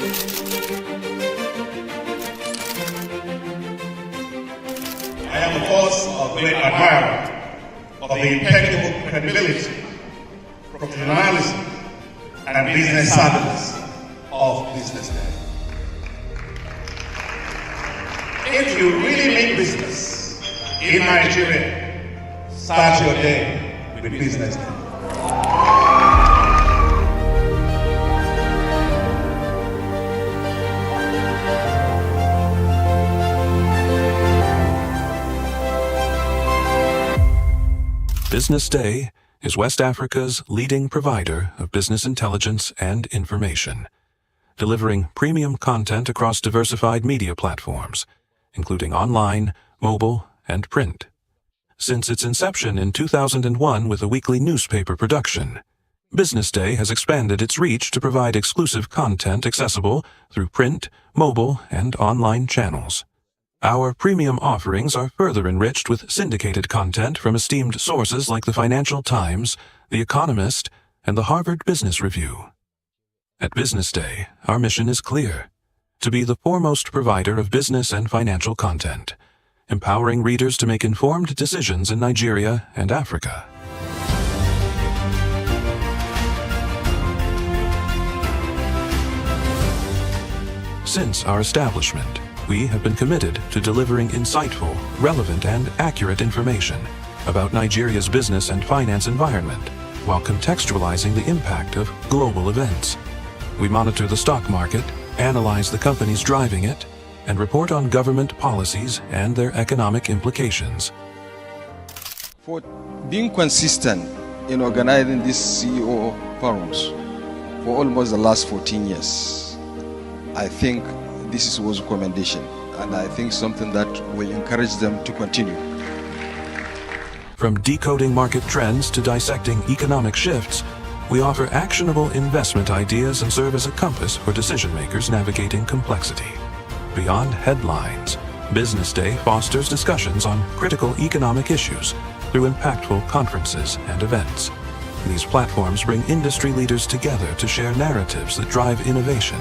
I am, of course, a great admirer of the impeccable credibility, professionalism, and business savviness of BusinessDay. If you really mean business in Nigeria, start your day with BusinessDay. BusinessDay is West Africa's leading provider of business intelligence and information, delivering premium content across diversified media platforms, including online, mobile, and print. Since its inception in 2001 with a weekly newspaper production, BusinessDay has expanded its reach to provide exclusive content accessible through print, mobile, and online channels. Our premium offerings are further enriched with syndicated content from esteemed sources like the Financial Times, The Economist, and the Harvard Business Review. At BusinessDay, our mission is clear: to be the foremost provider of business and financial content, empowering readers to make informed decisions in Nigeria and Africa. Since our establishment, we have been committed to delivering insightful, relevant, and accurate information about Nigeria's business and finance environment, while contextualizing the impact of global events. We monitor the stock market, analyze the companies driving it, and report on government policies and their economic implications. For being consistent in organizing these CEO forums for almost the last 14 years, I think this was a commendation, and I think something that will encourage them to continue. From decoding market trends to dissecting economic shifts, we offer actionable investment ideas and serve as a compass for decision makers navigating complexity. Beyond headlines, BusinessDay fosters discussions on critical economic issues through impactful conferences and events. These platforms bring industry leaders together to share narratives that drive innovation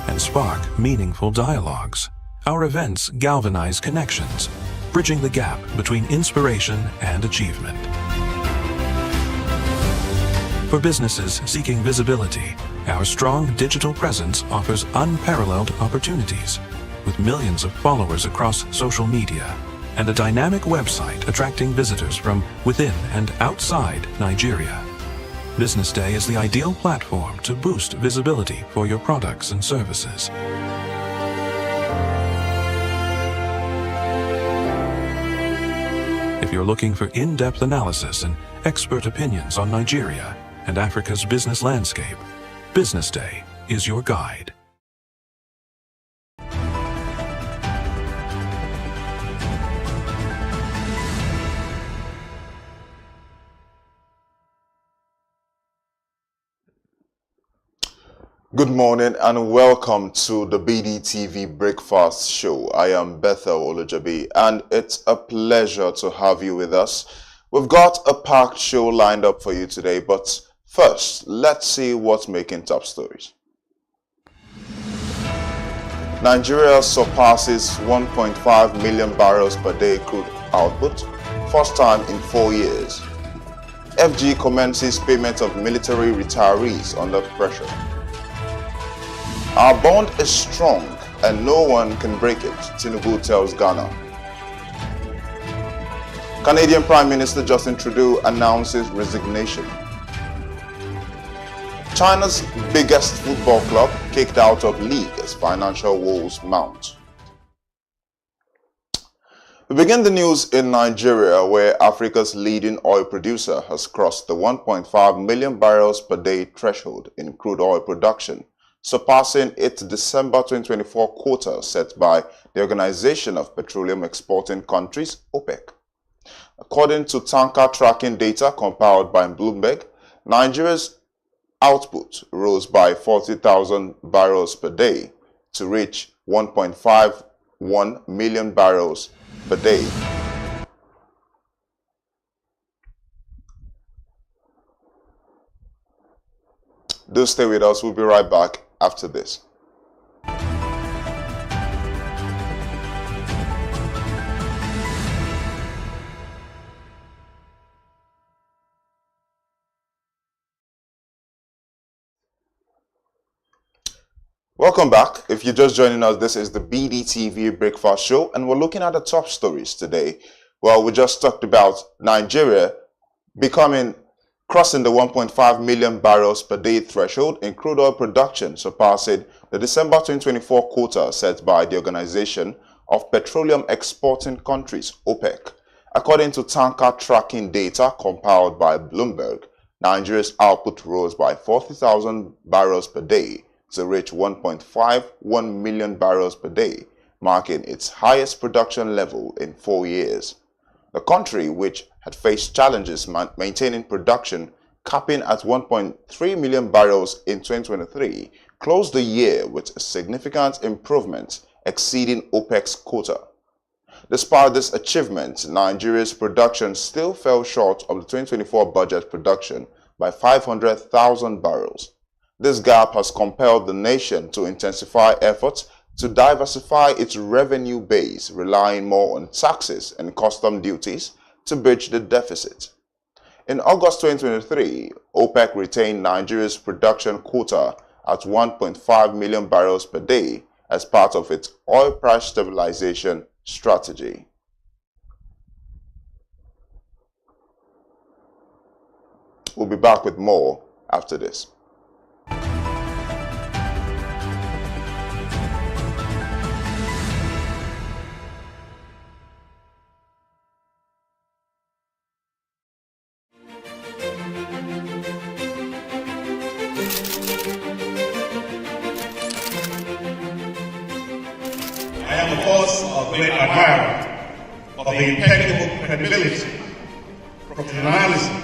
and spark meaningful dialogues. Our events galvanize connections, bridging the gap between inspiration and achievement. For businesses seeking visibility, our strong digital presence offers unparalleled opportunities, with millions of followers across social media and a dynamic website attracting visitors from within and outside Nigeria. BusinessDay is the ideal platform to boost visibility for your products and services. If you're looking for in-depth analysis and expert opinions on Nigeria and Africa's business landscape, BusinessDay is your guide. Good morning and welcome to the BDTV Breakfast Show. I am Bethel Olojabi and it's a pleasure to have you with us. We've got a packed show lined up for you today, but first, let's see what's making top stories. Nigeria surpasses 1.5 million barrels per day crude output, first time in 4 years. FG commences payment of military retirees under pressure. Our bond is strong and no one can break it, Tinubu tells Ghana. Canadian Prime Minister Justin Trudeau announces resignation. China's biggest football club kicked out of league as financial woes mount. We begin the news in Nigeria, where Africa's leading oil producer has crossed the 1.5 million barrels per day threshold in crude oil production, surpassing its December 2024 quota set by the Organization of Petroleum Exporting Countries, OPEC. According to tanker tracking data compiled by Bloomberg, Nigeria's output rose by 40,000 barrels per day to reach 1.51 million barrels per day. Do stay with us, we'll be right back after this. Welcome back. If you're just joining us, this is the BDTV Breakfast Show, and we're looking at the top stories today. Well, we just talked about Nigeria crossing the 1.5 million barrels per day threshold in crude oil production, surpassing the December 2024 quota set by the Organization of Petroleum Exporting Countries, OPEC. According to tanker tracking data compiled by Bloomberg, Nigeria's output rose by 40,000 barrels per day to reach 1.51 million barrels per day, marking its highest production level in 4 years. The country, which had faced challenges maintaining production, capping at 1.3 million barrels in 2023, closed the year with a significant improvement, exceeding OPEC's quota. Despite this achievement, Nigeria's production still fell short of the 2024 budget production by 500,000 barrels. This gap has compelled the nation to intensify efforts to diversify its revenue base, relying more on taxes and custom duties to bridge the deficit. In August 2023, OPEC retained Nigeria's production quota at 1.5 million barrels per day as part of its oil price stabilization strategy. We'll be back with more after this. I am, of course, a great admirer of the impeccable credibility, professionalism,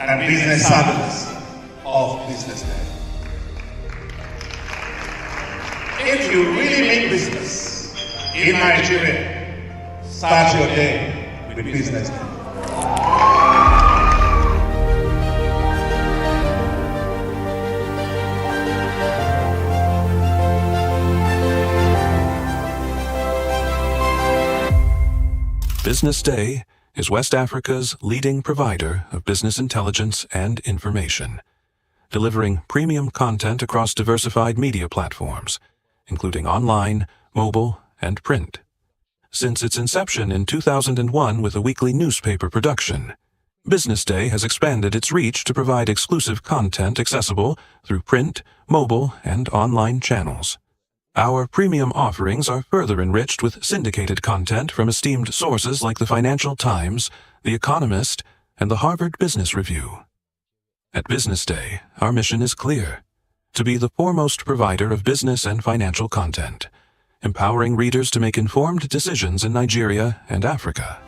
and business savviness of BusinessDay. If you really mean business in Nigeria, start your day with BusinessDay. BusinessDay is West Africa's leading provider of business intelligence and information, delivering premium content across diversified media platforms, including online, mobile, and print. Since its inception in 2001 with a weekly newspaper production, BusinessDay has expanded its reach to provide exclusive content accessible through print, mobile, and online channels. Our premium offerings are further enriched with syndicated content from esteemed sources like the Financial Times, The Economist, and the Harvard Business Review. At BusinessDay, our mission is clear: to be the foremost provider of business and financial content, empowering readers to make informed decisions in Nigeria and Africa.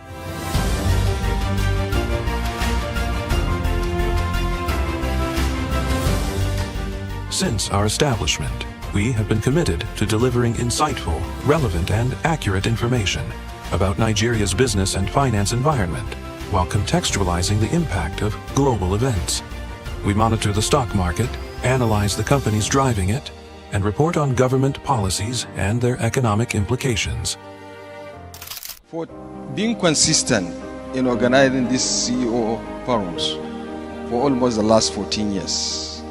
Since our establishment, we have been committed to delivering insightful, relevant, and accurate information about Nigeria's business and finance environment, while contextualizing the impact of global events. We monitor the stock market, analyze the companies driving it, and report on government policies and their economic implications. For being consistent in organizing these CEO forums for almost the last 14 years,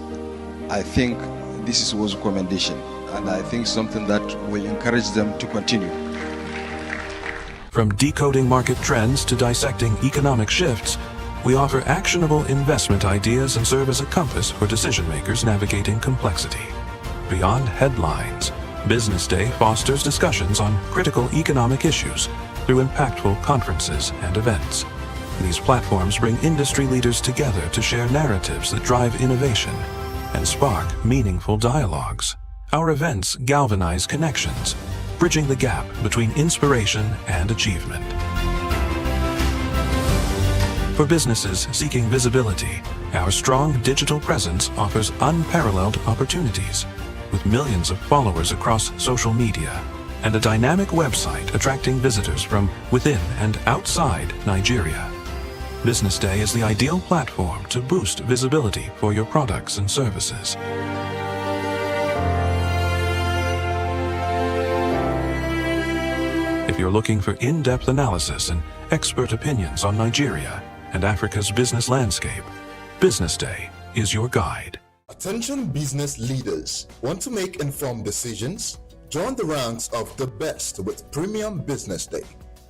I think this was a commendation, and I think something that will encourage them to continue. From decoding market trends to dissecting economic shifts, we offer actionable investment ideas and serve as a compass for decision-makers navigating complexity. Beyond headlines, BusinessDay fosters discussions on critical economic issues through impactful conferences and events. These platforms bring industry leaders together to share narratives that drive innovation and spark meaningful dialogues. Our events galvanize connections, bridging the gap between inspiration and achievement. For businesses seeking visibility, our strong digital presence offers unparalleled opportunities, with millions of followers across social media and a dynamic website attracting visitors from within and outside Nigeria. BusinessDay is the ideal platform to boost visibility for your products and services. If you're looking for in-depth analysis and expert opinions on Nigeria and Africa's business landscape, BusinessDay is your guide. Attention business leaders. Want to make informed decisions? Join the ranks of the best with Premium Business Day.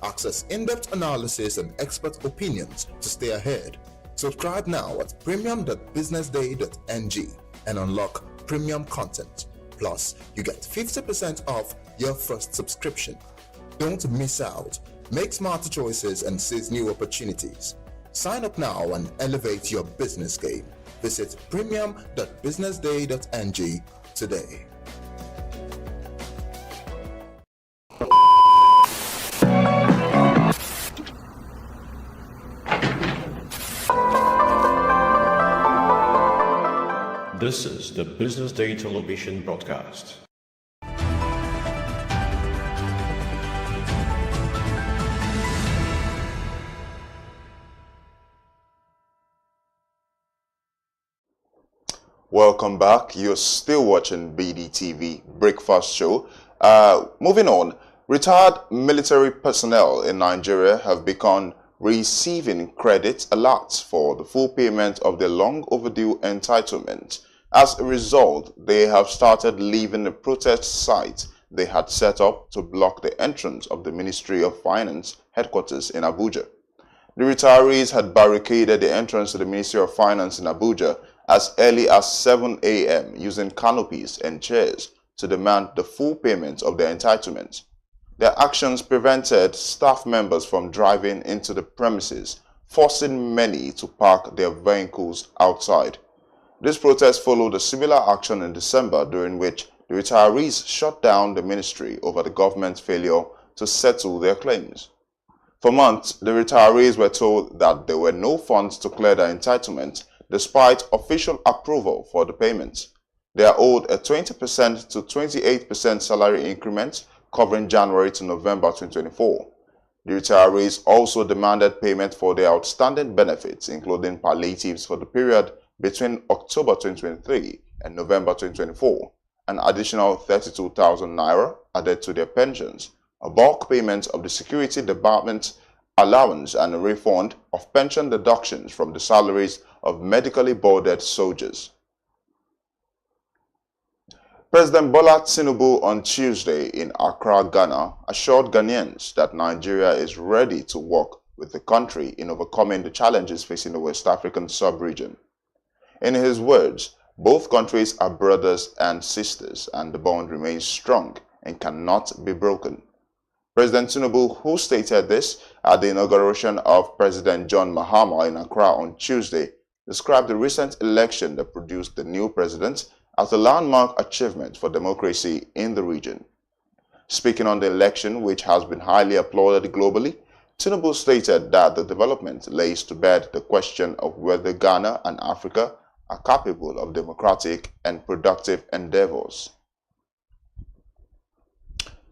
Access in-depth analysis and expert opinions to stay ahead. Subscribe now at premium.businessday.ng and unlock premium content. Plus, you get 50% off your first subscription. Don't miss out. Make smarter choices and seize new opportunities. Sign up now and elevate your business game. Visit premium.businessday.ng today. This is the Business Day television broadcast. Welcome back. You're still watching BDTV Breakfast Show. Moving on, retired military personnel in Nigeria have begun receiving credit alerts for the full payment of their long overdue entitlement. As a result, they have started leaving the protest site they had set up to block the entrance of the Ministry of Finance headquarters in Abuja. The retirees had barricaded the entrance to the Ministry of Finance in Abuja as early as 7 a.m. using canopies and chairs to demand the full payment of their entitlement. Their actions prevented staff members from driving into the premises, forcing many to park their vehicles outside. This protest followed a similar action in December, during which the retirees shut down the ministry over the government's failure to settle their claims. For months, the retirees were told that there were no funds to clear their entitlement, despite official approval for the payments. They are owed a 20% to 28% salary increment covering January to November 2024. The retirees also demanded payment for their outstanding benefits, including palliatives for the period between October 2023 and November 2024, an additional 32,000 naira added to their pensions, a bulk payment of the Security Department allowance, and a refund of pension deductions from the salaries of medically boarded soldiers. President Bola Tinubu on Tuesday in Accra, Ghana, assured Ghanaians that Nigeria is ready to work with the country in overcoming the challenges facing the West African sub-region. In his words, both countries are brothers and sisters, and the bond remains strong and cannot be broken. President Tinubu, who stated this at the inauguration of President John Mahama in Accra on Tuesday, described the recent election that produced the new president as a landmark achievement for democracy in the region. Speaking on the election, which has been highly applauded globally, Tinubu stated that the development lays to bed the question of whether Ghana and Africa are capable of democratic and productive endeavors.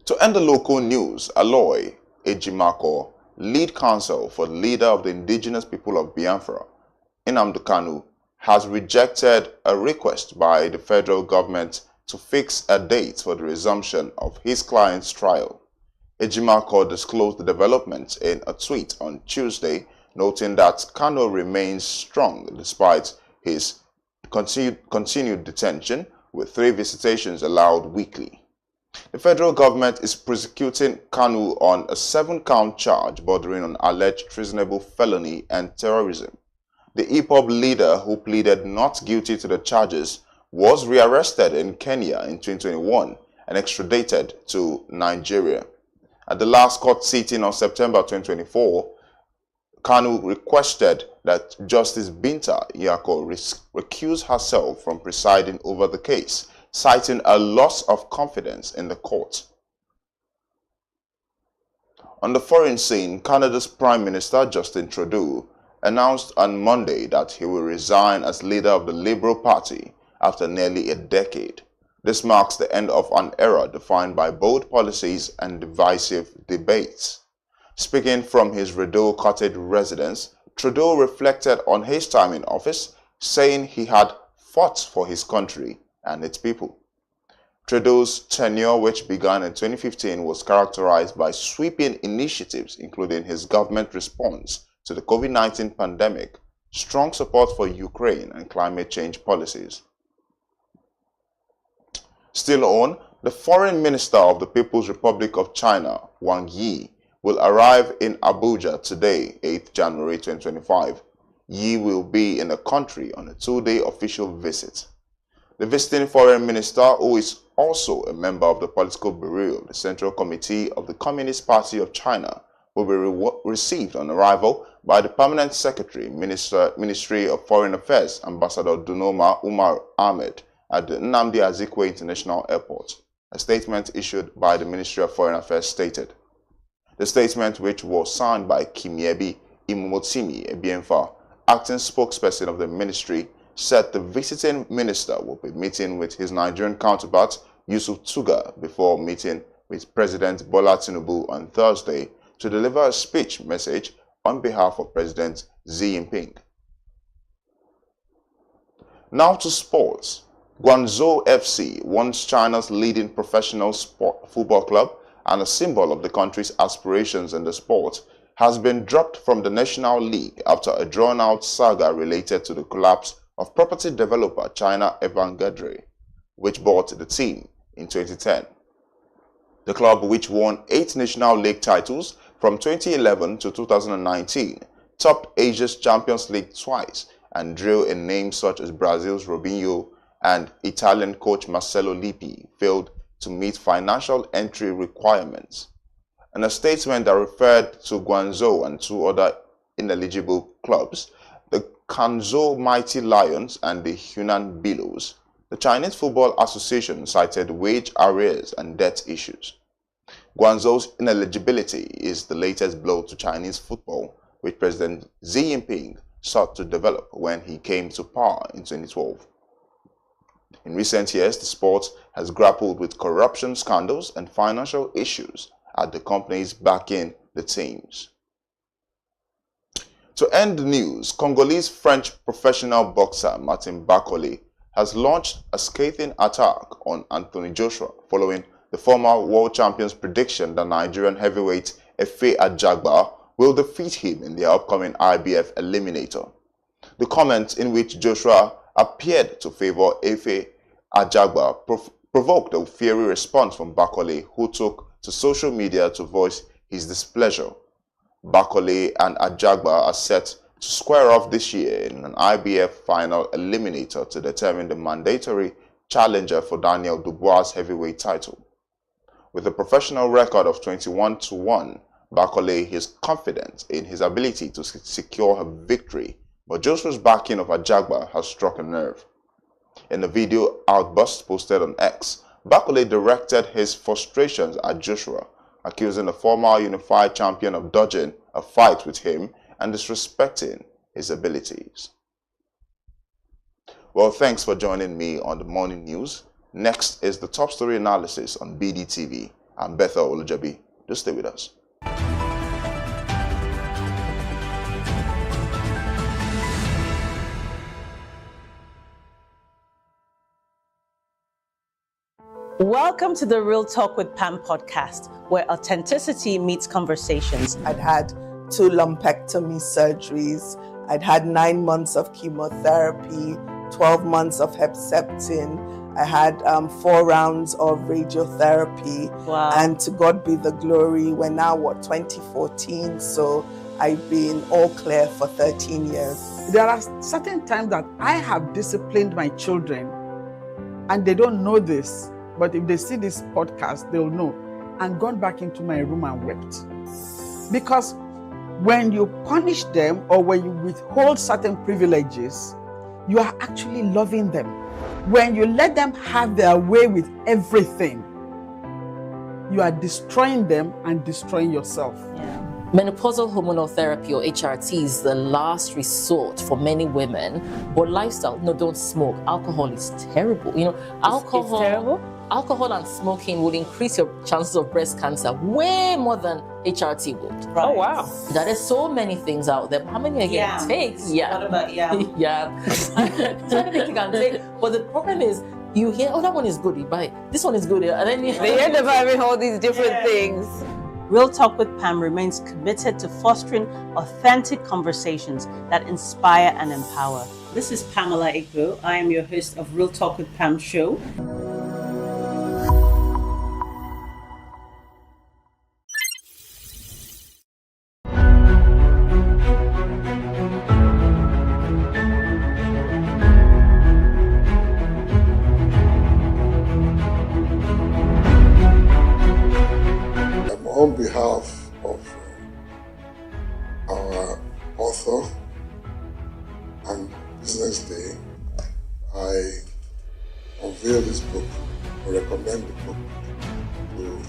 To end the local news, Aloy Ejimako, lead counsel for the leader of the indigenous people of Biafra, Nnamdi Kanu, has rejected a request by the federal government to fix a date for the resumption of his client's trial. Ejimako disclosed the development in a tweet on Tuesday, noting that Kanu remains strong despite his continued detention, with 3 visitations allowed weekly. The federal government is prosecuting Kanu on a 7-count charge bordering on alleged treasonable felony and terrorism. The hip-hop leader, who pleaded not guilty to the charges, was rearrested in Kenya in 2021 and extradited to Nigeria. At the last court sitting on September 2024, Kanu requested that Justice Binta Yako recuse herself from presiding over the case, citing a loss of confidence in the court. On the foreign scene, Canada's Prime Minister Justin Trudeau announced on Monday that he will resign as leader of the Liberal Party after nearly a decade. This marks the end of an era defined by bold policies and divisive debates. Speaking from his Rideau Cottage residence, Trudeau reflected on his time in office, saying he had fought for his country and its people. Trudeau's tenure, which began in 2015, was characterized by sweeping initiatives, including his government response to the COVID-19 pandemic, strong support for Ukraine, and climate change policies. Still on, the Foreign Minister of the People's Republic of China, Wang Yi, will arrive in Abuja today, 8th January 2025. Yi will be in the country on a 2-day official visit. The visiting foreign minister, who is also a member of the Political Bureau of the Central Committee of the Communist Party of China, will be received on arrival by the Permanent Secretary, Ministry of Foreign Affairs, Ambassador Dunoma Umar Ahmed, at the Nnamdi Azikiwe International Airport. A statement issued by the Ministry of Foreign Affairs stated. The statement, which was signed by Kimiebi Imomotimi Ebienfa, acting spokesperson of the ministry, said the visiting minister will be meeting with his Nigerian counterpart, Yusuf Tuga, before meeting with President Bola Tinubu on Thursday to deliver a speech message on behalf of President Xi Jinping. Now to sports. Guangzhou FC, once China's leading professional football club and a symbol of the country's aspirations in the sport, has been dropped from the National League after a drawn-out saga related to the collapse of property developer China Evergrande, which bought the team in 2010. The club, which won 8 National League titles from 2011 to 2019, topped Asia's Champions League twice and drew in names such as Brazil's Robinho and Italian coach Marcelo Lippi, failed to meet financial entry requirements. In a statement that referred to Guangzhou and 2 other ineligible clubs, the Quanzhou Mighty Lions and the Hunan Billows, the Chinese Football Association cited wage arrears and debt issues. Guangzhou's ineligibility is the latest blow to Chinese football, which President Xi Jinping sought to develop when he came to power in 2012. In recent years, the sport has grappled with corruption scandals and financial issues at the companies backing the teams. To end the news, Congolese-French professional boxer Martin Bakole has launched a scathing attack on Anthony Joshua following the former world champion's prediction that Nigerian heavyweight Efe Ajagba will defeat him in the upcoming IBF Eliminator. The comment, in which Joshua appeared to favor Efe Ajagba, provoked a fiery response from Bakole, who took to social media to voice his displeasure. Bakole and Ajagba are set to square off this year in an IBF final eliminator to determine the mandatory challenger for Daniel Dubois' heavyweight title. With a professional record of 21-1, Bakole is confident in his ability to secure a victory, but Joshua's backing of Ajagba has struck a nerve. In a video outburst posted on X, Bakole directed his frustrations at Joshua, accusing the former unified champion of dodging a fight with him and disrespecting his abilities. Well, thanks for joining me on the morning news. Next is the top story analysis on BDTV. I'm Bethel Olujabi. Just stay with us. Welcome to the Real Talk with Pam podcast, where authenticity meets conversations. I'd had 2 lumpectomy surgeries. I'd had 9 months of chemotherapy, 12 months of Herceptin. I had 4 rounds of radiotherapy. Wow. And to God be the glory, we're now, 2014? So I've been all clear for 13 years. There are certain times that I have disciplined my children, and they don't know this. But if they see this podcast, they'll know. And gone back into my room and wept. Because when you punish them or when you withhold certain privileges, you are actually loving them. When you let them have their way with everything, you are destroying them and destroying yourself. Yeah. Menopausal hormonal therapy, or HRT, is the last resort for many women. But lifestyle, no, don't smoke. Alcohol is terrible. Alcohol. It's terrible? Alcohol and smoking will increase your chances of breast cancer way more than HRT would. Right. Oh, wow. There are so many things out there. How many again it takes? Yeah. What about, Yeah. So many things you can take. But the problem is, you hear, oh, that one is good, you buy it. This one is good, and then they end up having all these different things. Real Talk with Pam remains committed to fostering authentic conversations that inspire and empower. This is Pamela Igbo. I am your host of Real Talk with Pam show. on behalf of our author and Business Day, I unveil this book or recommend the book to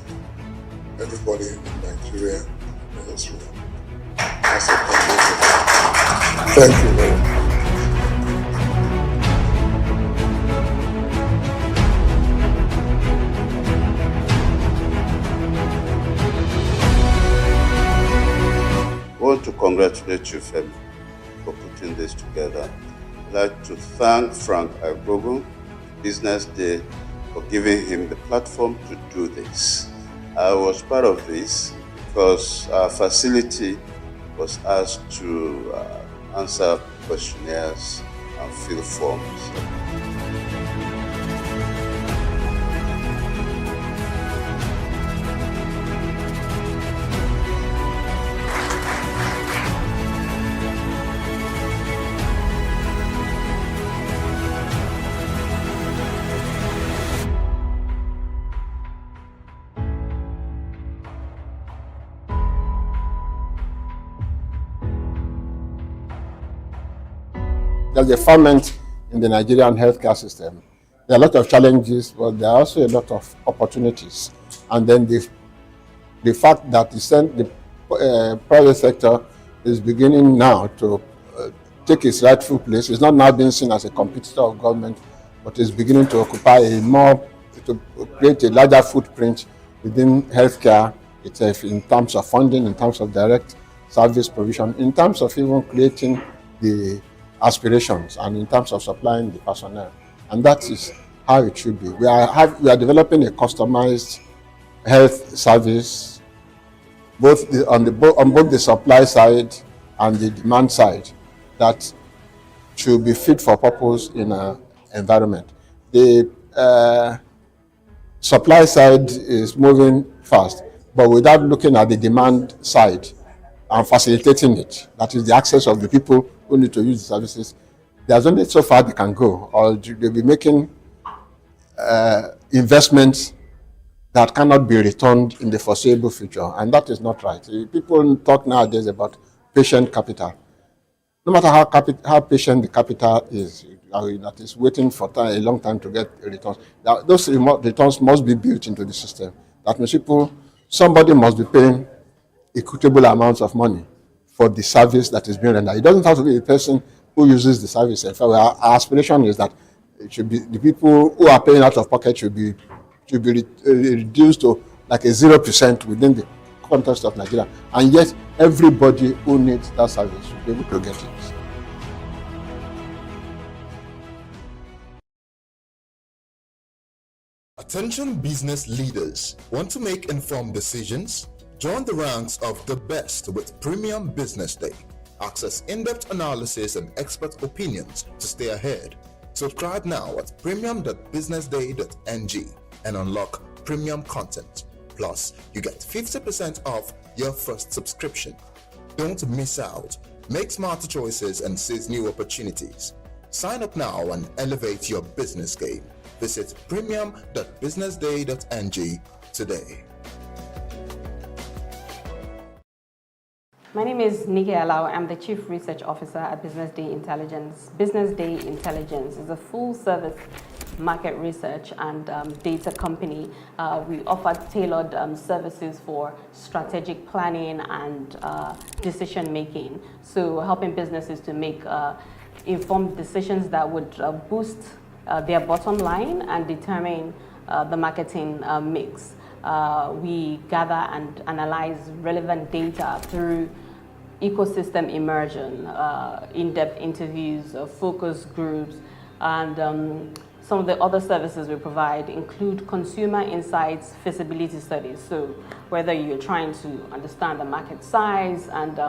everybody in Nigeria and elsewhere. Thank you very much. I want to congratulate you, Femi, for putting this together. I'd like to thank Frank Agbogo, Business Day, for giving him the platform to do this. I was part of this because our facility was asked to answer questionnaires and fill forms. There's a ferment in the Nigerian healthcare system. There are a lot of challenges, but there are also a lot of opportunities. And then the fact that the private sector is beginning now to take its rightful place. It's not now being seen as a competitor of government, but is beginning to occupy to create a larger footprint within healthcare itself in terms of funding, in terms of direct service provision, in terms of even creating the aspirations and in terms of supplying the personnel. And that is how it should be. We are developing a customized health service on both the supply side and the demand side that should be fit for purpose in an environment. The supply side is moving fast, but without looking at the demand side and facilitating it, that is the access of the people who need to use the services, there's only so far they can go, or they'll be making investments that cannot be returned in the foreseeable future, and that is not right. People talk nowadays about patient capital. No matter how patient the capital is, that is waiting for a long time to get returns, those returns must be built into the system. That means somebody must be paying equitable amounts of money for the service that is being rendered. It doesn't have to be the person who uses the service. In fact, our aspiration is that it should be the people who are paying out of pocket should be reduced to like a 0% within the context of Nigeria. And yet, everybody who needs that service should be able to get it. Attention business leaders. Want to make informed decisions? Join the ranks of the best with Premium Business Day. Access in-depth analysis and expert opinions to stay ahead. Subscribe now at premium.businessday.ng and unlock premium content. Plus, you get 50% off your first subscription. Don't miss out. Make smarter choices and seize new opportunities. Sign up now and elevate your business game. Visit premium.businessday.ng today. My name is Nikki Alao. I'm the Chief Research Officer at Business Day Intelligence. Business Day Intelligence is a full-service market research and data company. We offer tailored services for strategic planning and decision-making. So helping businesses to make informed decisions that would boost their bottom line and determine the marketing mix. We gather and analyze relevant data through ecosystem immersion, in-depth interviews, focus groups, and some of the other services we provide include consumer insights, feasibility studies. So whether you're trying to understand the market size and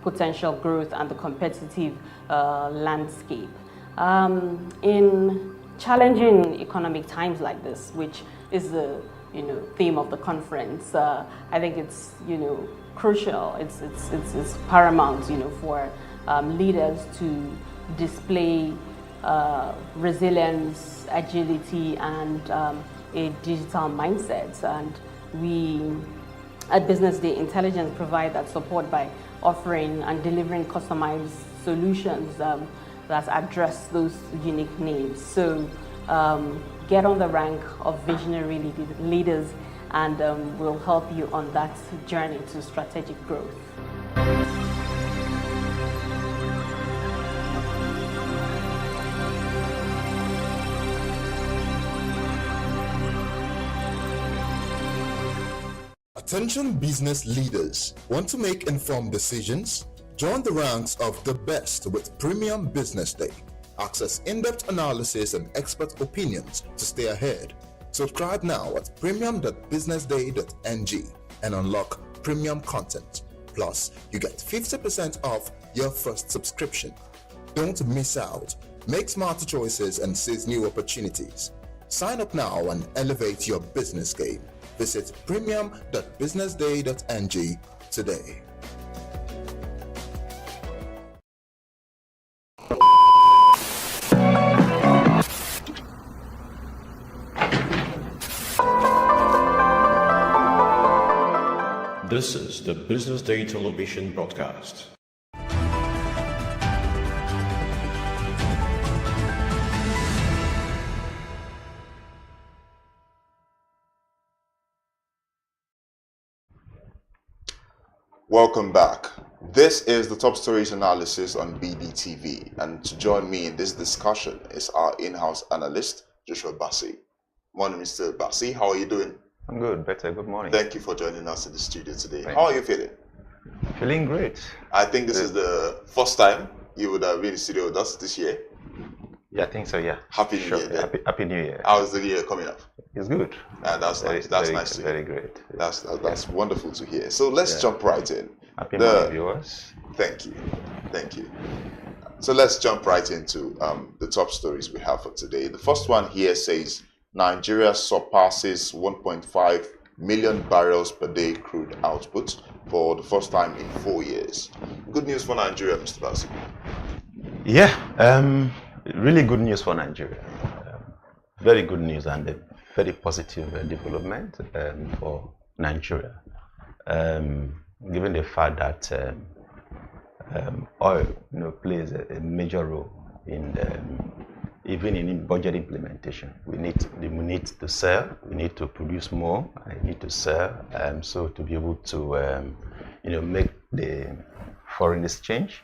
potential growth and the competitive landscape. In challenging economic times like this, which is the theme of the conference, I think it's crucial. It's paramount for leaders to display resilience, agility, and a digital mindset. And we at Business Day Intelligence provide that support by offering and delivering customized solutions that address those unique needs. So get on the rank of visionary leaders, and we'll help you on that journey to strategic growth. Attention business leaders. Want to make informed decisions? Join the ranks of the best with Premium Business Day. Access in-depth analysis and expert opinions to stay ahead. Subscribe now at premium.businessday.ng and unlock premium content. Plus, you get 50% off your first subscription. Don't miss out. Make smarter choices and seize new opportunities. Sign up now and elevate your business game. Visit premium.businessday.ng today. This is the Business Day television broadcast. Welcome back. This is the top stories analysis on BDTV, and to join me in this discussion is our in-house analyst, Joshua Bassi. Morning, Mr. Bassi. How are you doing? I'm good, better. Good morning. Thank you for joining us in the studio today. How are you feeling? Feeling great. I think this is the first time you would have been in the studio with us this year. Yeah, I think so, yeah. Happy New Year. Happy New Year. How is the year coming up? It's good. That's nice. That's nice to hear. Very great. That's wonderful to hear. So let's jump right in. Happy New Year, viewers. Thank you. Thank you. So let's jump right into the top stories we have for today. The first one here says Nigeria surpasses 1.5 million barrels per day crude output for the first time in 4 years. Good news for Nigeria, Mr. Bassi. Yeah, really good news for Nigeria. Very good news and a very positive development for Nigeria. Given the fact that oil plays a major role in even in budget implementation. We need to sell, we need to produce more, I need to sell, so to be able to make the foreign exchange,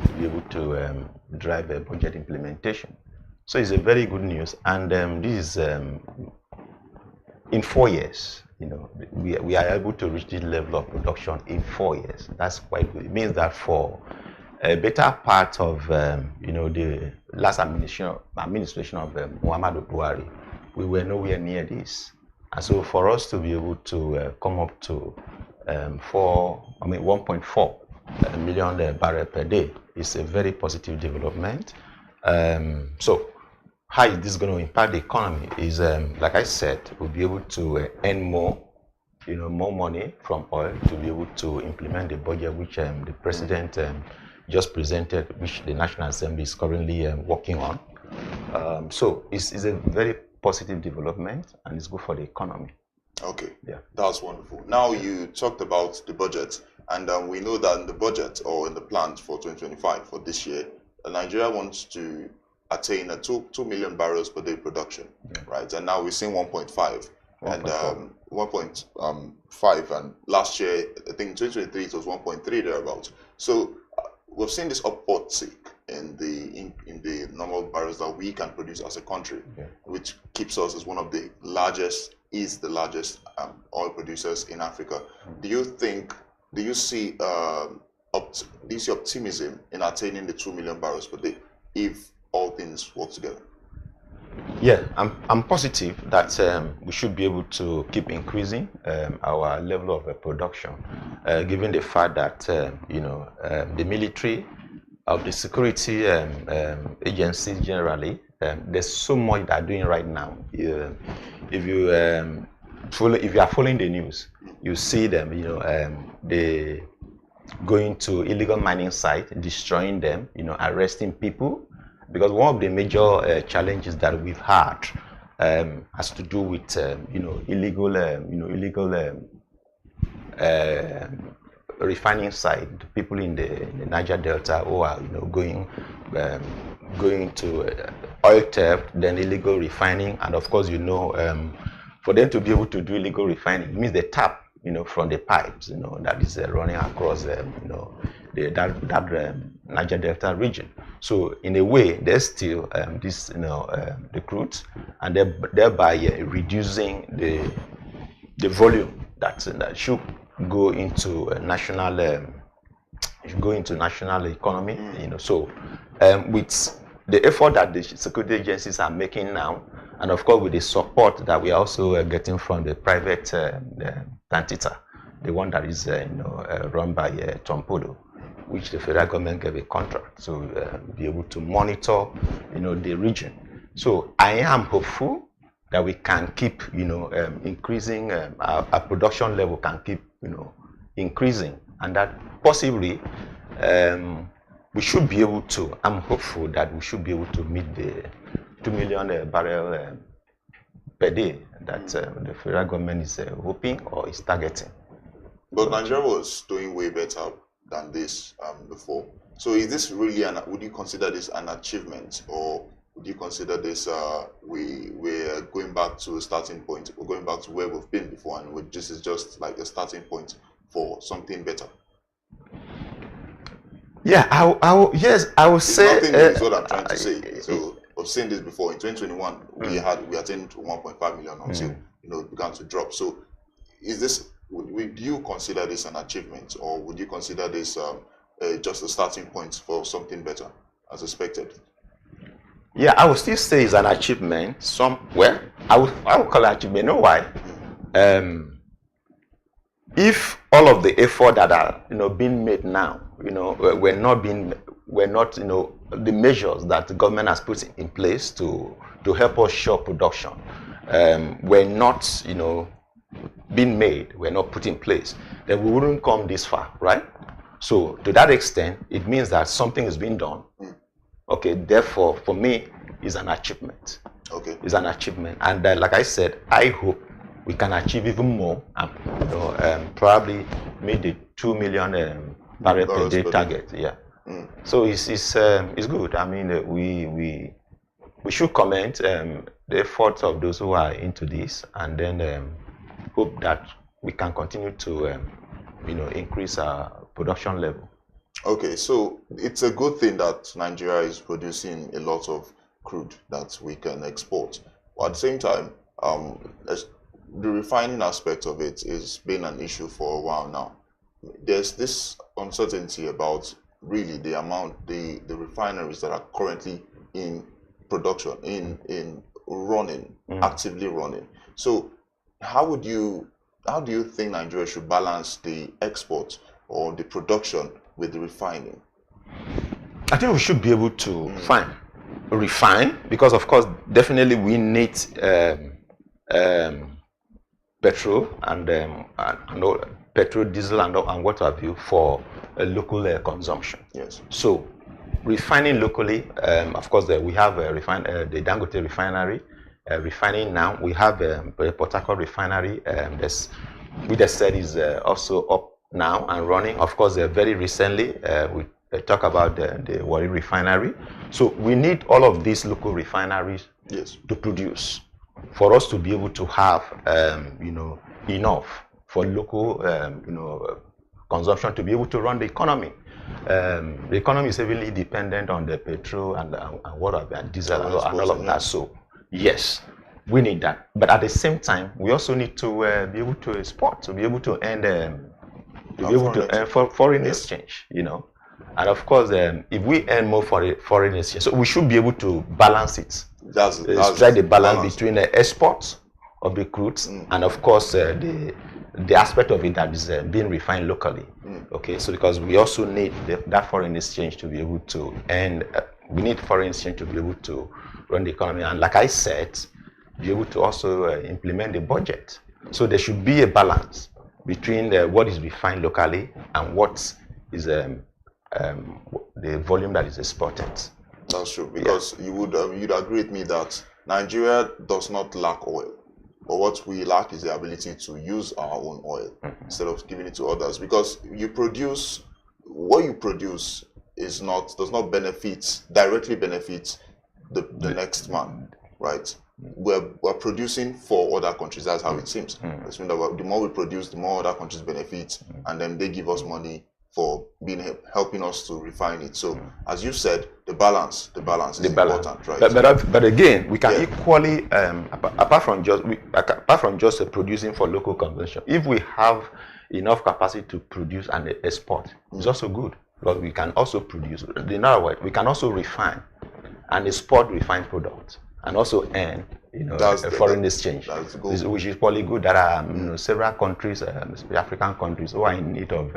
to be able to drive a budget implementation. So it's a very good news, and this is in 4 years. We are able to reach this level of production in 4 years. That's quite good. It means that for a better part of the last administration of Muhammadu Buhari, we were nowhere near this. And so for us to be able to come up to 1.4 million barrel per day is a very positive development. So how is this going to impact the economy? Is like I said, we'll be able to earn more, more money from oil to be able to implement the budget which the president just presented, which the National Assembly is currently working on. So it's a very positive development, and it's good for the economy. Okay, yeah, that's wonderful. Now you talked about the budget, and we know that in the budget or in the plans for 2025 for this year, Nigeria wants to attain a 2 million barrels per day production, right? And now we're seeing 1.5 and 1.5, and last year I think in 2023 it was 1.3 thereabouts. So we've seen this upward tick in the number of barrels that we can produce as a country, which keeps us as one of the largest oil producers in Africa. Do you see optimism in attaining the 2 million barrels per day if all things work together? Yeah, I'm positive that we should be able to keep increasing our level of production, given the fact that the military of the security agencies generally, there's so much they're doing right now. If you are following the news, you see them, they going to illegal mining sites, destroying them, arresting people. Because one of the major challenges that we've had refining side, people in the Niger Delta who are going to oil theft, then illegal refining, and of course for them to be able to do illegal refining, it means they tap from the pipes that is running across that Niger Delta region. So in a way, there's still the crude, and thereby reducing the volume that should go into national economy. So with the effort that the security agencies are making now, and of course with the support that we are also getting from the private Tantita, the one that is run by Trompodo, which the federal government gave a contract to be able to monitor the region. So I am hopeful that we can keep increasing our production level, can keep increasing, and that possibly we should be able to, I'm hopeful that we should be able to meet the 2 million barrel per day that the federal government is hoping or is targeting. But Nigeria was doing way better than this before. So is this really would you consider this an achievement, or would you consider this we're going back to a starting point, we're going back to where we've been before, and this is just like a starting point for something better? Yeah, I would say nothing is what I'm trying to say. So I've seen this before. In 2021, we attained 1.5 million until it began to drop. So is this? Would you consider this an achievement, or would you consider this just a starting point for something better, as expected? Yeah, I would still say it's an achievement somewhere. I would call it achievement. You know why? If all of the effort that are being made now, we're not the measures that the government has put in place to help us shore production, were not being made, were not put in place, then we wouldn't come this far, right? So to that extent, it means that something is being done. Okay, therefore, for me, it's an achievement. Okay, it's an achievement, and like I said, I hope we can achieve even more, and probably meet the 2 million barrel per day target. Yeah. So it's good. I mean, we should commend the efforts of those who are into this, and then hope that we can continue to increase our production level. Okay, so it's a good thing that Nigeria is producing a lot of crude that we can export. But at the same time, the refining aspect of it is been an issue for a while now. There's this uncertainty about really the amount, the refineries that are currently in production, in running, actively running. So how do you think Nigeria should balance the export or the production with the refining? I think we should be able to refine, because of course definitely we need petrol and petrol, diesel, and what have you for local consumption. Yes. So refining locally, of course, we have the Dangote refinery. Refining now, we have Port Harcourt refinery. We just said is also up now and running. Of course, very recently we talk about the Warri refinery. So we need all of these local refineries to produce, for us to be able to have enough for local consumption to be able to run the economy. The economy is heavily dependent on the petrol and what have you, and diesel and all of that. So yes, we need that. But at the same time, we also need to be able to export, to be able to earn foreign exchange, And of course, if we earn more for foreign exchange, so we should be able to balance it. Strike the balance between the exports of the crudes and of course the aspect of it that is being refined locally. Okay, so because we also need that foreign exchange to be able to earn, we need foreign exchange to be able to run the economy, and like I said, be able to also implement the budget. So there should be a balance between what is refined locally and what is the volume that is exported. That's true, because you'd agree with me that Nigeria does not lack oil. But what we lack is the ability to use our own oil instead of giving it to others. Because what you produce does not directly benefit the next man, right? We're producing for other countries. That's how it seems. It's mean that the more we produce, the more other countries benefit, and then they give us money for helping us to refine it. So, as you said, the balance is important, right? But again, we can equally, apart from just producing for local consumption, if we have enough capacity to produce and export, it's also good, because we can also produce. In other words, we can also refine and export refined products, and also earn, foreign exchange, which is probably good. There are several countries, African countries, who are in need of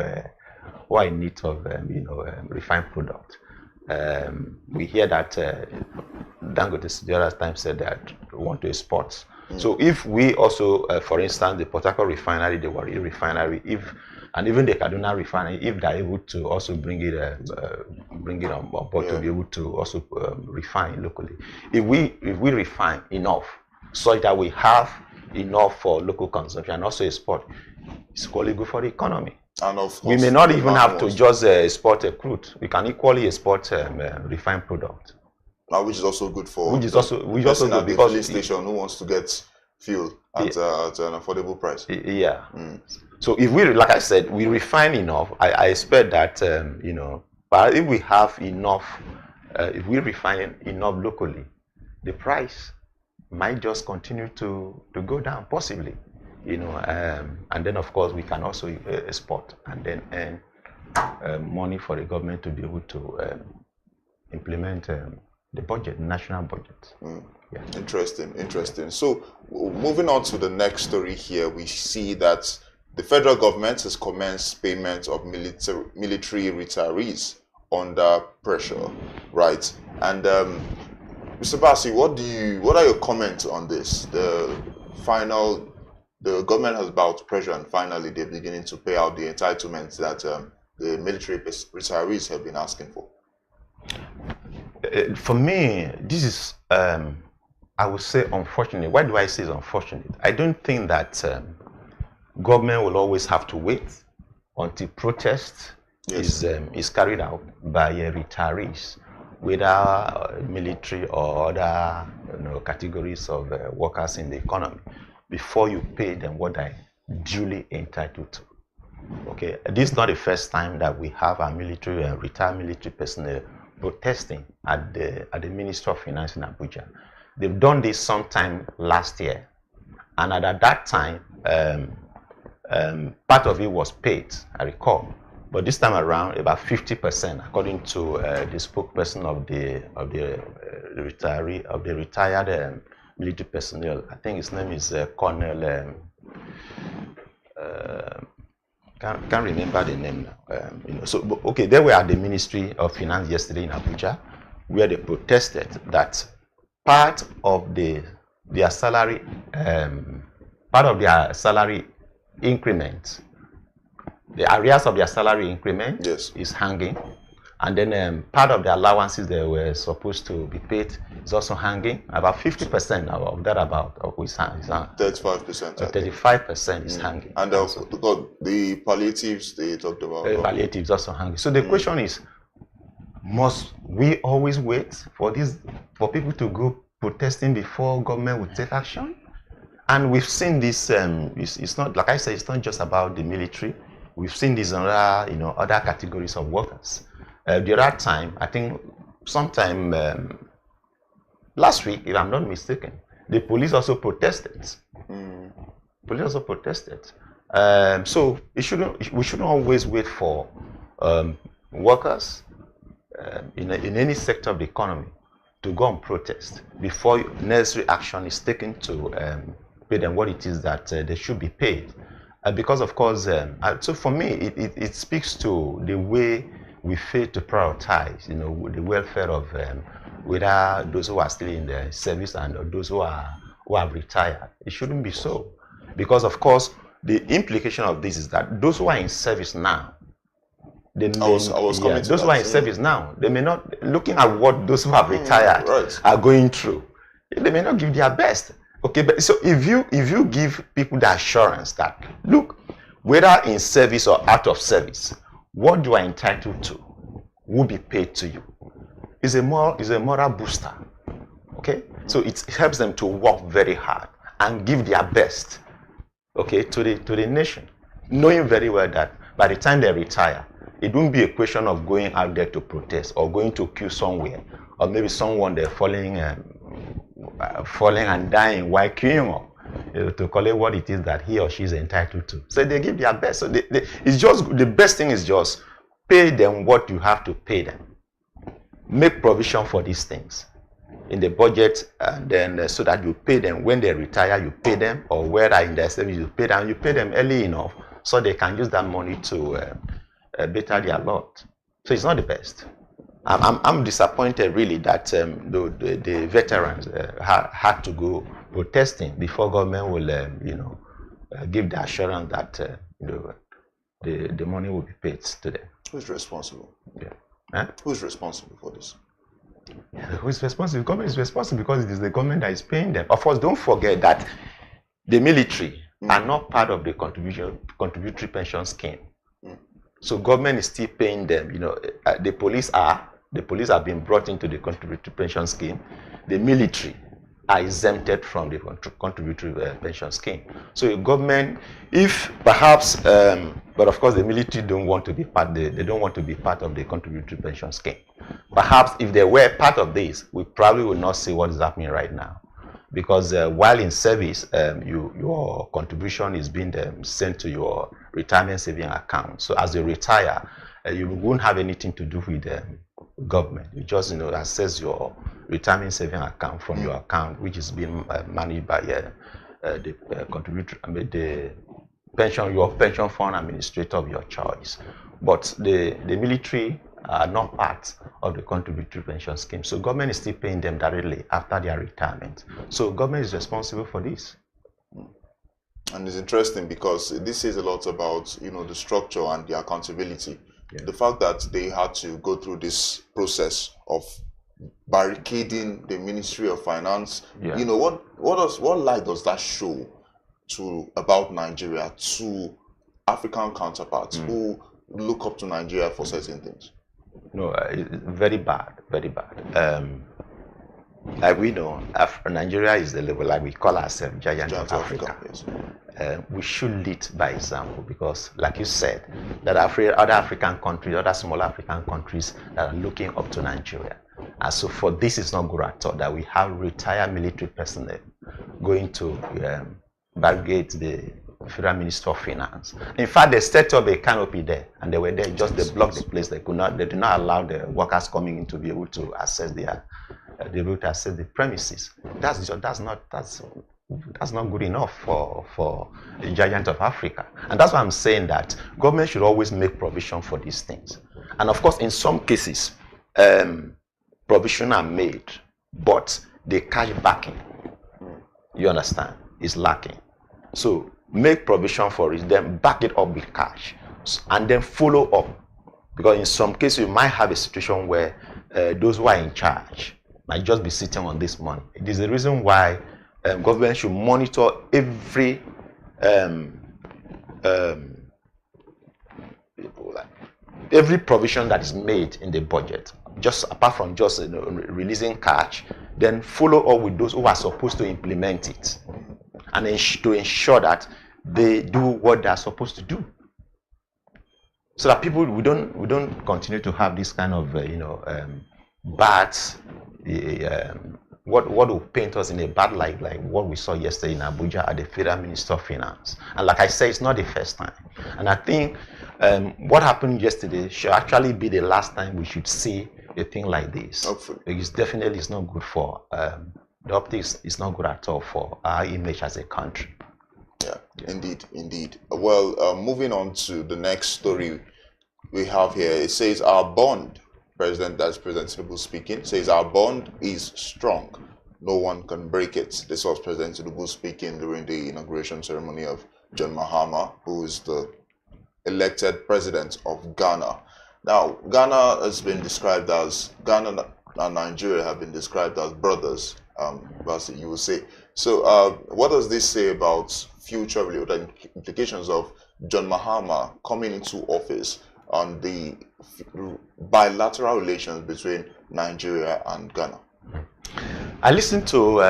refined product. We hear that Dangote the other time said that we want to export. So if we also, for instance, the Port Harcourt refinery, the Warri refinery, and even the Kaduna refinery, if they're able to also bring it on board to be able to also refine locally. If we refine enough, so that we have enough for local consumption and also export, it's equally good for the economy. And of course, we may not even have to just export a crude. We can equally export refined product. Which is also good for which is also good because the station who wants to get fuel at an affordable price. Yeah. So if we, like I said, we refine enough, I expect that but if we have enough, if we refine enough locally, the price might just continue to go down, possibly. And then of course we can also export and then earn money for the government to be able to implement the budget, national budget. Yeah. Interesting. So moving on to the next story here, we see that the federal government has commenced payment of military retirees under pressure, right? And Mr. Bassi, what are your comments on this? The government has bowed pressure, and finally they're beginning to pay out the entitlements that the military retirees have been asking for. For me, this is, I would say, unfortunate. Why do I say it's unfortunate? I don't think that government will always have to wait until protest is carried out by retirees, whether military or other categories of workers in the economy, before you pay them what they're duly entitled to. Okay, this is not the first time that we have our military and retired military personnel protesting at the Ministry of Finance in Abuja. They've done this sometime last year, and at that time, part of it was paid, I recall. But this time around, about 50%, according to the spokesperson of the retired military personnel. I think his name is Colonel. Can't remember the name now. So okay, they were at the Ministry of Finance yesterday in Abuja, where they protested that part of their salary increment, the arrears of their salary increment is hanging, and then part of the allowances they were supposed to be paid is also hanging. About 50% of that, is 35%. 35% is hanging. And the palliatives they talked about. Palliatives also hanging. So the question is, must we always wait for people to go protesting before government will take action? And we've seen this. It's not, like I said, it's not just about the military. We've seen this in other categories of workers. The other time, I think sometime last week, if I'm not mistaken, the police also protested. So we shouldn't always wait for workers in any sector of the economy to go and protest before necessary action is taken to pay them what it is that they should be paid. Because of course, so for me, it speaks to the way we fail to prioritize, the welfare of whether those who are still in the service and those who have retired. It shouldn't be so, because of course the implication of this is that those who are in service now, those who are in service now, they may not, looking at what those who have retired are going through, they may not give their best. Okay, but so if you give people the assurance that, look, whether in service or out of service, what you are entitled to will be paid to you, is a moral booster. Okay, so it helps them to work very hard and give their best, okay, to the nation, knowing very well that by the time they retire, it won't be a question of going out there to protest or going to queue somewhere, or maybe someone they're falling and dying while queuing up, to collect what it is that he or she is entitled to. So they give their best. So it's just, the best thing is just pay them what you have to pay them. Make provision for these things in the budget, and then so that you pay them when they retire, you pay them, or whether in their service you pay them early enough so they can use that money to better their lot. So it's not the best. I'm disappointed really that the veterans had to go protesting before government will give the assurance that the money will be paid to them. Who's responsible? Yeah. Huh? Who's responsible for this? Who is responsible? The government is responsible because it is the government that is paying them. Of course, don't forget that the military are not part of the contributory pension scheme. So government is still paying them. The police have been brought into the contributory pension scheme. The military are exempted from the contributory pension scheme. So the government, if perhaps, but of course the military don't want to be part. They don't want to be part of the contributory pension scheme. Perhaps if they were part of this, we probably would not see what is happening right now, because while in service, your contribution is being sent to your retirement saving account. So as you retire, you won't have anything to do with the government. You just access your retirement saving account from your account, which is being managed by the contributor, the your pension fund administrator of your choice. But the military are not part of the contributory pension scheme. So government is still paying them directly after their retirement. So government is responsible for this. And it's interesting because this says a lot about the structure and the accountability. Yeah. The fact that they had to go through this process of barricading the Ministry of Finance. Yeah. What light does that show about Nigeria to African counterparts who look up to Nigeria for certain things? No, very bad, very bad. Like we know, Nigeria is the level, like we call ourselves giant of Africa. Yes. We should lead by example, because like you said, that other African countries, other small African countries that are looking up to Nigeria. And so for this, it's not good at all that we have retired military personnel going to barricade the Federal Minister of Finance. In fact, they set up a canopy there, and they were there just they blocked the place. They did not allow the workers coming in to be able to access the premises. That's not good enough for a giant of Africa. And that's why I'm saying that government should always make provision for these things. And of course, in some cases, provision are made, but the cash backing, you understand, is lacking. So make provision for it, then back it up with cash, and then follow up. Because in some cases, you might have a situation where those who are in charge might just be sitting on this money. It is the reason why government should monitor every provision that is made in the budget. Just apart from just releasing cash, then follow up with those who are supposed to implement it, and to ensure that they do what they are supposed to do, so that we don't continue to have this kind of bad what will paint us in a bad light, like what we saw yesterday in Abuja at the Federal Minister of Finance. And like I said, it's not the first time. And I think what happened yesterday should actually be the last time we should see a thing like this. Hopefully. Because definitely it's not good for the optics. It's not good at all for our image as a country. Yeah, indeed. Well, moving on to the next story we have here. It says our bond. President Tinubu speaking, says our bond is strong. No one can break it. This was President Tinubu speaking during the inauguration ceremony of John Mahama, who is the elected president of Ghana. Now, Ghana and Nigeria have been described as brothers. You will say So what does this say about future related implications of John Mahama coming into office on the bilateral relations between Nigeria and Ghana? I listened to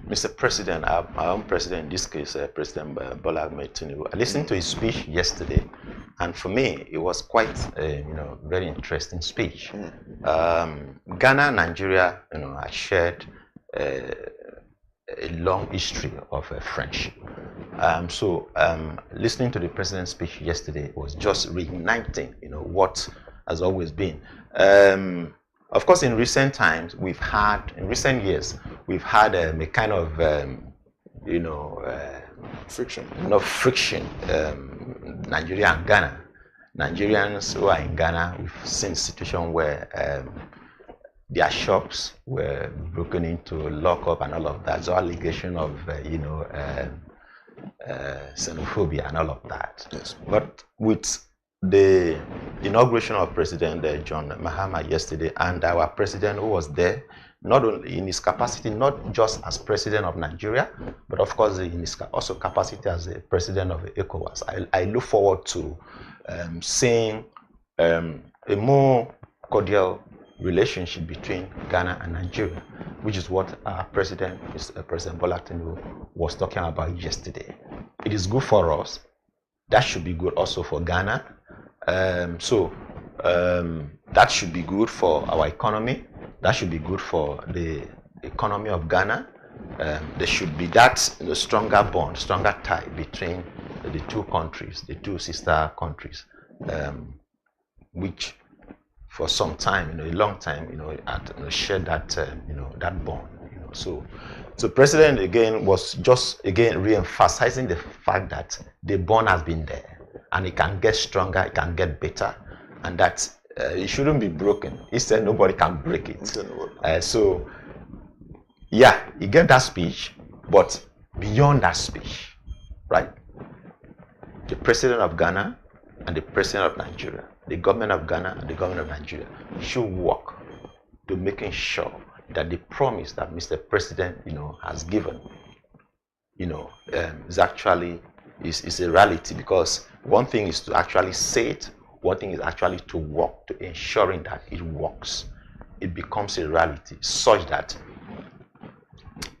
Mr. President, our own president, in this case, President Bola Ahmed Tinubu. I listened to his speech yesterday, and for me, it was quite, very interesting speech. Ghana and Nigeria, are shared a long history of friendship. Listening to the president's speech yesterday was just reigniting, what has always been. Of course, in recent times, in recent years, we've had a kind of, friction. Friction, Nigeria and Ghana. Nigerians who are in Ghana, we've seen a situation where their shops were broken into, lock up and all of that. So allegation of, xenophobia and all of that. Yes. But with the inauguration of President John Mahama yesterday, and our president who was there, not only in his capacity, not just as president of Nigeria, but of course in his also capacity as the president of ECOWAS, I look forward to seeing a more cordial relationship between Ghana and Nigeria, which is what our president, President Bola Tinubu, was talking about yesterday. It is good for us. That should be good also for Ghana. That should be good for our economy. That should be good for the economy of Ghana. There should be that stronger bond, stronger tie between the two countries, the two sister countries, which for some time, a long time, shared that, that bond. So President again was just re-emphasizing the fact that the bond has been there, and it can get stronger, it can get better, and that it shouldn't be broken. He said nobody can break it. He gave that speech, but beyond that speech, right? The president of Ghana and the president of Nigeria, the government of Ghana and the government of Nigeria should work to making sure that the promise that Mr. President, has given, is actually is a reality. Because one thing is to actually say it, one thing is actually to work to ensuring that it works. It becomes a reality such that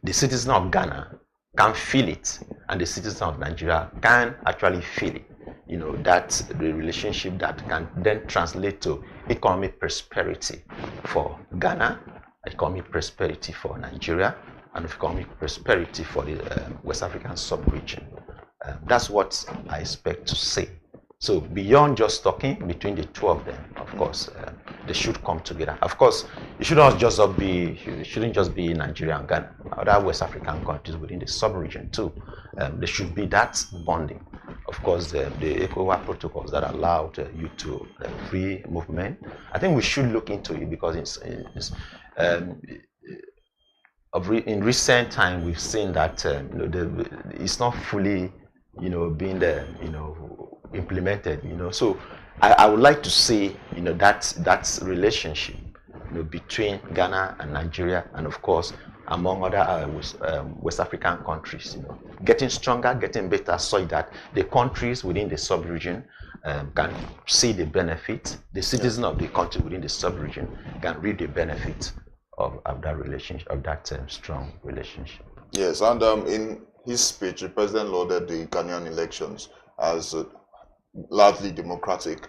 the citizens of Ghana can feel it, and the citizens of Nigeria can actually feel it. That the relationship that can then translate to economic prosperity for Ghana, economic prosperity for Nigeria, and economic prosperity for the West African sub-region. That's what I expect to see. So beyond just talking between the two of them, of course, they should come together. Of course, it shouldn't just be Nigeria and Ghana. Other West African countries within the sub-region too. There should be that bonding. Of course, the ECOWAS protocols that allowed you to free movement. I think we should look into it, because in recent time we've seen that it's not fully, being implemented. So I would like to see, that relationship, between Ghana and Nigeria, and of course among other West African countries, getting stronger, getting better, so that the countries within the sub-region can see the benefit. The citizens of the country within the sub-region can reap the benefit of that relationship, of that strong relationship. Yes, and in his speech, the president lauded the Ghanaian elections as largely democratic.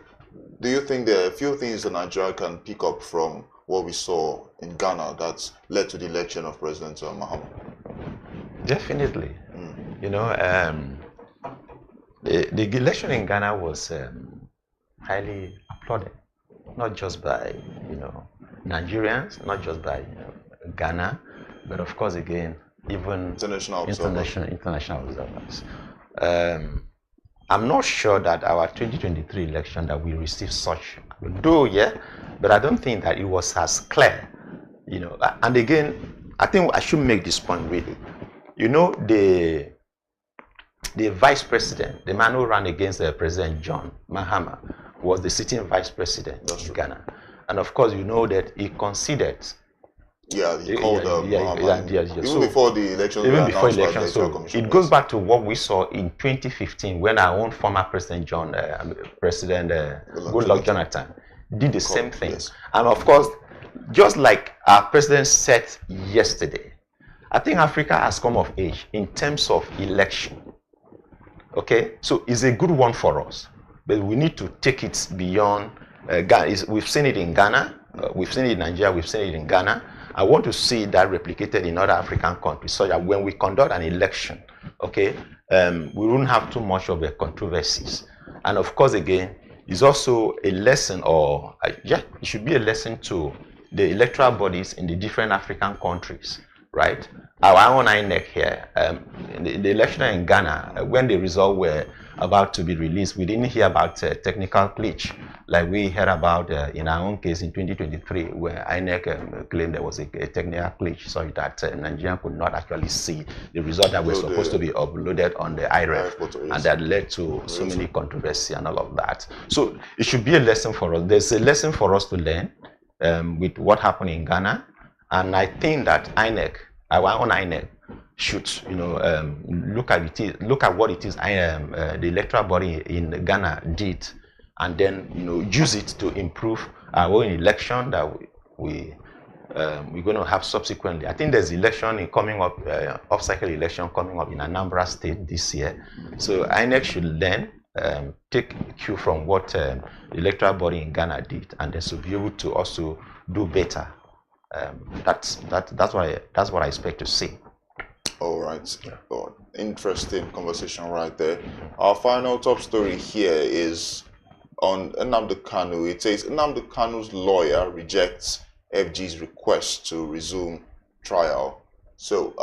Do you think there are a few things that Nigeria can pick up from what we saw in Ghana that led to the election of President Mahama? Definitely. The election in Ghana was highly applauded, not just by Nigerians, not just by Ghana, but of course again even international observers. I'm not sure that our 2023 election that we received such, but I don't think that it was as clear, And again, I think I should make this point really. The vice president, the man who ran against President John Mahama, was the sitting vice president of Ghana, and of course you know that he conceded Yeah, he called even so, before the election. Even before election, so it goes back to what we saw in 2015 when our own former President Goodluck Jonathan did the same thing. Yes. And of course, just like our president said yesterday, I think Africa has come of age in terms of election. Okay, so it's a good one for us, but we need to take it beyond Ghana. We've seen it in Ghana, we've seen it in Nigeria, we've seen it in Ghana. I want to see that replicated in other African countries so that when we conduct an election, okay, we won't have too much of the controversies. And of course, again, it's also a lesson, or it should be a lesson to the electoral bodies in the different African countries, right? Our own INEC here, the election in Ghana, when the results were about to be released, we didn't hear about technical glitch like we heard about in our own case in 2023, where INEC claimed there was a technical glitch so that Nigerian could not actually see the result that were supposed to be uploaded on the IREF, and that led to so many controversy and all of that. So it should be a lesson for us. There's a lesson for us to learn with what happened in Ghana, and I think that INEC, our own INEC, should look at what it is the electoral body in Ghana did, and then use it to improve our own election that we're going to have subsequently. I think there's election coming up, off-cycle election coming up in Anambra State this year. So INEC should learn, take cue from what the electoral body in Ghana did, and they should be able to also do better. That's what I expect to see. All right. Oh, interesting conversation right there. Our final top story here is on Nnamdi Kanu. It says Nnamdi Kanu's lawyer rejects FG's request to resume trial. So,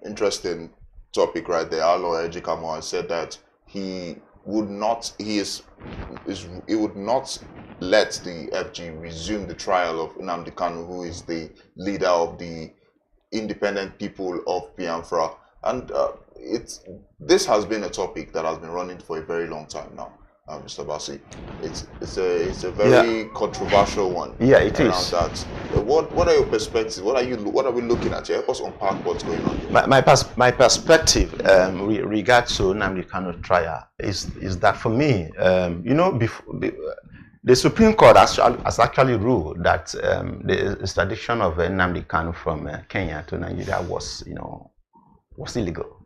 interesting topic right there. Our lawyer Ejikamo has said that he would not let the FG resume the trial of Nnamdi Kanu, who is the leader of the independent people of Biafra. And this has been a topic that has been running for a very long time now, Mr. Bassi. It's a very controversial one. Yeah, it is. That. What are your perspectives? What are we looking at here? Help us unpack what's going on here. My perspective regards to Nnamdi Kanu trial is that for me, the Supreme Court has actually ruled that the extradition of Nnamdi Kanu from Kenya to Nigeria was illegal.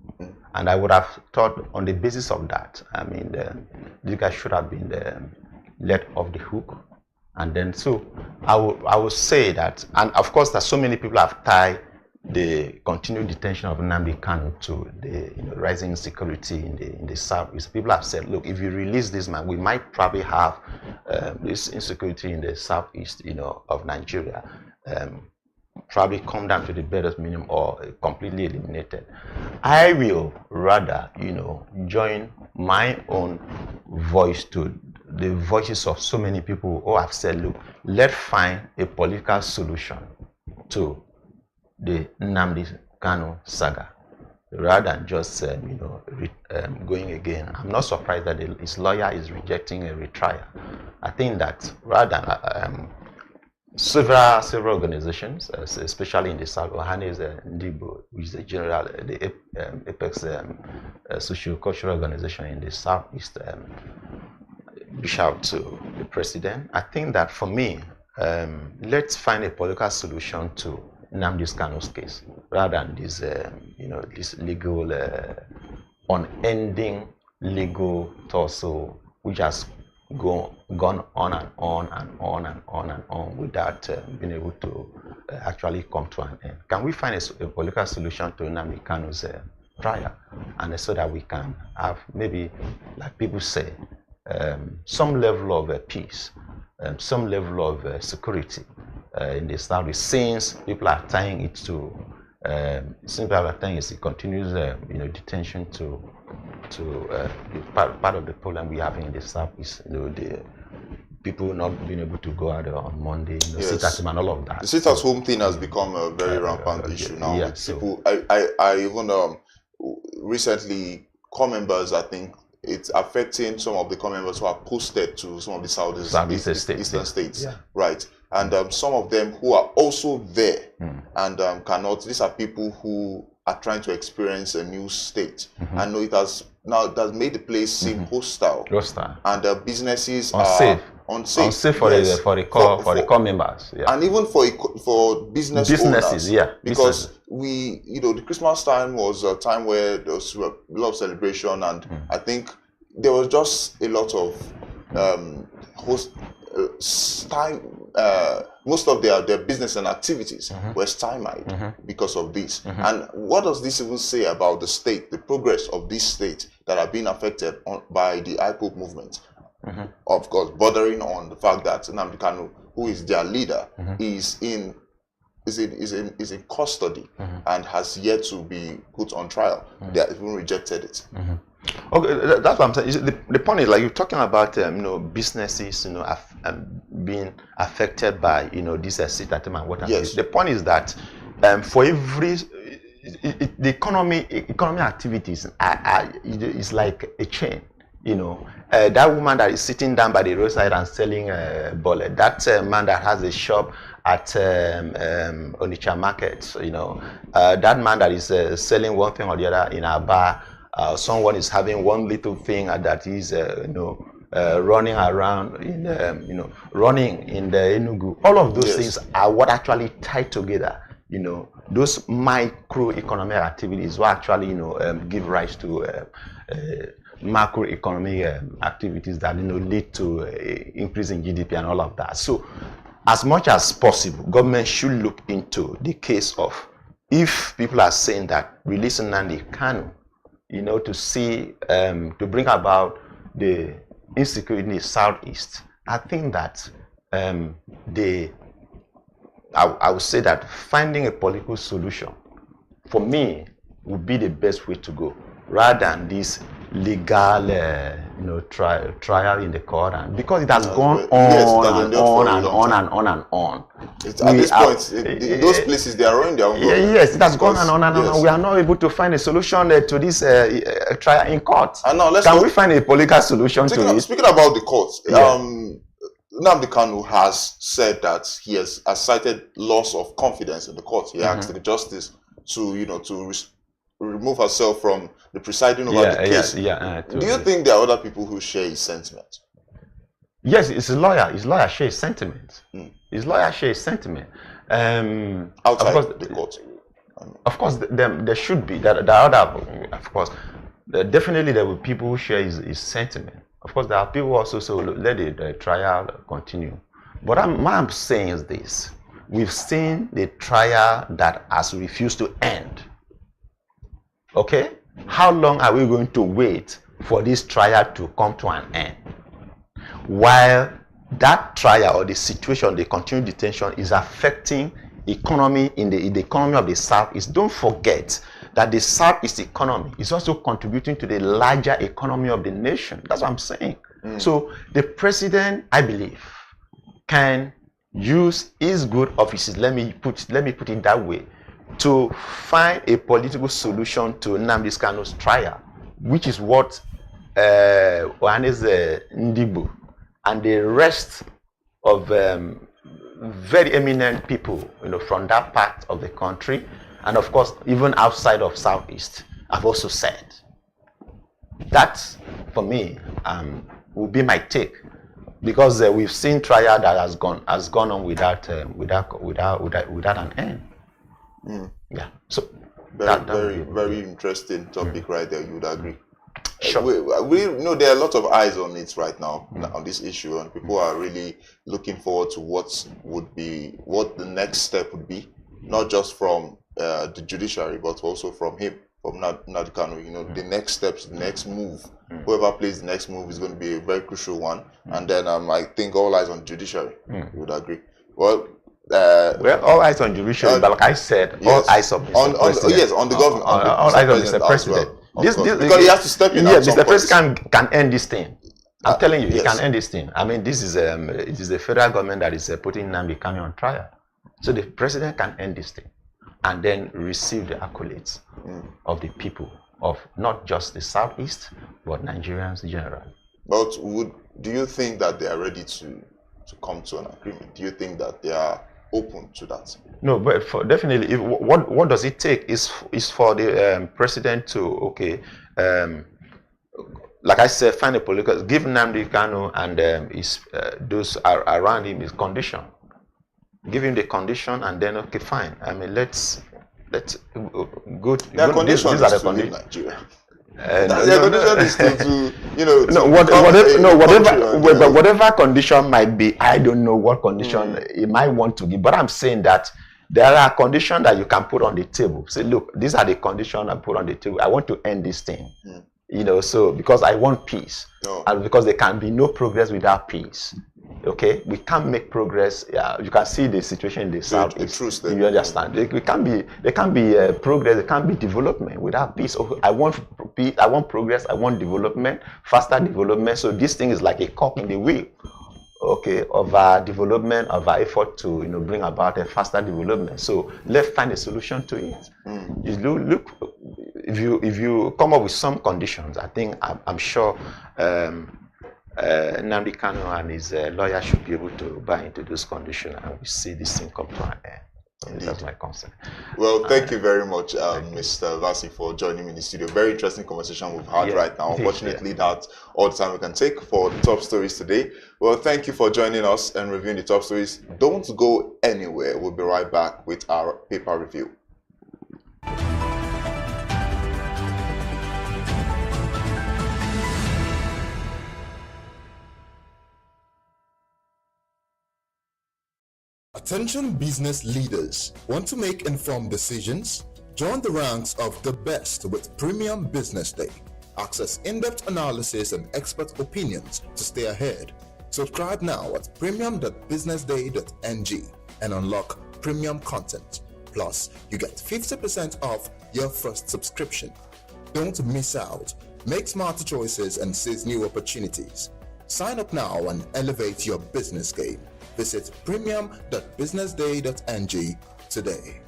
And I would have thought on the basis of that, this guy should have been let off the hook. And then, so I would say that, and of course, that so many people have tied the continued detention of Nnamdi Kanu to the rising insecurity in the southeast. People have said, look, if you release this man, we might probably have this insecurity in the southeast, of Nigeria, probably come down to the barest minimum or completely eliminated. I will rather, join my own voice to the voices of so many people who have said, look, let's find a political solution to the Nnamdi Kanu saga, rather than just going again. I'm not surprised that his lawyer is rejecting a retrial. I think that rather than several organizations, especially in the South, Ohane is Ndibo, which is the apex socio-cultural organization in the Southeast, reach out to the president. I think that for me, let's find a political solution to Nnamdi Kanu's case, rather than this, this legal, unending legal tussle, which has gone on and on and on and on and on without being able to actually come to an end. Can we find a political solution to Nnamdi Kanu's trial, and so that we can have maybe, like people say, some level of peace, some level of security in the South, since people are tying it to, it continues, detention to part of the problem we have in the South is, the people not being able to go out on Monday, sit at home and all of that. The sit at home thing has become a very rampant issue now. Yeah, people, I even recently, core members, I think it's affecting some of the core members who are posted to some of the eastern states, right? and some of them who are also there and cannot. These are people who are trying to experience a new state. I know it has made the place seem hostile, and businesses unsafe. are unsafe for the core members, and even for businesses, owners, because the Christmas time was a time where there was a lot of celebration, and I think there was just a lot of most of their business and activities were stymied because of this. And what does this even say about the state, the progress of this state that are being affected by the IPOB movement? Of course, bordering on the fact that Nnamdi Kanu, who is their leader, is in custody and has yet to be put on trial. They have even rejected it. Okay, that's what I'm saying. The point is, like, you're talking about businesses being affected by this seat and what. Yes. The point is that for every the economic activities is like a chain. That woman that is sitting down by the roadside and selling bullet, that man that has a shop at Onitsha market, that man that is selling one thing or the other in a bar, someone is having one little thing that is running around in running in the Enugu. All of those things are what actually tie together. Those microeconomic activities will actually give rise to macroeconomic activities that lead to increase in GDP and all of that. So as much as possible, government should look into the case of, if people are saying that releasing Nnamdi Kanu, to see to bring about the insecurity in the southeast, I think that I would say that finding a political solution for me would be the best way to go, rather than this legal trial in the court, and because it has gone on and on. At this point, those places, they are running their own government. Yes, it has gone on and on. We are not able to find a solution to this trial in court. Can we find a political solution to it? Speaking about the courts, Nnamdi Kanu has said that he has cited loss of confidence in the court. He asked the justice to remove herself from the presiding over the case. Do you think there are other people who share his sentiment? Yes, it's a lawyer. His lawyer shares sentiment. His lawyer shares sentiment. Outside the court. Of course, there should be. There are other, of course. Definitely, there will be people who share his sentiment. Of course, there are people also so let the trial continue. But what I'm saying is this: we've seen the trial that has refused to end. Okay, how long are we going to wait for this trial to come to an end, while that trial or the situation, the continued detention, is affecting economy in the economy of the Southeast? Don't forget that the Southeast economy is also contributing to the larger economy of the nation. That's what I'm saying. So the president, I believe, can use his good offices, let me put it that way, to find a political solution to Nnamdi Kanu's trial, which is what Ohanes Ndigbo and the rest of very eminent people, from that part of the country, and of course even outside of Southeast, have also said. That, for me, will be my take, because we've seen trial that has gone on without an end. Yeah. So very interesting topic right there. You would agree? Sure. We know there are a lot of eyes on it right now on this issue, and people are really looking forward to what the next step would be, not just from the judiciary, but also from him, from Nnamdi Kanu. The next steps, the next move. Whoever plays the next move is going to be a very crucial one, and then I think all eyes on judiciary. You would agree? Well, all eyes on judiciary, but like I said, all eyes on Mr. President. On the government. All eyes on Mr. President. Because he has to step in. Mr. President can end this thing. I'm telling you, he can end this thing. I mean, this is it is the federal government that is putting Nnamdi Kanu on trial. So the president can end this thing and then receive the accolades of the people of not just the Southeast, but Nigerians generally. But do you think that they are ready to to come to an agreement? Do you think that they are open to that? No, but definitely, what does it take is for the president to, like I said, find a political, give Nnamdi Kanu and those around him his condition. Give him the condition, and then okay, fine. I mean, let's go. Their condition these is are the to leave conditions. Nigeria. Their condition is to whatever condition might be. I don't know what condition he might want to give, but I'm saying that there are conditions that you can put on the table. Say, look, these are the conditions I put on the table. I want to end this thing. So because I want peace, and because there can be no progress without peace. Okay, we can't make progress. You can see the situation in the south. You understand? There can't be progress. There can't be development without peace. I want peace. I want progress. I want development, faster development. So this thing is like a cock in the wheel. Okay, of our development, of our effort to bring about a faster development. So let's find a solution to it. Look, if you come up with some conditions, I think I'm sure. Nnamdi Kanu and his lawyer should be able to buy into those conditions, and we see this thing come to an end. That's my concern. Well, thank you very much, Mr. Vasi, for joining me in the studio. Very interesting conversation we've had right now. Unfortunately, that's all the time we can take for the top stories today. Well, thank you for joining us and reviewing the top stories. Don't go anywhere. We'll be right back with our paper review. Attention business leaders. Want to make informed decisions? Join the ranks of the best with Premium Business Day. Access in-depth analysis and expert opinions to stay ahead. Subscribe now at premium.businessday.ng and unlock premium content. Plus, you get 50% off your first subscription. Don't miss out. Make smarter choices and seize new opportunities. Sign up now and elevate your business game. Visit premium.businessday.ng today.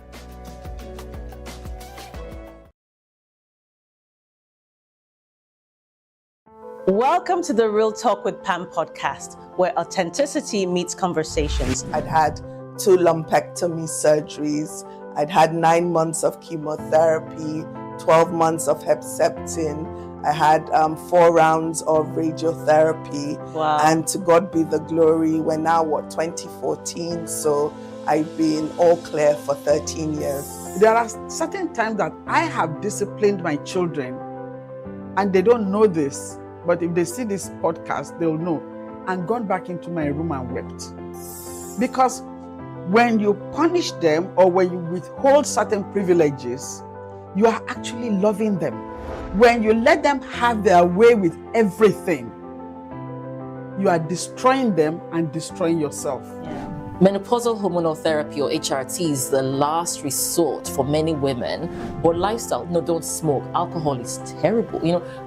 Welcome to the Real Talk with Pam podcast, where authenticity meets conversations. I'd had 2 lumpectomy surgeries. I'd had 9 months of chemotherapy, 12 months of Herceptin. I had 4 rounds of radiotherapy. Wow. And to God be the glory, we're now, 2014? So I've been all clear for 13 years. There are certain times that I have disciplined my children, and they don't know this, but if they see this podcast, they'll know, and gone back into my room and wept. Because when you punish them or when you withhold certain privileges, you are actually loving them. When you let them have their way with everything, you are destroying them and destroying yourself. Menopausal hormonal therapy, or HRT, is the last resort for many women. But lifestyle, don't smoke. Alcohol is terrible.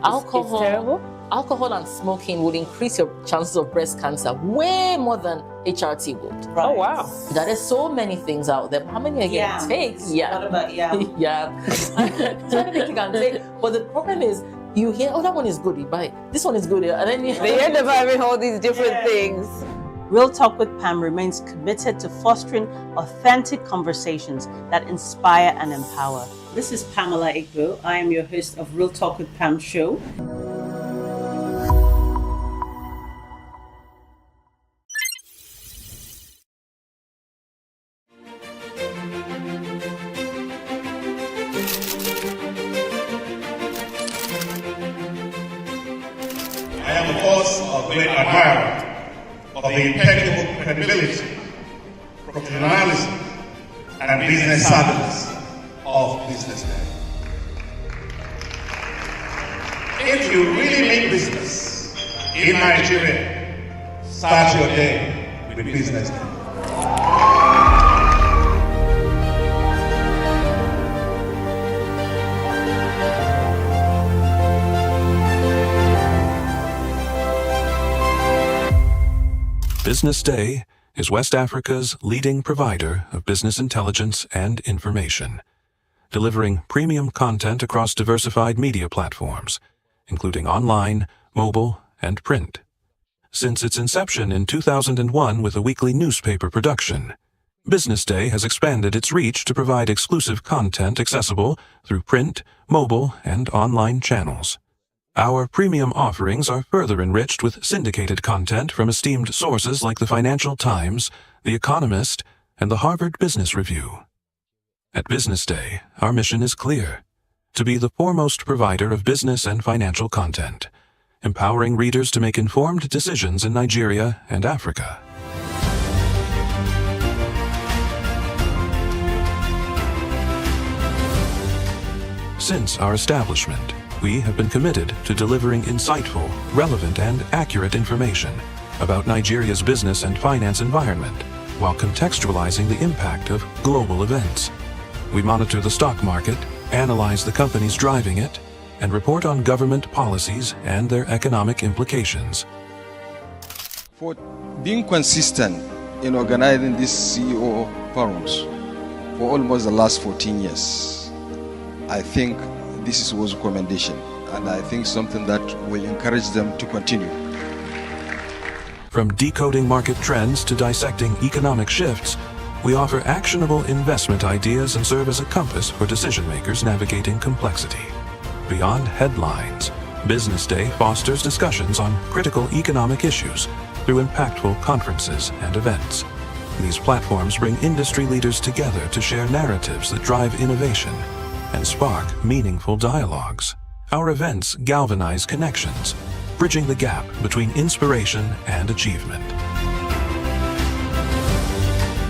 Alcohol. It's terrible? Alcohol and smoking would increase your chances of breast cancer way more than HRT would. Right. Oh, wow. There are so many things out there. How many are you going to take? What about yam? Yeah. So many things you can take. But the problem is, you hear, that one is good, you buy it. This one is good. And then they end up having all these different things. Real Talk with Pam remains committed to fostering authentic conversations that inspire and empower. This is Pamela Igbo. I am your host of Real Talk with Pam show. I am, of course, a great admirer of the impeccable credibility, professionalism, and business savviness of BusinessDay. If you really mean business in Nigeria, start your day with BusinessDay. BusinessDay is West Africa's leading provider of business intelligence and information, delivering premium content across diversified media platforms, including online, mobile, and print. Since its inception in 2001 with a weekly newspaper production, Business Day has expanded its reach to provide exclusive content accessible through print, mobile, and online channels. Our premium offerings are further enriched with syndicated content from esteemed sources like the Financial Times, The Economist, and the Harvard Business Review. At Business Day, our mission is clear: to be the foremost provider of business and financial content, empowering readers to make informed decisions in Nigeria and Africa. Since our establishment, we have been committed to delivering insightful, relevant, and accurate information about Nigeria's business and finance environment, while contextualizing the impact of global events. We monitor the stock market, analyze the companies driving it, and report on government policies and their economic implications. For being consistent in organizing these CEO forums for almost the last 14 years, I think this was a commendation, and I think something that will encourage them to continue. From decoding market trends to dissecting economic shifts, we offer actionable investment ideas and serve as a compass for decision makers navigating complexity. Beyond headlines, Business Day fosters discussions on critical economic issues through impactful conferences and events. These platforms bring industry leaders together to share narratives that drive innovation and spark meaningful dialogues. Our events galvanize connections, bridging the gap between inspiration and achievement.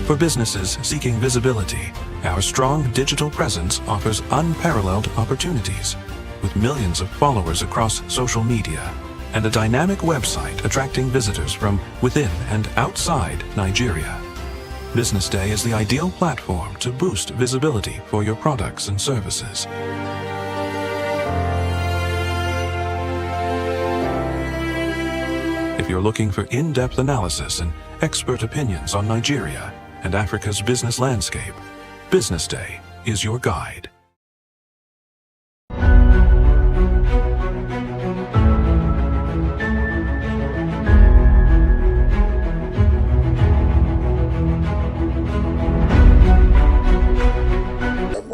For businesses seeking visibility, our strong digital presence offers unparalleled opportunities, with millions of followers across social media and a dynamic website attracting visitors from within and outside Nigeria. Business Day is the ideal platform to boost visibility for your products and services. If you're looking for in-depth analysis and expert opinions on Nigeria and Africa's business landscape, Business Day is your guide.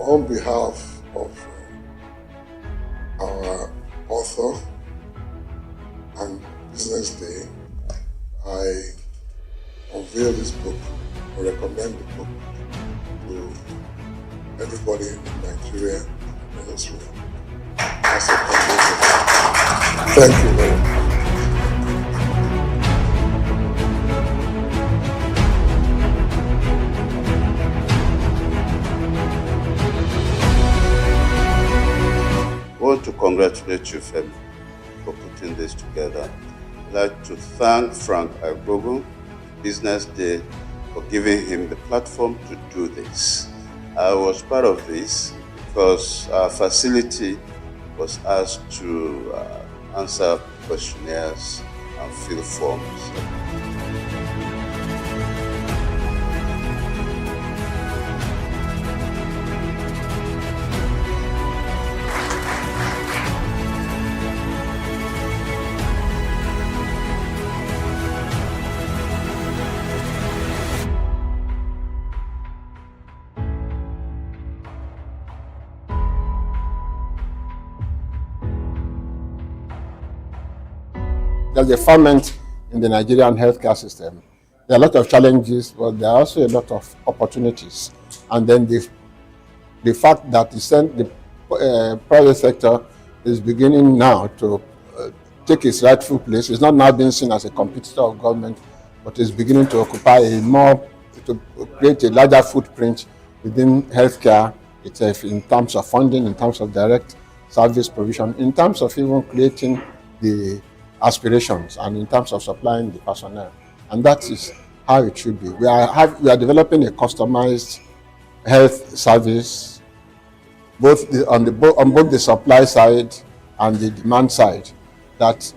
On behalf of our author and Business Day, I unveil this book or recommend the book to everybody in Nigeria and Israel. Thank you very much. I want to congratulate you, Femi, for putting this together. I'd like to thank Frank Agbogun, Business Day, for giving him the platform to do this. I was part of this because our facility was asked to answer questionnaires and fill forms. There's a ferment in the Nigerian healthcare system. There are a lot of challenges, but there are also a lot of opportunities. And then the fact that the private sector is beginning now to take its rightful place. It's not now being seen as a competitor of government, but is beginning to occupy to create a larger footprint within healthcare itself in terms of funding, in terms of direct service provision, in terms of even creating the aspirations, and in terms of supplying the personnel. And that is how it should be. We are developing a customized health service, on both the supply side and the demand side, that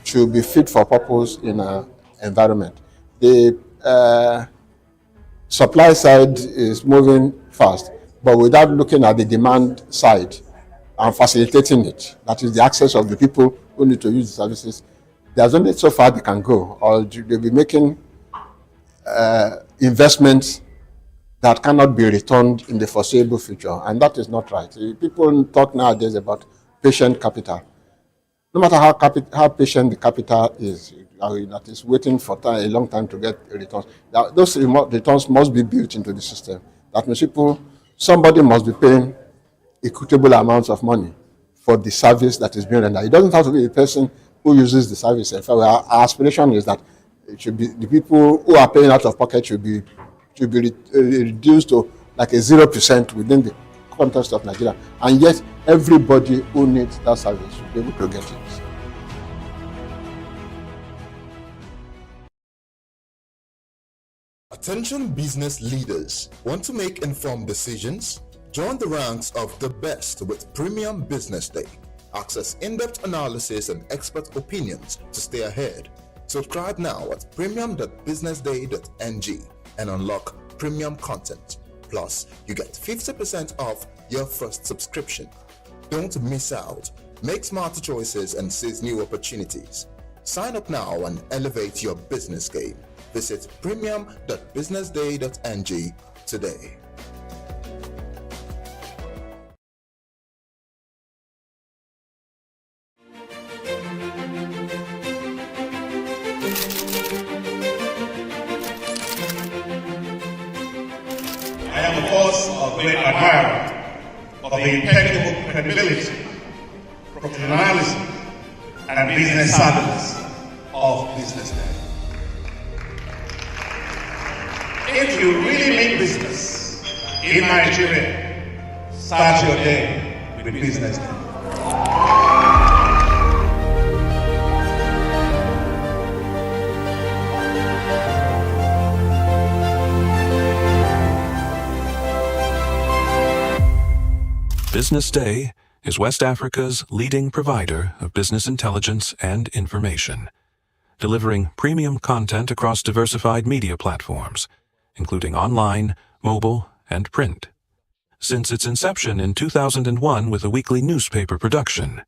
should be fit for purpose in an environment. The supply side is moving fast, but without looking at the demand side and facilitating it. That is the access of the people who need to use the services. there's only so far they can go, or they'll be making investments that cannot be returned in the foreseeable future, and that is not right. People talk nowadays about patient capital. No matter how patient the capital is, that is waiting for a long time to get returns, those returns must be built into the system. That means somebody must be paying equitable amounts of money for the service that is being rendered. It doesn't have to be the person who uses the service. In fact, our aspiration is that it should be the people who are paying out of pocket should be reduced to like a 0% within the context of Nigeria, and yet everybody who needs that service should be able to get it. Attention business leaders. Want to make informed decisions? Join the ranks of the best with Premium Business Day. Access in-depth analysis and expert opinions to stay ahead. Subscribe now at premium.businessday.ng and unlock premium content. Plus, you get 50% off your first subscription. Don't miss out. Make smarter choices and seize new opportunities. Sign up now and elevate your business game. Visit premium.businessday.ng today. I am, of course, a great admirer of the impeccable credibility, professionalism, and business savviness of BusinessDay. If you really mean business in Nigeria, start your day with BusinessDay. BusinessDay is West Africa's leading provider of business intelligence and information, delivering premium content across diversified media platforms, including online, mobile, and print. Since its inception in 2001 with a weekly newspaper production,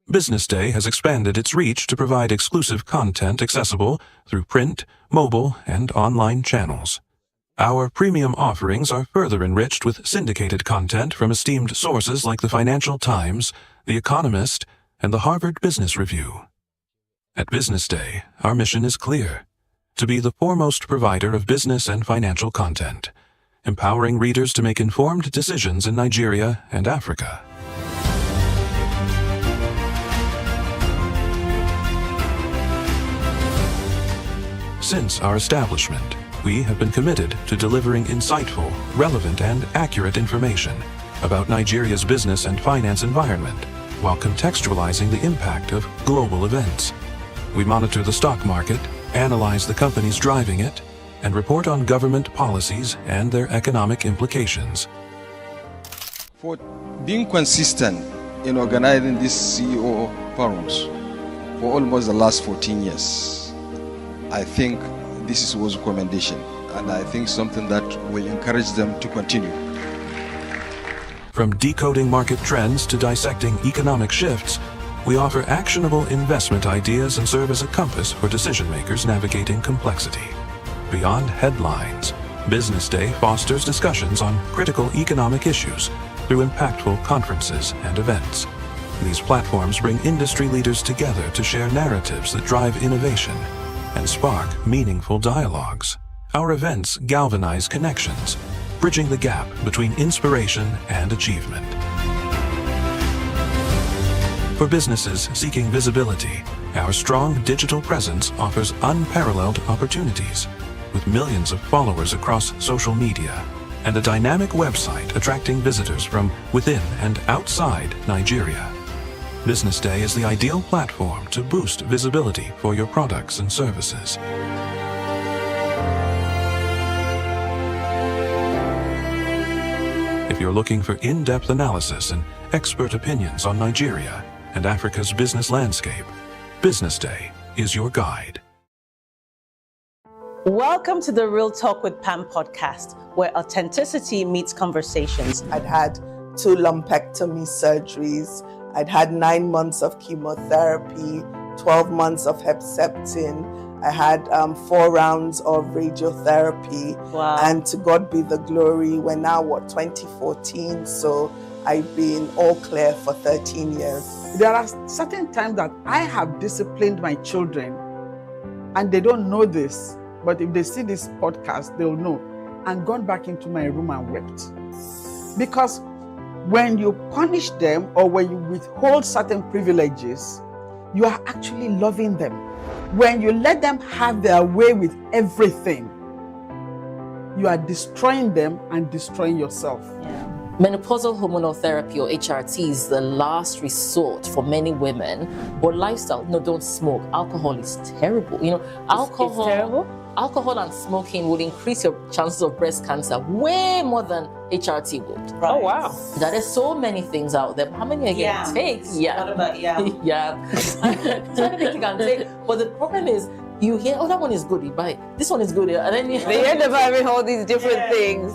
BusinessDay has expanded its reach to provide exclusive content accessible through print, mobile, and online channels. Our premium offerings are further enriched with syndicated content from esteemed sources like the Financial Times, The Economist, and the Harvard Business Review. At BusinessDay, our mission is clear: to be the foremost provider of business and financial content, empowering readers to make informed decisions in Nigeria and Africa. Since our establishment, we have been committed to delivering insightful, relevant, and accurate information about Nigeria's business and finance environment, while contextualizing the impact of global events. We monitor the stock market, analyze the companies driving it, and report on government policies and their economic implications. For being consistent in organizing these CEO forums for almost the last 14 years, I think this was a commendation, and I think something that will encourage them to continue. From decoding market trends to dissecting economic shifts, we offer actionable investment ideas and serve as a compass for decision-makers navigating complexity. Beyond headlines, BusinessDay fosters discussions on critical economic issues through impactful conferences and events. These platforms bring industry leaders together to share narratives that drive innovation and spark meaningful dialogues. Our events galvanize connections, bridging the gap between inspiration and achievement. For businesses seeking visibility, our strong digital presence offers unparalleled opportunities, with millions of followers across social media and a dynamic website attracting visitors from within and outside Nigeria. BusinessDay is the ideal platform to boost visibility for your products and services. If you're looking for in-depth analysis and expert opinions on Nigeria and Africa's business landscape, BusinessDay is your guide. Welcome to the Real Talk with Pam podcast, where authenticity meets conversations. I'd had 2 lumpectomy surgeries. I'd had 9 months of chemotherapy, 12 months of Herceptin. I had 4 rounds of radiotherapy. Wow. And to God be the glory, we're now, 2014? So I've been all clear for 13 years. There are certain times that I have disciplined my children, and they don't know this, but if they see this podcast, they'll know, and gone back into my room and wept. Because when you punish them or when you withhold certain privileges, you are actually loving them. When you let them have their way with everything, you are destroying them and destroying yourself. Menopausal hormonal therapy, or HRT, is the last resort for many women. But lifestyle, don't smoke. Alcohol is terrible. Alcohol. It's terrible? Alcohol and smoking would increase your chances of breast cancer way more than HRT would. Right. Oh, wow. There are so many things out there. How many are you going to take? Yeah. What about Yeah. So many things you can take. But the problem is, you hear, that one is good, you buy it. This one is good, and then they end up having all these different things.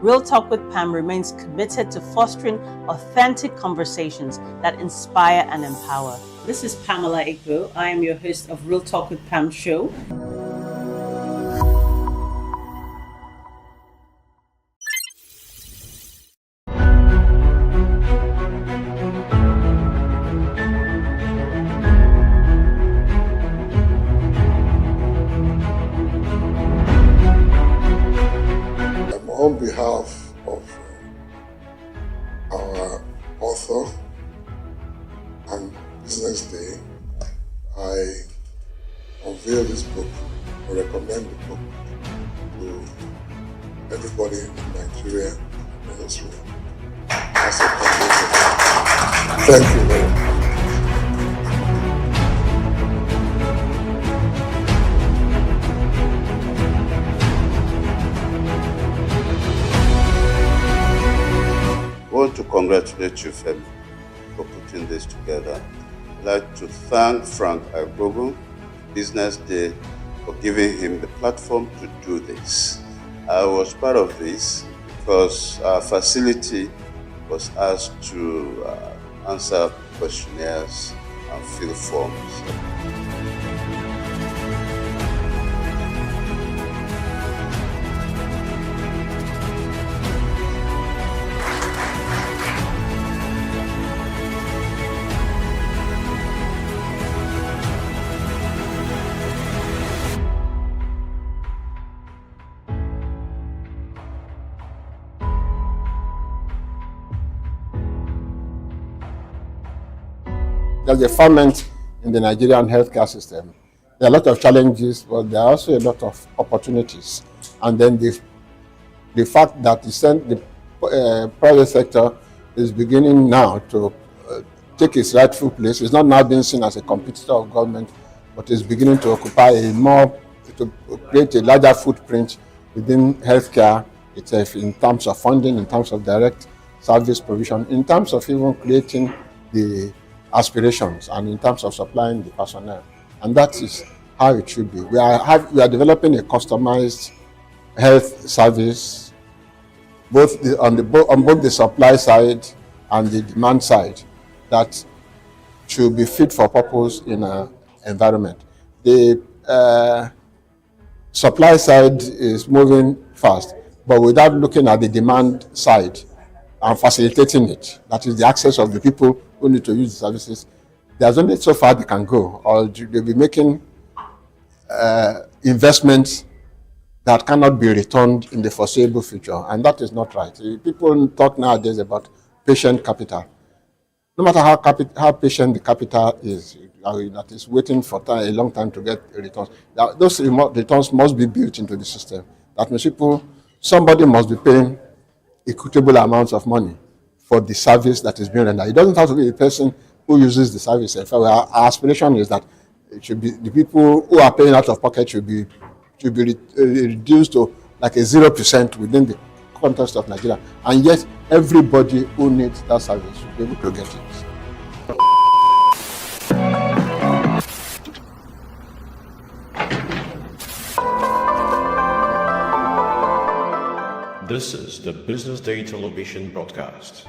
Real Talk with Pam remains committed to fostering authentic conversations that inspire and empower. This is Pamela Igbo. I am your host of Real Talk with Pam show. On behalf of our author and BusinessDay, I unveil this book, I recommend the book to everybody in Nigeria and Israel. Thank you very much. I want to congratulate you, Femi, for putting this together. I'd like to thank Frank Agbogu, BusinessDay, for giving him the platform to do this. I was part of this because our facility was asked to answer questionnaires and fill forms. There's a ferment in the Nigerian healthcare system. There are a lot of challenges, but there are also a lot of opportunities. And then the fact that the private sector is beginning now to take its rightful place. It's not now being seen as a competitor of government, but is beginning to occupy to create a larger footprint within healthcare itself, in terms of funding, in terms of direct service provision, in terms of even creating the aspirations, and in terms of supplying the personnel. And that is how it should be. We are developing a customized health service, on both the supply side and the demand side, that should be fit for purpose in an environment. The supply side is moving fast, but without looking at the demand side and facilitating it, that is the access of the people who need to use the services. There's only so far they can go, or they'll be making investments that cannot be returned in the foreseeable future, and that is not right. People talk nowadays about patient capital. No matter how patient the capital is, that is waiting for a long time to get returns, those returns must be built into the system. That means somebody must be paying equitable amounts of money for the service that is being rendered. It doesn't have to be the person who uses the service. In fact, our aspiration is that it should be the people who are paying out of pocket should be reduced to like a 0% within the context of Nigeria, and yet everybody who needs that service should be able to get it. This is the Business Day television broadcast.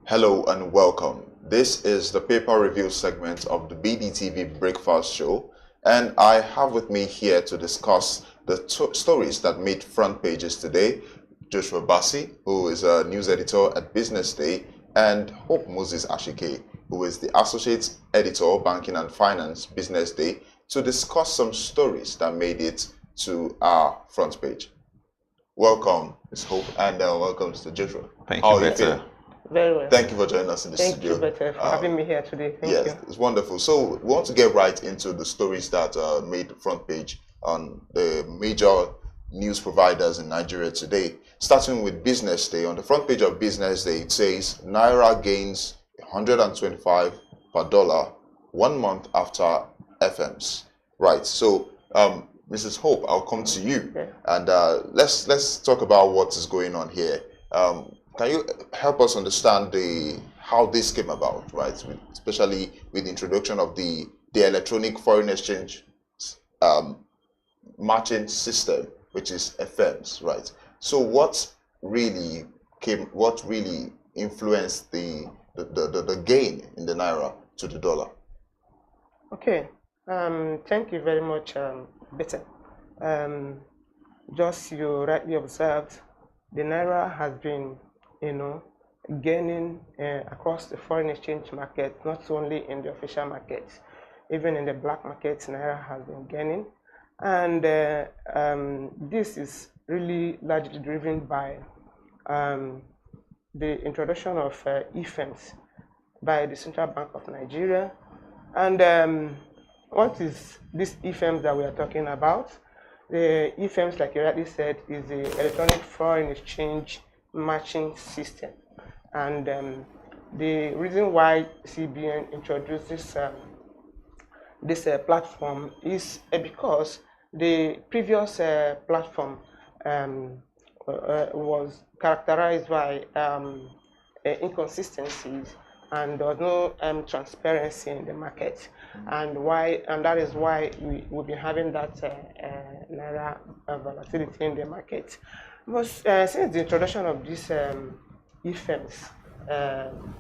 Hello and welcome. This is the paper review segment of the BDTV Breakfast Show, and I have with me here to discuss the stories that made front pages today Joshua Bassi, who is a news editor at Business Day, and Hope Moses Ashike, who is the associate editor, Banking and Finance, Business Day, to discuss some stories that made it to our front page. Welcome, Ms. Hope, and welcome, Mr. Joshua. Thank How you, are Better. Very well. Thank you for joining us in the studio. Thank you, Better, for having me here today. Thank you. It's wonderful. So we want to get right into the stories that made the front page on the major news providers in Nigeria today. Starting with Business Day. On the front page of Business Day, it says Naira gains 125 per dollar 1 month after FMs. Right. So, Mrs. Hope, I'll come to you, and let's talk about what is going on here. Can you help us understand how this came about, right? Especially with the introduction of the electronic foreign exchange matching system, which is FMs, right? So what really influenced the gain in the naira to the dollar? Okay. Thank you very much, Better. Just you rightly observed, the naira has been, gaining across the foreign exchange market, not only in the official market, even in the black market, naira has been gaining, and this is really largely driven by the introduction of e-firms by the Central Bank of Nigeria. And what is this e-firms that we are talking about? The e-firms, like you rightly said, is the electronic foreign exchange matching system. And the reason why CBN introduced this platform is because the previous platform was characterized by inconsistencies, and there was no transparency in the market, and that is why we'll be having that naira volatility in the market. But since the introduction of this e-firms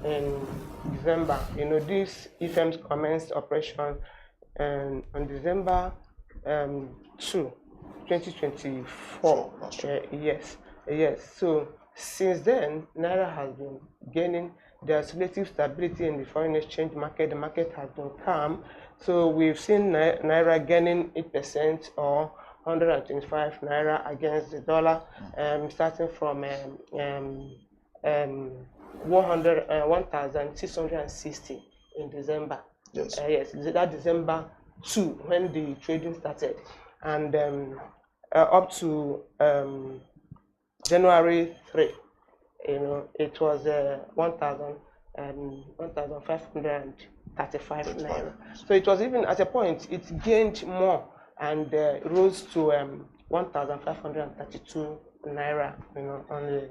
in December, these e-firms commenced operation on December 2, 2024. Yes. So since then, naira has been gaining. There's relative stability in the foreign exchange market. The market has been calm. So we've seen naira gaining 8% or 125 naira against the dollar, starting from 1,660 in December. Yes. Yes, that December 2 when the trading started, and up to January 3. It was 1,535 naira. So it was even at a point it gained more and rose to 1,532 naira. On the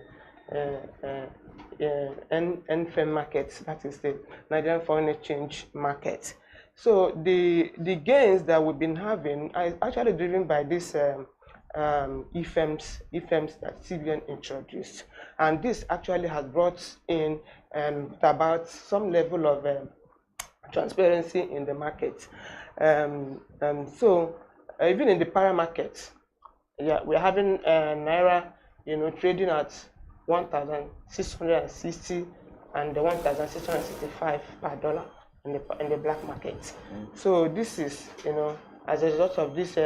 NFM market, that is the Nigerian Foreign Exchange Market. So the gains that we've been having are actually driven by this e-firms that CBN introduced, and this actually has brought in about some level of transparency in the market. So even in the para market, we're having naira, trading at 1,660 and 1,665 per dollar in the black market. So this is, as a result of these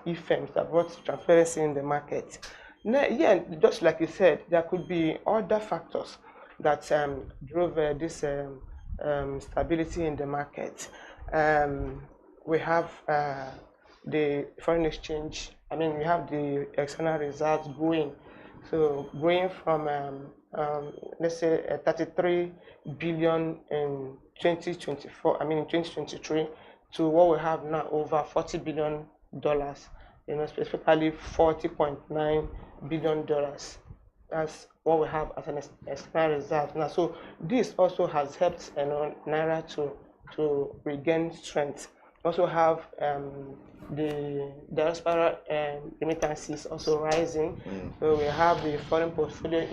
e-firms that brought transparency in the market. Now, just like you said, there could be other factors that drove this stability in the market. We have the foreign exchange. We have the external reserves growing. So going from let's say 33 billion in 2024. In 2023. To what we have now, over $40 billion, specifically $40.9 billion. That's what we have as an external reserve now. So this also has helped naira to regain strength also have the diaspora remittances also rising. So we have the foreign portfolio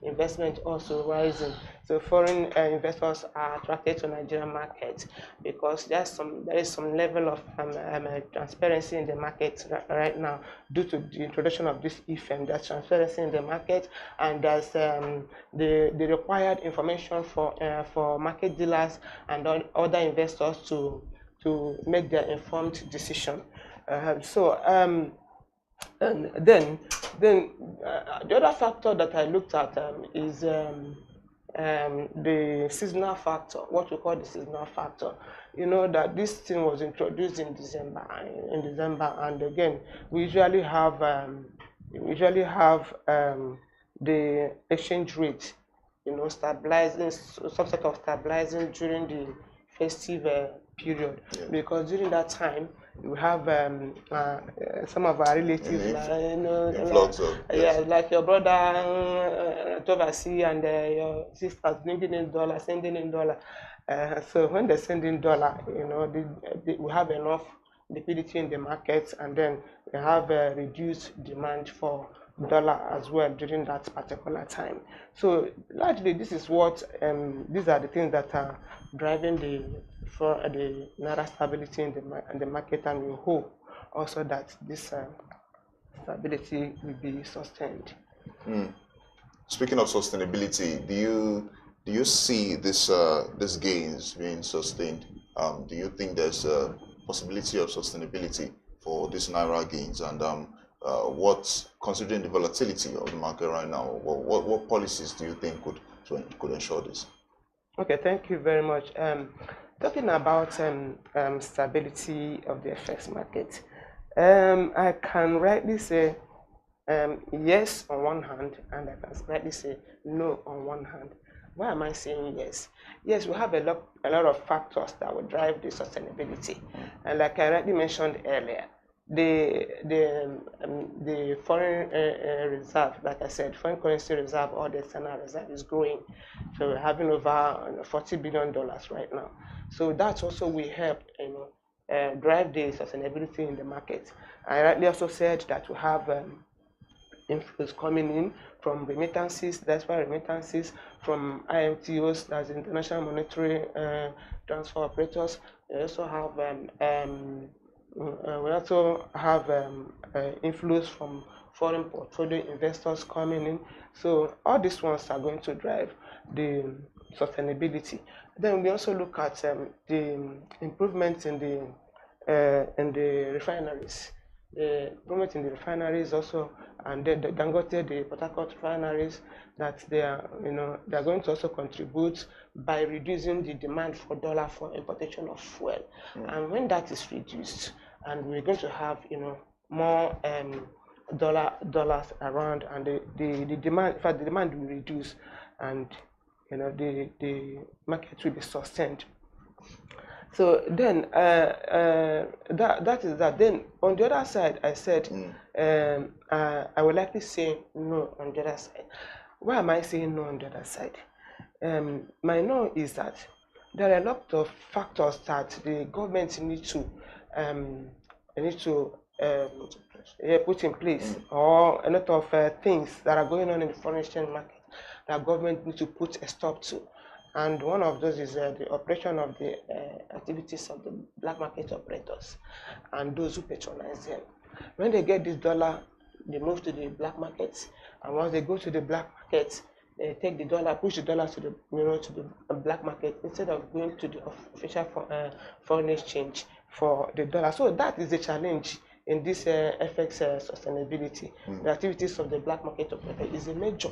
investment also rising. So foreign investors are attracted to Nigerian market because there is some level of transparency in the market right now due to the introduction of this IFM. There's transparency in the market, and there's the required information for market dealers and other investors to make their informed decision. And then the other factor that I looked at is the seasonal factor, what we call the seasonal factor. You know that this thing was introduced in December, and again we usually have the exchange rate, you know, stabilizing, some sort of stabilizing during the festive period, because during that time we have some of our relatives, like your brother overseas and your sisters bringing in dollar, sending in dollar. So when they send in dollar, you know, we have enough liquidity in the market, and then we have a reduced demand for dollar as well during that particular time. So largely, this is what these are the things that are driving the naira stability in the market, and we hope also that this stability will be sustained. Speaking of sustainability, do you see this these gains being sustained? Do you think there's a possibility of sustainability for these naira gains, and what, considering the volatility of the market right now, what policies do you think could ensure this? Okay, thank you very much. Talking about stability of the FX market, I can rightly say yes on one hand, and I can rightly say no on one hand. Why am I saying yes? Yes, we have a lot of factors that will drive the sustainability, and like I already mentioned earlier, the foreign reserve, like I said, foreign currency reserve or the external reserve is growing. So we're having over $40 billion right now. So that also will help, you know, drive the sustainability in the market. I rightly also said that we have inflows coming in from remittances, that's why remittances from IMTOs, that's International Monetary Transfer Operators. We also have inflows from foreign portfolio investors coming in. So all these ones are going to drive the sustainability. Then we also look at the improvements in the refineries. The improvement in the refineries also, and the Dangote, the Port Harcourt refineries, that they are going to also contribute by reducing the demand for dollar for importation of fuel. And when that is reduced, and we're going to have, you know, more dollars around, and the demand, in fact, the demand will reduce, and you know the market will be sustained. So then that is that. Then on the other side, I said I would likely say no on the other side. Why am I saying no on the other side? My no is that there are a lot of factors that the government need to put in place, or a lot of things that are going on in the foreign exchange market that government need to put a stop to. And one of those is the operation of the activities of the black market operators and those who patronize them. When they get this dollar, they move to the black market, and once they go to the black market, they take the dollar, push the dollar to the black market instead of going to the official foreign exchange for the dollar. So that is the challenge in this FX sustainability. The activities of the black market operator is a major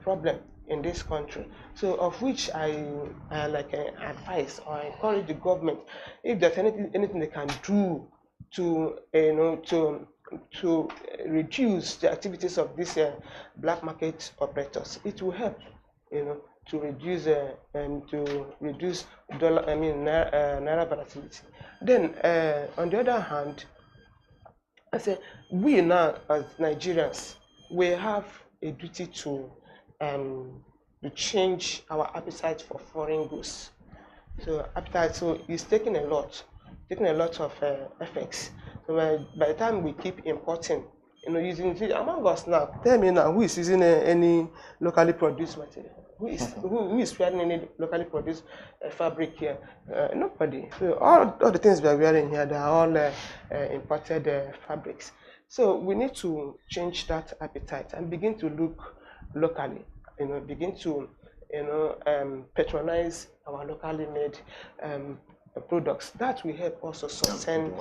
problem in this country. So of which I advise or encourage the government, if there's anything they can do to reduce the activities of these black market operators, it will help, to reduce naira volatility. Then on the other hand, I say we now as Nigerians, we have a duty to change our appetite for foreign goods. So appetite, so it's taking a lot of effects. So by the time we keep importing, using among us now, tell me now, who is using any locally produced material? Who is wearing any locally produced fabric here? Nobody. So all the things we are wearing here, they are all imported fabrics. So we need to change that appetite and begin to look locally. Begin to patronize our locally made products. That will help also sustain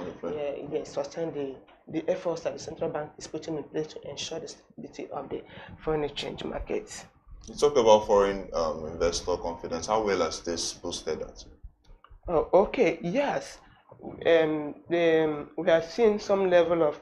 the efforts that the central bank is putting in place to ensure the stability of the foreign exchange markets. You talked about foreign investor confidence. How well has this boosted that? Oh, okay, yes. We have seen some level of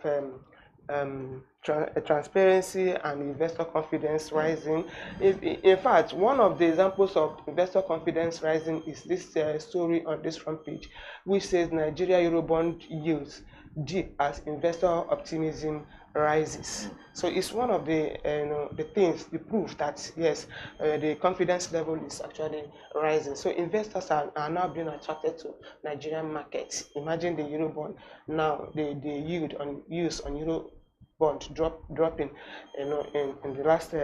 transparency and investor confidence rising. In fact, one of the examples of investor confidence rising is this story on this front page, which says Nigeria Eurobond yields dip as investor optimism rises. So it's one of the the proof that yes, the confidence level is actually rising. So investors are now being attracted to Nigerian markets. Imagine the Eurobond now, the yield on Euro bond dropping in the last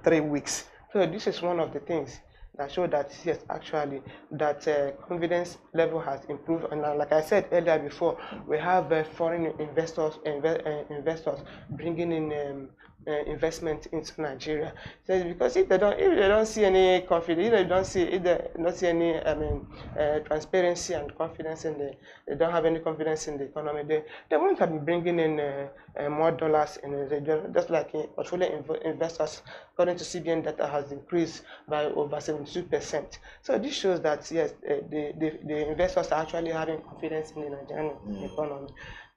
3 weeks. So this is one of the things that show that yes, actually that confidence level has improved. And like I said earlier before, we have foreign investors bringing in investment into Nigeria. So because if they don't see any confidence, if they don't see any transparency and confidence they don't have any confidence in the economy, they won't have been bringing in more dollars in just like portfolio investors, according to CBN data, has increased by over 72%. So this shows that yes, the investors are actually having confidence in the Nigerian economy,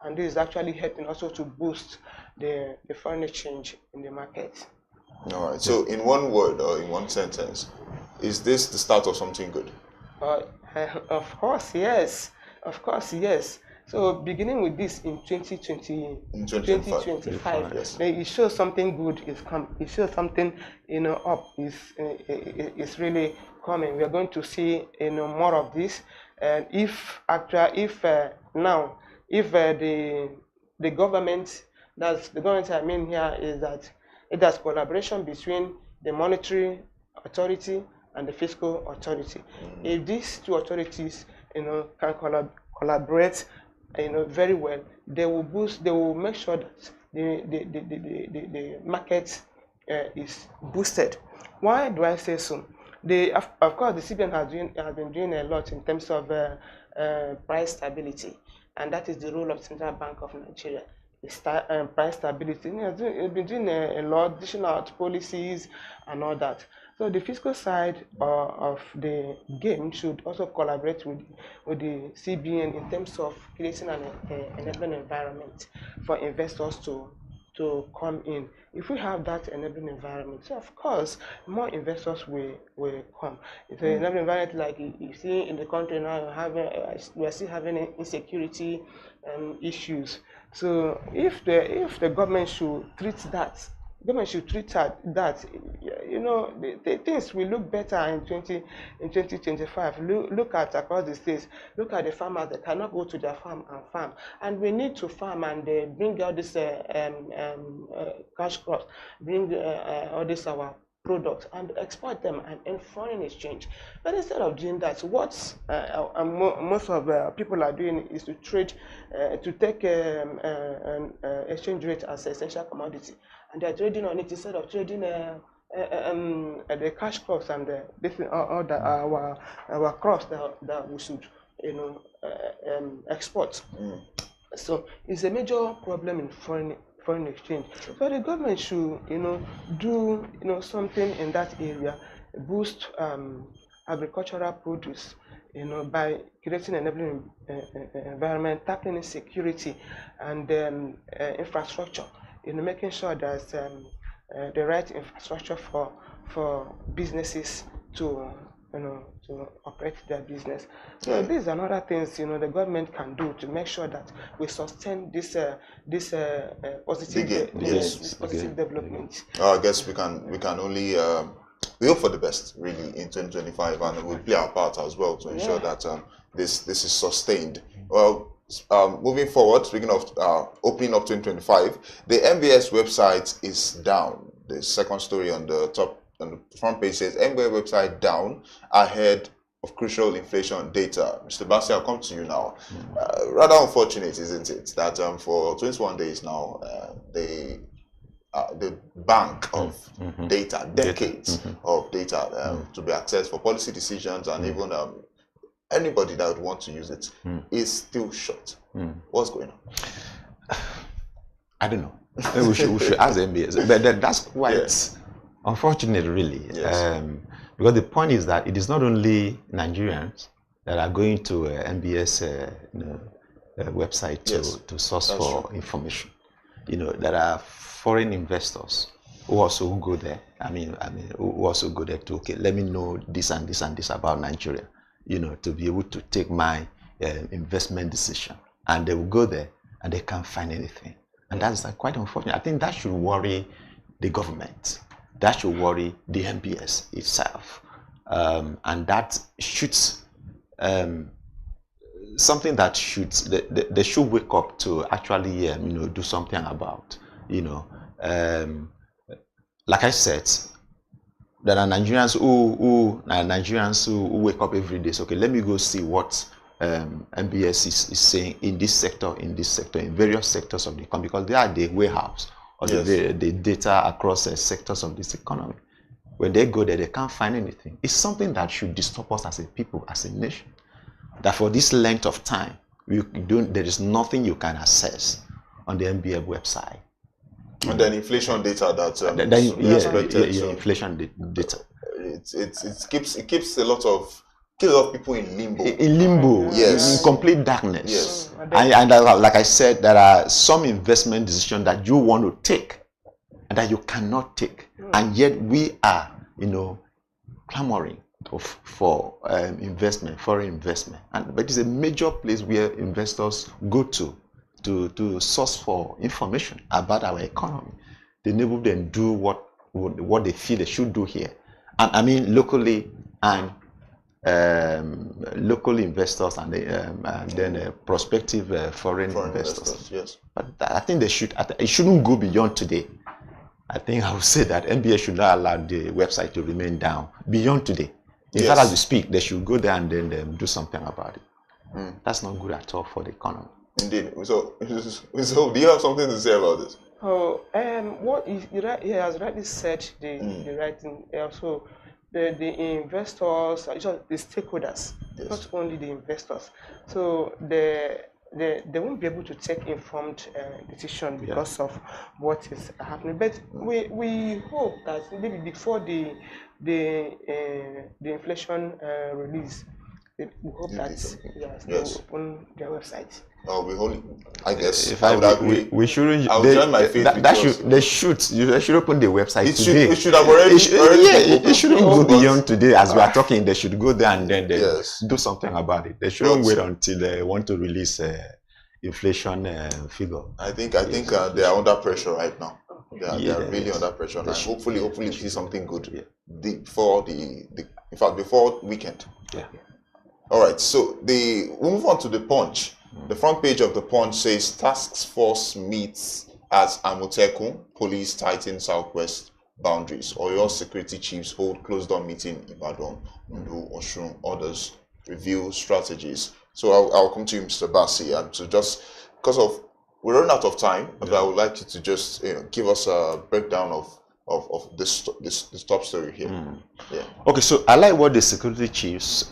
and this is actually helping also to boost the foreign exchange in the market. All right. So in one word or in one sentence, is this the start of something good? Of course, yes. Of course, yes. So beginning with this in 2025, yes. It shows something good is coming. It shows something up is really coming. We are going to see more of this. And if the government, that's the government I mean here, is that it has collaboration between the monetary authority and the fiscal authority. If these two authorities can collaborate very well, they will make sure that the market is boosted. Why do I say so? Of course, the CBN has been doing a lot in terms of price stability, and that is the role of Central Bank of Nigeria. Price stability. It's been doing a lot, dishing out policies and all that. So the fiscal side of the game should also collaborate with the CBN in terms of creating an enabling environment for investors to come in. If we have that enabling environment, so of course more investors will come. It's an enabling environment like you see in the country now. We are still having insecurity issues. So if the government should treat that. The things will look better in 2025. Look at across the states. Look at the farmers that cannot go to their farm and farm, and we need to farm and bring out this cash crops, bring all this our products and export them and earn foreign exchange. But instead of doing that, what most of people are doing is to trade, to take an exchange rate as an essential commodity, and they are trading on it instead of trading the cash crops and our crops that we should export. So it's a major problem in foreign exchange. So the government should do something in that area, boost agricultural produce by creating an enabling environment, tackling insecurity and infrastructure, making sure there's the right infrastructure for businesses to operate their business. So these are other things the government can do to make sure that we sustain this positive development. I guess we can only we hope for the best, really, in 2025, and we'll play our part as well to ensure that this is sustained. Well, moving forward, speaking of opening up 2025, the MBS website is down. The second story on the front page says MBS website down ahead of crucial inflation data. Mr. Bassi, I'll come to you now. Rather unfortunate, isn't it, that for 21 days now, the bank of data, decades of data to be accessed for policy decisions and even anybody that would want to use it is still shut. What's going on? I don't know. We should ask MBS. But that's quite unfortunate, really. Yes. Because the point is that it is not only Nigerians that are going to MBS website to source for information. There are foreign investors who also go there. Who also go there to, okay, let me know this and this and this about Nigeria, to be able to take my investment decision. And they will go there and they can't find anything. And that's quite unfortunate. I think that should worry the government. That should worry the MBS itself. And that should something that they should wake up to actually do something about. Like I said, there are Nigerians who wake up every day. So, okay, let me go see what MBS is saying in this sector, in various sectors of the economy, because they are the warehouse or the data across sectors of this economy. When they go there, they can't find anything. It's something that should disturb us as a people, as a nation. That for this length of time, there is nothing you can access on the MBS website. And then inflation data that inflation data. It keeps a lot of people in limbo. In complete darkness. Yes. And like I said, there are some investment decisions that you want to take and that you cannot take, and yet we are, clamoring for investment, foreign investment, but it's a major place where investors go to source for information about our economy. They never then do what they feel they should do here. And locally and local investors and then prospective foreign investors. Yes. But I think it shouldn't go beyond today. I think I would say that MBS should not allow the website to remain down beyond today. In fact, as we speak, they should go there and then do something about it. That's not good at all for the economy. Indeed. So do you have something to say about this? What he has rightly said, the writing, also the investors, the stakeholders, not only the investors. So they won't be able to take informed decision because of what is happening. But we hope that maybe before the inflation release, we hope that they will open their website. Oh, I guess. I would agree. We shouldn't. I would join my faith. They should open the website today. It should have already. It shouldn't go beyond today as we are talking. They should go there and then do something about it. They shouldn't wait until they want to release inflation figure. I think they are under pressure right now. They are really under pressure now. Hopefully we see something good before before weekend. Yeah. All right. So we'll move on to the Punch. The front page of the Punch says task force meets at Amotekun, police tighten southwest boundaries. Oyo security chiefs hold closed-door meeting in Ibadan, Ondo, Osun, others review strategies. So I'll come to you, Mr. Bassi, and to just because we're running out of time, but I would like you to just give us a breakdown of this top story here. Yeah. Okay, so I like what the security chiefs,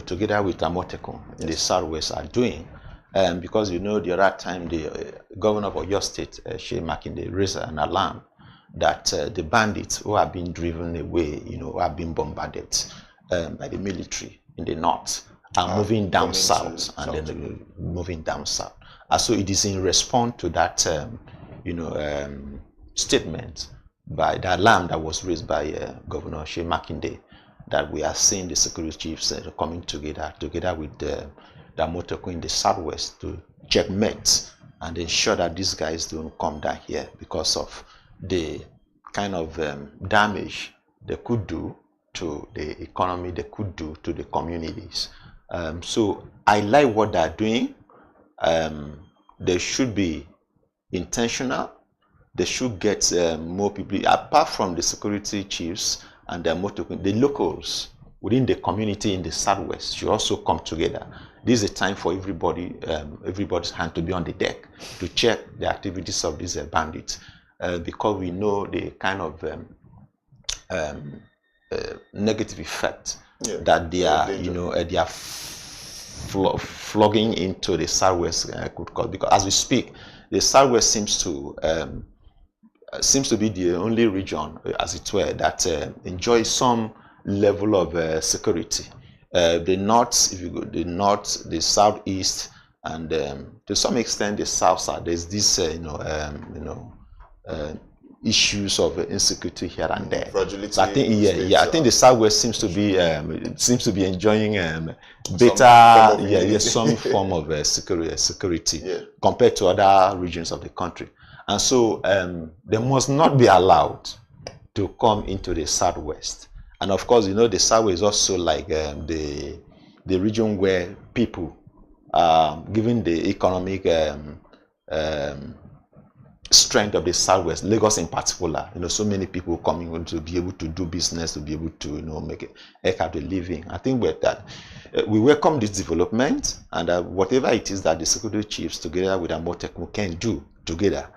together with Amotekun in the southwest are doing, because the other time the governor of Oyo State, Sheikh Makinde, raised an alarm that the bandits who have been driven away, who have been bombarded by the military in the north, are moving down south, and then they're moving down south. And so it is in response to that, statement by the alarm that was raised by Governor Sheikh Makinde, that we are seeing the security chiefs coming together with the Amotekun in the southwest to checkmate and ensure that these guys don't come down here because of the kind of damage they could do to the economy, they could do to the communities. So I like what they're doing. They should be intentional. They should get more people, apart from the security chiefs and the locals within the community in the Southwest should also come together. This is a time for everybody, everybody's hand to be on the deck to check the activities of these bandits, because we know the kind of negative effect that they are, they are flogging into the Southwest could cause. Because as we speak, the Southwest seems to be the only region, as it were, that enjoys some level of security. The north, if you go, the north, the southeast, and to some extent the south side, there's this, issues of insecurity here and there. Fragility. So I think, I think the Southwest seems to be enjoying better, some form of security compared to other regions of the country, and so they must not be allowed to come into the Southwest. And of course, the Southwest is also like the region where people, given the economic strength of the Southwest, Lagos in particular, so many people coming to be able to do business, to be able to, make a living. I think with that, we welcome this development, and whatever it is that the security chiefs together with Amotekun can do together,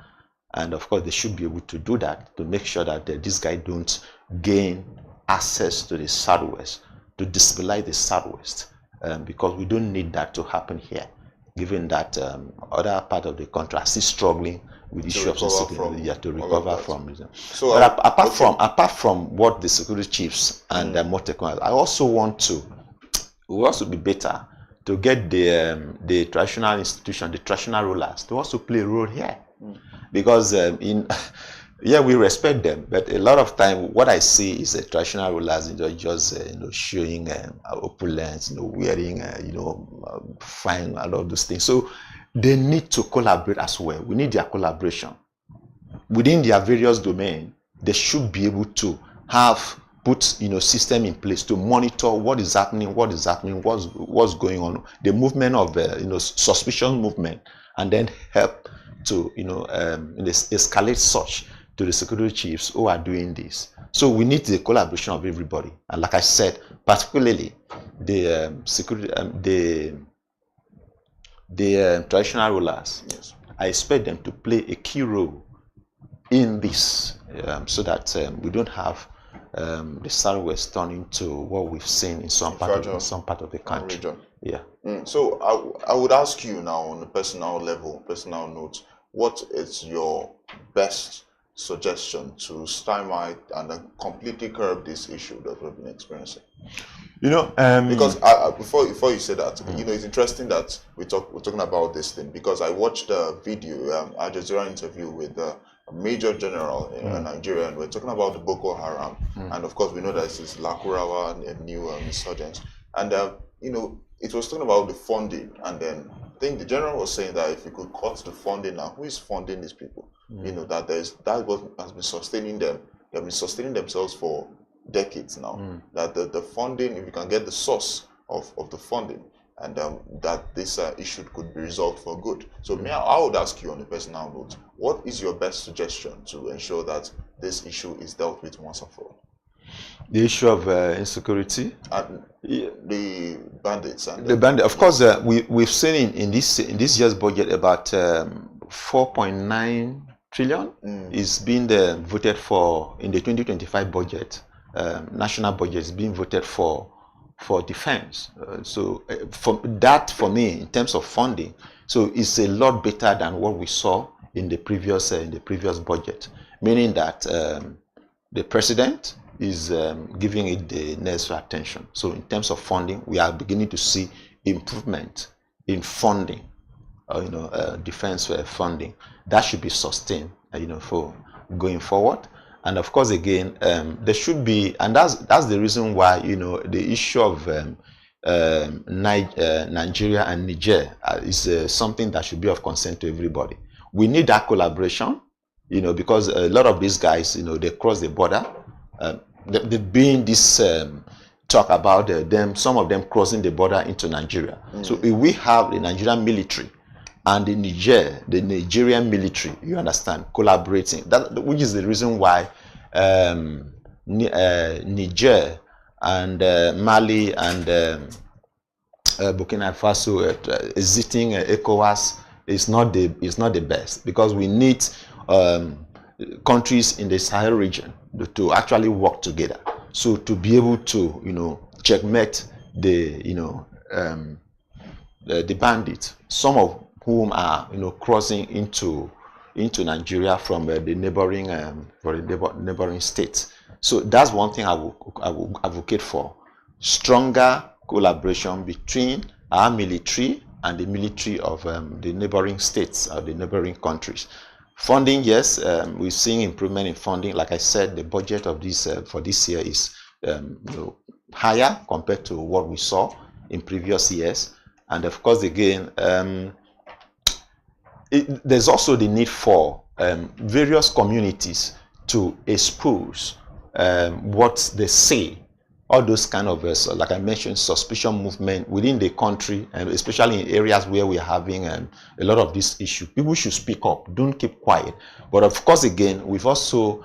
and of course they should be able to do that to make sure that these guys don't gain access to the Southwest, to destabilize the Southwest, because we don't need that to happen here, given that other part of the country are still struggling with issues of security, to recover from it. So, but apart from what the security chiefs and Motekun, I also want to, it will also be better to get the traditional institution, the traditional rulers, to also play a role here, because we respect them, but a lot of time what I see is the traditional rulers just showing opulence, wearing fine, a lot of those things. So they need to collaborate as well. We need their collaboration within their various domains. They should be able to put system in place to monitor what is happening, what's going on, the movement of suspicious movement, and then help to escalate such to the security chiefs who are doing this. So we need the collaboration of everybody, and like I said, particularly the traditional rulers. Yes. I expect them to play a key role in this, so that we don't have the Southwest turn into what we've seen in some part of the country. Yeah. So I would ask you now, on a personal level, personal note, what is your best suggestion to stymie and then completely curb this issue that we've been experiencing? Because before you say that, it's interesting that we're talking about this thing, because I watched a video, Al Jazeera interview with a major general in Nigeria, and we're talking about the Boko Haram, and of course we know that this is Lakurawa, a new insurgent, and it was talking about the funding, and then I think the general was saying that if you could cut the funding now, who is funding these people? That has been sustaining them. They have been sustaining themselves for decades now. That the funding, if you can get the source of the funding, and that this issue could be resolved for good. So I would ask you on a personal note, what is your best suggestion to ensure that this issue is dealt with once and for all? The issue of insecurity, the bandits, and the bandits. Of course, we've seen in this year's budget about 4.9 trillion is being voted for in the 2025 budget. National budget is being voted for defense. So for me, in terms of funding, so it's a lot better than what we saw in the previous budget. Meaning that the president is giving it the necessary attention. So in terms of funding, we are beginning to see improvement in funding, defense funding. That should be sustained, for going forward. And of course, again, there should be, and that's the reason why, the issue of Nigeria and Niger is something that should be of concern to everybody. We need that collaboration, because a lot of these guys, they cross the border. they've been this talk about them, some of them crossing the border into Nigeria. So if we have the Nigerian military and the Nigerian military, you understand, collaborating, which is the reason why Niger and Mali and Burkina Faso exiting ECOWAS is not the best, because we need countries in the Sahel region to actually work together, so to be able to checkmate the the bandits, some of whom are crossing into Nigeria from the neighboring states. So that's one thing I will advocate for: stronger collaboration between our military and the military of the neighboring states or the neighboring countries. Funding, yes, we're seeing improvement in funding. Like I said, the budget of this for this year is higher compared to what we saw in previous years. And of course, again, there's also the need for various communities to expose what they say. All those kind of, like I mentioned, suspicion movement within the country, and especially in areas where we're having a lot of this issue. People should speak up, don't keep quiet. But of course, again, we've also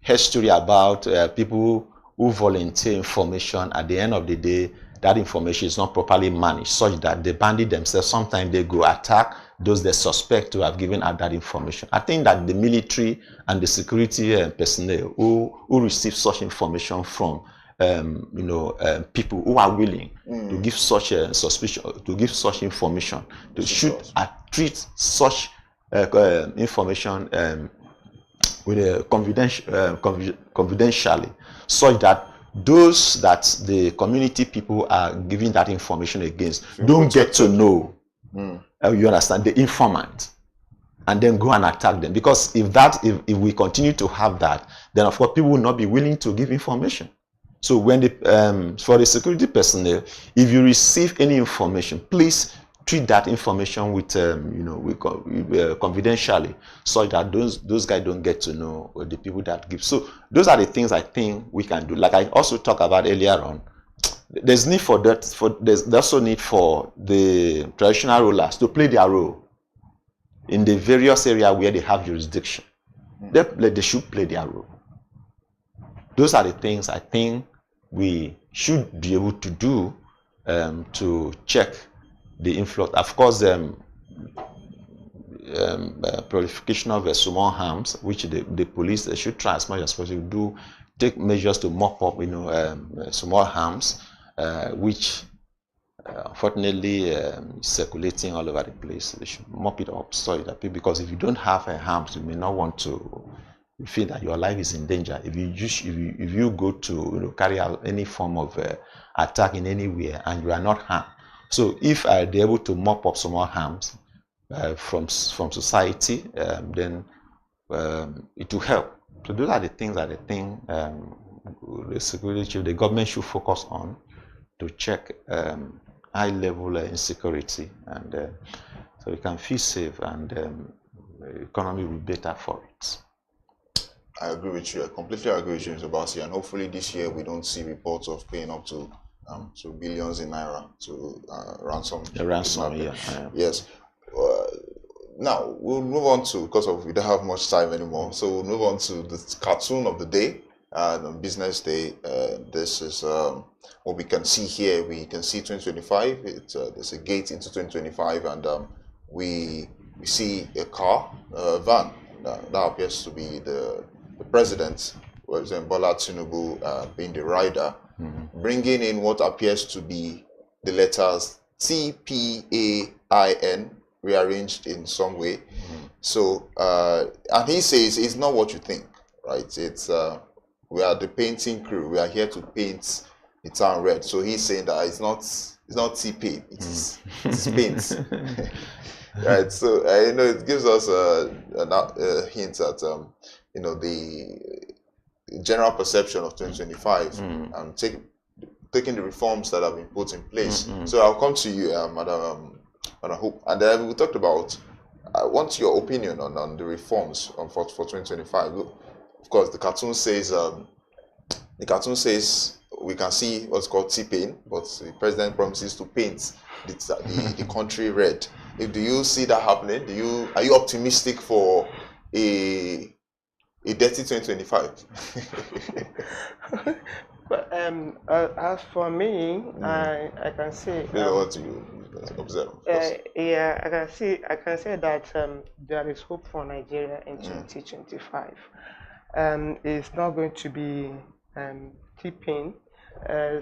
history about people who volunteer information. At the end of the day, that information is not properly managed, such that the bandits themselves, sometimes they go attack those they suspect to have given out that information. I think that the military and the security personnel who receive such information from people who are willing to give such information, they should treat such information with confidentially, such that those that the community people are giving that information against don't get to know. You understand, the informant, and then go and attack them. Because if we continue to have that, then of course people will not be willing to give information. So when for the security personnel, if you receive any information, please treat that information with confidentially, so that those guys don't get to know the people that give. So those are the things I think we can do. Like I also talked about earlier on, there's need for that. There's also need for the traditional rulers to play their role in the various areas where they have jurisdiction. They should play their role. Those are the things I think we should be able to do to check the influx. Of course, proliferation of small arms, which the police should try as much as possible take measures to mop up, small arms, which unfortunately circulating all over the place. They should mop it up, so that because if you don't have arms, you may not want to feel that your life is in danger. If you go to carry out any form of attack in anywhere and you are not harmed. So if they're able to mop up some more harms from society, then it will help. So those are the things that I think the security, the government should focus on to check high level insecurity, and so we can feel safe, and the economy will be better for it. I agree with you. I completely agree with you, Mr. Bassi, and hopefully this year we don't see reports of paying up to billions in naira to ransom. The ransom, yeah. Yes. Now we'll move on to, because we don't have much time anymore, so we'll move on to the cartoon of the day, on Business Day. This is what we can see here. We can see 2025. There's a gate into 2025, and we see a car, a van. That appears to be the president, President Bola Tinubu, being the rider, bringing in what appears to be the letters TPAIN rearranged in some way. So, and he says it's not what you think, right? It's we are the painting crew. We are here to paint the town red. So he's saying that it's not T-paint, it's paint. Right, so it gives us a hint at the general perception of 2025 and taking the reforms that have been put in place. So I'll come to you, Madam Hope, and we talked about. I want your opinion on the reforms for 2025. of course, the cartoon says we can see what's called T-pain, but the president promises to paint the country red. Do you see that happening? Are you optimistic for a dirty 2025? But as for me, I can say. What do you observe? Yeah, I can say that there is hope for Nigeria in 2025. It's not going to be T-pain.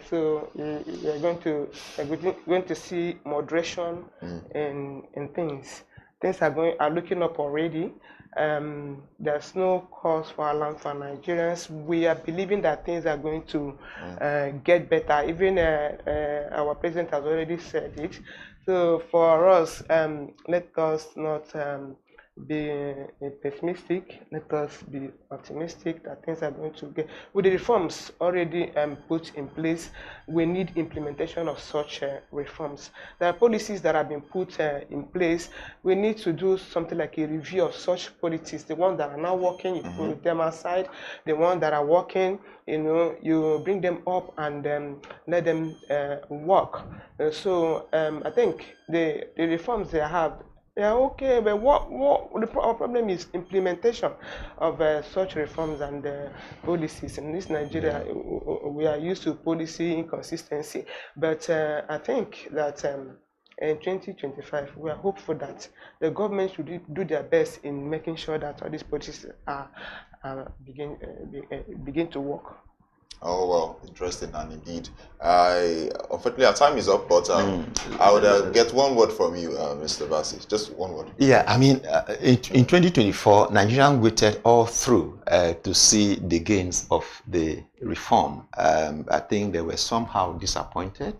So you're going to see moderation in things. Things are looking up already. There's no cause for alarm for Nigerians. We are believing that things are going to get better. Even our president has already said it. So for us, let us not be pessimistic. Let us be optimistic that things are going to get. With the reforms already put in place, we need implementation of such reforms. There are policies that have been put in place. We need to do something like a review of such policies. The ones that are not working, you put them aside. The ones that are working, you bring them up and let them work. So I think the reforms they have. Yeah, okay, but our problem is implementation of such reforms and policies. In this Nigeria, we are used to policy inconsistency, but I think that in 2025, we are hopeful that the government should do their best in making sure that all these policies begin to work. Oh, well, interesting, and indeed. Unfortunately, our time is up, but I would get one word from you, Mr. Bassi. Just one word. Yeah, I mean, in 2024, Nigerians waited all through to see the gains of the reform. I think they were somehow disappointed.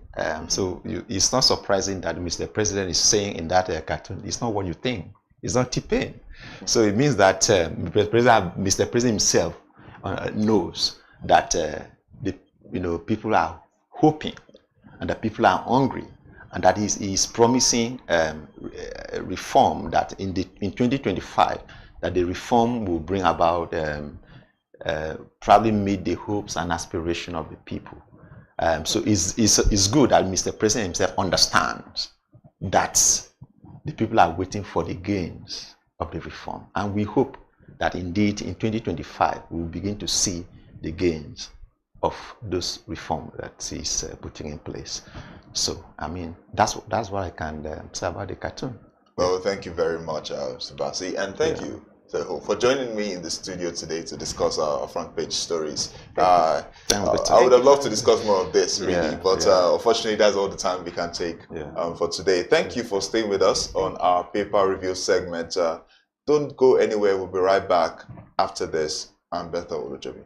So it's not surprising that Mr. President is saying in that cartoon, it's not what you think. It's not T-pain. So it means that Mr. President himself knows that people are hoping and that people are hungry, and that he's promising reform that in 2025 that the reform will bring about probably meet the hopes and aspirations of the people. So it's good that Mr. President himself understands that the people are waiting for the gains of the reform, and we hope that indeed in 2025 we will begin to see the gains of those reforms that he's putting in place. So, I mean, that's what I can say about the cartoon. Well, thank you very much, Mr. Bassi, and thank you for joining me in the studio today to discuss our front page stories. I would have loved to discuss more of this, really, but unfortunately, that's all the time we can take for today. Thank you for staying with us on our paper review segment. Don't go anywhere. We'll be right back after this. I'm Bethel Olujobi.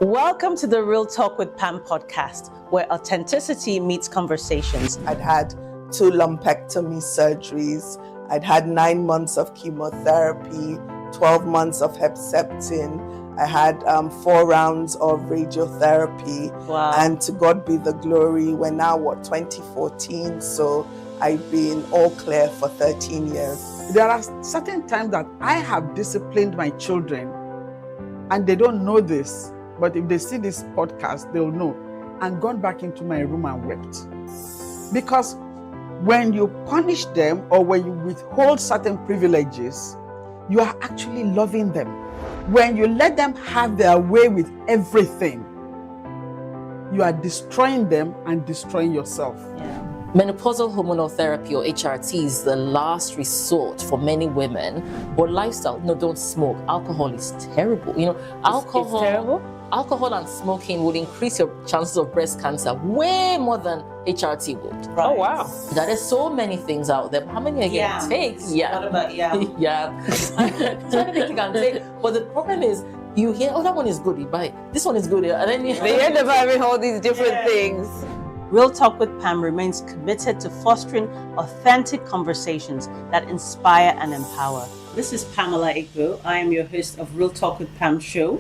Welcome to the Real Talk with Pam podcast, where authenticity meets conversations. I'd had 2 lumpectomy surgeries. I'd had 9 months of chemotherapy, 12 months of Herceptin. I had 4 rounds of radiotherapy. Wow. And to God be the glory, we're now, 2014? So I've been all clear for 13 years. There are certain times that I have disciplined my children, and they don't know this. But if they see this podcast, they'll know. And gone back into my room and wept. Because when you punish them or when you withhold certain privileges, you are actually loving them. When you let them have their way with everything, you are destroying them and destroying yourself. Menopausal hormonal therapy, or HRT, is the last resort for many women. But lifestyle, don't smoke. Alcohol is terrible. Alcohol. It's terrible? Alcohol and smoking will increase your chances of breast cancer way more than HRT would. Right. Oh, wow. There are so many things out there. How many again take? What about So many you can take. But the problem is, you hear, that one is good, you buy it. This one is good, and then they end up having all these different things. Real Talk with Pam remains committed to fostering authentic conversations that inspire and empower. This is Pamela Igbo. I am your host of Real Talk with Pam show.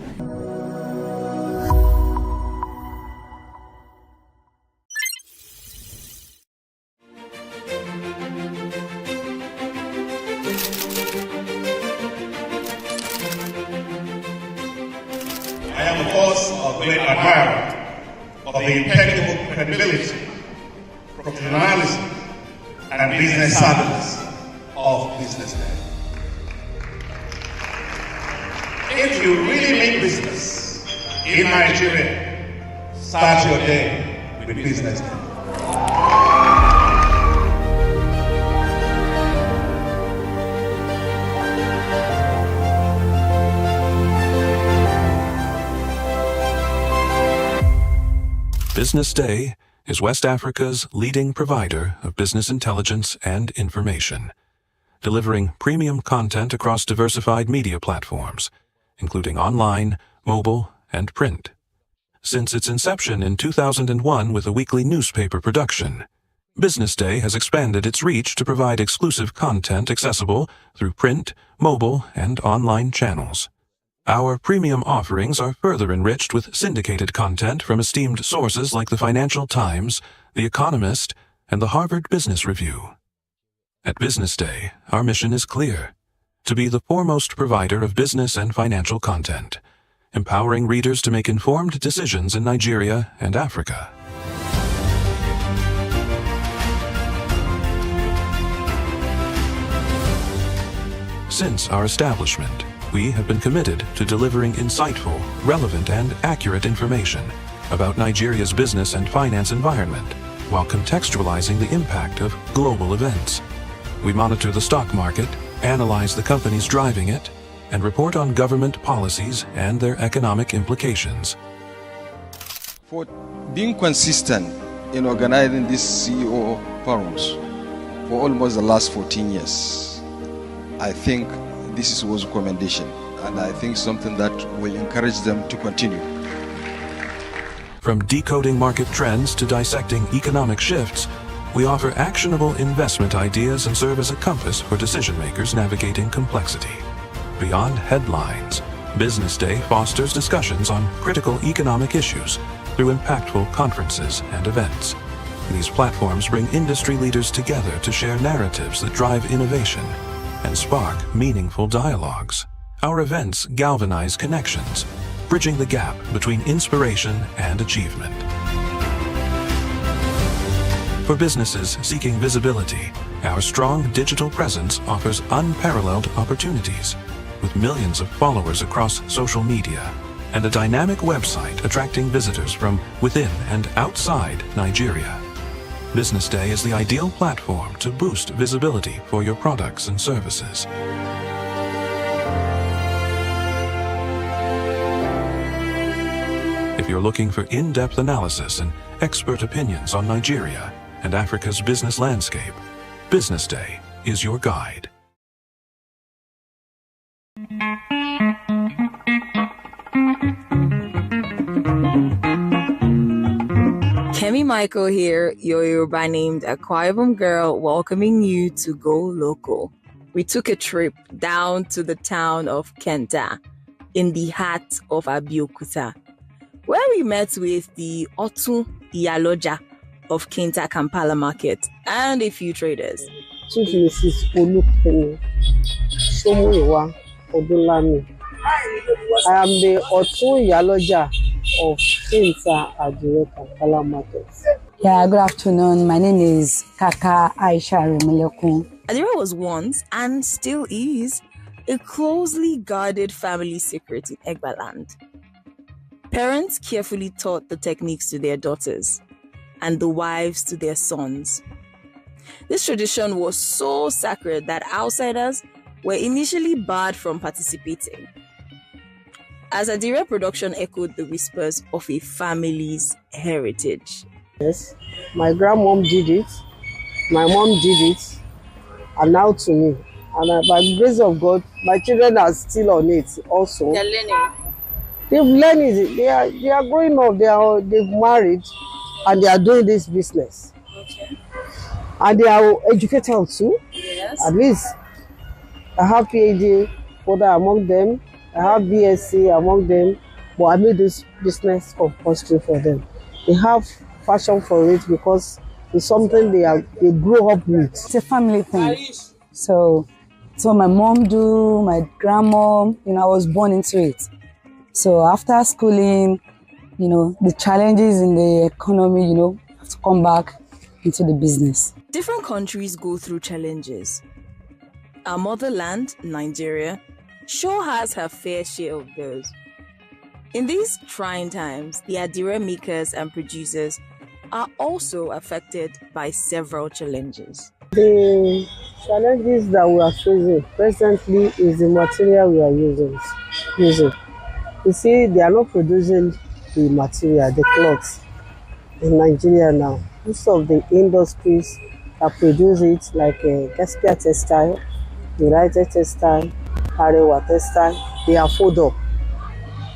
a great admirer of the impeccable credibility, professionalism, and business savviness of BusinessDay. If you really mean business in Nigeria, start your day with BusinessDay. BusinessDay is West Africa's leading provider of business intelligence and information, delivering premium content across diversified media platforms, including online, mobile, and print. Since its inception in 2001 with a weekly newspaper production, BusinessDay has expanded its reach to provide exclusive content accessible through print, mobile, and online channels. Our premium offerings are further enriched with syndicated content from esteemed sources like the Financial Times, The Economist, and the Harvard Business Review. At BusinessDay, our mission is clear: to be the foremost provider of business and financial content, empowering readers to make informed decisions in Nigeria and Africa. Since our establishment, we have been committed to delivering insightful, relevant, and accurate information about Nigeria's business and finance environment, while contextualizing the impact of global events. We monitor the stock market, analyze the companies driving it, and report on government policies and their economic implications. For being consistent in organizing these CEO forums for almost the last 14 years, I think this was a commendation, and I think something that will encourage them to continue. From decoding market trends to dissecting economic shifts, we offer actionable investment ideas and serve as a compass for decision makers navigating complexity. Beyond headlines, BusinessDay fosters discussions on critical economic issues through impactful conferences and events. These platforms bring industry leaders together to share narratives that drive innovation and spark meaningful dialogues. Our events galvanize connections, bridging the gap between inspiration and achievement. For businesses seeking visibility, our strong digital presence offers unparalleled opportunities, with millions of followers across social media and a dynamic website attracting visitors from within and outside Nigeria. BusinessDay is the ideal platform to boost visibility for your products and services. If you're looking for in-depth analysis and expert opinions on Nigeria and Africa's business landscape, BusinessDay is your guide. Kemi Michael here, your Yoruba named Akwa Ibom girl, welcoming you to Go Local. We took a trip down to the town of Kenta in the heart of Abeokuta, where we met with the Otun Iyaloja of Kenta Kampala Market and a few traders. Chief Mrs. Olukemi Somuyiwa Odunlami. I am the Otun Iyaloja of Kenta Kampala Market. Yeah, good afternoon. My name is Kaka Aisha Remilekun. Adira was once, and still is, a closely guarded family secret in Egbaland. Parents carefully taught the techniques to their daughters, and the wives to their sons. This tradition was so sacred that outsiders were initially barred from participating. As Adira production echoed the whispers of a family's heritage. Yes, my grandmom did it, my mom did it, and now to me. And by the grace of God, my children are still on it also. They're learning. They've learned it. They are growing up. They've married, and they are doing this business. Okay. And they are educated too. Yes. At least I have PhD holder among them. I have BSc among them. But I made this business compulsory for them. They have passion for it because it's something they grow up with. It's a family thing. So my mom do, my grandma, I was born into it. So after schooling, the challenges in the economy, have to come back into the business. Different countries go through challenges. Our motherland, Nigeria, sure has her fair share of those. In these trying times, the adire makers and producers are also affected by several challenges. The challenges that we are facing presently is the material we are using. You see, they are not producing the material, the cloths in Nigeria now. Most of the industries that produce it, like Gaspia Textile, United Textile, Arewa Textile, they are folded up.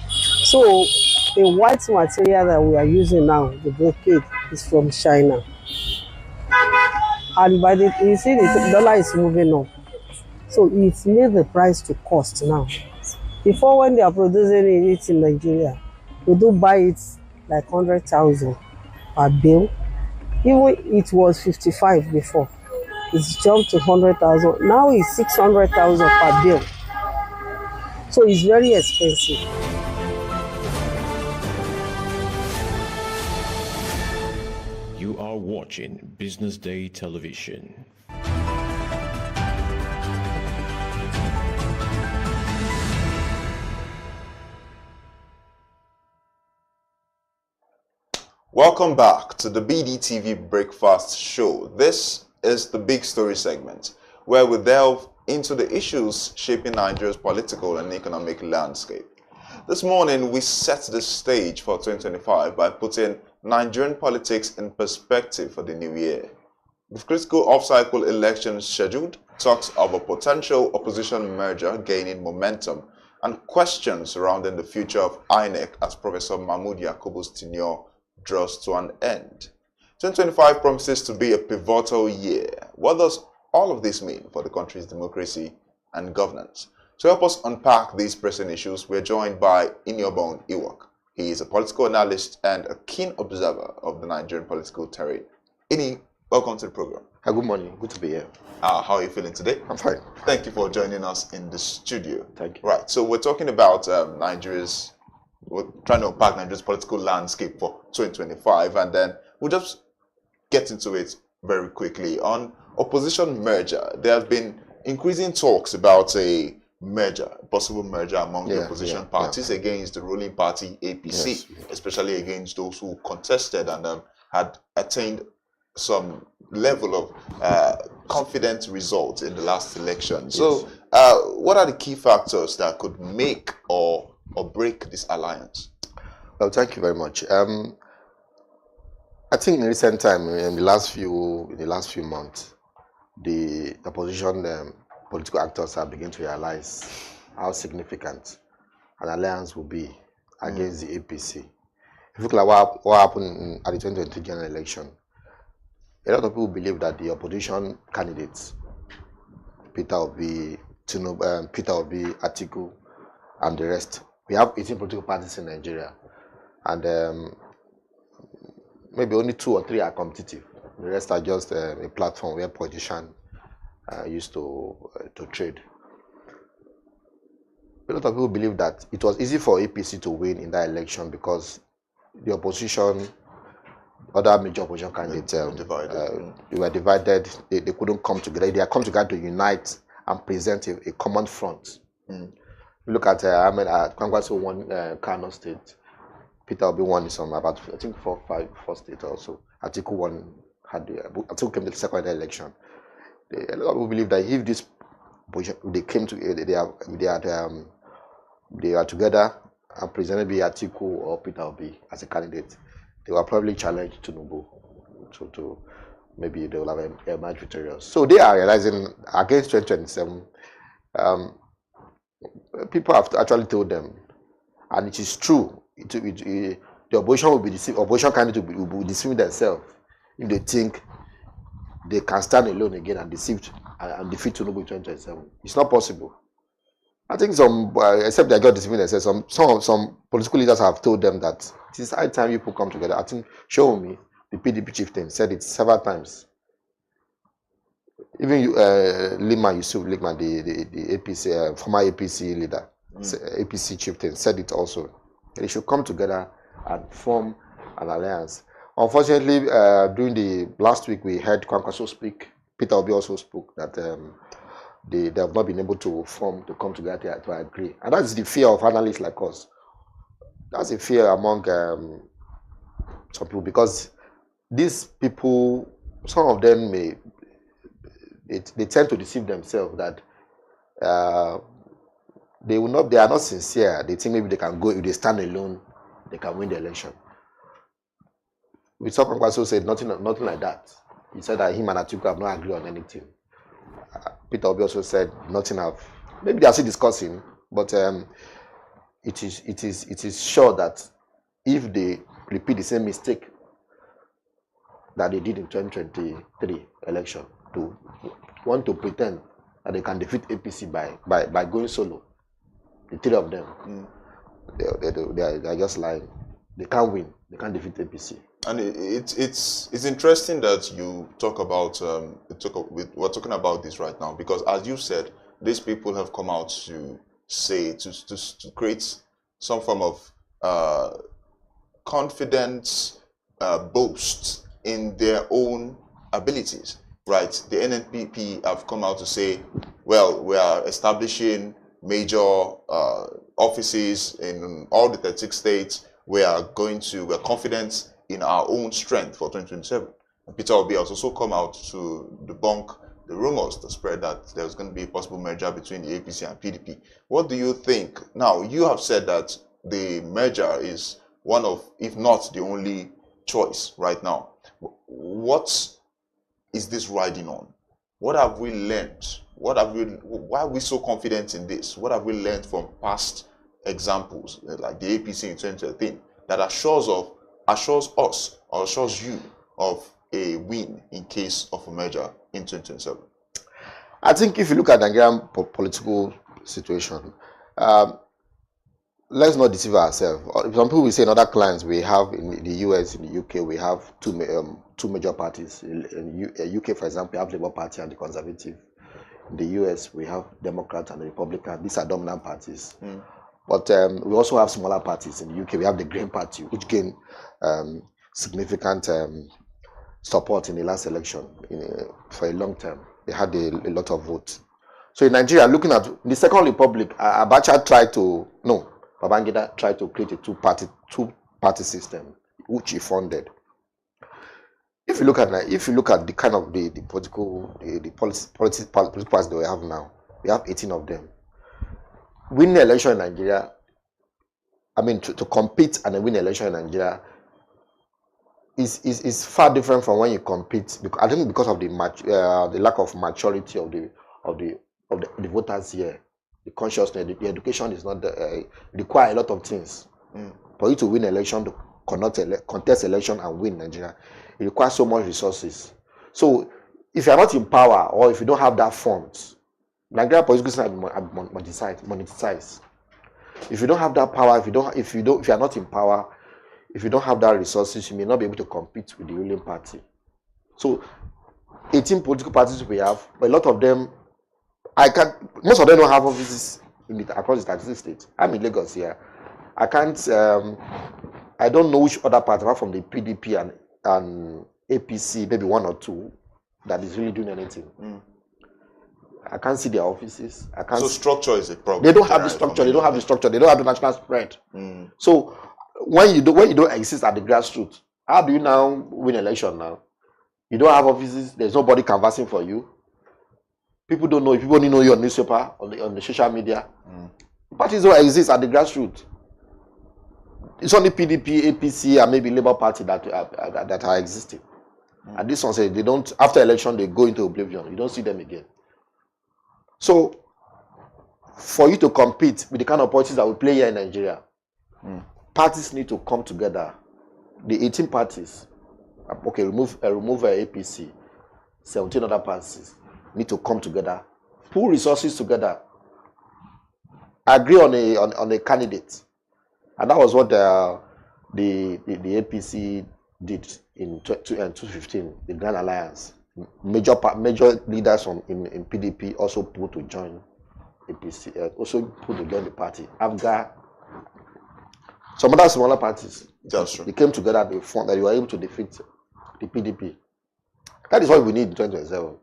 So the white material that we are using now, the brocade, is from China. And you see the dollar is moving up. So it's made the price to cost now. Before, when they are producing it in Nigeria, we do buy it like 100,000 per bill. Even it was 55 before. It's jumped to 100,000. Now it's 600,000 per bill. So it's very expensive. You are watching Business Day Television. Welcome back to the BDTV Breakfast Show. This is the Big Story segment, where we delve into the issues shaping Nigeria's political and economic landscape. This morning, we set the stage for 2025 by putting Nigerian politics in perspective for the new year. With critical off-cycle elections scheduled, talks of a potential opposition merger gaining momentum, and questions surrounding the future of INEC as Professor Mahmood Yakubu's tenure draws to an end. 2025 promises to be a pivotal year. What does all of this mean for the country's democracy and governance? To help us unpack these pressing issues, we're joined by Iniobon Iwok. He is a political analyst and a keen observer of the Nigerian political terrain. Ini, welcome to the program. Good morning. Good to be here. How are you feeling today? I'm fine. Thank you for joining us in the studio. Thank you. Right, so we're talking about we're trying to unpack Nigeria's political landscape for 2025, and then we'll just get into it very quickly. On opposition merger, there have been increasing talks about a possible merger among the opposition parties against the ruling party APC, especially against those who contested and had attained some level of confident results in the last election. So what are the key factors that could make or break this alliance? Well, thank you very much. I think in recent time, in the last few months, the opposition political actors have begun to realize how significant an alliance will be against the APC. If you look like what happened at the 2023 general election, a lot of people believe that the opposition candidates, Peter Obi, Atiku, and the rest, we have 18 political parties in Nigeria, and maybe only 2 or 3 are competitive. The rest are just a platform where politicians used to trade. A lot of people believe that it was easy for APC to win in that election because the opposition, other major opposition candidates, they were divided. They couldn't come together. They had come together to unite and present a common front. You look at Kwangwaso won Kano State. Peter Obi won some about, I think, 4 states also. Atiku Atiku came to the second election. A lot of people believe that if this position, they came to, they are together and presented by Atiku or Peter Obi as a candidate, they will probably challenge Tinubu to maybe they will have emerged victorious. So they are realizing against 2027, people have actually told them, and it is true. The opposition will be deceived. Opposition candidate will be deceiving themselves if they think they can stand alone again and defeat Tinubu in 2027. It's not possible. I think except they got deceiving themselves, some political leaders have told them that it is high time people come together. I think Show-Me, the PDP chieftain, said it several times. Even Yusuf Liman, the APC, former APC leader, APC chieftain, said it also. They should come together and form an alliance. Unfortunately, during the last week, we heard Kwankwaso speak. Peter Obi also spoke that they have not been able to come together to agree. And that's the fear of analysts like us. That's a fear among some people, because these people, some of them they tend to deceive themselves that they are not sincere. They think maybe they can go, if they stand alone, they can win the election. We saw Kwankwaso said nothing like that. He said that him and Atiku have not agreed on anything. Peter Obi also said nothing have. Maybe they are still discussing, but it is sure that if they repeat the same mistake that they did in 2023 election, to want to pretend that they can defeat APC by going solo, the three of them, they are just lying. They can't win. They can't defeat APC. And it's interesting that you talk about we're talking about this right now, because as you said, these people have come out to say to create some form of confidence, boast in their own abilities, right? The NNPP have come out to say, well, we are establishing major offices in all the 36 states. We're confident in our own strength for 2027. And Peter Obi has also come out to debunk the rumors that spread that there's going to be a possible merger between the APC and PDP. What do you think? Now, you have said that the merger is one of, if not the only choice right now. What is this riding on? What have we learned? Why are we so confident in this? What have we learned from past examples, like the APC in 2013, that assures us or assures you of a win in case of a merger in 2027? I think if you look at the Nigerian political situation, let's not deceive ourselves. Some people will say in other clients we have in the US, in the UK, we have two major parties. In UK, for example, we have Labour Party and the Conservative. In the US, we have Democrat and the Republican. These are dominant parties. But we also have smaller parties. In the UK, we have the Green Party, which gained significant support in the last election for a long time. They had a lot of votes. So in Nigeria, looking at the Second Republic, Babangida tried to create a two-party system, which he funded. If you look at the kind of the political parties that we have now, we have 18 of them. Winning an election in Nigeria, to compete and win an election in Nigeria is far different from when you compete. I think because of the lack of maturity of the voters here, the consciousness, the education is not require a lot of things. For you to win an election, to contest election and win Nigeria, it requires so much resources. So if you are not in power, or if you don't have that funds, Nigeria political system are monetized. If you don't have that power, if you are not in power, if you don't have that resources, you may not be able to compete with the ruling party. So 18 political parties we have, but a lot of them, most of them don't have offices across the 36 states. I'm in Lagos here. I don't know which other party, apart from the PDP and APC, maybe one or two, that is really doing anything. I can't see their offices. So structure is a problem. They don't have the structure. They don't have the structure. They don't have the national spread. So when you don't exist at the grassroots, how do you now win election now? You don't have offices. There's nobody canvassing for you. People don't know. People only know your newspaper on the social media. Parties don't exist at the grassroots. It's only PDP, APC, and maybe Labour Party that are existing. And this one says they don't. After election, they go into oblivion. You don't see them again. So, for you to compete with the kind of politics that we play here in Nigeria, parties need to come together. The 18 parties, remove APC, 17 other parties need to come together, pull resources together, agree on a candidate, and that was what the APC did in 2015, the Grand Alliance. Major leaders in PDP also put to join APC, also put to join the party. AFGA, Some other smaller parties, that's true. They came together, they found that you were able to defeat the PDP. That is what we need in 2027.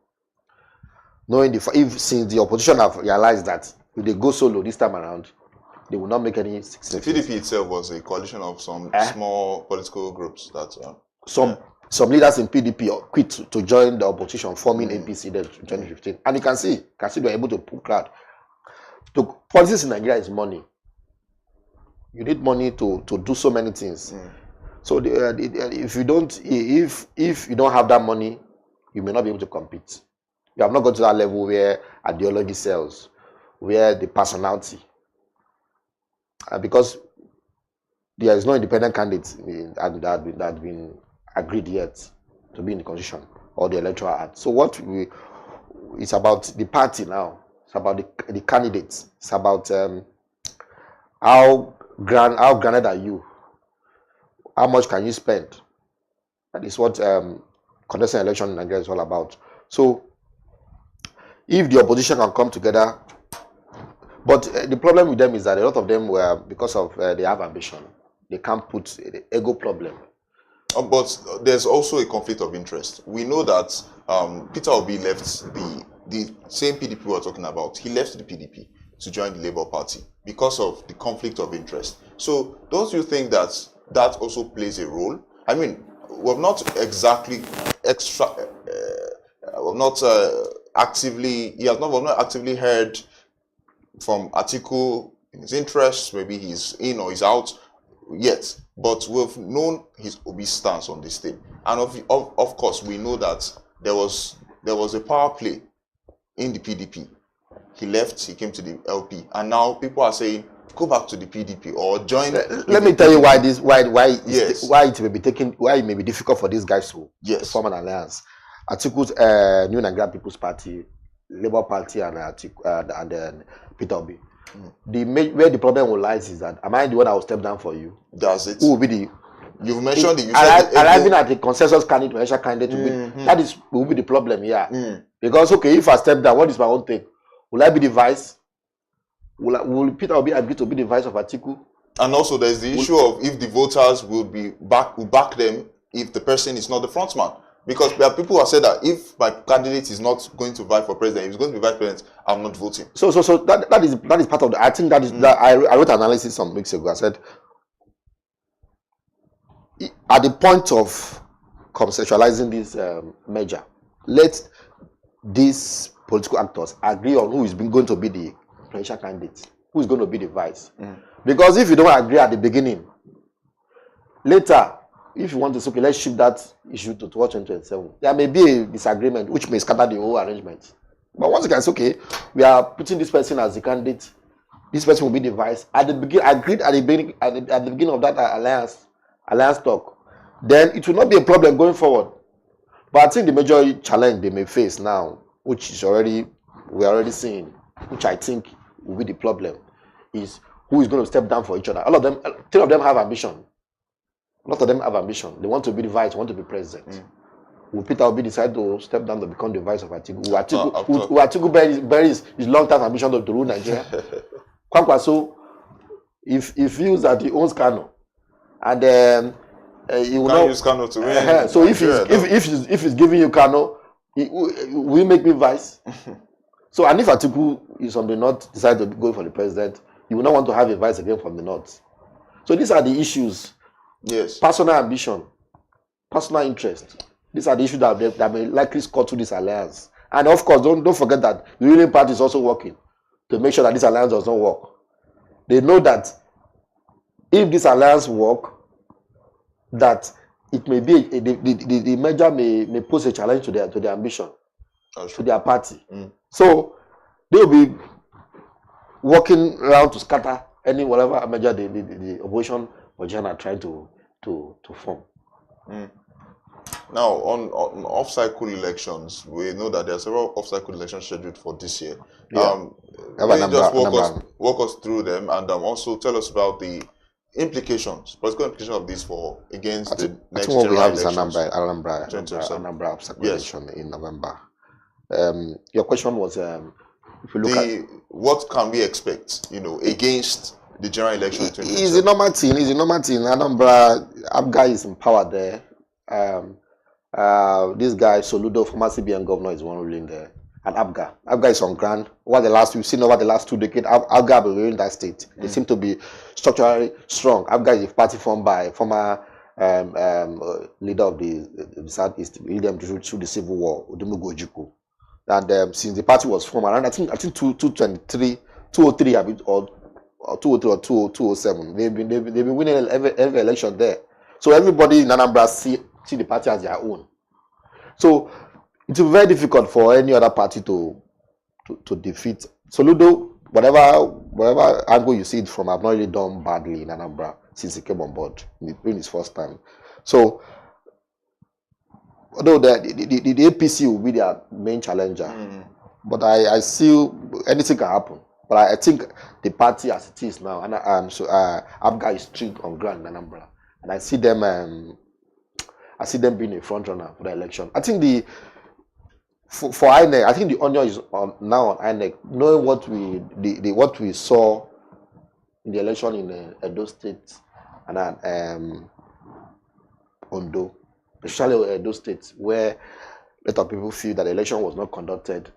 Knowing if since the opposition have realized that if they go solo this time around, they will not make any success. The PDP itself was a coalition of some small political groups that some leaders in PDP quit to join the opposition, forming APC then in 2015. And you can see they were able to pull crowd. Politics in Nigeria is money. You need money to do so many things. So if you don't have that money, you may not be able to compete. You have not got to that level where ideology sells, where the personality, because there is no independent candidate that has been agreed yet to be in the constitution or the electoral act. So it's about the party now. It's about the candidates. It's about how grounded are you? How much can you spend? That is what contesting election in Nigeria is all about. So if the opposition can come together, but the problem with them is that a lot of them were, because of they have ambition, they can't put the ego problem. But there's also a conflict of interest. We know that Peter Obi left the same PDP we were talking about. He left the PDP to join the Labour Party because of the conflict of interest. So don't you think that also plays a role? I mean, we've not exactly he has not actively heard from Atiku in his interests. Maybe he's in or he's out yet, but we've known his Obi stance on this thing. And of course, we know that there was a power play in the PDP. He left, he came to the LP, and now people are saying, go back to the PDP or join. Let me tell you why it may be difficult for these guys to form an alliance. Atiku's New Nigerian People's Party, Labour Party, and Peter Obi. Where the problem will lie is that, am I the one that will step down for you? Does it? Who will be the? You've mentioned it. Arriving at the consensus candidate, will be the problem here. Because if I step down, what is my own thing? Will I be the vice? Will Peter Obi agree to be the vice of Atiku? And also, there's the issue of if the voters will back them if the person is not the front man. Because there are people who have said that if my candidate is not going to vie for president, if he's going to be vice president, I'm not voting. So that is part of the. I think that is that I wrote an analysis some weeks ago. I said, at the point of conceptualizing this merger, let these political actors agree on who is going to be the presidential candidate, who is going to be the vice. Because if you don't agree at the beginning, later, if you want to say, okay, let's shift that issue to 2027, there may be a disagreement which may scatter the whole arrangement. But once you can say, okay, we are putting this person as the candidate, this person will be the vice. At the beginning, agreed at the beginning of that alliance talk, then it will not be a problem going forward. But I think the major challenge they may face now, which is we're already seeing, which I think will be the problem, is who is going to step down for each other. All of them, three of them have ambition. A lot of them have ambition. They want to be the vice, want to be president. Will Peter Obi decide to step down to become the vice of Atiku? Will Atiku bury his long-term ambition to rule Nigeria? Kwankwaso, if he feels that he owns Kano, and he will not use Kano to win. So if he's giving you Kano, will you make me vice? So, and if Atiku is from the north, decide to go for the president, you will not want to have a vice again from the north. So these are the issues. Yes. Personal ambition, personal interest. These are the issues that may likely score to this alliance. And of course, don't forget that the ruling party is also working to make sure that this alliance does not work. They know that if this alliance work, that it may be the merger may pose a challenge to their ambition, to their party. So they will be working around to scatter any whatever merger the opposition are trying to form. Now, on off-cycle elections, we know that there are several off-cycle elections scheduled for this year. Can you just walk us through them, and also tell us about the implications, political implications of this against the next general elections? I think what we have is Anambra off-cycle election in November. Your question was, if you look at what can we expect, against the general election in 2027? It's a normal thing. It's a normal thing. Anambra, Abga is in power there. This guy, Soludo, former CBN governor, is one ruling there. And Abga is on ground. We've seen over the last 2 decades, Abga have been ruling that state. They seem to be structurally strong. Abga is a party formed by former leader of the Southeast, lead them through the civil war, Udumugo Ojukwu. And since the party was formed around, I think 203 or 203 or 207, they've been winning every election there. So everybody in Anambra see the party as their own. So it's very difficult for any other party to defeat Soludo. Whatever angle you see it from, I've not really done badly in Anambra since he came on board in his first time. So although the APC will be their main challenger, but I see anything can happen. But I think the party as it is now, Abga is strict on ground in Anambra, and I see them being a front runner for the election. I think for INEC, I think the onion is now on INEC, knowing what we saw in the election in Edo State and Ondo, especially Edo State, where a lot of people feel that the election was not conducted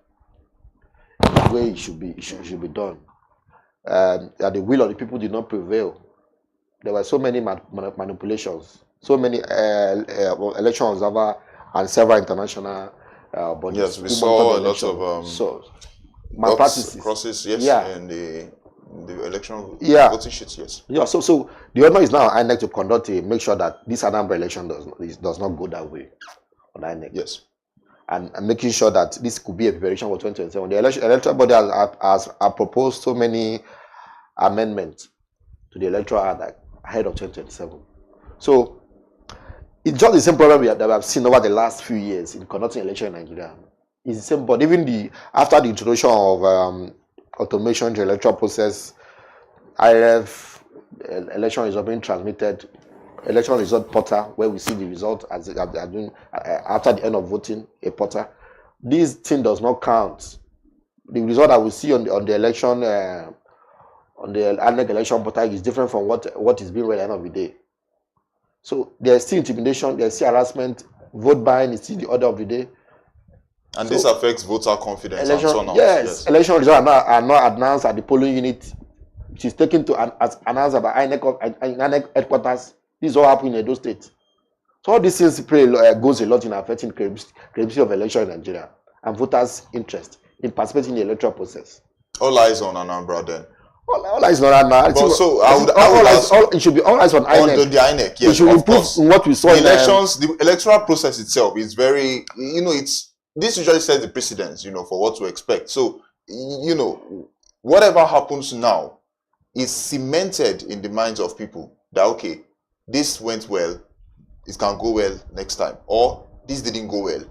the way it should be done. That the will of the people did not prevail. There were so many manipulations, so many election observers and several international bodies. Yes, we saw a lot of malpractices, crosses, yes, yeah, in the election voting sheets, yes. Yeah, so the honor is now INEC to conduct make sure that this Anambra election does not go that way on INEC. Yes. And making sure that this could be a preparation for 2027. The electoral body has proposed so many amendments to the electoral act ahead of 2027. So it's just the same problem that we have seen over the last few years in conducting election in Nigeria. It's the same, but even after the introduction of automation to the electoral process, IRF election result being transmitted, election result portal, where we see the result as they are doing after the end of voting, a portal. This thing does not count. The result that we see on the election on the INEC election portal is different from what is being read at the end of the day. So there's still intimidation, there's still harassment, vote buying is still the order of the day. And this affects voter confidence election, and so on. Yes, election results are not announced at the polling unit, which is taken to announced by INEC headquarters. This all happened in Edo State. So all these things goes a lot in affecting credibility of election in Nigeria and voters' interest in participating in the electoral process. All eyes on Anambra then. All eyes on Anambra. But so it should be all eyes on INEC. On the INEC, yes, it should improve what we saw the elections. The electoral process itself is very, this usually sets the precedence, for what to expect. So, whatever happens now is cemented in the minds of people that, okay, this went well, it can go well next time, or this didn't go well.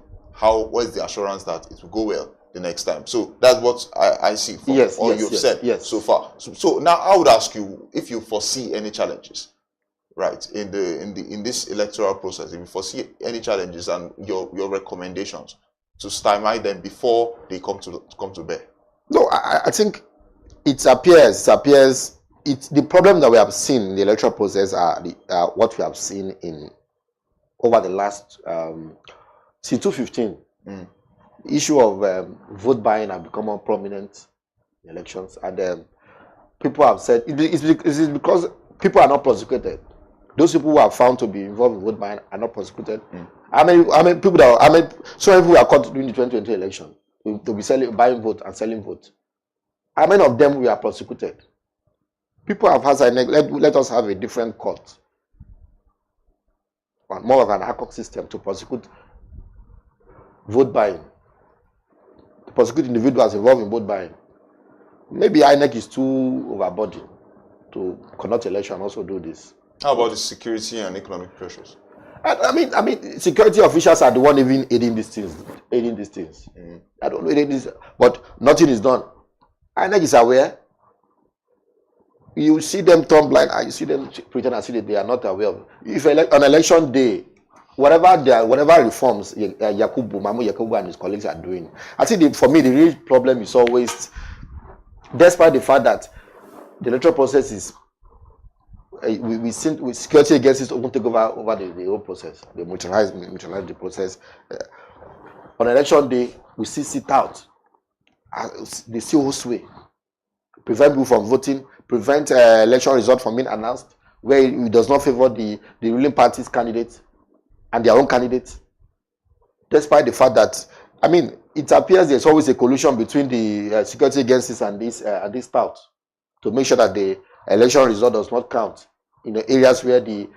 What is the assurance that it will go well the next time? So that's what I see from all you've said so far. So now I would ask you if you foresee any challenges, right, in this electoral process. If you foresee any challenges and your recommendations to stymie them before they come to bear. No, I think it appears the problem that we have seen in the electoral process are what we have seen over the last since 2015. The issue of vote buying has become more prominent in elections, and people have said it is because people are not prosecuted. Those people who are found to be involved in vote buying are not prosecuted. How many people so many people are caught during the 2020 election to be buying vote and selling vote? How many of them were prosecuted? People have had let us have a different court, more of an ad hoc system to prosecute vote buying, to prosecute individuals involved in vote buying. Maybe INEC is too overburdened to conduct election and also do this. How about the security and economic pressures? I mean, security officials are the one even aiding these things. I don't know this, but nothing is done. INEC is aware. You see them turn blind, and you see them pretend as if they are not aware of. If on election day, whatever reforms Mamu Yakubu and his colleagues are doing, I think for me the real problem is always, despite the fact that the electoral process is we security agencies won't take over the whole process. They neutralize the process. On election day, we see sit out. They see whole sway. Prevent people from voting, prevent election result from being announced, where it does not favor the ruling party's candidates and their own candidates. Despite the fact that, I mean, it appears there's always a collusion between the security agencies and this tout to make sure that the election result does not count in the areas where the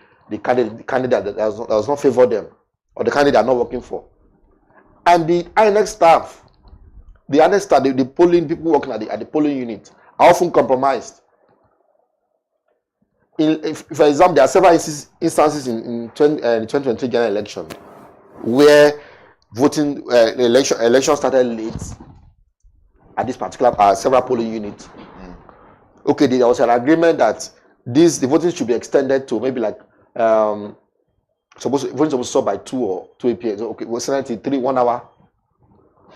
candidate that does not favor them or the candidate are not working for. And the INEC staff, the polling people working at the polling unit are often compromised. For example, there are several instances in 2023 general election where voting election started late at this particular several polling units. Okay, there was an agreement that the voting should be extended to maybe like voting supposed to stop by 2 or 2 p.m. So, okay, was 1 hour.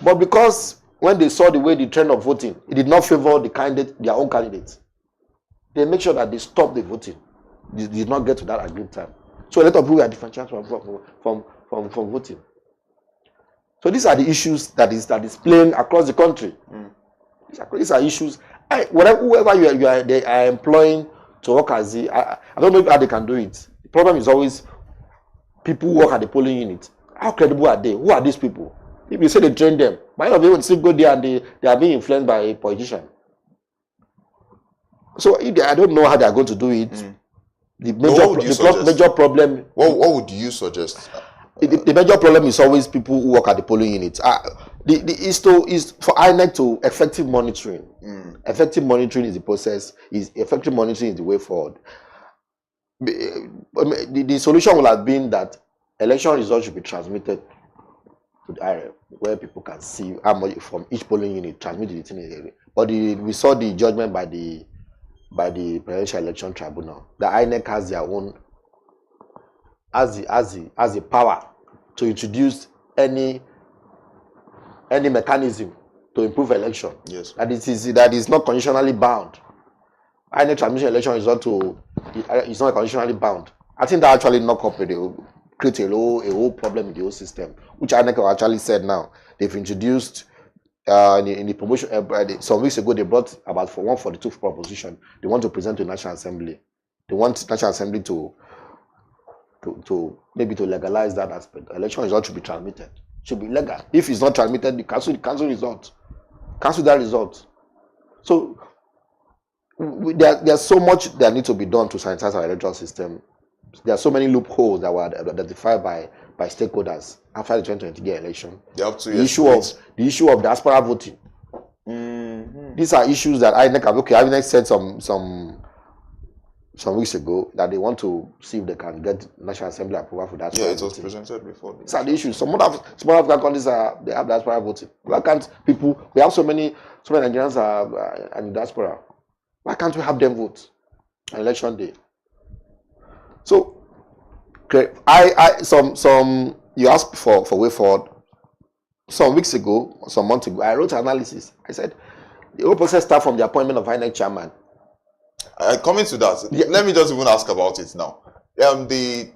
But because when they saw the way the trend of voting, it did not favor their own candidates. They make sure that they stop the voting. They did not get to that agreed time. So a lot of people are differentiated from voting. So these are the issues that is playing across the country. These are issues. Whoever they are employing to work as I don't know how they can do it. The problem is always people who work at the polling unit. How credible are they? Who are these people? If you say they train them, many of them still go there and they are being influenced by a politician. So I don't know how they are going to do it. The major problem. What would you suggest? The major problem is always people who work at the polling units. Is for INEC to effective monitoring. Effective monitoring is the process. Effective monitoring is the way forward. The solution will have been that election results should be transmitted to the area where people can see how much from each polling unit transmitted it in the area. But we saw the judgment by the Presidential Election Tribunal. The INEC has their own has the power to introduce any mechanism to improve election. Yes. That is not conditionally bound. INEC transmission election result is not conditionally bound. I think that actually knock up create a whole problem in the whole system, which INEC actually said now. They've introduced in the promotion some weeks ago, they brought about 142 proposition. They want to present to National Assembly. They want National Assembly to maybe to legalize that aspect. Election result should be transmitted. Should be legal. If it's not transmitted, cancel result. Cancel that result. So there's so much that needs to be done to sanitize our electoral system. There are so many loopholes that were identified by stakeholders after the 2020 election. The issue of diaspora voting. These are issues that INEC said some weeks ago that they want to see if they can get National Assembly approval for that. Yeah, it was presented before. These are the issues. Some African countries they have diaspora voting. Why can't people? We have so many Nigerians are in diaspora. Why can't we have them vote on election day? So, you asked for way forward. Some months ago, I wrote an analysis. I said the whole process starts from the appointment of INEC chairman. Coming to that, let me just even ask about it now. The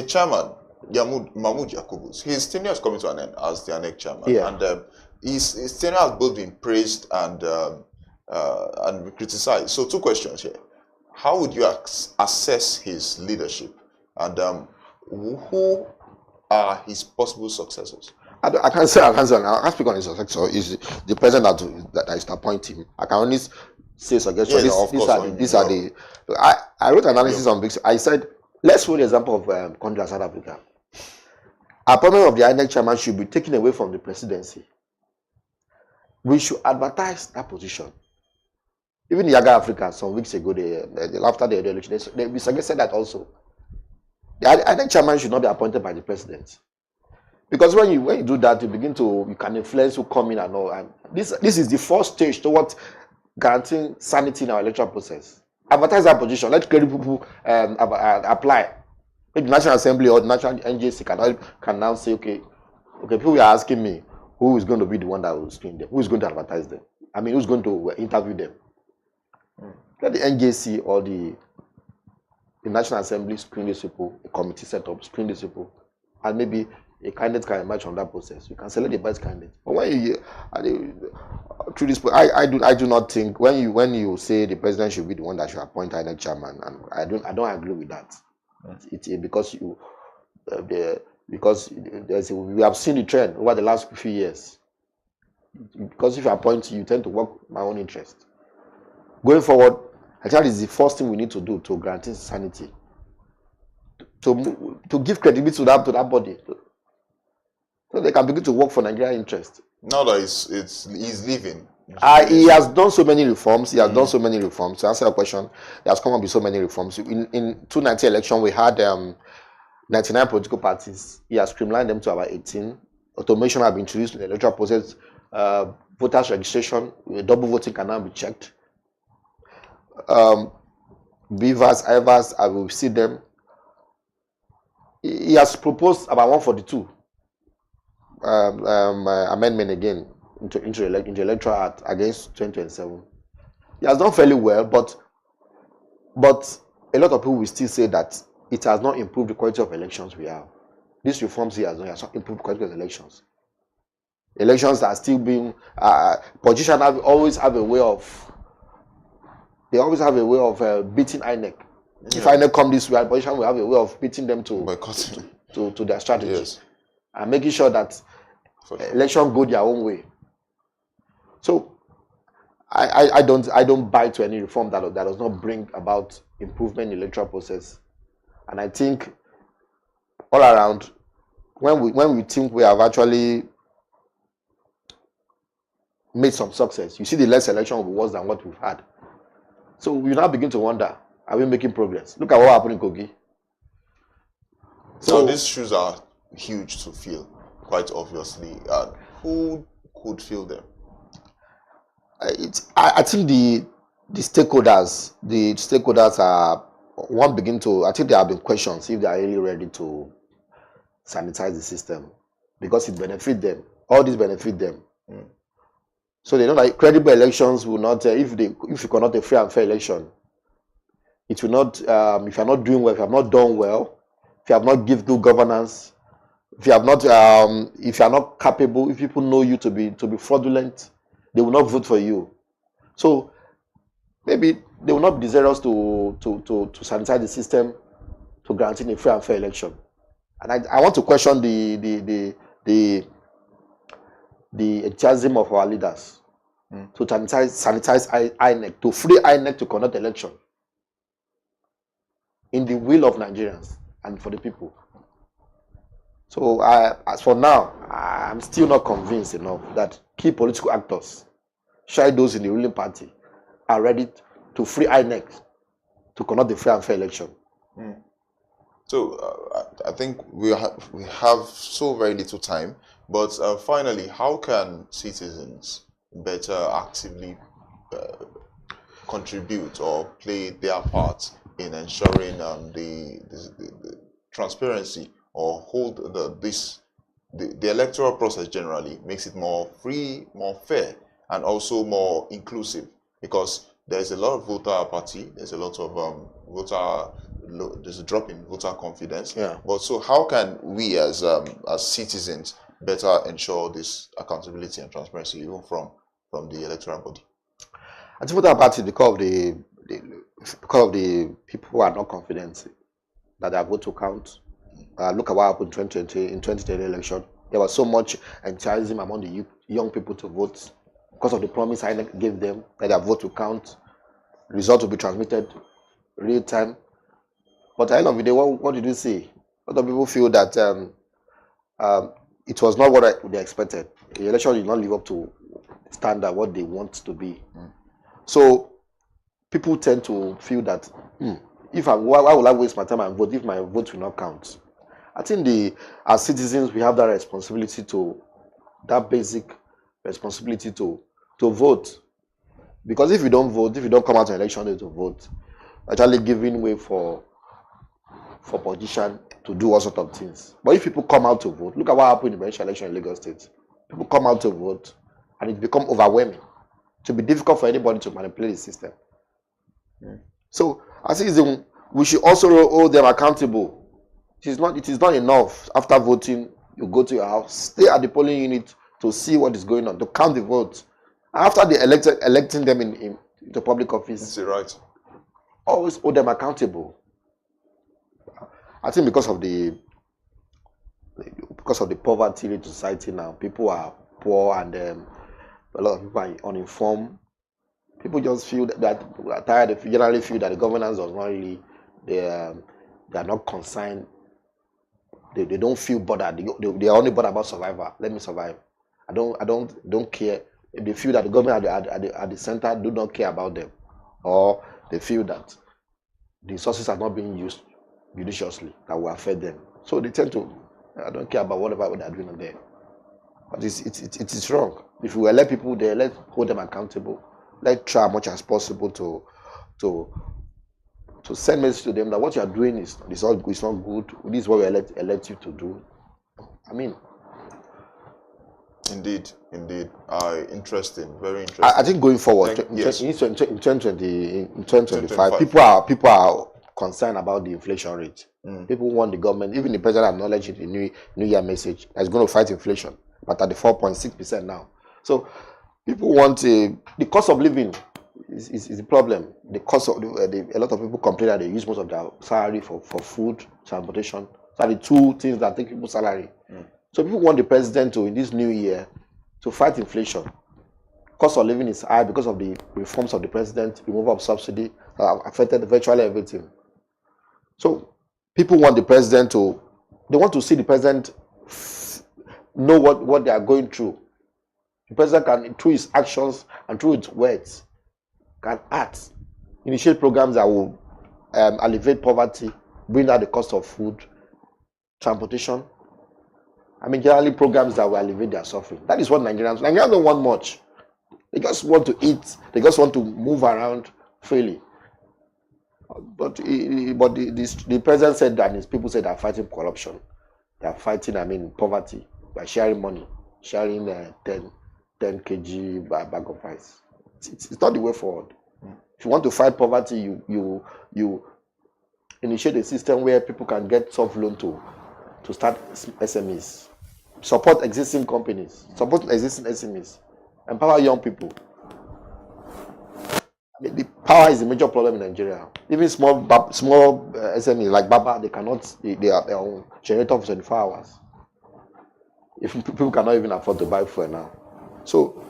chairman, Mahmoud Yakubus, his tenure is coming to an end as the INEC chairman, and his tenure has both been praised and criticized. So, two questions here: how would you assess his leadership, and who are his possible successors? I can't speak on his successor. Is the president that is to appoint him. I can only say suggestions. I wrote analysis on Big. I said, let's hold the example of country like South Africa. Appointment of the INEC chairman should be taken away from the presidency. We should advertise that position. Even in Yaga Africa, some weeks ago, after the election, they suggested that also. The INEC chairman should not be appointed by the president. Because when you do that, you can influence who come in and all. And this is the first stage towards guaranteeing sanity in our electoral process. Advertise that position. Let credible people apply. Maybe the National Assembly or the National NJC can now say, okay, people are asking me who is going to be the one that will screen them, who is going to advertise them. I mean, who's going to interview them. Let the NJC or the National Assembly screen these people, a committee set up, screen these people, and maybe a candidate can emerge from that process. You can select the best candidate. But when you through this, I do not think when you say the president should be the one that should appoint INEC chairman, and I don't agree with that. Because we have seen the trend over the last few years. Because if you appoint, you tend to work my own interest. Going forward, I think is the first thing we need to do to guarantee sanity. To give credibility to that body, so they can begin to work for Nigerian interest. Now that he's leaving. He has done so many reforms. To answer your question, he has come up with so many reforms. In 2019 election, we had 99 political parties. He has streamlined them to about 18. Automation have been introduced in the electoral process. Voters registration, double voting can now be checked. Beavers, Ivers, I will see them. He has proposed about 142 amendment again into electoral act against 2027. He has done fairly well, but a lot of people will still say that it has not improved the quality of elections we have. These reforms he has done has not improved the quality of elections. Elections are still being politicians always have a way of beating INEC. Yeah. If INEC come this way, politicians will have a way of beating them to their strategies. Yes. And making sure that election go their own way. So I don't buy to any reform that does not bring about improvement in the electoral process. And I think all around, when we think we have actually made some success, you see the next election will be worse than what we've had. So we now begin to wonder, are we making progress? Look at what happened in Kogi. So these shoes are huge to fill, quite obviously. Who could fill them? I think the stakeholders are I think there have been questions if they are really ready to sanitize the system, because it benefits them. All this benefit them. So they know that credible elections will not, if you cannot a free and fair election, it will not, if you are not doing well, if you have not done well, if you have not given good governance, if you are not capable, if people know you to be fraudulent, they will not vote for you. So maybe they will not be desirous to sanitize the system to guarantee a free and fair election. And I want to question the enthusiasm of our leaders to sanitize INEC, to free INEC to conduct election in the will of Nigerians and for the people. So as for now, I'm still not convinced enough that key political actors, those in the ruling party, are ready to free INEC to conduct the free and fair election. So I think we have so very little time, but finally, how can citizens better actively contribute or play their part in ensuring the transparency or hold the electoral process generally makes it more free, more fair, and also more inclusive? Because there's a lot of voter apathy, there's a lot of there's a drop in voter confidence. Yeah. But so how can we as citizens better ensure this accountability and transparency even from the electoral body? I think voter apathy because of the people who are not confident that their vote will count. Look at what happened in 2020 election. There was so much enthusiasm among the young people to vote because of the promise I gave them that their vote will count, results will be transmitted real time. But at the end of the day, what did you see? A lot of people feel that it was not what they expected. The election did not live up to standard what they want to be. So people tend to feel that why will I waste my time and vote if my vote will not count? I think as citizens we have that responsibility that basic responsibility to vote. Because if you don't vote, if you don't come out to election day to vote, actually giving way for politicians to do all sorts of things. But if people come out to vote, look at what happened in the presidential election in Lagos State. People come out to vote and it becomes overwhelming. It will be difficult for anybody to manipulate the system. So I think we should also hold them accountable. It is not enough after voting, you go to your house, stay at the polling unit to see what is going on, to count the votes. After they electing them into public office, that's right. Always hold them accountable. I think because of the poverty in society now, people are poor and a lot of people are uninformed. People just feel that are tired. They generally feel that the governance does not really, they are not concerned. They don't feel bothered. They are only bothered about survival. Let me survive. I don't care. If they feel that the government at the center do not care about them, or they feel that the resources are not being used judiciously, that will affect them. So they tend to, I don't care about whatever they are doing there. But it is wrong. If we elect people there, let's hold them accountable. Let's try as much as possible to send message to them that what you are doing is not good. This is what we elect you to do. I mean, indeed. Interesting, very interesting. I think going forward, in 2025, people are concerned about the inflation rate. People want the government, even the president acknowledged it in the New Year message, that's going to fight inflation, but at the 4.6% now. So people want the cost of living is the problem. The cost of a lot of people complain that they use most of their salary for food, transportation. So the two things that take people's salary. So people want the president to, in this new year, to fight inflation. Cost of living is high because of the reforms of the president, removal of subsidy that have affected virtually everything. So people want the president to, they want to see the president know what they are going through. The president can, through his actions and through his words, can act, initiate programs that will alleviate poverty, bring down the cost of food, transportation. I mean, generally programs that will alleviate their suffering. That is what Nigerians don't want much. They just want to eat. They just want to move around freely. But the president said that his people said they are fighting corruption. They are fighting, poverty by sharing money, sharing 10 kg bag of rice. It's not the way forward. If you want to fight poverty, you initiate a system where people can get soft loan to start SMEs, support existing companies, support existing SMEs, empower young people. The power is a major problem in Nigeria. Even small SMEs like Baba, they are on generator for 24 hours. If people cannot even afford to buy fuel now. So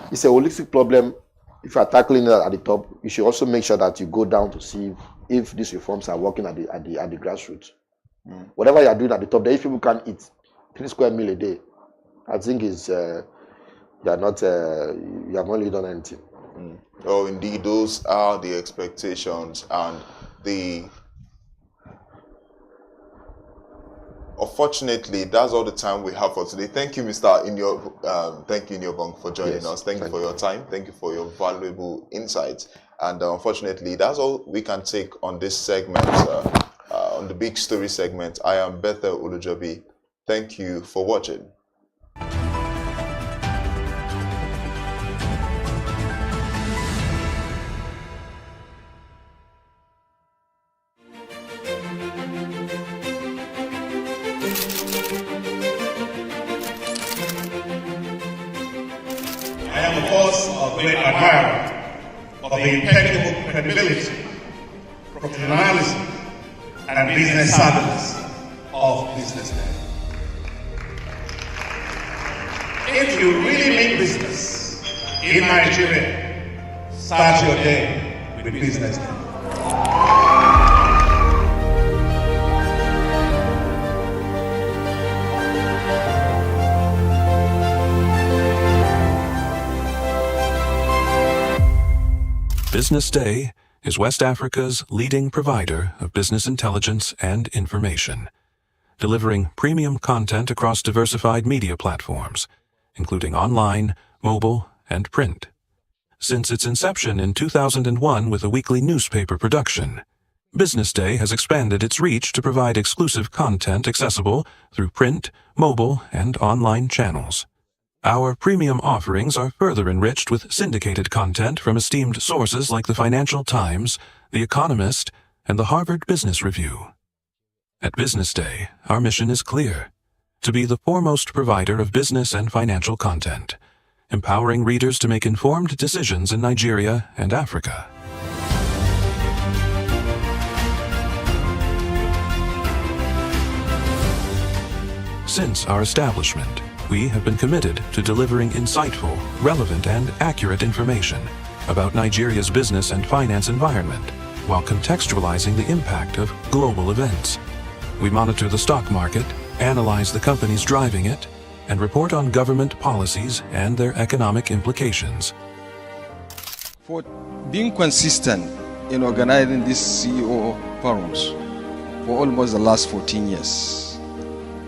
it's a holistic problem. If you are tackling it at the top, you should also make sure that you go down to see if these reforms are working at the grassroots. Whatever you are doing at the top, if people can eat 3 square meal a day, I think you have not really done anything. Oh, indeed, those are the expectations and unfortunately, that's all the time we have for today. Thank you, Mr. Inyobong, for joining us. Thank you for your time. Thank you for your valuable insights. And unfortunately, that's all we can take on this segment, on the Big Story segment. I am Bethel Ulujobi. Thank you for watching. I am, of course, a great admirer of the impeccable credibility, professionalism, and business savviness of BusinessDay. If you really mean business in Nigeria, start your day with BusinessDay. BusinessDay is West Africa's leading provider of business intelligence and information, delivering premium content across diversified media platforms, including online, mobile, and print. Since its inception in 2001 with a weekly newspaper production, BusinessDay has expanded its reach to provide exclusive content accessible through print, mobile, and online channels. Our premium offerings are further enriched with syndicated content from esteemed sources like the Financial Times, The Economist, and the Harvard Business Review. At Business Day, our mission is clear: to be the foremost provider of business and financial content, empowering readers to make informed decisions in Nigeria and Africa. Since our establishment, we have been committed to delivering insightful, relevant, and accurate information about Nigeria's business and finance environment, while contextualizing the impact of global events. We monitor the stock market, analyze the companies driving it, and report on government policies and their economic implications. For being consistent in organizing these CEO forums for almost the last 14 years,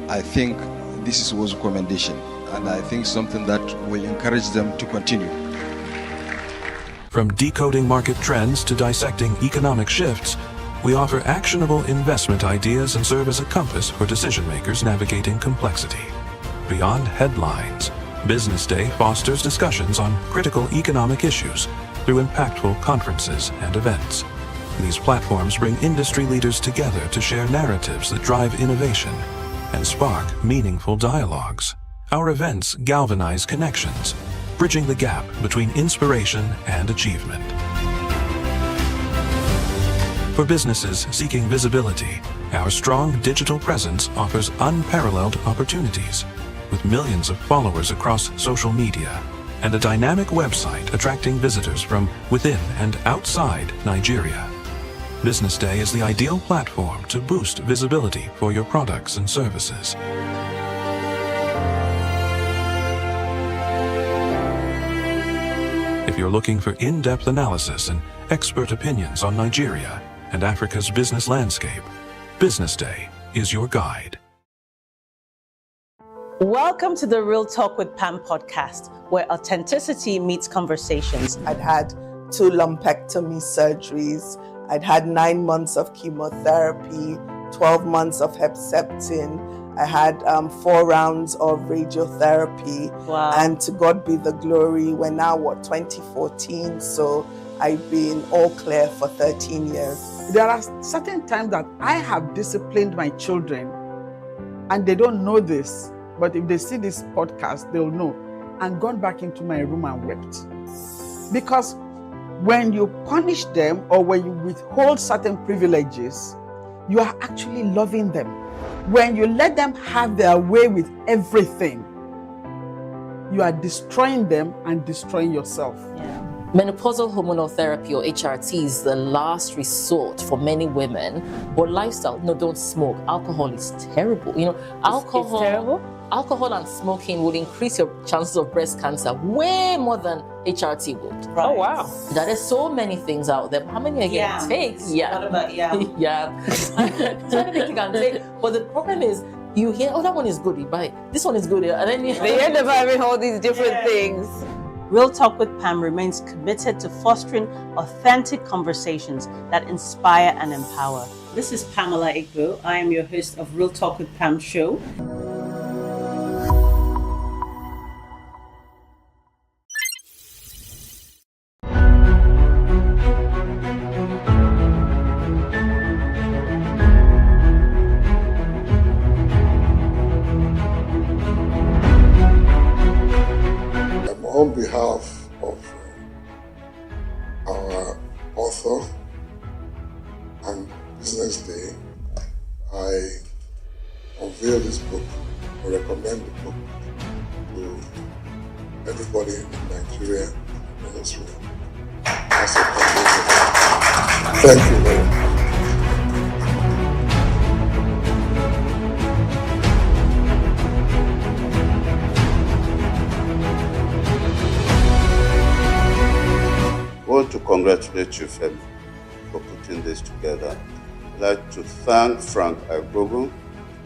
I think this was a commendation, and I think something that will encourage them to continue. From decoding market trends to dissecting economic shifts, we offer actionable investment ideas and serve as a compass for decision makers navigating complexity. Beyond headlines, Business Day fosters discussions on critical economic issues through impactful conferences and events. These platforms bring industry leaders together to share narratives that drive innovation and spark meaningful dialogues. Our events galvanize connections, bridging the gap between inspiration and achievement. For businesses seeking visibility, our strong digital presence offers unparalleled opportunities, with millions of followers across social media and a dynamic website attracting visitors from within and outside Nigeria. Business Day is the ideal platform to boost visibility for your products and services. If you're looking for in-depth analysis and expert opinions on Nigeria and Africa's business landscape, Business Day is your guide. Welcome to the Real Talk with Pam podcast, where authenticity meets conversations. I'd had 2 lumpectomy surgeries. I'd had 9 months of chemotherapy, 12 months of Herceptin. I had 4 rounds of radiotherapy. Wow. And to God be the glory, we're now, 2014? So I've been all clear for 13 years. There are certain times that I have disciplined my children, and they don't know this, but if they see this podcast, they'll know, and gone back into my room and wept. Because when you punish them or when you withhold certain privileges, you are actually loving them. When you let them have their way with everything, you are destroying them and destroying yourself. Menopausal hormonal therapy, or HRT, is the last resort for many women. But lifestyle, don't smoke. Alcohol is terrible. Alcohol. It's terrible? Alcohol and smoking would increase your chances of breast cancer way more than HRT would. Right. Oh, wow. There are so many things out there. How many are you going to take? Yeah. What about yam? Yeah. So many things you can take. But the problem is, you hear, that one is good, you buy it. This one is good. And then they end up having all these different things. Real Talk with Pam remains committed to fostering authentic conversations that inspire and empower. This is Pamela Igbo. I am your host of Real Talk with Pam show. On behalf of our author and Business Day, I unveil this book, I recommend the book to everybody in Nigeria and Israel. Thank you very much. I want to congratulate you, Femi, for putting this together. I'd like to thank Frank Agbogu,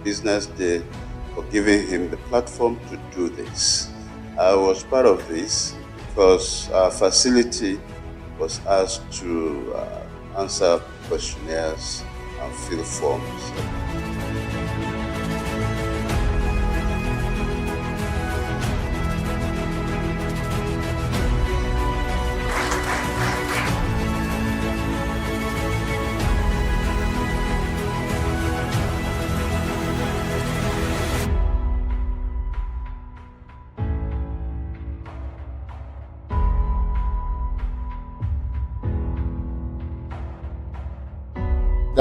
Business Day, for giving him the platform to do this. I was part of this because our facility was asked to answer questionnaires and fill forms.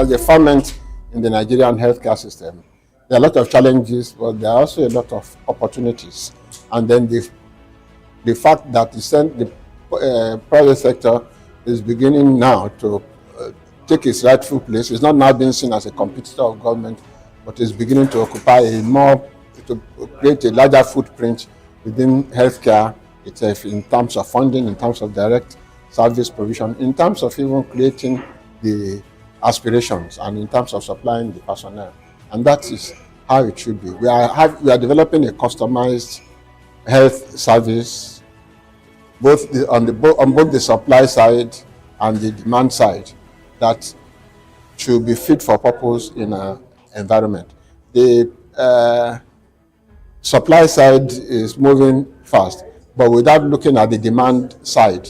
there's a ferment in the Nigerian healthcare system. There are a lot of challenges, but there are also a lot of opportunities. And then the fact that the private sector is beginning now to take its rightful place. It's not now being seen as a competitor of government, but is beginning to occupy to create a larger footprint within healthcare itself in terms of funding, in terms of direct service provision, in terms of even creating the aspirations, and in terms of supplying the personnel. And that is how it should be. We are developing a customized health service, on both the supply side and the demand side, that should be fit for purpose in an environment. The supply side is moving fast, but without looking at the demand side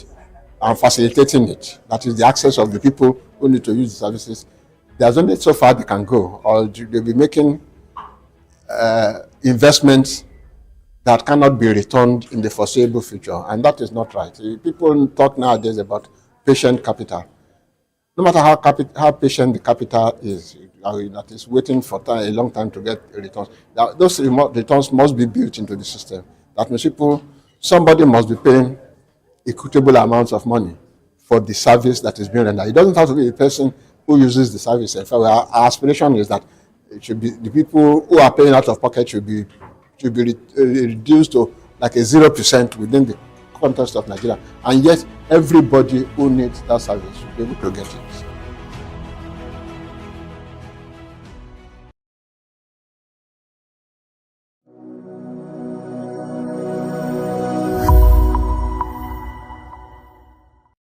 and facilitating it, that is the access of the people who need to use the services, there's only so far they can go, or they'll be making investments that cannot be returned in the foreseeable future, and that is not right. People talk nowadays about patient capital. No matter how patient the capital is, that is waiting for a long time to get returns, those returns must be built into the system. That means somebody must be paying equitable amounts of money for the service that is being rendered. It doesn't have to be the person who uses the service. In fact, our aspiration is that it should be the people who are paying out of pocket should be reduced to like a 0% within the context of Nigeria, and yet everybody who needs that service should be able to get it.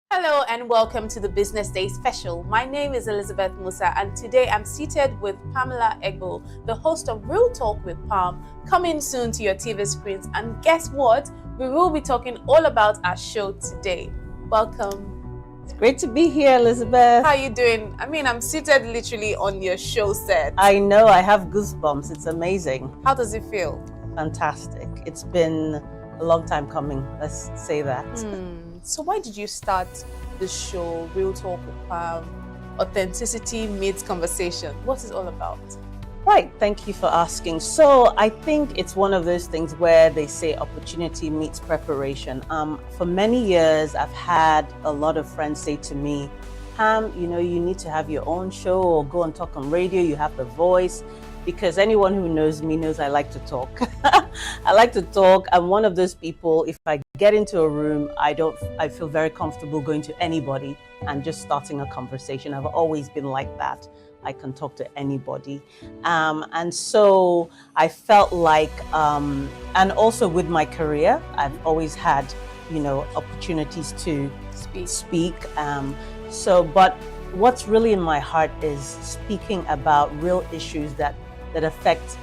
Hello and welcome to the Business Day special. My name is Elizabeth Musa, and today I'm seated with Pamela Egbo, the host of Real Talk with Pam, coming soon to your TV screens. And guess what? We will be talking all about our show today. Welcome. It's great to be here, Elizabeth. How are you doing? I mean, I'm seated literally on your show set. I know, I have goosebumps. It's amazing. How does it feel? Fantastic. It's been a long time coming, let's say that. So why did you start the show, Real Talk with Pam? Authenticity meets conversation. What is it all about? Right, thank you for asking. So I think it's one of those things where they say opportunity meets preparation. For many years, I've had a lot of friends say to me, Pam, you need to have your own show or go and talk on radio, you have the voice. Because anyone who knows me knows I like to talk. I like to talk. I'm one of those people, if I get into a room, I feel very comfortable going to anybody and just starting a conversation. I've always been like that. I can talk to anybody. And so I felt like, and also with my career, I've always had, opportunities to speak. But what's really in my heart is speaking about real issues that affect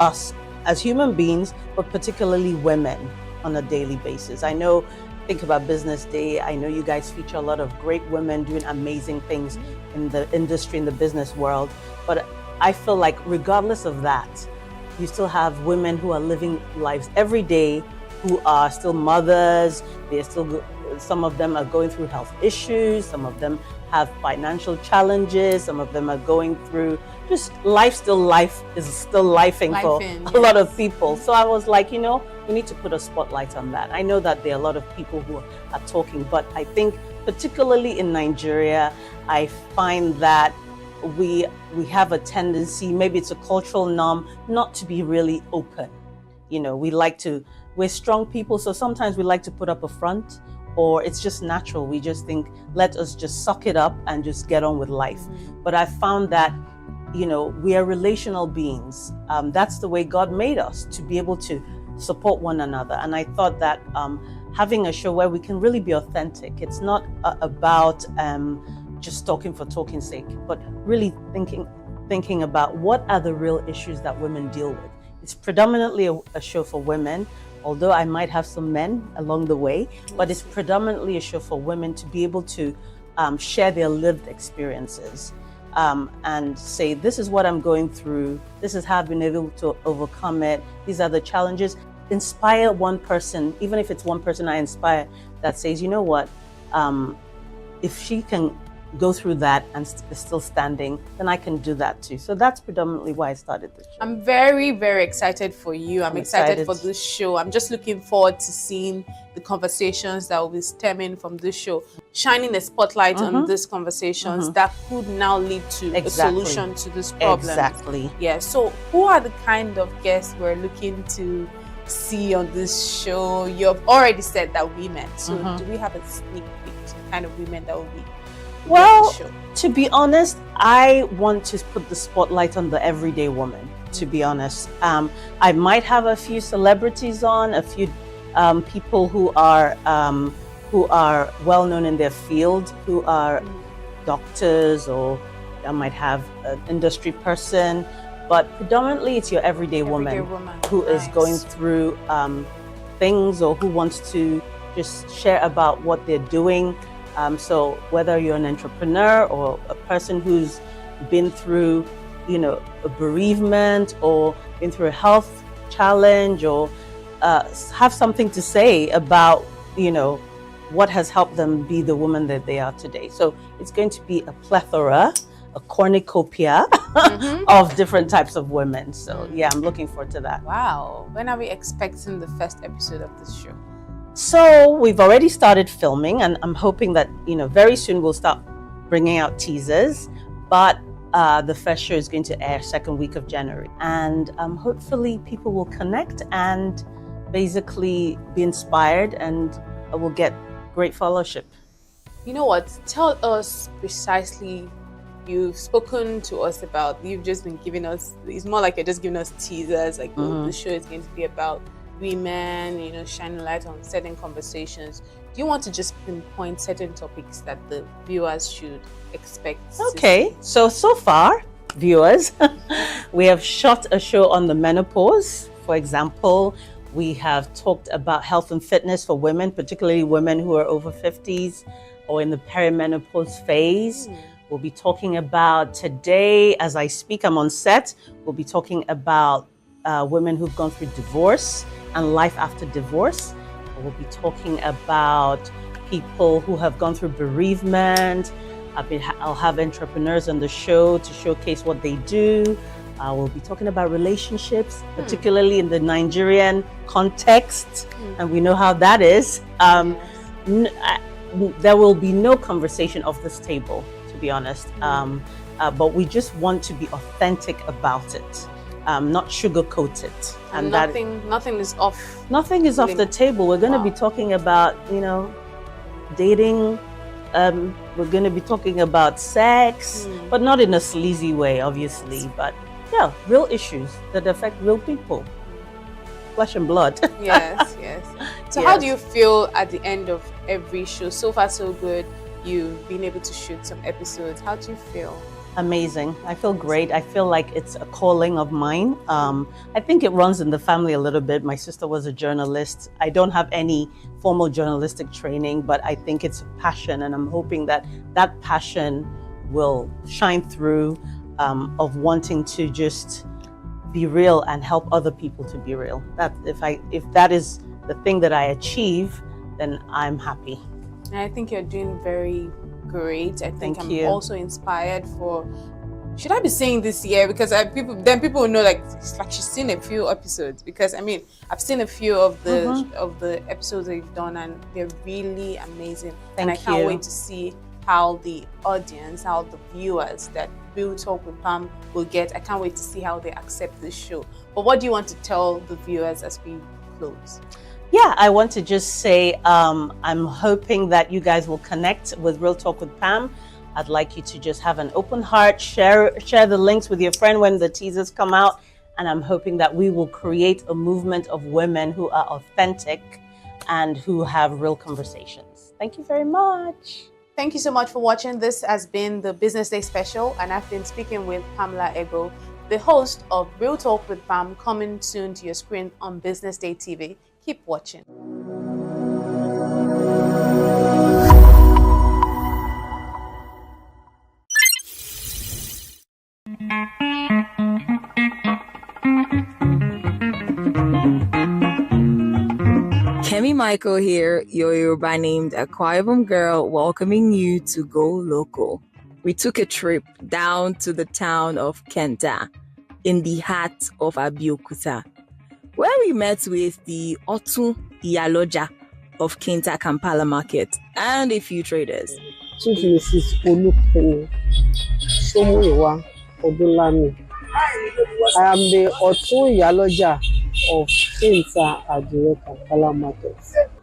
us as human beings, but particularly women on a daily basis. Think about Business Day. I know you guys feature a lot of great women doing amazing things in the industry, in the business world. But I feel like regardless of that, you still have women who are living lives every day, who are still mothers. Some of them are going through health issues. Some of them have financial challenges. Some of them are going through just life is still lifing for a lot of people. So I was like, we need to put a spotlight on that. I know that there are a lot of people who are talking, but I think particularly in Nigeria, I find that we have a tendency, maybe it's a cultural norm, not to be really open. We're strong people, so sometimes we like to put up a front, or it's just natural. We just think, let us just suck it up and just get on with life. But I found that, we are relational beings. That's the way God made us, to be able to support one another. And I thought that having a show where we can really be authentic, it's not about just talking for talking's sake, but really thinking about what are the real issues that women deal with. It's predominantly a show for women, although I might have some men along the way, but it's predominantly a show for women to be able to share their lived experiences and say, this is what I'm going through, this is how I've been able to overcome it, these are the challenges. Inspire one person, even if it's one person I inspire that says, you know what, if she can go through that and is still standing, then I can do that too. So that's predominantly why I started this show. I'm very, very excited for you. I'm excited for this show. I'm just looking forward to seeing the conversations that will be stemming from this show, shining a spotlight on these conversations that could now lead to a solution to this problem. Exactly. Yeah. So who are the kind of guests we're looking to see on this show? You've already said that women. So do we have a sneak peek to the kind of women that will be? Well, to be honest, I want to put the spotlight on the everyday woman, to be honest. I might have a few celebrities on, a few people who are well known in their field, who are doctors, or I might have an industry person, but predominantly it's your everyday woman who is going through things, or who wants to just share about what they're doing. So whether you're an entrepreneur or a person who's been through, a bereavement, or been through a health challenge, or have something to say about, what has helped them be the woman that they are today. So it's going to be a plethora, a cornucopia of different types of women. So yeah, I'm looking forward to that. Wow. When are we expecting the first episode of this show? So we've already started filming, and I'm hoping that, very soon we'll start bringing out teasers, but the first show is going to air second week of January. And hopefully people will connect and basically be inspired, and will get great fellowship. You know what? Tell us precisely. You've spoken to us about, you've just been giving us, it's more like you're just giving us teasers, like the show is going to be about women, shining light on certain conversations. Do you want to just pinpoint certain topics that the viewers should expect? Okay, so far, viewers, we have shot a show on the menopause. For example, we have talked about health and fitness for women, particularly women who are over 50s or in the perimenopause phase. We'll be talking about today, as I speak, I'm on set, we'll be talking about women who've gone through divorce and life after divorce. We'll be talking about people who have gone through bereavement. I'll have entrepreneurs on the show to showcase what they do. We'll be talking about relationships, particularly in the Nigerian context, and we know how that is. There will be no conversation off this table, to be honest, but we just want to be authentic about it. Not sugarcoat it. And nothing is off. Nothing is off the table. We're going to be talking about, dating. We're going to be talking about sex, but not in a sleazy way, obviously. But yeah, real issues that affect real people, flesh and blood. Yes. So how do you feel at the end of every show? So far, so good. You've been able to shoot some episodes. How do you feel? Amazing. I feel great. I feel like it's a calling of mine. I think it runs in the family a little bit. My sister was a journalist. I don't have any formal journalistic training, but I think it's a passion, and I'm hoping that that passion will shine through, of wanting to just be real and help other people to be real. That if that is the thing that I achieve, then I'm happy. And I think you're doing very great. I think I'm also inspired for, should I be saying this year? Because people will know, like, it's like she's seen a few episodes, because I've seen a few of the episodes that you've done, and they're really amazing. And I can't wait to see how the audience, how the viewers that Real Talk with Pam will get. I can't wait to see how they accept this show. But what do you want to tell the viewers as we close? Yeah, I want to just say I'm hoping that you guys will connect with Real Talk with Pam. I'd like you to just have an open heart, share the links with your friend when the teasers come out, and I'm hoping that we will create a movement of women who are authentic and who have real conversations. Thank you very much. Thank you so much for watching. This has been the Business Day special, and I've been speaking with Pamela Egbo, the host of Real Talk with Pam, coming soon to your screen on Business Day TV. Keep watching. Kemi Michael here, your Yoruba named Akwa Ibom girl, welcoming you to Go Local. We took a trip down to the town of Kenta in the heart of Abeokuta, where we met with the Otun Iyaloja of Kenta Kampala Market and a few traders. Chief Mrs. Olukemi Somuyiwa Odunlami. I am the Otun Iyaloja of Kenta Adire Kampala Market.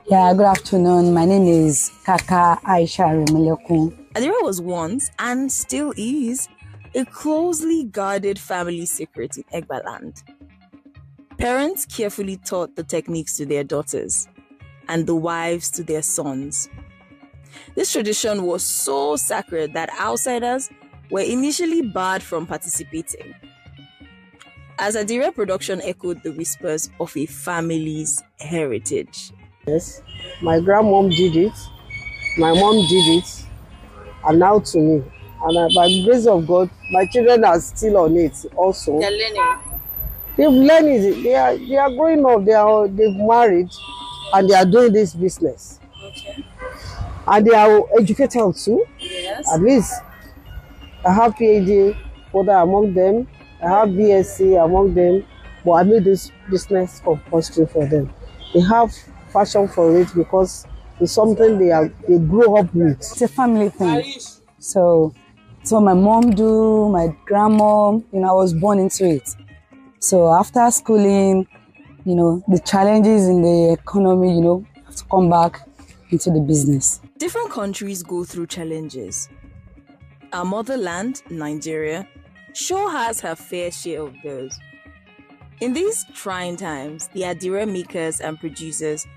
Yeah, good afternoon. My name is Kaka Aisha Remilekun. Adire was once, and still is, a closely guarded family secret in Egbaland. Parents carefully taught the techniques to their daughters, and the wives to their sons. This tradition was so sacred that outsiders were initially barred from participating, as Adire production echoed the whispers of a family's heritage. Yes, my grandmom did it, my mom did it, and now to me. And by the grace of God, my children are still on it also. They're learning. They've learned it. They are growing up. They've married, and they are doing this business. Okay. And they are educated too. Yes. At least I have PhD holder among them. I have BSc among them. But I made this business compulsory for them. They have passion for it because it's something they grow up with. It's a family thing. So my mom do, my grandmom, I was born into it. So after schooling, the challenges in the economy, have to come back into the business. Different countries go through challenges. Our motherland, Nigeria, sure has her fair share of those. In these trying times, the Adire makers and producers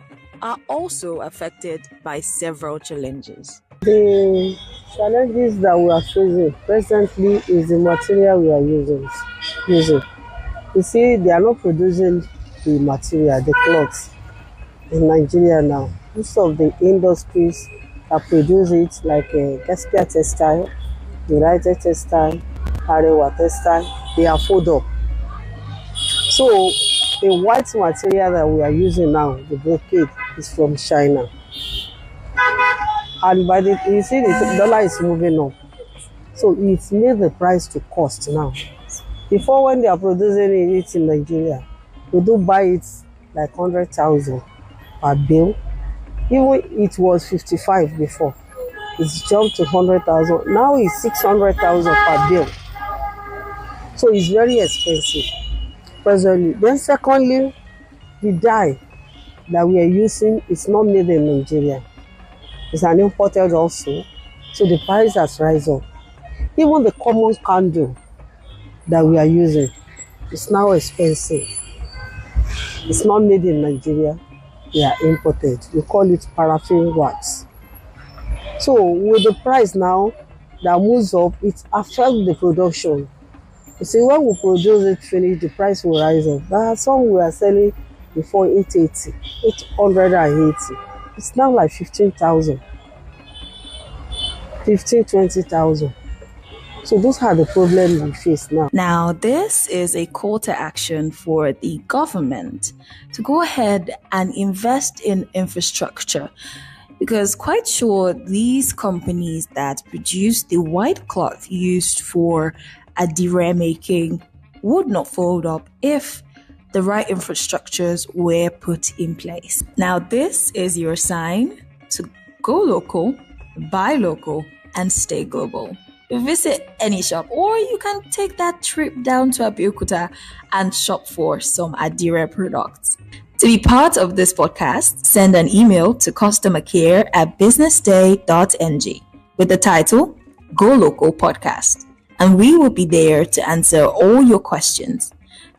are also affected by several challenges. The challenges that we are facing presently is the material we are using. You see, they are not producing the material, the cloths in Nigeria now. Most of the industries that produce it, like Gaspia Textile, United Textile, Arewa Textile, they are fold up. So the white material that we are using now, the brocade, is from China. And you see the dollar is moving up. So it's made the price to cost now. Before, when they are producing it in Nigeria, we do buy it like 100,000 per bill. Even it was 55 before. It's jumped to 100,000. Now it's 600,000 per bill. So it's very expensive presently. Then secondly, the dye that we are using is not made in Nigeria. It's an imported also. So the price has risen up. Even the common candle that we are using is now expensive. It's not made in Nigeria. They are imported. We call it paraffin wax. So with the price now that moves up, it affects the production. You see, when we produce it finished, the price will rise up. There are some we are selling before 880. It's now like 15,000. 20,000. So those are the problems we face now. Now, this is a call to action for the government to go ahead and invest in infrastructure, because quite sure these companies that produce the white cloth used for Adire making would not fold up if the right infrastructures were put in place. Now, this is your sign to go local, buy local, and stay global. Visit any shop, or you can take that trip down to Abeokuta and shop for some Adire products. To be part of this podcast, send an email to customercare@businessday.ng with the title Go Local Podcast, and we will be there to answer all your questions.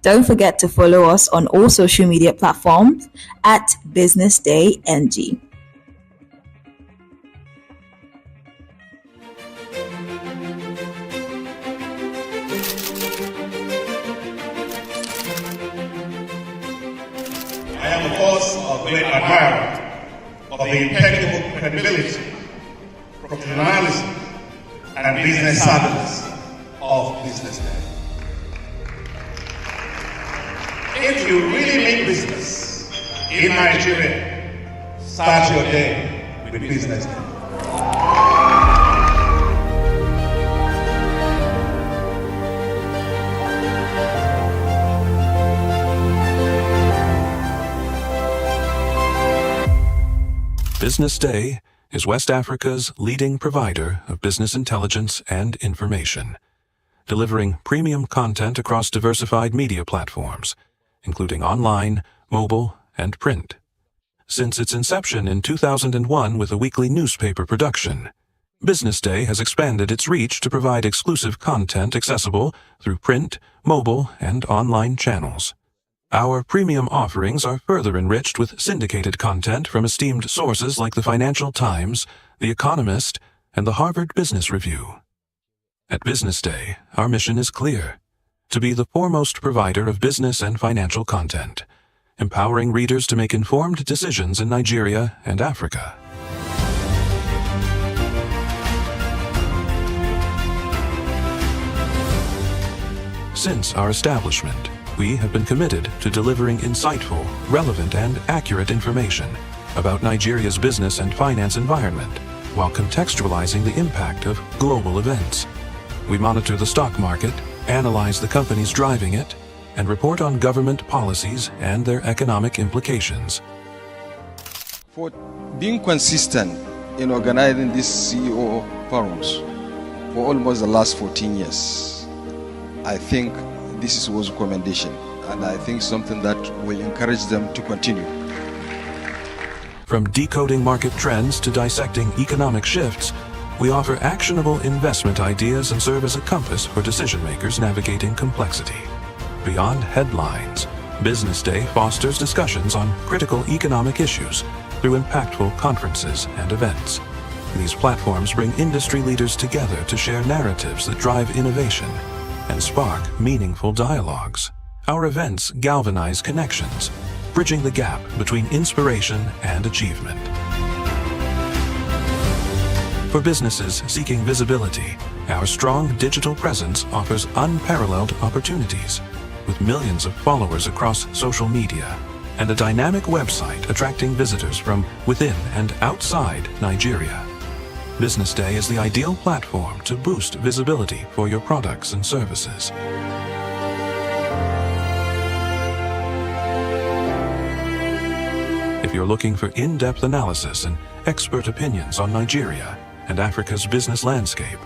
Don't forget to follow us on all social media platforms at BusinessDayNG. I am, of course, a great admirer of the impeccable credibility, professionalism, and business savviness of BusinessDay. If you really mean business in Nigeria, Start your day with Business Day. Business Day is West Africa's leading provider of business intelligence and information, delivering premium content across diversified media platforms, including online, mobile, and print. Since its inception in 2001 with a weekly newspaper production, Business Day has expanded its reach to provide exclusive content accessible through print, mobile, and online channels. Our premium offerings are further enriched with syndicated content from esteemed sources like the Financial Times, The Economist, and the Harvard Business Review. At Business Day, our mission is clear: to be the foremost provider of business and financial content, empowering readers to make informed decisions in Nigeria and Africa. Since our establishment, we have been committed to delivering insightful, relevant, and accurate information about Nigeria's business and finance environment, while contextualizing the impact of global events. We monitor the stock market, analyze the companies driving it, and report on government policies and their economic implications. For being consistent in organizing these CEO forums for almost the last 14 years, I think this was a commendation, and I think something that will encourage them to continue. From decoding market trends to dissecting economic shifts, we offer actionable investment ideas and serve as a compass for decision makers navigating complexity. Beyond headlines, Business Day fosters discussions on critical economic issues through impactful conferences and events. These platforms bring industry leaders together to share narratives that drive innovation and spark meaningful dialogues. Our events galvanize connections, bridging the gap between inspiration and achievement. For businesses seeking visibility, our strong digital presence offers unparalleled opportunities, with millions of followers across social media and a dynamic website attracting visitors from within and outside Nigeria. Business Day is the ideal platform to boost visibility for your products and services. If you're looking for in-depth analysis and expert opinions on Nigeria and Africa's business landscape,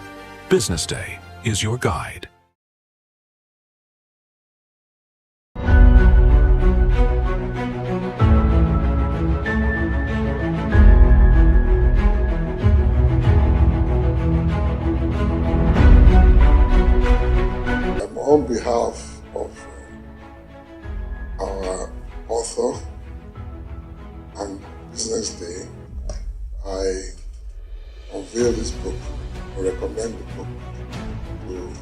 Business Day is your guide. On behalf of our author and Business Day, I unveil this book, or recommend the book to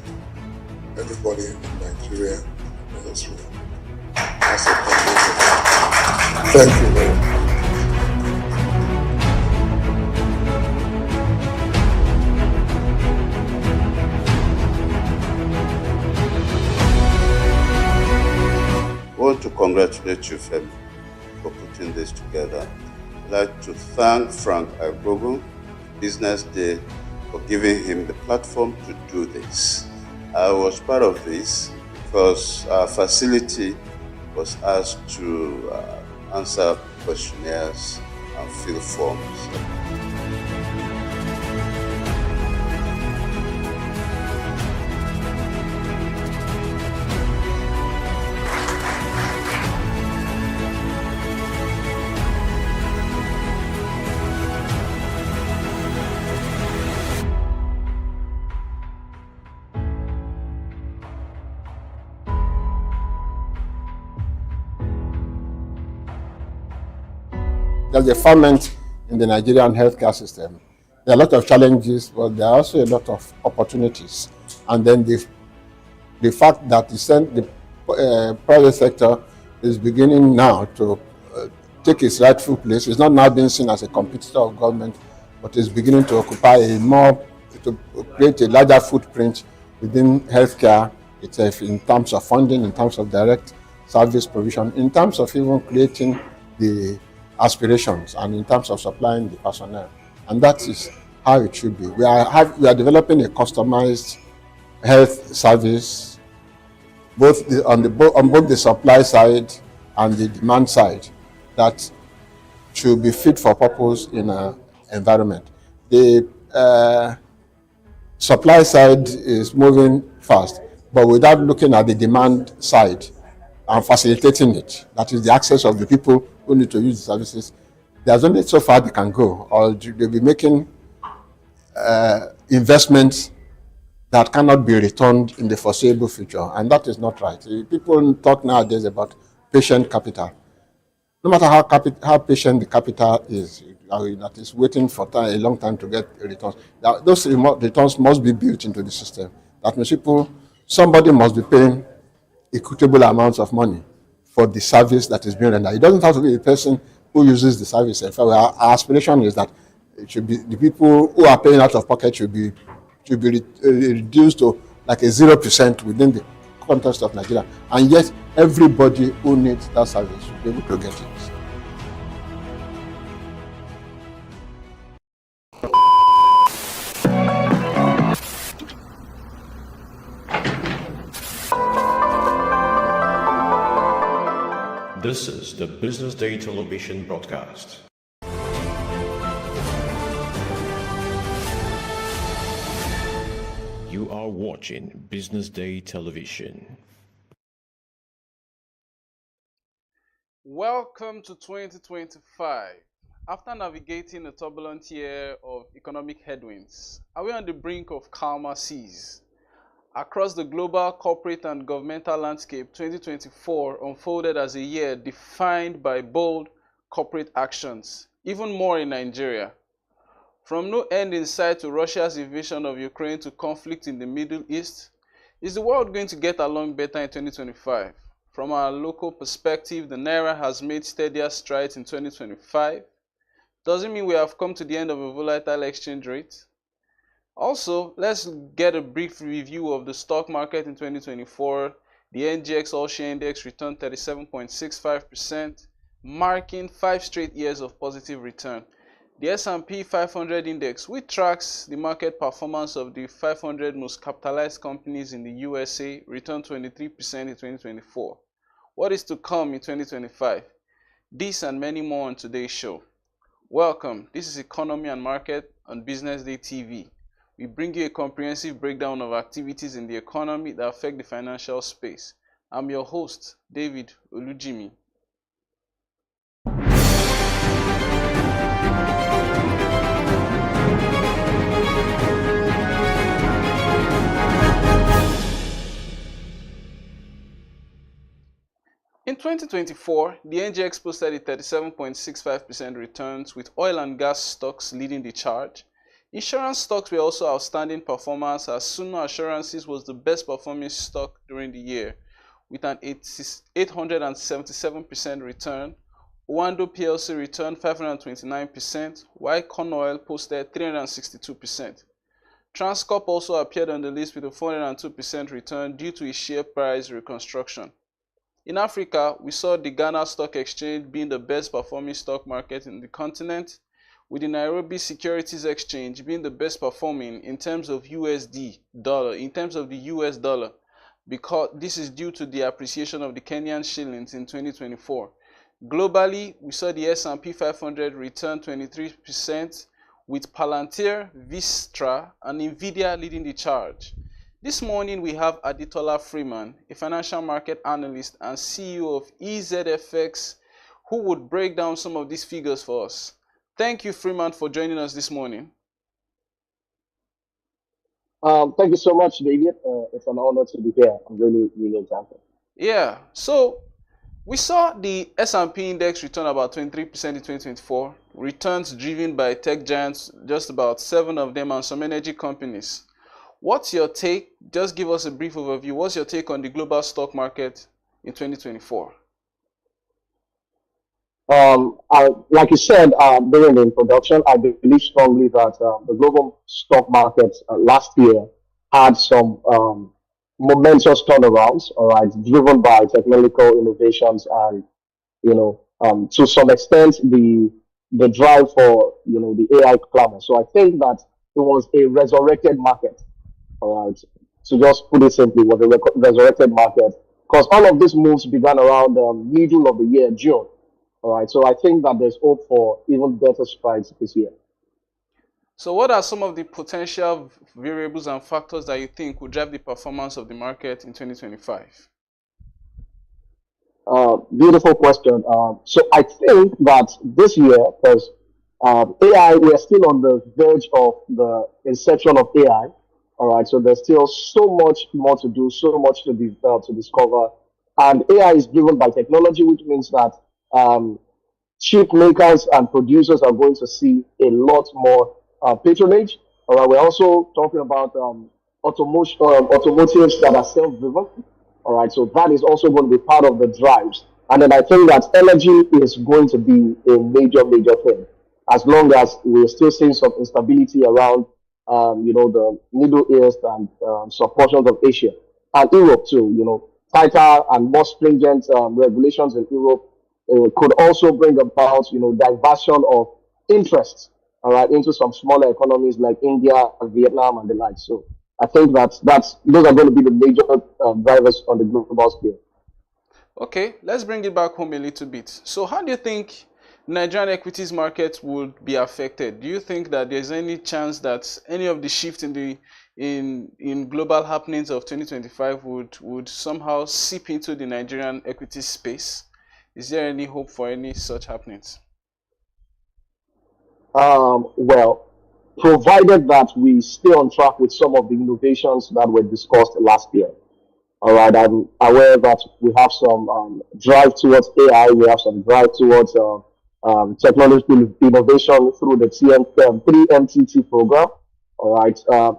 everybody in Nigeria and elsewhere. Thank you very much. I want to congratulate you, Femi, for putting this together. I'd like to thank Frank Agbogun, Business Day, for giving him the platform to do this. I was part of this because our facility was asked to answer questionnaires and fill forms. There's a ferment in the Nigerian healthcare system. There are a lot of challenges, but there are also a lot of opportunities. And then the fact that the private sector is beginning now to take its rightful place. It's not now being seen as a competitor of government, but is beginning to occupy to create a larger footprint within healthcare itself, in terms of funding, in terms of direct service provision, in terms of even creating the aspirations and in terms of supplying the personnel. And that is how it should be. We are developing a customized health service, on both the supply side and the demand side, that should be fit for purpose in an environment. The supply side is moving fast, but without looking at the demand side and facilitating it, that is the access of the people who need to use the services, there's only so far they can go, or they'll be making investments that cannot be returned in the foreseeable future, and that is not right. People talk nowadays about patient capital. No matter how patient the capital is, that is waiting for a long time to get returns, those returns must be built into the system. That means somebody must be paying equitable amounts of money for the service that is being rendered. It doesn't have to be the person who uses the service. In fact, our aspiration is that it should be the people who are paying out of pocket should be reduced to like a 0% within the context of Nigeria, and yet everybody who needs that service should be able to get it. This is the Business Day television broadcast. You are watching Business Day television. Welcome to 2025. After navigating a turbulent year of economic headwinds, are we on the brink of calmer seas? Across the global corporate and governmental landscape, 2024 unfolded as a year defined by bold corporate actions, even more in Nigeria. From no end in sight to Russia's invasion of Ukraine to conflict in the Middle East, is the world going to get along better in 2025? From our local perspective, the Naira has made steadier strides in 2025. Does it mean we have come to the end of a volatile exchange rate? Also, let's get a brief review of the stock market in 2024. The NGX All-Share Index returned 37.65%, marking 5 straight years of positive return. The S&P 500 index, which tracks the market performance of the 500 most capitalized companies in the USA, returned 23% in 2024. What is to come in 2025? This and many more on today's show. Welcome. This is Economy and Market on Business Day TV. We bring you a comprehensive breakdown of activities in the economy that affect the financial space. I'm your host, David Olujimi. In 2024, the NGX posted a 37.65% returns, with oil and gas stocks leading the charge. Insurance stocks were also outstanding performers, as Suno Assurances was the best performing stock during the year, with an 877% return. Owando PLC returned 529%, while Conoil posted 362%. Transcorp also appeared on the list with a 402% return due to its share price reconstruction. In Africa, we saw the Ghana Stock Exchange being the best performing stock market in the continent, with the Nairobi Securities Exchange being the best performing in terms of US dollar, because this is due to the appreciation of the Kenyan shillings in 2024. Globally, we saw the S&P 500 return 23%, with Palantir, Vistra, and Nvidia leading the charge. This morning, we have Aditola Freeman, a financial market analyst and CEO of EZFX, who would break down some of these figures for us. Thank you, Freeman, for joining us this morning. Thank you so much, David. It's an honor to be here. I'm really, really excited. Yeah, so we saw the S&P index return about 23% in 2024. Returns driven by tech giants, just about 7 of them, and some energy companies. What's your take? Just give us a brief overview. What's your take on the global stock market in 2024? Like you said during the introduction, I believe strongly that the global stock market last year had some momentous turnarounds, all right, driven by technological innovations and, to some extent the drive for the AI clamor. So I think that it was a resurrected market. All right, to just put it simply, was a resurrected market because all of these moves began around middle of the year, June. All right, so I think that there's hope for even better strides this year. So what are some of the potential variables and factors that you think will drive the performance of the market in 2025? Beautiful question. So I think that this year, because AI, we are still on the verge of the inception of AI. All right, so there's still so much more to do, so much to be to discover, and AI is driven by technology, which means that chip makers and producers are going to see a lot more patronage. All right, we're also talking about automotives that are self-driven. All right, so that is also going to be part of the drives. And then I think that energy is going to be a major, major thing. As long as we're still seeing some instability around, the Middle East and some portions of Asia and Europe too. Tighter and more stringent regulations in Europe could also bring about, diversion of interest, all right, into some smaller economies like India, Vietnam, and the like. So I think those are going to be the major drivers on the global scale. Okay, let's bring it back home a little bit. So how do you think Nigerian equities market would be affected? Do you think that there's any chance that any of the shift in global happenings of 2025 would somehow seep into the Nigerian equity space? Is there any hope for any such happenings? Well, provided that we stay on track with some of the innovations that were discussed last year. All right, I'm aware that we have some drive towards AI, we have some drive towards technological innovation through the 3MTT program. All right,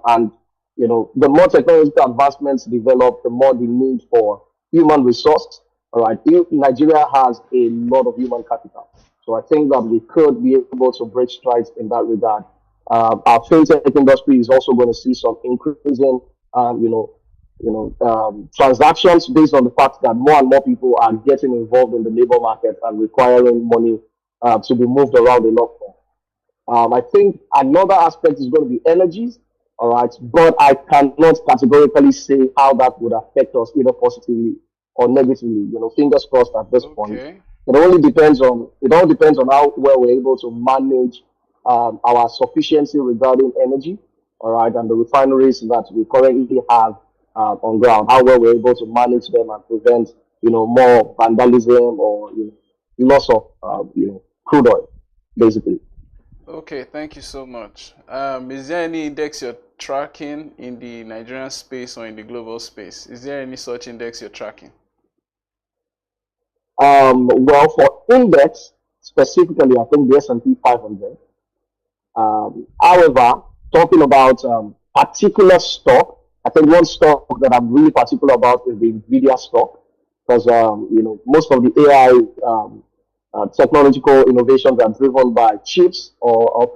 and the more technological advancements develop, the more the need for human resource. All right, Nigeria has a lot of human capital, so I think that we could be able to break strides in that regard. Our fintech industry is also going to see some increasing, transactions based on the fact that more and more people are getting involved in the labor market and requiring money to be moved around a lot more. I think another aspect is going to be energies, all right, but I cannot categorically say how that would affect us either positively or negatively. Fingers crossed at this point. It all depends on how well we're able to manage our sufficiency regarding energy, all right, and the refineries that we currently have on ground, how well we're able to manage them and prevent, more vandalism or loss of, crude oil, basically. Okay, thank you so much. Is there any index you're tracking in the Nigerian space or in the global space? Is there any such index you're tracking? Well, for index specifically, I think the S&P 500. However, talking about particular stock, I think one stock that I'm really particular about is the Nvidia stock, because most of the AI technological innovations are driven by chips or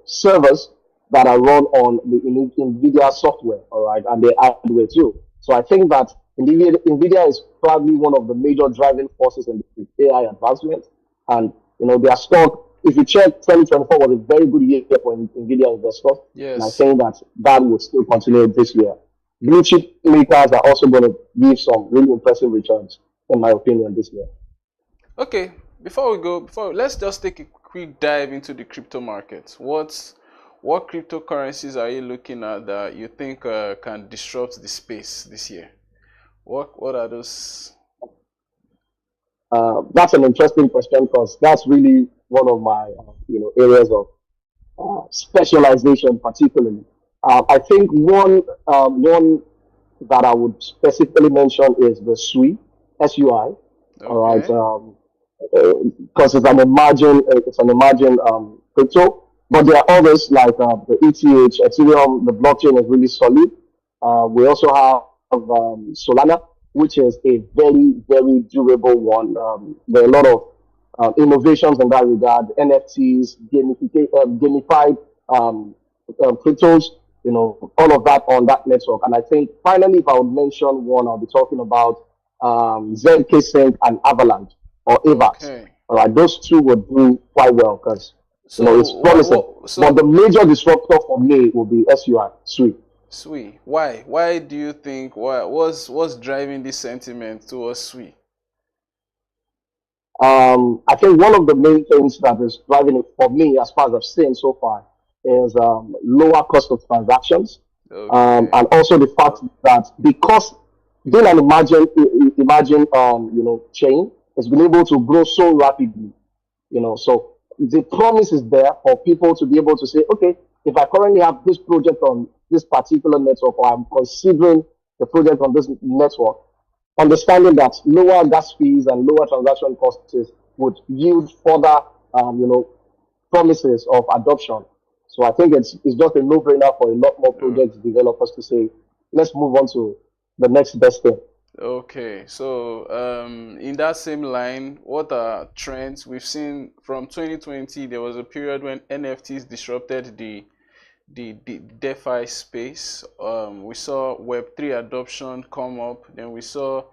servers that are run on the Nvidia software, all right, and the hardware too. So I think that Nvidia is probably one of the major driving forces in the AI advancement, and their stock. If you check, 2024 was a very good year for Nvidia investors. Yes. And I think that will still continue this year. Blue chip makers are also going to give some really impressive returns, in my opinion, this year. Okay, let's just take a quick dive into the crypto market. What cryptocurrencies are you looking at that you think can disrupt the space this year? What are those? That's an interesting question because that's really one of my areas of specialization, particularly. I think one that I would specifically mention is the SUI, SUI. Okay. All right, because it's an emerging crypto, but there are others like the ETH, Ethereum. The blockchain is really solid. We also have Solana, which is a very, very durable one. There are a lot of innovations in that regard, NFTs, gamified cryptos, all of that on that network. And I think finally, if I would mention one, I'll be talking about ZK Sync and Avalanche. or AVAX. Okay. All right, those two would do quite well because it's promising. But the major disruptor for me will be SUI, SUI. SUI. Why? Why do you think? What's driving this sentiment towards SUI? I think one of the main things that is driving it for me, as far as I've seen so far, is lower cost of transactions, and also the fact that because being an imagine chain has been able to grow so rapidly, so the promise is there for people to be able to say, okay, if I currently have this project on this particular network, or I'm considering the project on this network, understanding that lower gas fees and lower transaction costs would yield further, promises of adoption. So I think it's just a no-brainer for a lot more project developers to say, let's move on to the next best thing. Okay, so in that same line, what are trends we've seen from 2020? There was a period when NFTs disrupted the DeFi space. We saw Web3 adoption come up. Then we saw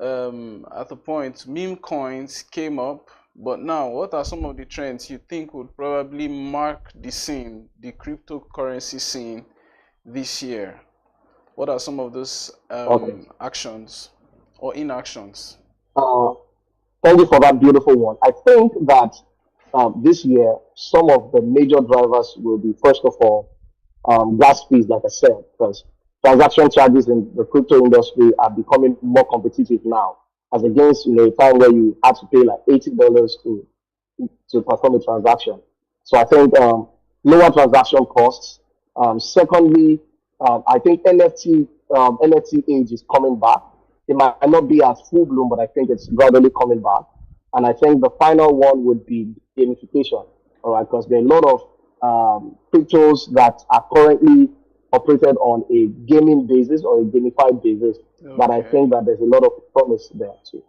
at the point meme coins came up. But now, what are some of the trends you think would probably mark the scene, the cryptocurrency scene this year? What are some of those actions or inactions? Thank you for that beautiful one. I think that this year, some of the major drivers will be, first of all, gas fees, like I said, because transaction charges in the crypto industry are becoming more competitive now, as against a time where you had to pay like $80 to perform a transaction. So I think lower transaction costs. Secondly, I think NFT age is coming back. It might not be as full bloom, but I think it's gradually coming back. And I think the final one would be gamification, all right, because there are a lot of cryptos that are currently operated on a gaming basis or a gamified basis. Okay. But I think that there's a lot of promise there too.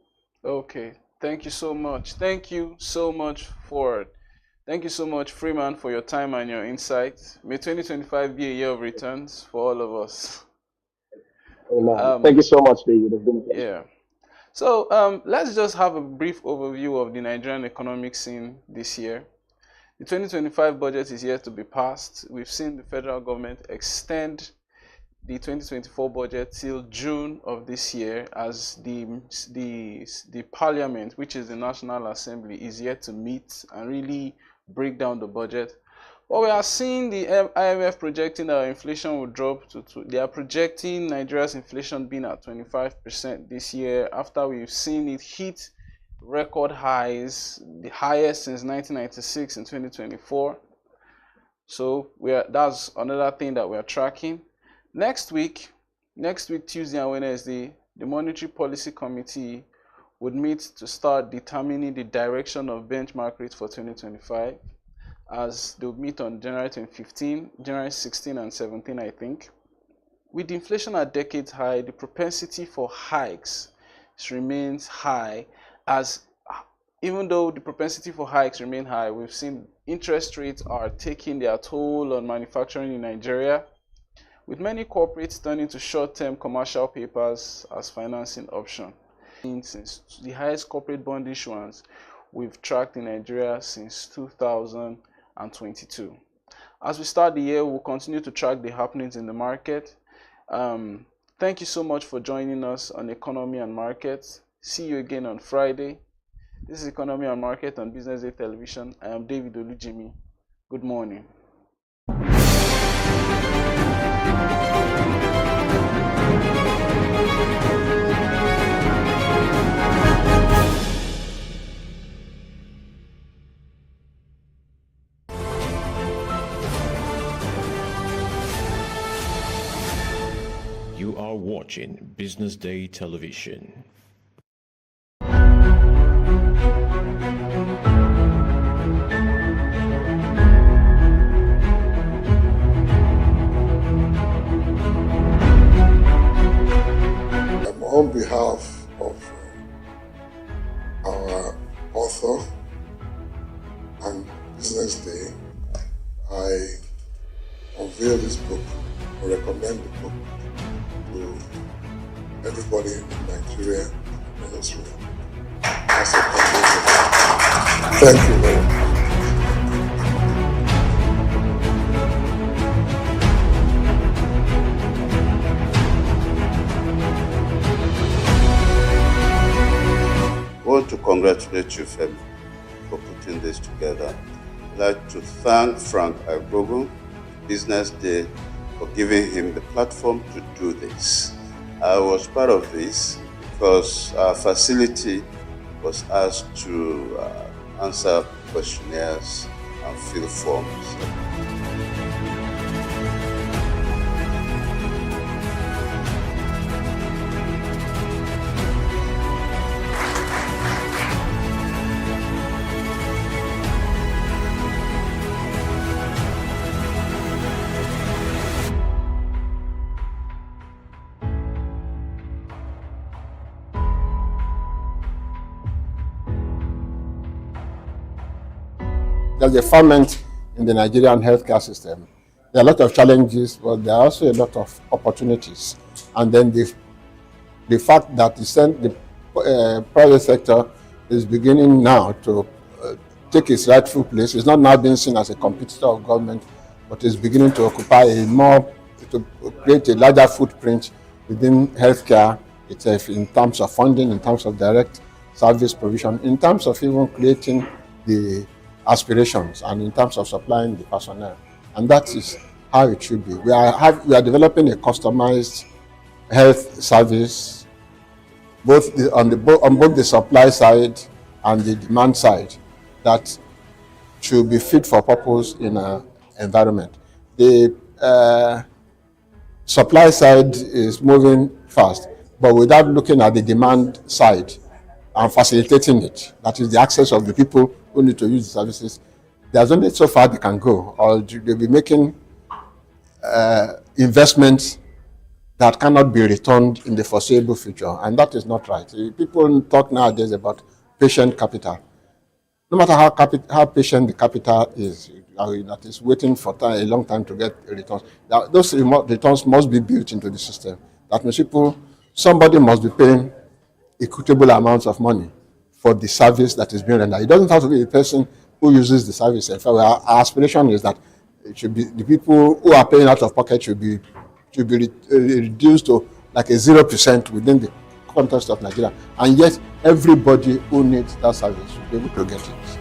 Okay, thank you so much. Thank you so much, Ford. Thank you so much, Freeman, for your time and your insights. May 2025 be a year of returns for all of us. Amen. Thank you so much, David. It's been great. Yeah. So let's just have a brief overview of the Nigerian economic scene this year. The 2025 budget is yet to be passed. We've seen the federal government extend the 2024 budget till June of this year, as the parliament, which is the National Assembly, is yet to meet and really break down the budget. But we are seeing the IMF projecting that our inflation will drop they are projecting Nigeria's inflation being at 25% this year, after we've seen it hit record highs, the highest since 1996 in 2024. So that's another thing that we are tracking. Next week, Tuesday and Wednesday, the Monetary Policy Committee would meet to start determining the direction of benchmark rates for 2025, as they'll meet on January 15, January 16 and 17, I think. With inflation at decades high, the propensity for hikes remains high, as even though the propensity for hikes remain high, we've seen interest rates are taking their toll on manufacturing in Nigeria, with many corporates turning to short-term commercial papers as financing option. Since the highest corporate bond issuance we've tracked in Nigeria since 2022. As we start the year, we'll continue to track the happenings in the market. Thank you so much for joining us on Economy and Markets. See you again on Friday. This is Economy and Market on Business Day Television. I am David Olujimi. Good morning. You are watching Business Day Television. On behalf of our author and Business Day, I unveil this book, or recommend the book to everybody in Nigeria and elsewhere as a Thank you very much. I want to congratulate you, Femi, for putting this together. I'd like to thank Frank Agbogun, BusinessDay, for giving him the platform to do this. I was part of this because our facility was asked to answer questionnaires and fill forms. There's a ferment in the Nigerian healthcare system. There are a lot of challenges, but there are also a lot of opportunities. And then the fact that the private sector is beginning now to take its rightful place. It's not now being seen as a competitor of government, but is beginning to occupy to create a larger footprint within healthcare itself in terms of funding, in terms of direct service provision, in terms of even creating the aspirations, and in terms of supplying the personnel. And that is how it should be. We are developing a customized health service, on both the supply side and the demand side, that should be fit for purpose in an environment. The supply side is moving fast, but without looking at the demand side and facilitating it, that is the access of the people who need to use the services. There's only so far they can go, or they'll be making investments that cannot be returned in the foreseeable future, and that is not right. People talk nowadays about patient capital. No matter how patient the capital is, that is waiting for a long time to get returns, those returns must be built into the system. That means somebody must be paying equitable amounts of money for the service that is being rendered. It doesn't have to be the person who uses the service. In fact, our aspiration is that it should be the people who are paying out of pocket should be reduced to like a 0% within the context of Nigeria. And yet, everybody who needs that service should be able to get it.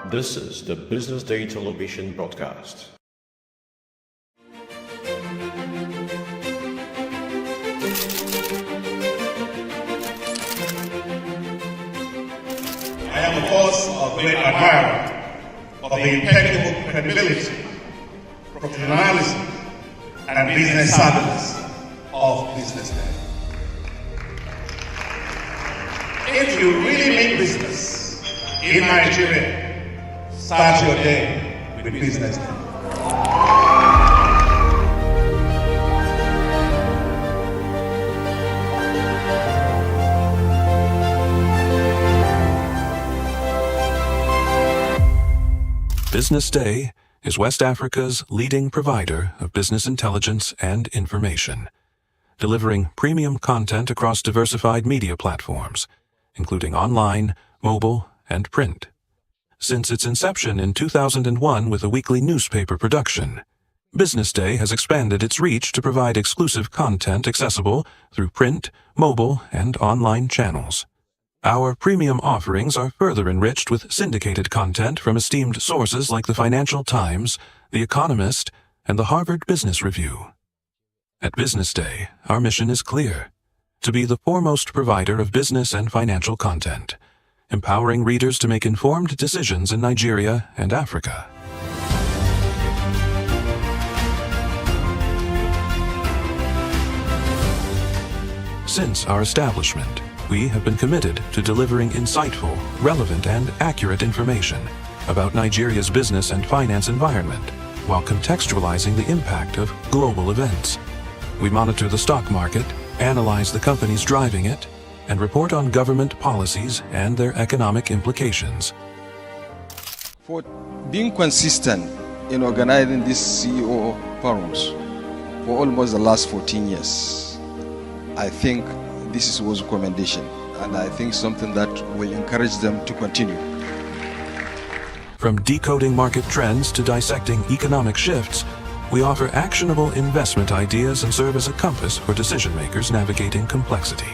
This is the Business Day television broadcast. I am, of course, a great admirer of the impeccable credibility, professionalism, and business savviness of BusinessDay. If you really mean business in Nigeria, start your day with BusinessDay. BusinessDay is West Africa's leading provider of business intelligence and information, delivering premium content across diversified media platforms, including online, mobile, and print. Since its inception in 2001 with a weekly newspaper production, BusinessDay has expanded its reach to provide exclusive content accessible through print, mobile, and online channels. Our premium offerings are further enriched with syndicated content from esteemed sources like the Financial Times, The Economist, and the Harvard Business Review. At BusinessDay, our mission is clear: to be the foremost provider of business and financial content, empowering readers to make informed decisions in Nigeria and Africa. Since our establishment, we have been committed to delivering insightful, relevant, and accurate information about Nigeria's business and finance environment, while contextualizing the impact of global events. We monitor the stock market, analyze the companies driving it, and report on government policies and their economic implications. for being consistent in organizing these CEO forums for almost the last 14 years. I think this is worth commendation, and I think something that will encourage them to continue. From decoding market trends to dissecting economic shifts, we offer actionable investment ideas and serve as a compass for decision makers navigating complexity.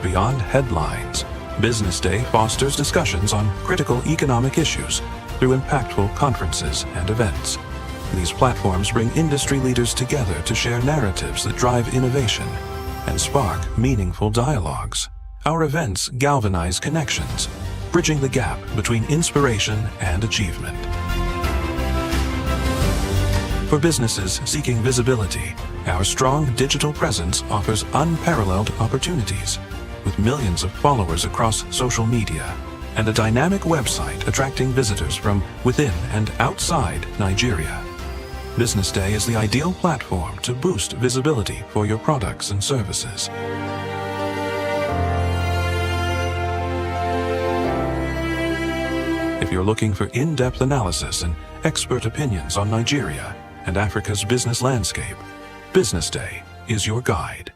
Beyond headlines, Business Day fosters discussions on critical economic issues through impactful conferences and events. These platforms bring industry leaders together to share narratives that drive innovation and spark meaningful dialogues. Our events galvanize connections, bridging the gap between inspiration and achievement. For businesses seeking visibility, our strong digital presence offers unparalleled opportunities. With millions of followers across social media and a dynamic website attracting visitors from within and outside Nigeria, Business Day is the ideal platform to boost visibility for your products and services. If you're looking for in-depth analysis and expert opinions on Nigeria and Africa's business landscape, Business Day is your guide.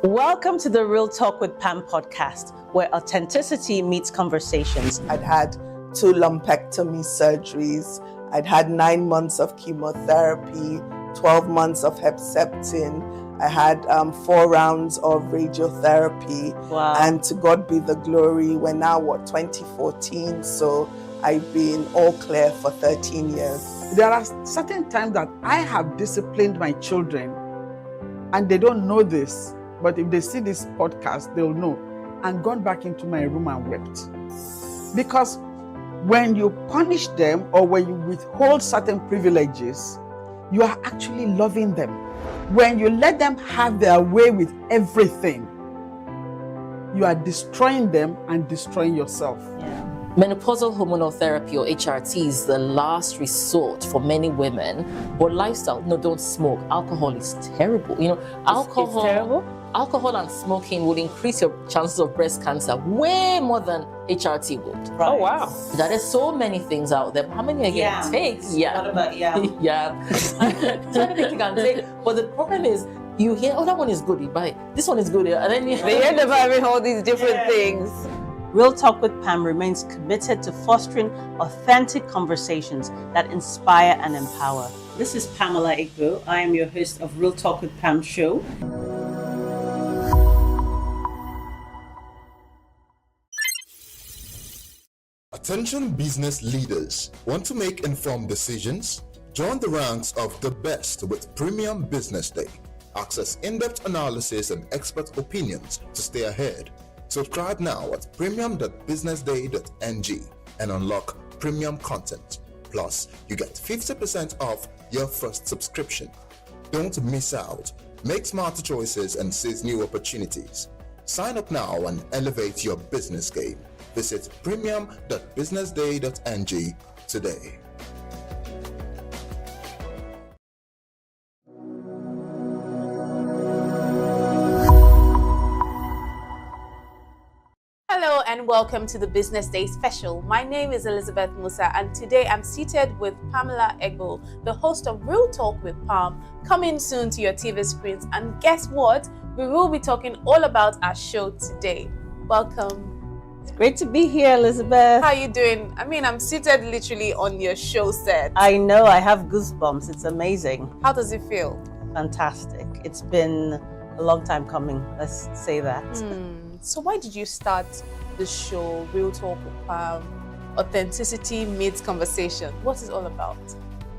Welcome to the Real Talk with Pam podcast, where authenticity meets conversations. I'd had 2 lumpectomy surgeries. I'd had 9 months of chemotherapy, 12 months of Herceptin. I had 4 rounds of radiotherapy. Wow. And to God be the glory, we're now, 2014? So I've been all clear for 13 years. There are certain times that I have disciplined my children, and they don't know this, but if they see this podcast, they'll know, and gone back into my room and wept. Because when you punish them or when you withhold certain privileges, you are actually loving them. When you let them have their way with everything, you are destroying them and destroying yourself. Menopausal hormonal therapy, or HRT, is the last resort for many women. But lifestyle, don't smoke. Alcohol is terrible. Alcohol. It's terrible? Alcohol and smoking would increase your chances of breast cancer way more than HRT would. Right. Oh, wow. There are so many things out there. How many are you going to take? What about Yeah. So many you can take. But the problem is, you hear, that one is good, you buy it. This one is good, and then They end up having all these different things. Real Talk with Pam remains committed to fostering authentic conversations that inspire and empower. This is Pamela Igbo. I am your host of Real Talk with Pam show. Attention business leaders. Want to make informed decisions? Join the ranks of the best with Premium Business Day. Access in-depth analysis and expert opinions to stay ahead. Subscribe now at premium.businessday.ng and unlock premium content. Plus, you get 50% off your first subscription. Don't miss out. Make smarter choices and seize new opportunities. Sign up now and elevate your business game. Visit premium.businessday.ng today. Hello and welcome to the Business Day special. My name is Elizabeth Musa, and today I'm seated with Pamela Egbo, the host of Real Talk with Pam, coming soon to your TV screens. And guess what? We will be talking all about our show today. Welcome. It's great to be here, Elizabeth. How are you doing? I'm seated literally on your show set. I know, I have goosebumps. It's amazing. How does it feel? Fantastic. It's been a long time coming, let's say that. So why did you start the show, Real Talk with Pam? Authenticity meets conversation. What is it all about?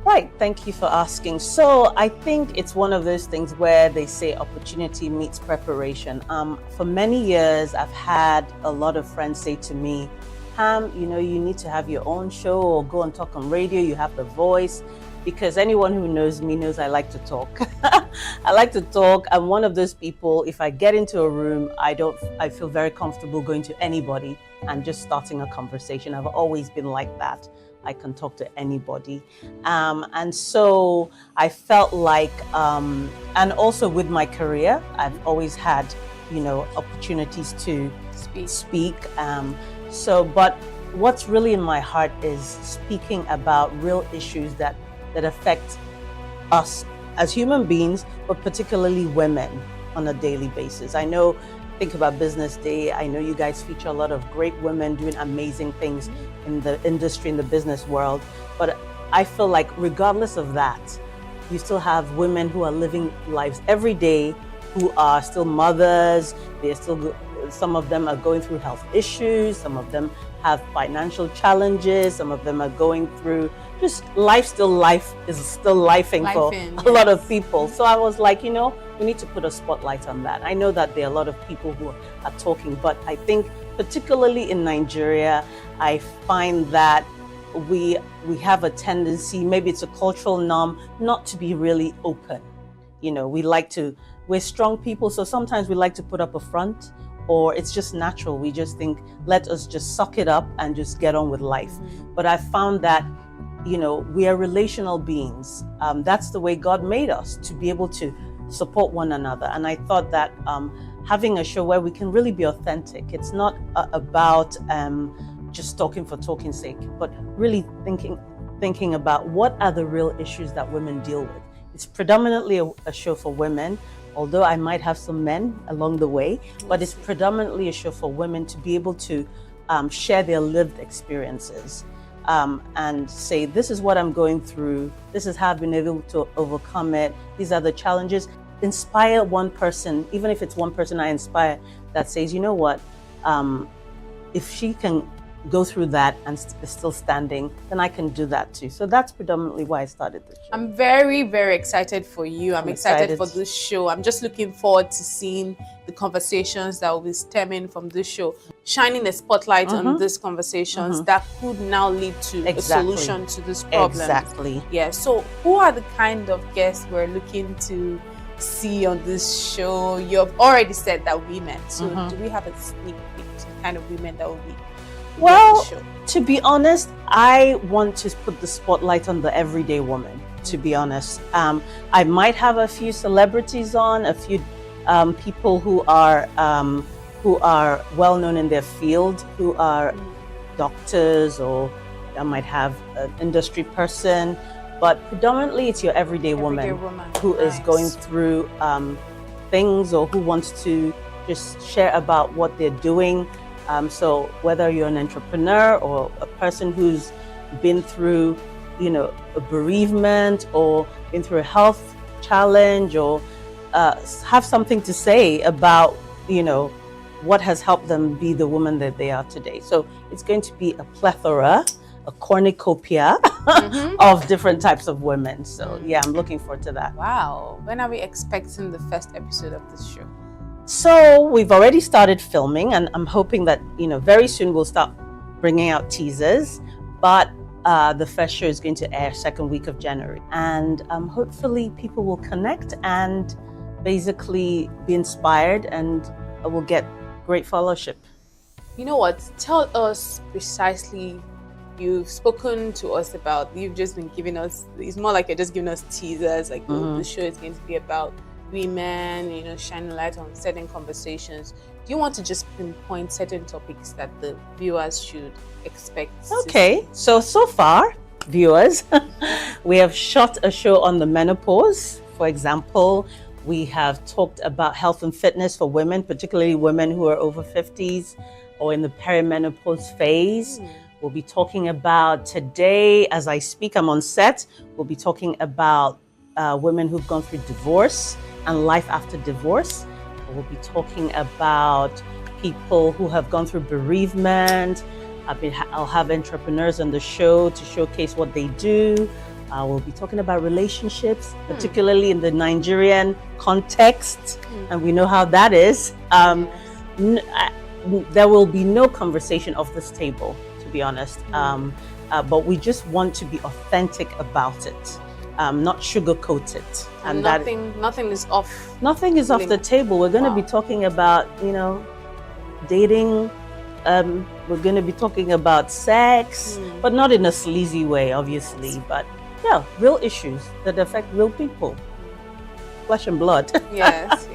Right, thank you for asking. So I think it's one of those things where they say opportunity meets preparation. For many years, I've had a lot of friends say to me, Pam, you need to have your own show or go and talk on radio, you have the voice. Because anyone who knows me knows I like to talk. I like to talk. I'm one of those people, if I get into a room, I feel very comfortable going to anybody and just starting a conversation. I've always been like that. I can talk to anybody. And so I felt like, and also with my career, I've always had, opportunities to speak. But what's really in my heart is speaking about real issues that affect us as human beings, but particularly women on a daily basis. I know, think about Business Day. I know you guys feature a lot of great women doing amazing things in the industry, in the business world. But I feel like regardless of that, you still have women who are living lives every day, who are still mothers. They're still, some of them are going through health issues. Some of them have financial challenges. Some of them are going through just life is still lifing for a lot of people. So I was like, you know, we need to put a spotlight on that. I know that there are a lot of people who are talking, but I think particularly in Nigeria, I find that we have a tendency, maybe it's a cultural norm, not to be really open. You know, we're strong people, so sometimes we like to put up a front, or it's just natural. We just think, let us just suck it up and just get on with life. But I found that, you know, we are relational beings. That's the way God made us, to be able to support one another. And I thought that having a show where we can really be authentic, it's not about just talking for talking's sake, but really thinking about what are the real issues that women deal with. It's predominantly a show for women, although I might have some men along the way, but it's predominantly a show for women to be able to share their lived experiences and say, this is what I'm going through, this is how I've been able to overcome it, these are the challenges. Inspire one person, even if it's one person I inspire, that says, you know what, if she can go through that and is still standing, then I can do that too. So that's predominantly why I started this show. I'm very, very excited for you. I'm excited for this show. I'm just looking forward to seeing the conversations that will be stemming from this show, shining a spotlight on these conversations that could now lead to a solution to this problem. Exactly. Yeah. So who are the kind of guests we're looking to see on this show? You've already said that women. So do we have a sneak peek to the kind of women that will be? Well, to be honest, I want to put the spotlight on the everyday woman, to be honest. I might have a few celebrities on, a few people who are well known in their field, who are doctors, or I might have an industry person, but predominantly it's your everyday woman who is going through things, or who wants to just share about what they're doing. So whether you're an entrepreneur or a person who's been through, you know, a bereavement, or been through a health challenge, or have something to say about, you know, what has helped them be the woman that they are today. So it's going to be a plethora, a cornucopia of different types of women. So yeah, I'm looking forward to that. Wow. When are we expecting the first episode of this show? So we've already started filming, and I'm hoping that, you know, very soon we'll start bringing out teasers, but the first show is going to air second week of January. And hopefully people will connect and basically be inspired, and will get great fellowship. You know what? Tell us precisely. You've spoken to us about, you've just been giving us, it's more like you're just giving us teasers, like the show is going to be about women, you know, shining light on certain conversations. Do you want to just pinpoint certain topics that the viewers should expect? Okay, so far, viewers, we have shot a show on the menopause. For example, we have talked about health and fitness for women, particularly women who are over 50s or in the perimenopause phase. We'll be talking about today, as I speak, I'm on set, we'll be talking about women who've gone through divorce and life after divorce. We'll be talking about people who have gone through bereavement. I'll have entrepreneurs on the show to showcase what they do. We'll be talking about relationships, particularly in the Nigerian context, and we know how that is. There will be no conversation off this table, to be honest, but we just want to be authentic about it. Not sugarcoat it, and nothing is off. Nothing is off the table. We're going to be talking about, you know, dating. We're going to be talking about sex, but not in a sleazy way, obviously. But yeah, real issues that affect real people, flesh and blood. Yes.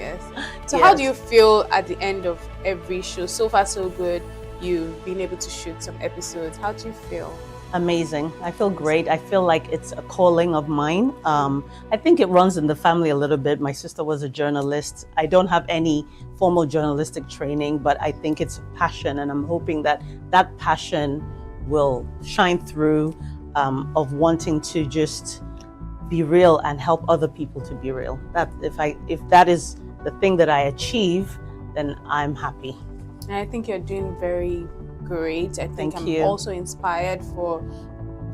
So how do you feel at the end of every show? So far, so good. you being able to shoot some episodes. How do you feel? Amazing. I feel great. I feel like it's a calling of mine. I think it runs in the family a little bit. My sister was a journalist. I don't have any formal journalistic training, but I think it's a passion, and I'm hoping that that passion will shine through, of wanting to just be real and help other people to be real. That if that is the thing that I achieve, then I'm happy. And I think you're doing very great. I think I'm also inspired for.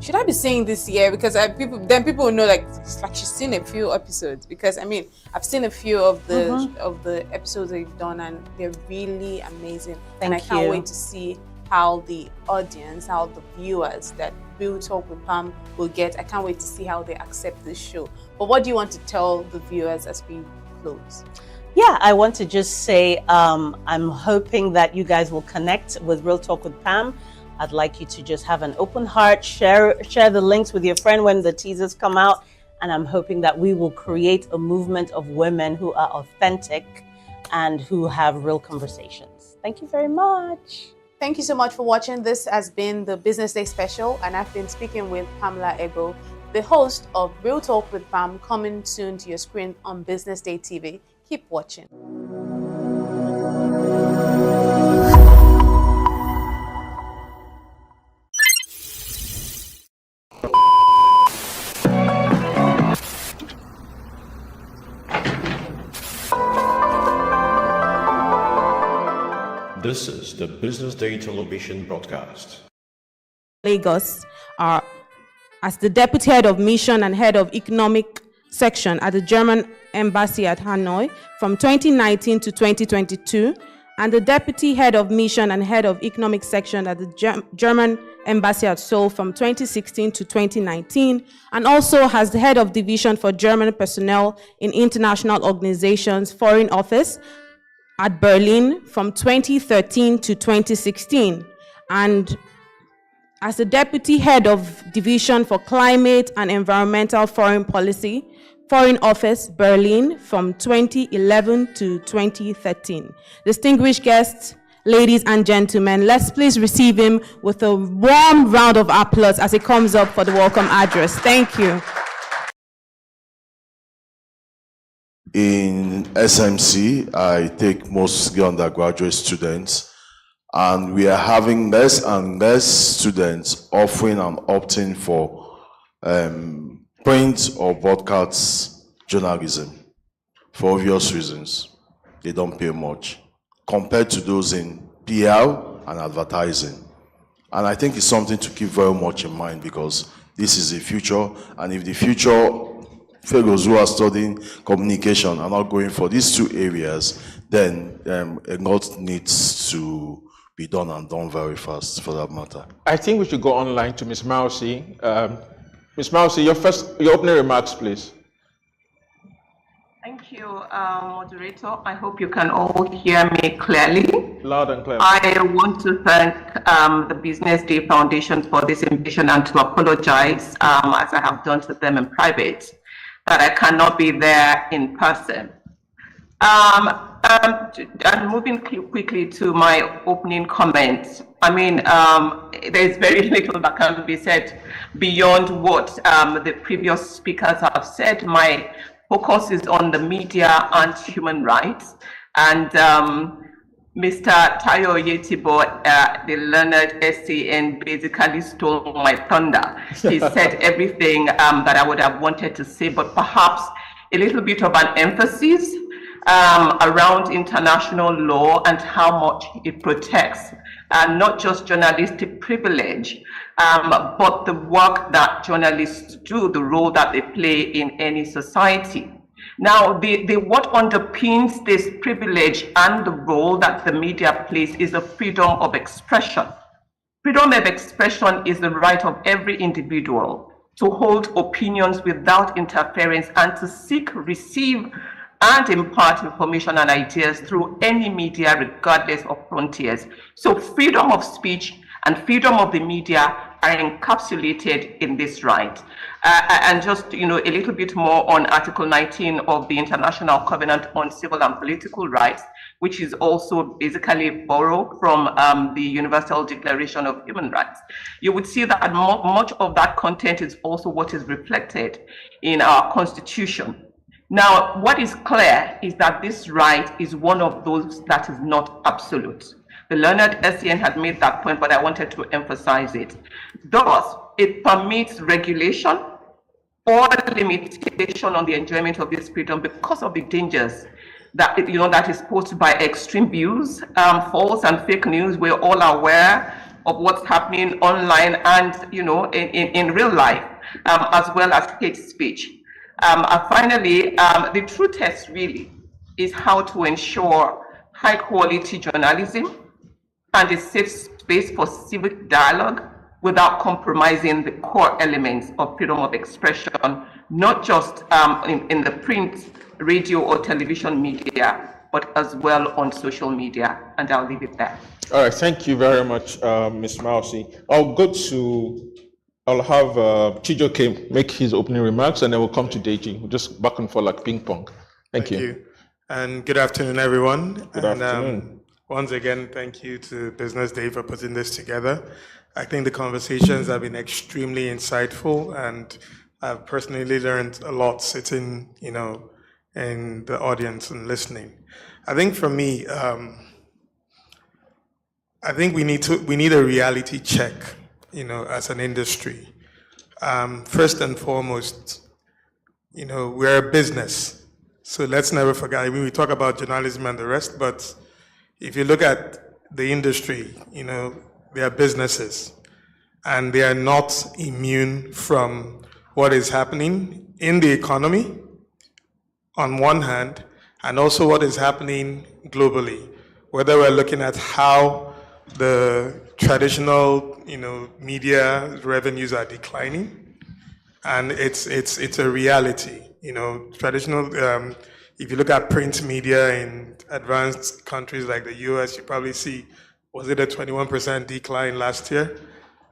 Should I be saying this year? Because people will know, like, it's like she's seen a few episodes. Because I mean, I've seen a few of the episodes that you've done, and they're really amazing. And I can't wait to see how the audience, how the viewers that Real Talk with Pam will get. I can't wait to see how they accept this show. But what do you want to tell the viewers as we close? Yeah, I want to just say I'm hoping that you guys will connect with Real Talk with Pam. I'd like you to just have an open heart, share the links with your friend when the teasers come out, and I'm hoping that we will create a movement of women who are authentic and who have real conversations. Thank you very much. Thank you so much for watching. This has been the Business Day special, and I've been speaking with Pamela Egbo, the host of Real Talk with Pam, coming soon to your screen on Business Day TV. Keep watching. This is the Business Day television broadcast. Lagos as the deputy head of mission and head of economic section at the German embassy at Hanoi from 2019 to 2022, and the deputy head of mission and head of economic section at the German embassy at Seoul from 2016 to 2019, and also has the head of division for German personnel in international organizations foreign office at Berlin from 2013 to 2016, and as the deputy head of division for climate and environmental foreign policy, Foreign Office, Berlin, from 2011 to 2013. Distinguished guests, ladies and gentlemen, let's please receive him with a warm round of applause as he comes up for the welcome address. Thank you. In SMC, I take mostly undergraduate students, and we are having less and less students offering and opting for print or broadcast journalism for obvious reasons. They don't pay much compared to those in PR and advertising. And I think it's something to keep very much in mind, because this is the future, and if the future fellows who are studying communication are not going for these two areas, then a lot needs to be done, and done very fast for that matter. I think we should go online to Ms. Mausi. Ms. Mausi, your opening remarks, please. Thank you, moderator. I hope you can all hear me clearly. Loud and clear. I want to thank the Business Day Foundation for this invitation, and to apologize, as I have done to them in private, that I cannot be there in person. And moving quickly to my opening comments. I mean, there's very little that can be said beyond what the previous speakers have said. My focus is on the media and human rights. And Mr. Tayo Yetibo, the learned SCN, basically stole my thunder. He said everything that I would have wanted to say, but perhaps a little bit of an emphasis around international law and how much it protects not just journalistic privilege, but the work that journalists do, the role that they play in any society. Now, what underpins this privilege and the role that the media plays is the freedom of expression. Freedom of expression is the right of every individual to hold opinions without interference and to seek, receive, and impart information and ideas through any media, regardless of frontiers. So freedom of speech and freedom of the media are encapsulated in this right. And just, a little bit more on Article 19 of the International Covenant on Civil and Political Rights. which is also basically borrowed from the Universal Declaration of Human Rights, you would see that much of that content is also what is reflected in our Constitution. Now, what is clear is that this right is one of those that is not absolute. The learned SCN had made that point, but I wanted to emphasize it. Thus, it permits regulation or limitation on the enjoyment of this freedom because of the dangers that that is posed by extreme views, false and fake news. We're all aware of what's happening online and in real life, as well as hate speech. Finally, the true test really is how to ensure high quality journalism and a safe space for civic dialogue without compromising the core elements of freedom of expression, not just in the print, radio or television media, but as well on social media. And I'll leave it there. All right, thank you very much, Ms. Mausi. I'll have Chijioke make his opening remarks, and then we'll come to Deji. We'll just back and forth like ping pong. Thank you. And good afternoon, everyone. Good afternoon. Once again, thank you to Business Day for putting this together. I think the conversations have been extremely insightful, and I've personally learned a lot sitting, in the audience and listening. I think for me, I think we need a reality check, as an industry. First and foremost, we're a business, so let's never forget. We talk about journalism and the rest, but if you look at the industry, they are businesses, and they are not immune from what is happening in the economy on one hand, and also what is happening globally, whether we're looking at how the traditional media revenues are declining, and it's a reality. Traditional, if you look at print media in advanced countries like the US, you probably see, was it a 21% decline last year?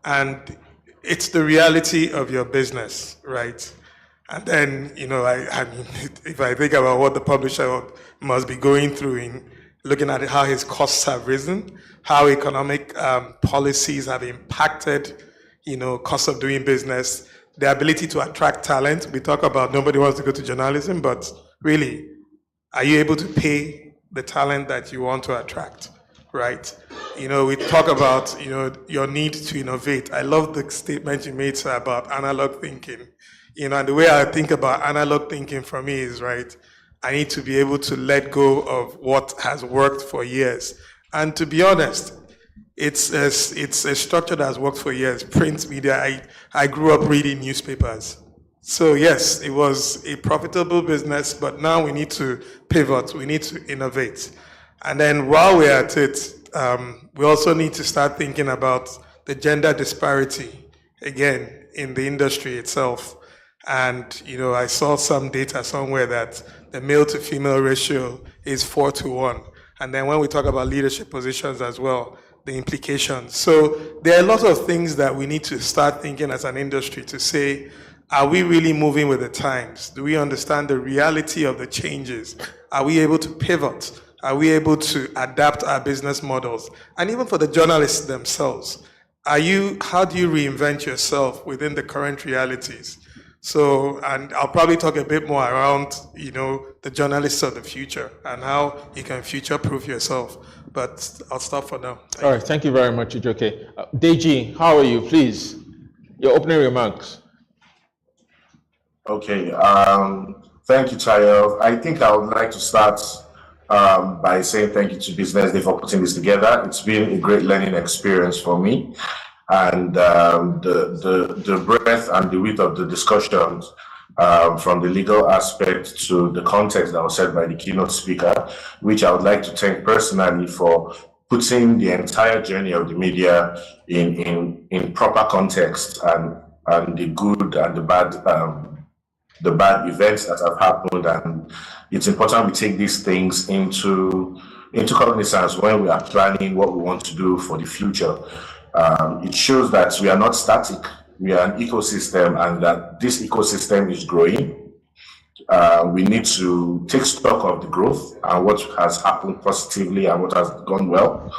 And it's the reality of your business, right? And then, I mean, if I think about what the publisher must be going through in looking at how his costs have risen, how economic policies have impacted, cost of doing business, the ability to attract talent. We talk about nobody wants to go to journalism, but really, are you able to pay the talent that you want to attract, right? We talk about, your need to innovate. I love the statement you made, sir, about analog thinking. And the way I think about analog thinking for me is, right, I need to be able to let go of what has worked for years. And to be honest, it's a structure that has worked for years. Print media, I grew up reading newspapers. So yes, it was a profitable business, but now we need to pivot, we need to innovate. And then while we're at it, we also need to start thinking about the gender disparity, again, in the industry itself. And, I saw some data somewhere that the male to female ratio is 4:1. And then when we talk about leadership positions as well, the implications. So there are a lot of things that we need to start thinking as an industry to say, are we really moving with the times? Do we understand the reality of the changes? Are we able to pivot? Are we able to adapt our business models? And even for the journalists themselves, how do you reinvent yourself within the current realities? So, and I'll probably talk a bit more around, the journalists of the future and how you can future-proof yourself. But I'll stop for now. All right, thank you very much, Chijioke. Deji, how are you? Please, your opening remarks. Okay, thank you, Tayo. I think I would like to start by saying thank you to Business Day for putting this together. It's been a great learning experience for me. And the breadth and the width of the discussions, from the legal aspect to the context that was said by the keynote speaker, which I would like to thank personally for putting the entire journey of the media in proper context and the good and the bad events that have happened. And it's important we take these things into cognizance when we are planning what we want to do for the future. It shows that we are not static, we are an ecosystem, and that this ecosystem is growing. We need to take stock of the growth and what has happened positively and what has gone well,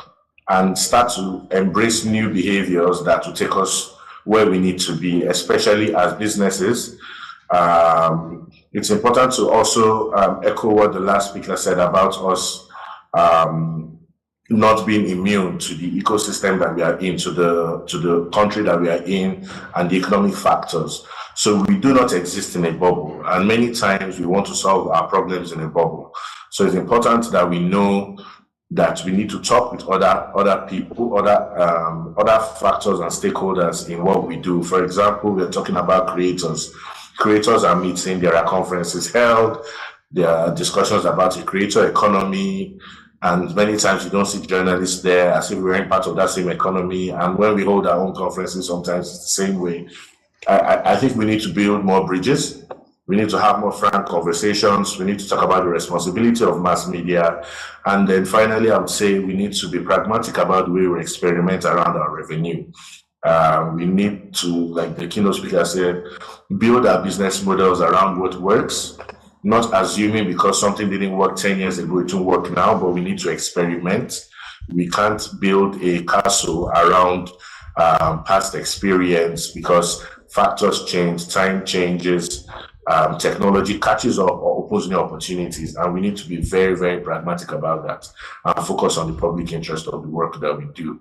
and start to embrace new behaviors that will take us where we need to be, especially as businesses. It's important to also echo what the last speaker said about us not being immune to the ecosystem that we are in, to the country that we are in, and the economic factors. So we do not exist in a bubble, and many times we want to solve our problems in a bubble. So it's important that we know that we need to talk with other people, other factors and stakeholders in what we do. For example, we're talking about creators. Creators are meeting, there are conferences held, there are discussions about the creator economy, and many times you don't see journalists there as if we we're part of that same economy. And when we hold our own conferences, sometimes it's the same way. I think we need to build more bridges. We need to have more frank conversations. We need to talk about the responsibility of mass media. And then finally, I would say we need to be pragmatic about the way we experiment around our revenue. We need to, like the keynote speaker said, build our business models around what works, not assuming because something didn't work 10 years ago, it won't work now, but we need to experiment. We can't build a castle around past experience because factors change, time changes, technology catches up or opens new opportunities, and we need to be very, very pragmatic about that and focus on the public interest of the work that we do.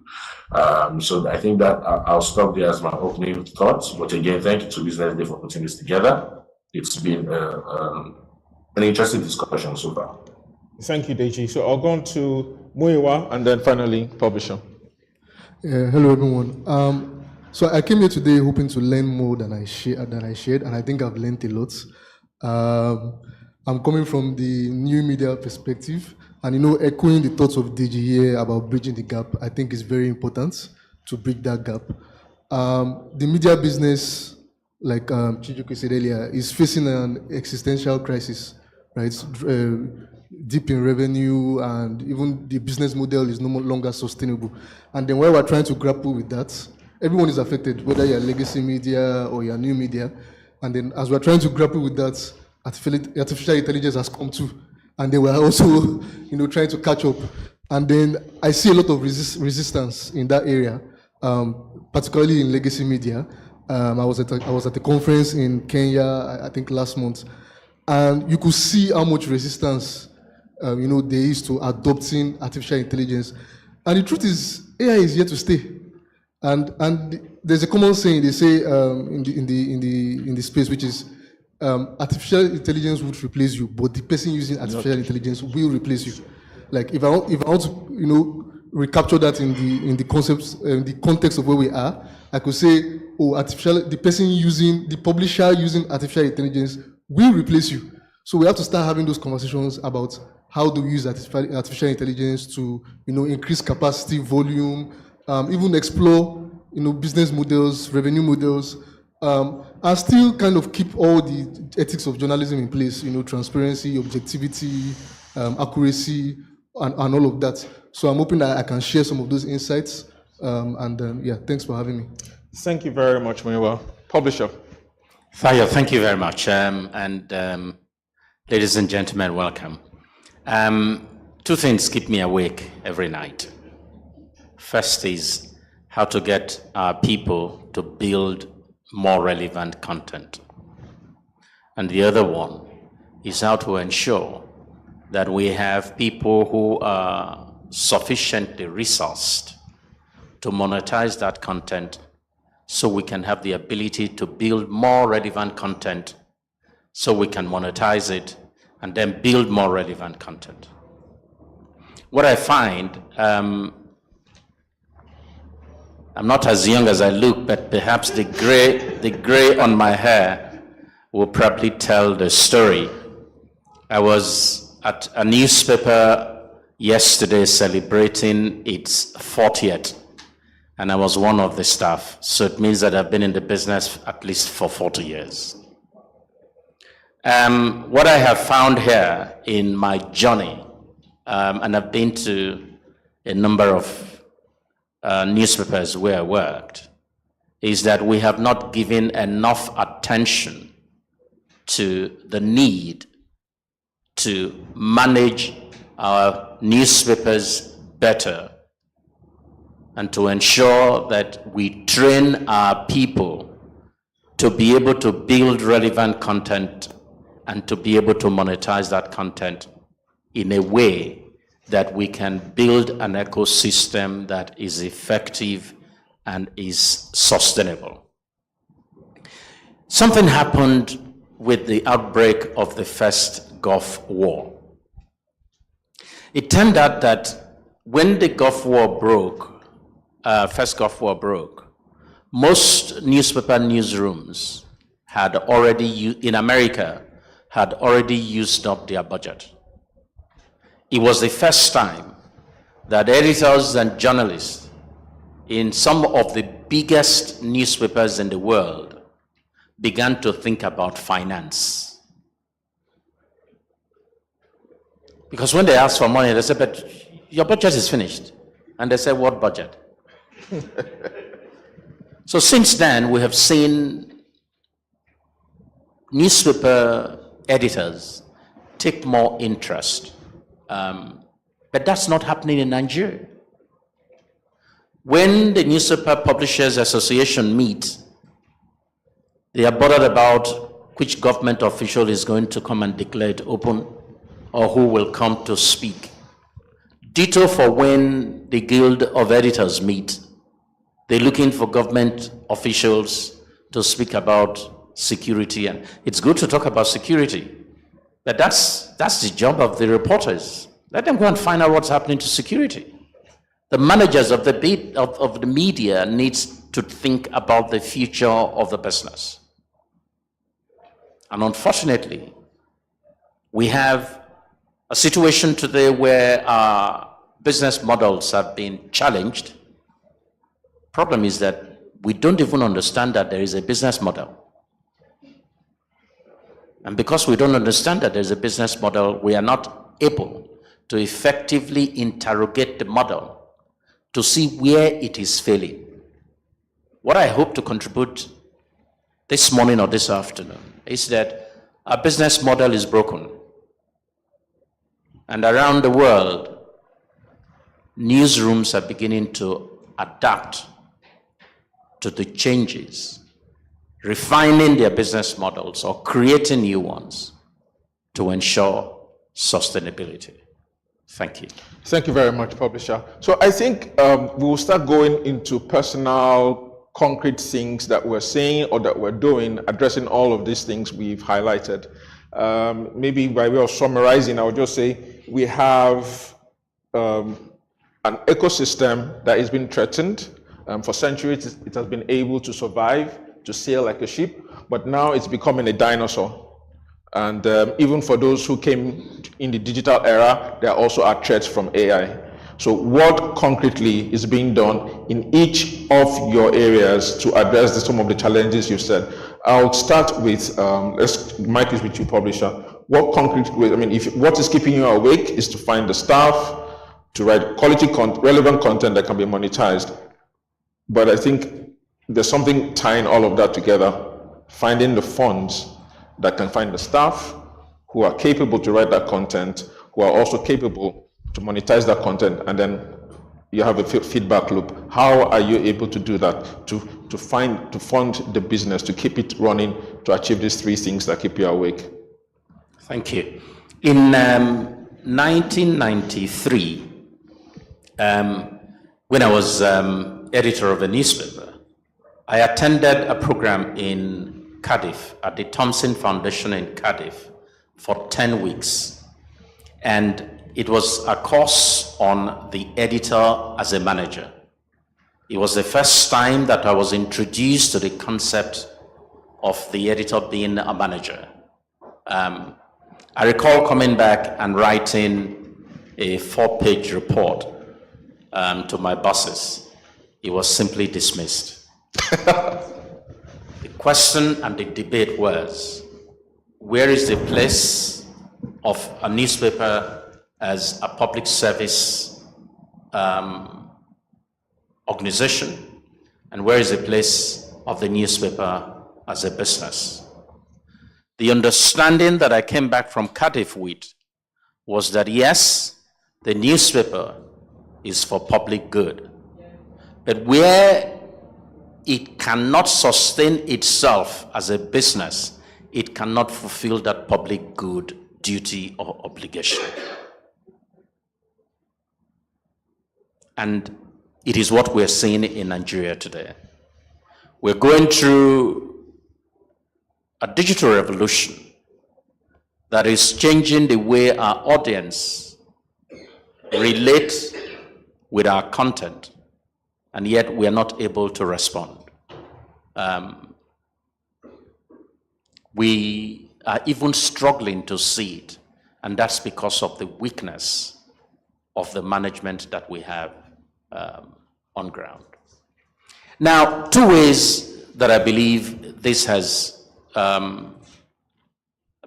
So I think that I'll stop there as my opening thoughts. But again, thank you to Business Day for putting this together. It's been an interesting discussion so far. Thank you, Deji. So I'll go on to Muyiwa and then finally Publisher. Hello, everyone. So I came here today hoping to learn more than I shared, and I think I've learned a lot. I'm coming from the new media perspective, and echoing the thoughts of DG here about bridging the gap, I think is very important to bridge that gap. The media business, like Chijuke said earlier, is facing an existential crisis, right? Deep in revenue, and even the business model is no longer sustainable. And then while we're trying to grapple with that, everyone is affected, whether you're legacy media or you're new media. And then as we're trying to grapple with that, artificial intelligence has come too. And then we're also, trying to catch up. And then I see a lot of resistance in that area, particularly in legacy media. I was at a conference in Kenya, I think last month, and you could see how much resistance, there is to adopting artificial intelligence. And the truth is, AI is here to stay. And there's a common saying they say in the space, which is artificial intelligence would replace you, but the person using artificial intelligence will replace you. Like if I want to recapture that in the concepts, the context of where we are, I could say, the publisher using artificial intelligence will replace you. So we have to start having those conversations about how do we use artificial intelligence to increase capacity, volume. Even explore, business models, revenue models, and still kind of keep all the ethics of journalism in place, transparency, objectivity, accuracy, and all of that. So I'm hoping that I can share some of those insights. Thanks for having me. Thank you very much, Muyiwa. Publisher. Thank you very much. Ladies and gentlemen, welcome. Two things keep me awake every night. First is how to get our people to build more relevant content. And the other one is how to ensure that we have people who are sufficiently resourced to monetize that content so we can have the ability to build more relevant content so we can monetize it and then build more relevant content. What I find, I'm not as young as I look, but perhaps the gray on my hair will probably tell the story. I was at a newspaper yesterday celebrating its 40th, and I was one of the staff. So it means that I've been in the business at least for 40 years. What I have found here in my journey, and I've been to a number of newspapers where I worked, is that we have not given enough attention to the need to manage our newspapers better and to ensure that we train our people to be able to build relevant content and to be able to monetize that content in a way that we can build an ecosystem that is effective and is sustainable. Something happened with the outbreak of the first Gulf War. It turned out that when the Gulf War broke, first Gulf War broke, most newspaper newsrooms had already, in America, had already used up their budget. It was the first time that editors and journalists in some of the biggest newspapers in the world began to think about finance. Because when they asked for money, they said, but your budget is finished. And they said, what budget? So since then, we have seen newspaper editors take more interest. But that's not happening in Nigeria. When the Newspaper Publishers Association meets, they are bothered about which government official is going to come and declare it open or who will come to speak. Ditto for when the Guild of Editors meet. They're looking for government officials to speak about security. And it's good to talk about security, but that's the job of the reporters. Let them go and find out what's happening to security. The managers of the media needs to think about the future of the business. And unfortunately, we have a situation today where our business models have been challenged. Problem is that we don't even understand that there is a business model. And because we don't understand that there's a business model, we are not able to effectively interrogate the model to see where it is failing. What I hope to contribute this morning or this afternoon is that our business model is broken. And around the world, newsrooms are beginning to adapt to the changes, refining their business models or creating new ones to ensure sustainability. Thank you. Thank you very much, Publisher. So I think we will start going into personal, concrete things that we're saying or that we're doing, addressing all of these things we've highlighted. Maybe by way of summarizing, I would just say we have an ecosystem that has been threatened. For centuries, it has been able to survive, to sail like a ship, but now it's becoming a dinosaur. And even for those who came in the digital era, there also are threats from AI. So what concretely is being done in each of your areas to address some of the challenges you've said? I'll start with, Mike is with you, Publisher. What concrete ways, what is keeping you awake is to find the staff, to write quality, relevant content that can be monetized. But I think there's something tying all of that together, finding the funds that can find the staff who are capable to write that content, who are also capable to monetize that content, and then you have a feedback loop. How are you able to do that, to fund the business, to keep it running, to achieve these three things that keep you awake? Thank you. In 1993, when I was editor of a newspaper, I attended a program in Cardiff, at the Thompson Foundation in Cardiff, for 10 weeks. And it was a course on the editor as a manager. It was the first time that I was introduced to the concept of the editor being a manager. I recall coming back and writing a 4-page report to my bosses. It was simply dismissed. The question and the debate was, where is the place of a newspaper as a public service organization, and where is the place of the newspaper as a business? The understanding that I came back from Cardiff with was that yes, the newspaper is for public good, but where it cannot sustain itself as a business, it cannot fulfill that public good duty or obligation. And it is what we're seeing in Nigeria today. We're going through a digital revolution that is changing the way our audience relates with our content, and yet we are not able to respond. We are even struggling to see it, and that's because of the weakness of the management that we have on ground. Now, two ways that I believe this has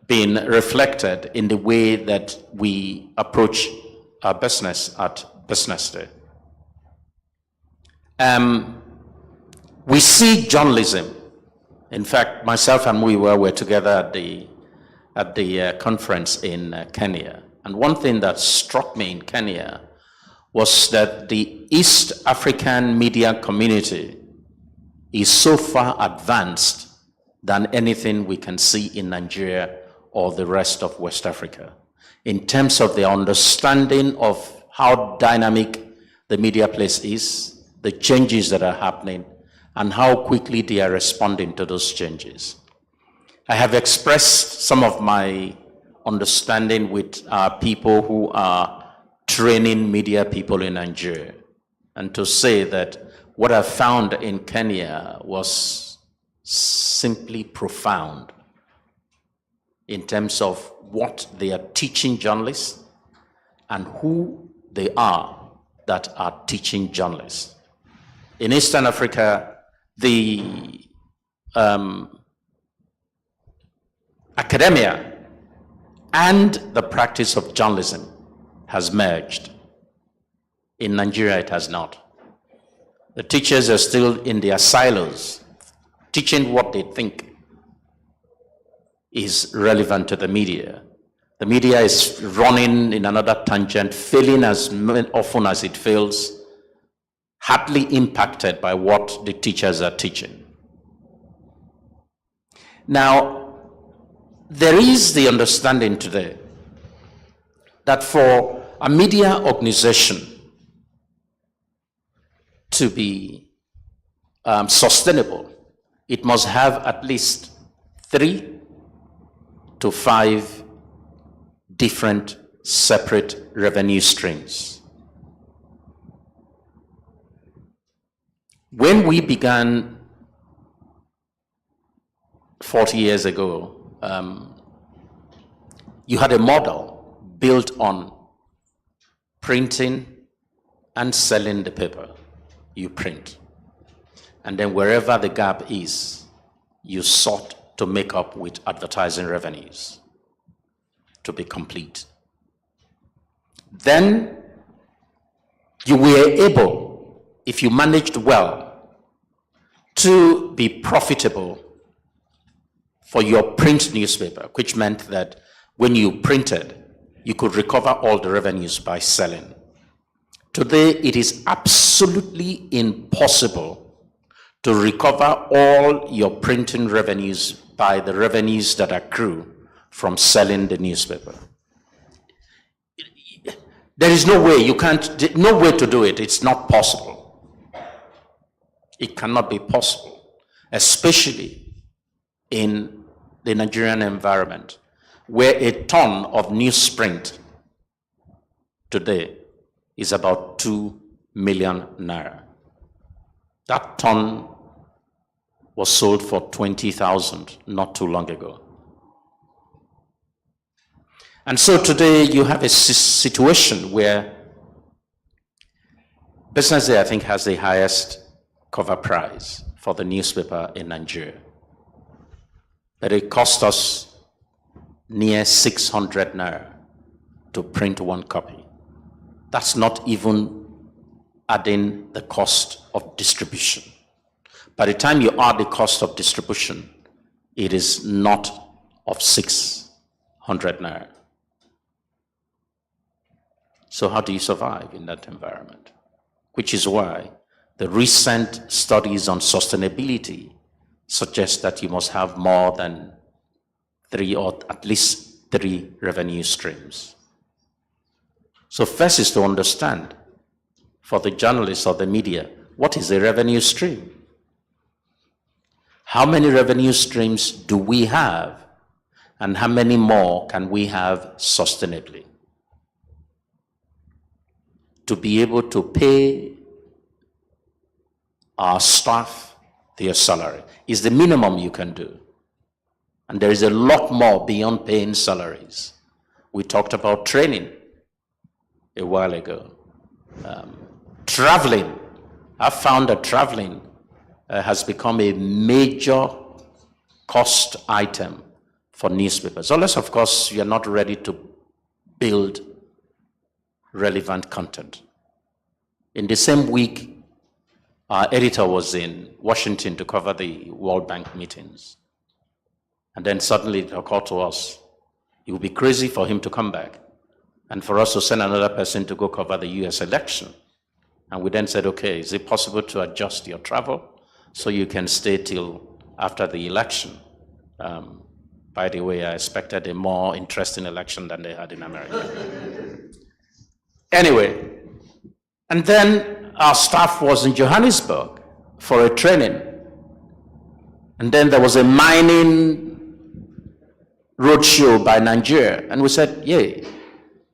been reflected in the way that we approach our business at BusinessDay. We see journalism. In fact, myself and Muiwa were together at the conference in Kenya. And one thing that struck me in Kenya was that the East African media community is so far advanced than anything we can see in Nigeria or the rest of West Africa, in terms of their understanding of how dynamic the media place is, the changes that are happening, and how quickly they are responding to those changes. I have expressed some of my understanding with people who are training media people in Nigeria, and to say that what I found in Kenya was simply profound in terms of what they are teaching journalists and who they are that are teaching journalists. In Eastern Africa, the academia and the practice of journalism has merged. In Nigeria, it has not. The teachers are still in their silos, teaching what they think is relevant to the media. The media is running in another tangent, failing as often as it fails, hardly impacted by what the teachers are teaching. Now, there is the understanding today that for a media organization to be sustainable, it must have at least 3 to 5 different separate revenue streams. When we began 40 years ago, you had a model built on printing and selling the paper. You print. And then wherever the gap is, you sought to make up with advertising revenues to be complete. Then you were able, if you managed well, to be profitable for your print newspaper, which meant that when you printed, you could recover all the revenues by selling. Today, it is absolutely impossible to recover all your printing revenues by the revenues that accrue from selling the newspaper. There is no way, no way to do it. It's not possible. It cannot be possible, especially in the Nigerian environment, where a ton of newsprint today is about 2 million naira. That ton was sold for 20,000 not too long ago. And so today you have a situation where BusinessDay, I think, has the highest cover price for the newspaper in Nigeria. But it cost us near 600 naira to print one copy. That's not even adding the cost of distribution. By the time you add the cost of distribution, it is not of 600 naira. So how do you survive in that environment? Which is why the recent studies on sustainability suggest that you must have more than 3 or at least 3 revenue streams. So first is to understand, for the journalists or the media, what is a revenue stream? How many revenue streams do we have, and how many more can we have sustainably to be able to pay our staff their salary? Is the minimum you can do. And there is a lot more beyond paying salaries. We talked about training a while ago. Traveling. I found that traveling has become a major cost item for newspapers. Unless, of course, you're not ready to build relevant content. In the same week, our editor was in Washington to cover the World Bank meetings. And then suddenly it occurred to us, it would be crazy for him to come back and for us to send another person to go cover the US election. And we then said, okay, is it possible to adjust your travel so you can stay till after the election? By the way, I expected a more interesting election than they had in America. Anyway, and then our staff was in Johannesburg for a training. And then there was a mining roadshow by Nigeria. And we said, yeah,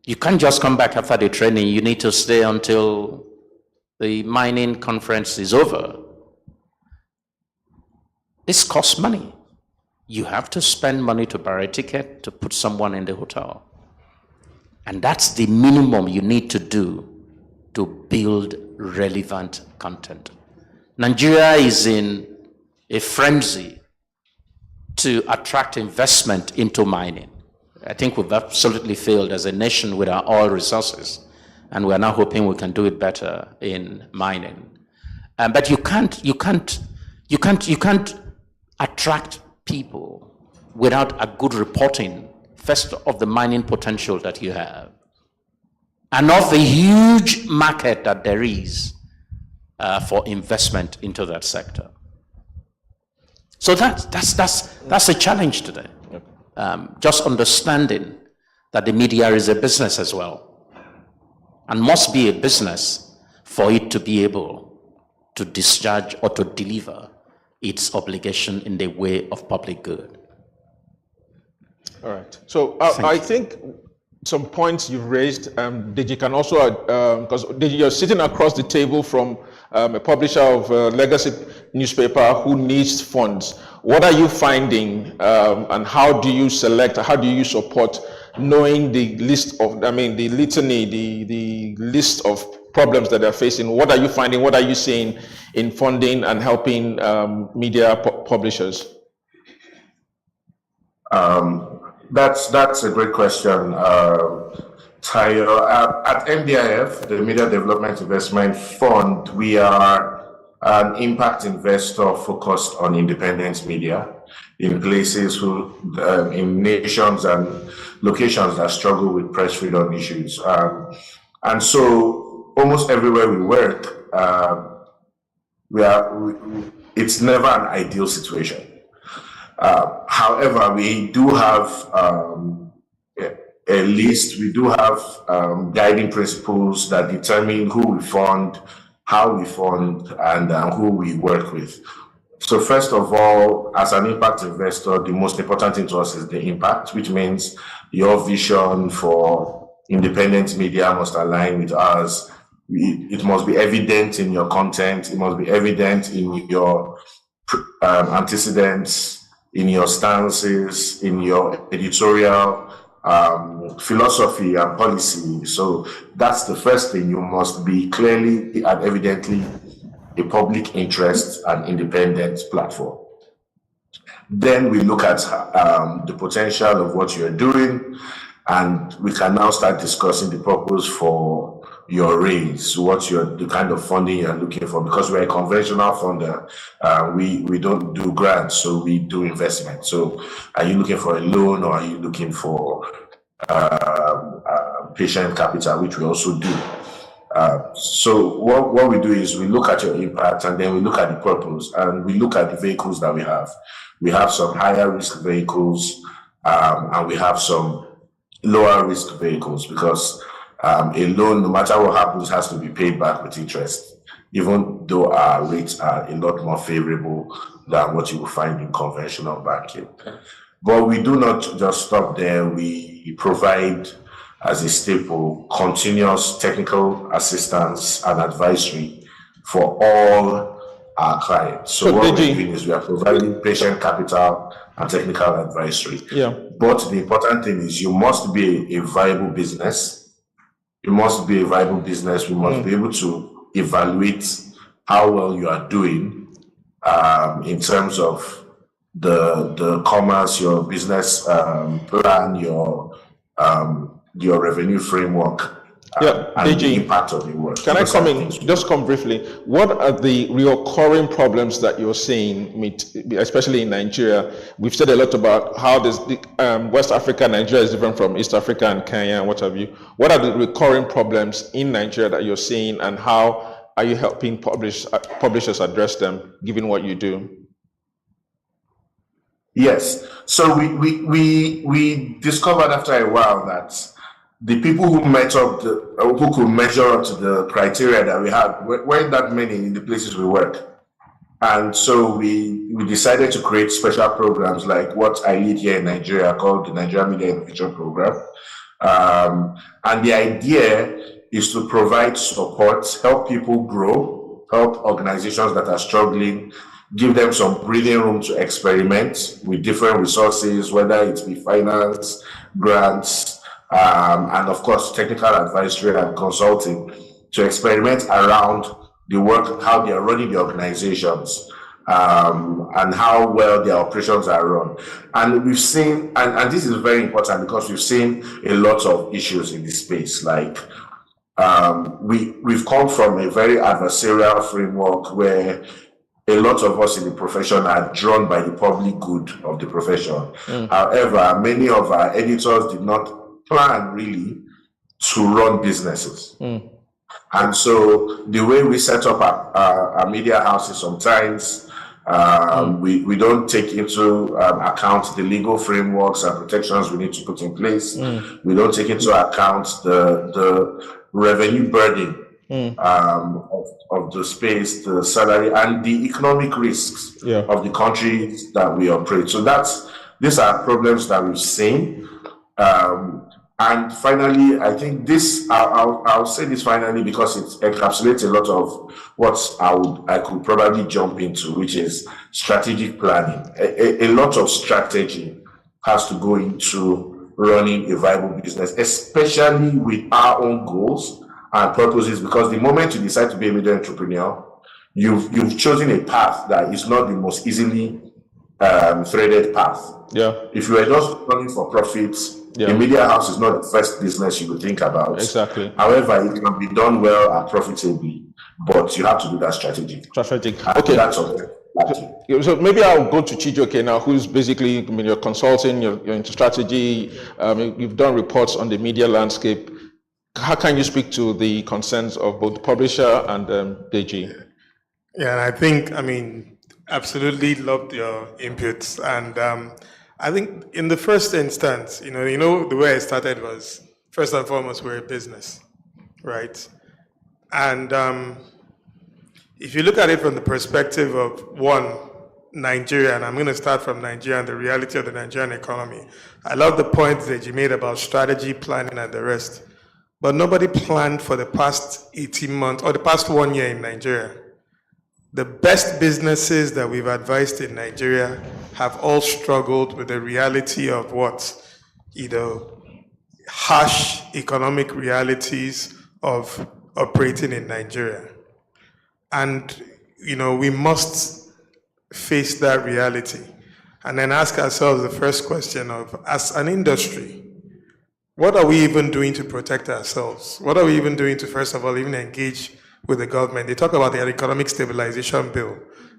you can't just come back after the training. You need to stay until the mining conference is over. This costs money. You have to spend money to buy a ticket to put someone in the hotel. And that's the minimum you need to do to build relevant content. Nigeria is in a frenzy to attract investment into mining. I think we've absolutely failed as a nation with our oil resources, and we're now hoping we can do it better in mining. But you can't attract people without a good reporting, first of the mining potential that you have, and of the huge market that there is for investment into that sector. So that's a challenge today. Just understanding that the media is a business as well, and must be a business for it to be able to discharge or to deliver its obligation in the way of public good. All right. So I think some points you've raised, Deji can also, because you're sitting across the table from a publisher of a legacy newspaper who needs funds. What are you finding, and how do you select, how do you support, knowing the list of, the litany, the list of problems that they're facing? What are you finding? What are you seeing in funding and helping media publishers? That's a great question, Tayo. At MDIF, the Media Development Investment Fund, we are an impact investor focused on independent media in places in nations and locations that struggle with press freedom issues. And so almost everywhere we work, it's never an ideal situation. However, we do have a list, we do have guiding principles that determine who we fund, how we fund, and who we work with. So first of all, as an impact investor, the most important thing to us is the impact, which means your vision for independent media must align with ours. It must be evident in your content. It must be evident in your antecedents, in your stances, in your editorial philosophy and policy. So that's the first thing. You must be clearly and evidently a public interest and independent platform. Then we look at the potential of what you're doing, and we can now start discussing the purpose for your raise, the kind of funding you're looking for, because we're a conventional funder. We don't do grants, so we do investment. So are you looking for a loan, or are you looking for patient capital, which we also do? So what we do is we look at your impact, and then we look at the purpose, and we look at the vehicles that we have. We have some higher risk vehicles, and we have some lower risk vehicles, because a loan, no matter what happens, has to be paid back with interest, even though our rates are a lot more favorable than what you will find in conventional banking. But we do not just stop there. We provide, as a staple, continuous technical assistance and advisory for all our clients. So what we're doing is we are providing patient capital and technical advisory. Yeah. But the important thing is you must be a viable business. You must be a viable business. We must be able to evaluate how well you are doing in terms of the commerce, your business plan, your revenue framework, and the impact of the work. Can I come in? Just come briefly. What are the recurring problems that you're seeing, especially in Nigeria? We've said a lot about how this West Africa, Nigeria is different from East Africa and Kenya and what have you. What are the recurring problems in Nigeria that you're seeing, and how are you helping publishers address them, given what you do? Yes. So we discovered after a while that the people who who could measure up to the criteria that we had weren't that many in the places we work. And so we decided to create special programs like what I lead here in Nigeria, called the Nigeria Media Innovation Program. And the idea is to provide support, help people grow, help organizations that are struggling, give them some breathing room to experiment with different resources, whether it be finance, grants, and of course, technical advisory and consulting, to experiment around the work, how they are running the organizations, and how well their operations are run. And we've seen, and this is very important because we've seen a lot of issues in this space. Like we've come from a very adversarial framework where a lot of us in the profession are drawn by the public good of the profession. However, many of our editors did not plan really to run businesses. And so the way we set up our media houses sometimes, we don't take into account the legal frameworks and protections we need to put in place. We don't take into account the revenue burden of the space, the salary, and the economic risks of the countries that we operate. So these are problems that we've seen. And finally, I think I'll say this finally because it encapsulates a lot of what I could probably jump into, which is strategic planning. A lot of strategy has to go into running a viable business, especially with our own goals and purposes, because the moment you decide to be a media entrepreneur, you've chosen a path that is not the most easily threaded path. If you were just running for profits, a media house is not the first business you would think about. Exactly. However, it can be done well and profitably, but you have to do that strategic. Okay. That's all. So maybe I'll go to Chijioke now, who's basically, you're consulting, you're into strategy, you've done reports on the media landscape. How can you speak to the concerns of both the publisher and Deji? Yeah, and I think, absolutely loved your inputs. And I think in the first instance, the way I started was, first and foremost, we're a business, right? And if you look at it from the perspective of Nigeria, and I'm going to start from Nigeria and the reality of the Nigerian economy. I love the point that you made about strategy, planning, and the rest. But nobody planned for the past 18 months or the past 1 year in Nigeria. The best businesses that we've advised in Nigeria have all struggled with the reality of harsh economic realities of operating in Nigeria. And, we must face that reality and then ask ourselves the first question of, as an industry, what are we even doing to protect ourselves? What are we even doing to, first of all, even engage with the government? They talk about the economic stabilization bill.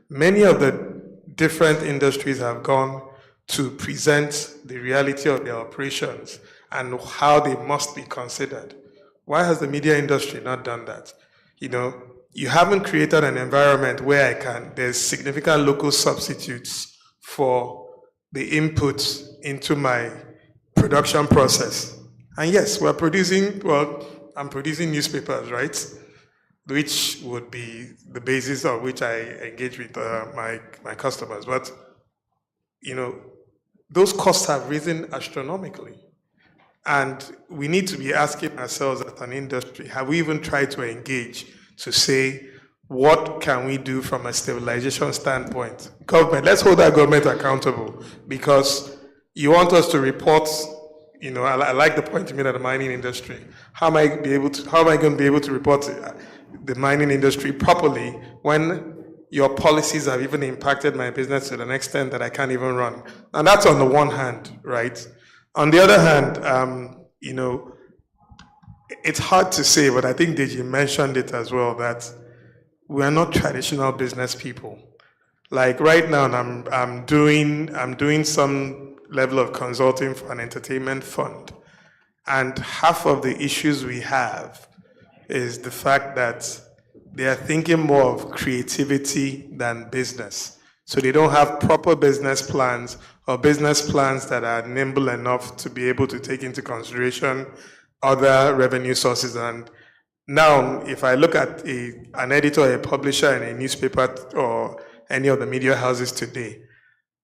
Many of the different industries have gone to present the reality of their operations and how they must be considered. Why has the media industry not done that? You haven't created an environment where there's significant local substitutes for the inputs into my production process. And yes, I'm producing newspapers, right? Which would be the basis of which I engage with my customers. But, those costs have risen astronomically. And we need to be asking ourselves as an industry, have we even tried to engage to say, what can we do from a stabilization standpoint? Government, let's hold that government accountable, because you want us to report, I like the point you made at the mining industry. How am I going to be able to report the mining industry properly when your policies have even impacted my business to an extent that I can't even run? And that's on the one hand, right? On the other hand, it's hard to say, but I think Deji mentioned it as well, that we are not traditional business people. Like right now, I'm doing some level of consulting for an entertainment fund, and half of the issues we have is the fact that they are thinking more of creativity than business. So they don't have proper business plans, or business plans that are nimble enough to be able to take into consideration other revenue sources. And now, if I look at an editor, a publisher in a newspaper or any of the media houses today,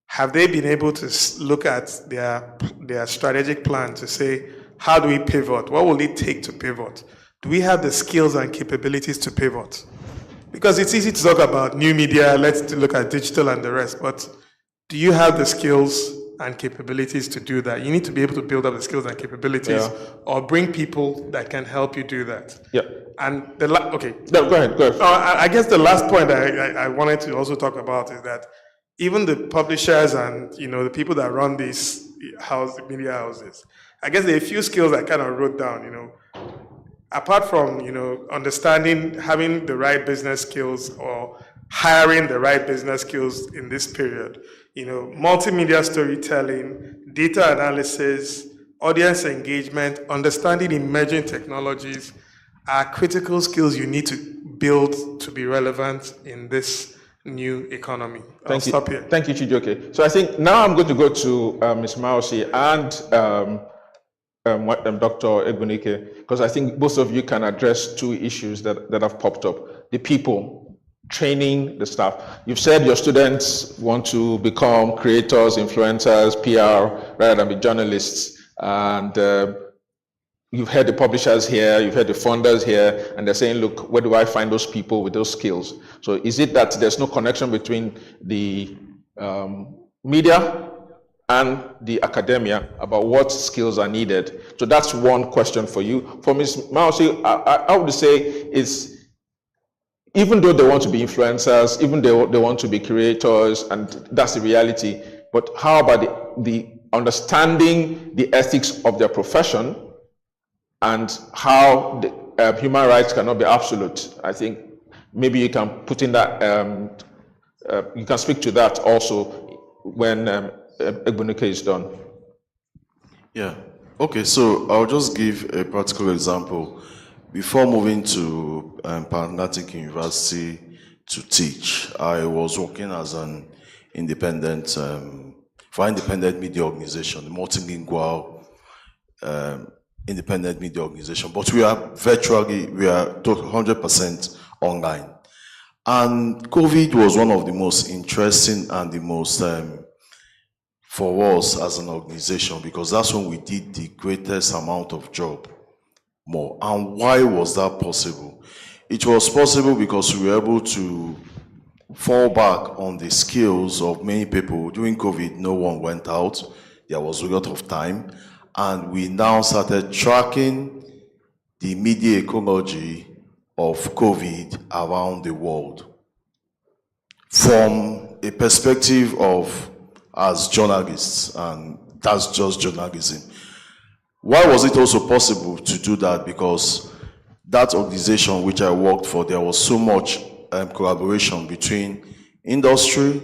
have they been able to look at their strategic plan to say, how do we pivot? What will it take to pivot? Do we have the skills and capabilities to pivot? Because it's easy to talk about new media, let's look at digital and the rest, but do you have the skills and capabilities to do that? You need to be able to build up the skills and capabilities, or bring people that can help you do that. Yeah. And okay. No, go ahead. I guess the last point I wanted to also talk about is that even the publishers and the people that run these media houses, I guess there are a few skills I kind of wrote down. Apart from understanding, having the right business skills or hiring the right business skills in this period, multimedia storytelling, data analysis, audience engagement, understanding emerging technologies are critical skills you need to build to be relevant in this new economy. I'll stop here. Thank you, Chijioke. So I think now I'm going to go to Ms. Mausi and Dr. Egbunike, because I think both of you can address two issues that have popped up. The people, training the staff. You've said your students want to become creators, influencers, PR, rather than be journalists. And you've heard the publishers here, you've heard the funders here, and they're saying, look, where do I find those people with those skills? So is it that there's no connection between the media and the academia about what skills are needed? So that's one question for you. For Ms. Mausi, I would say is, even though they want to be influencers, even though they want to be creators, and that's the reality, but how about the understanding the ethics of their profession and how the, human rights cannot be absolute? I think maybe you can put in that, you can speak to that also when Egbunike is done. Yeah. Okay, so I'll just give a practical example. Before moving to Pan-Atlantic University to teach, I was working as an independent, for independent media organization, multilingual independent media organization. But we are 100% online. And COVID was one of the most interesting and the most, for us as an organization, because that's when we did the greatest amount of job more. And why was that possible? It was possible because we were able to fall back on the skills of many people. During COVID, no one went out. There was a lot of time. And we now started tracking the media ecology of COVID around the world from a perspective of as journalists, and that's just journalism. Why was it also possible to do that? Because that organization which I worked for, there was so much collaboration between industry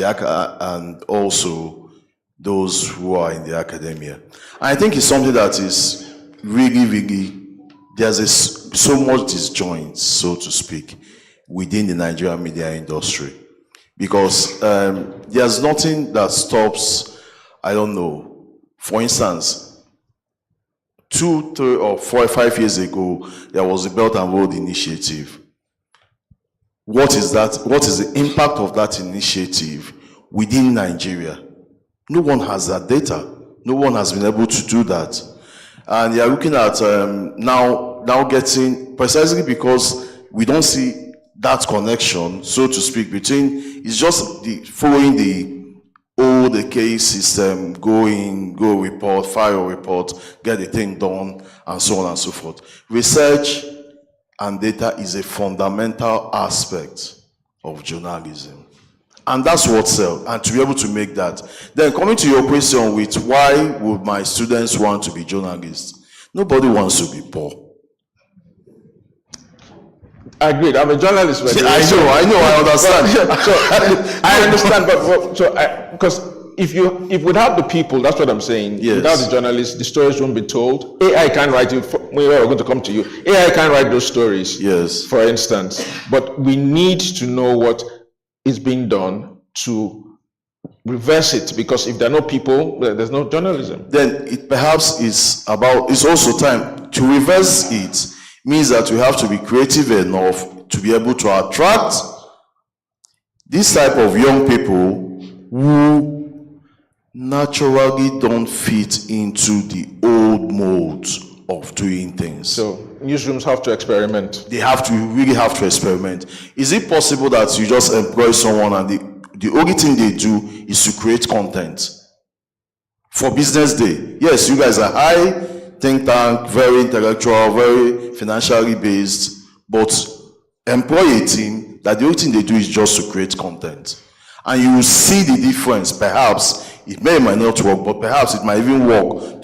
and also those who are in the academia. And I think it's something that is really, there's so much disjoint, so to speak, within the Nigerian media industry. Because there's nothing that stops, I don't know, for instance, 2, 3, or 4 or 5 years ago, there was a Belt and Road Initiative. What is that? What is the impact of that initiative within Nigeria? No one has that data. No one has been able to do that. And they are looking at now getting, precisely because we don't see that connection, so to speak, between, it's just following the case system, go report, file a report, get the thing done, and so on and so forth. Research and data is a fundamental aspect of journalism. And that's what sells, and to be able to make that. Then coming to your question with why would my students want to be journalists? Nobody wants to be poor. Agreed. I'm a journalist. I understand. I understand, but because if we have the people, that's what I'm saying. Yes. Without the journalists, the stories won't be told. AI can't write it. We're going to come to you. AI can't write those stories. Yes. For instance, but we need to know what is being done to reverse it, because if there are no people, there's no journalism. Then it perhaps it's also time to reverse it. Means that we have to be creative enough to be able to attract this type of young people who naturally don't fit into the old modes of doing things. So newsrooms have to experiment. They really have to experiment. Is it possible that you just employ someone and the only thing they do is to create content? For BusinessDay, yes, you guys are high think tank, very intellectual, very financially based, but employ a team that the only thing they do is just to create content. And you will see the difference. Perhaps it might not work, but perhaps it might even work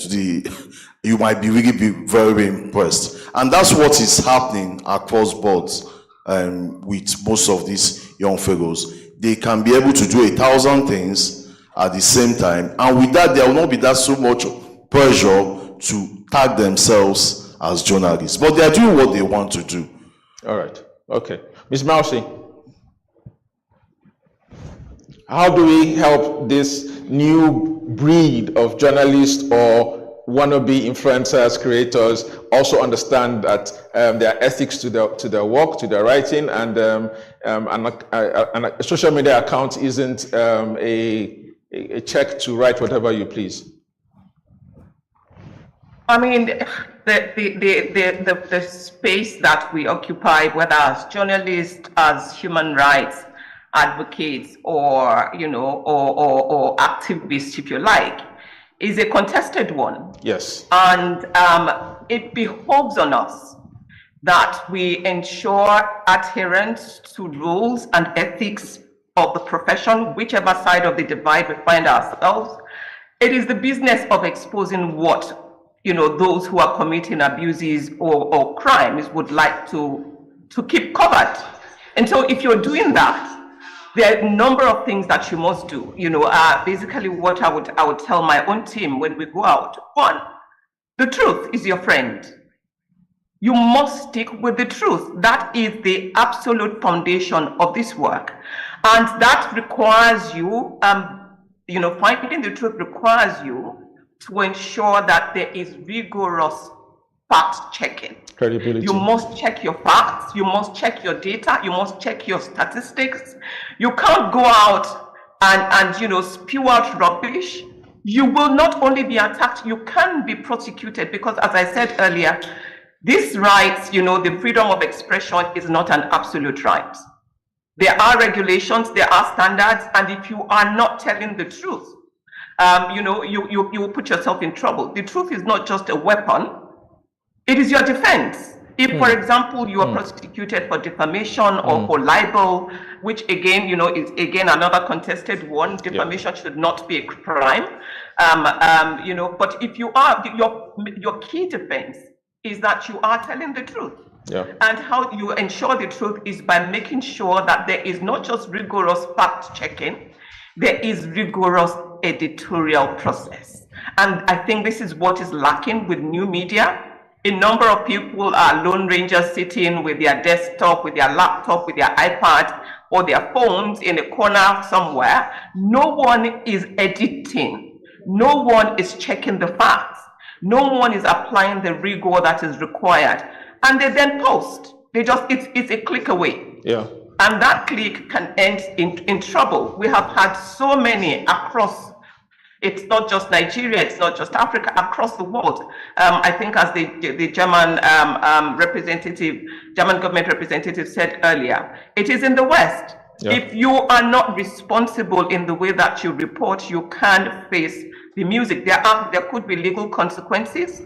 you might be very, very impressed. And that's what is happening across boards with most of these young fellows. They can be able to do 1,000 things at the same time. And with that, there will not be that so much pressure to tag themselves as journalists, but they are doing what they want to do. All right. Okay. Ms. Mousy, how do we help this new breed of journalists or wannabe influencers, creators also understand that there are ethics to their work, to their writing, and a social media account isn't a check to write whatever you please? I mean, the space that we occupy, whether as journalists, as human rights advocates, or or activists, if you like, is a contested one. Yes. And it behoves on us that we ensure adherence to rules and ethics of the profession, whichever side of the divide we find ourselves. It is the business of exposing what those who are committing abuses or crimes would like to keep covered. And so if you're doing that, there are a number of things that you must do. Basically what I would tell my own team when we go out. One, the truth is your friend. You must stick with the truth. That is the absolute foundation of this work. And that requires you, finding the truth requires you to ensure that there is rigorous fact checking. Credibility. You must check your facts, you must check your data, you must check your statistics. You can't go out and spew out rubbish. You will not only be attacked, you can be prosecuted, because as I said earlier, these rights, the freedom of expression is not an absolute right. There are regulations, there are standards, and if you are not telling the truth, you will put yourself in trouble. The truth is not just a weapon, it is your defense. If, for example, you are prosecuted for defamation or for libel, which again, is again another contested one, defamation should not be a crime. But if you are, your key defense is that you are telling the truth. Yeah. And how you ensure the truth is by making sure that there is not just rigorous fact checking, there is rigorous editorial process. And I think this is what is lacking with new media. A number of people are lone rangers sitting with their desktop, with their laptop, with their iPad, or their phones in a corner somewhere. No one is editing. No one is checking the facts. No one is applying the rigor that is required. And they then post. It's a click away. Yeah. And that click can end in trouble. We have had so many across. It's not just Nigeria, it's not just Africa, across the world. I think as the German German government representative said earlier, it is in the West. Yeah. If you are not responsible in the way that you report, you can face the music. There could be legal consequences.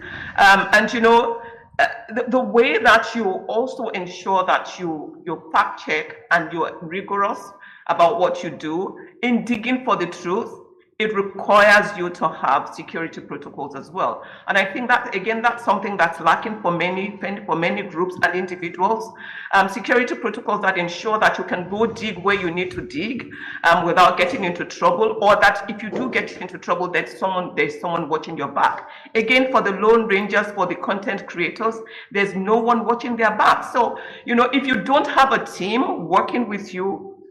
The way that you also ensure that you fact check and you're rigorous about what you do in digging for the truth, it requires you to have security protocols as well. And I think that, again, that's something that's lacking for many groups and individuals. Security protocols that ensure that you can go dig where you need to dig without getting into trouble, or that if you do get into trouble, there's someone watching your back. Again, for the lone rangers, for the content creators, there's no one watching their back. So, if you don't have a team working with you,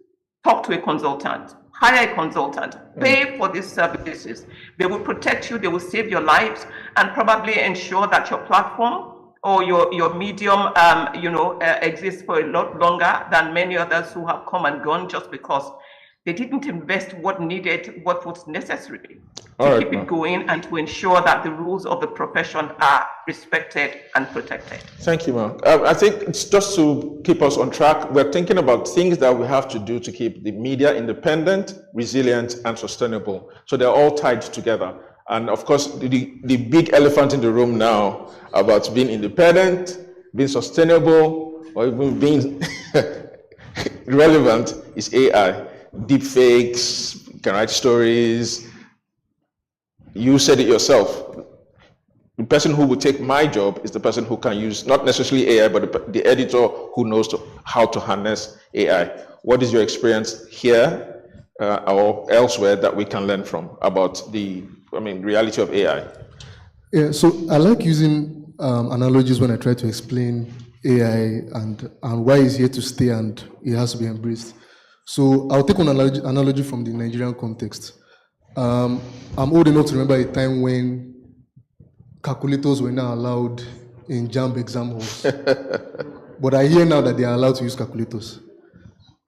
talk to a consultant. Hire a consultant, pay for these services. They will protect you, they will save your lives, and probably ensure that your platform or your medium, exists for a lot longer than many others who have come and gone just because they didn't invest what was necessary to keep it going and to ensure that the rules of the profession are respected and protected. Thank you, ma'am. I think it's just to keep us on track. We're thinking about things that we have to do to keep the media independent, resilient, and sustainable. So they're all tied together. And of course, the big elephant in the room now about being independent, being sustainable, or even being relevant is AI. Deep fakes, you can write stories. You said it yourself. The person who will take my job is the person who can use, not necessarily AI, but the editor who knows how to harness AI. What is your experience here or elsewhere that we can learn from about the reality of AI? Yeah, so I like using analogies when I try to explain AI and why it's here to stay and it has to be embraced. So I'll take an analogy from the Nigerian context. I'm old enough to remember a time when calculators were not allowed in JAMB exam halls. But I hear now that they are allowed to use calculators.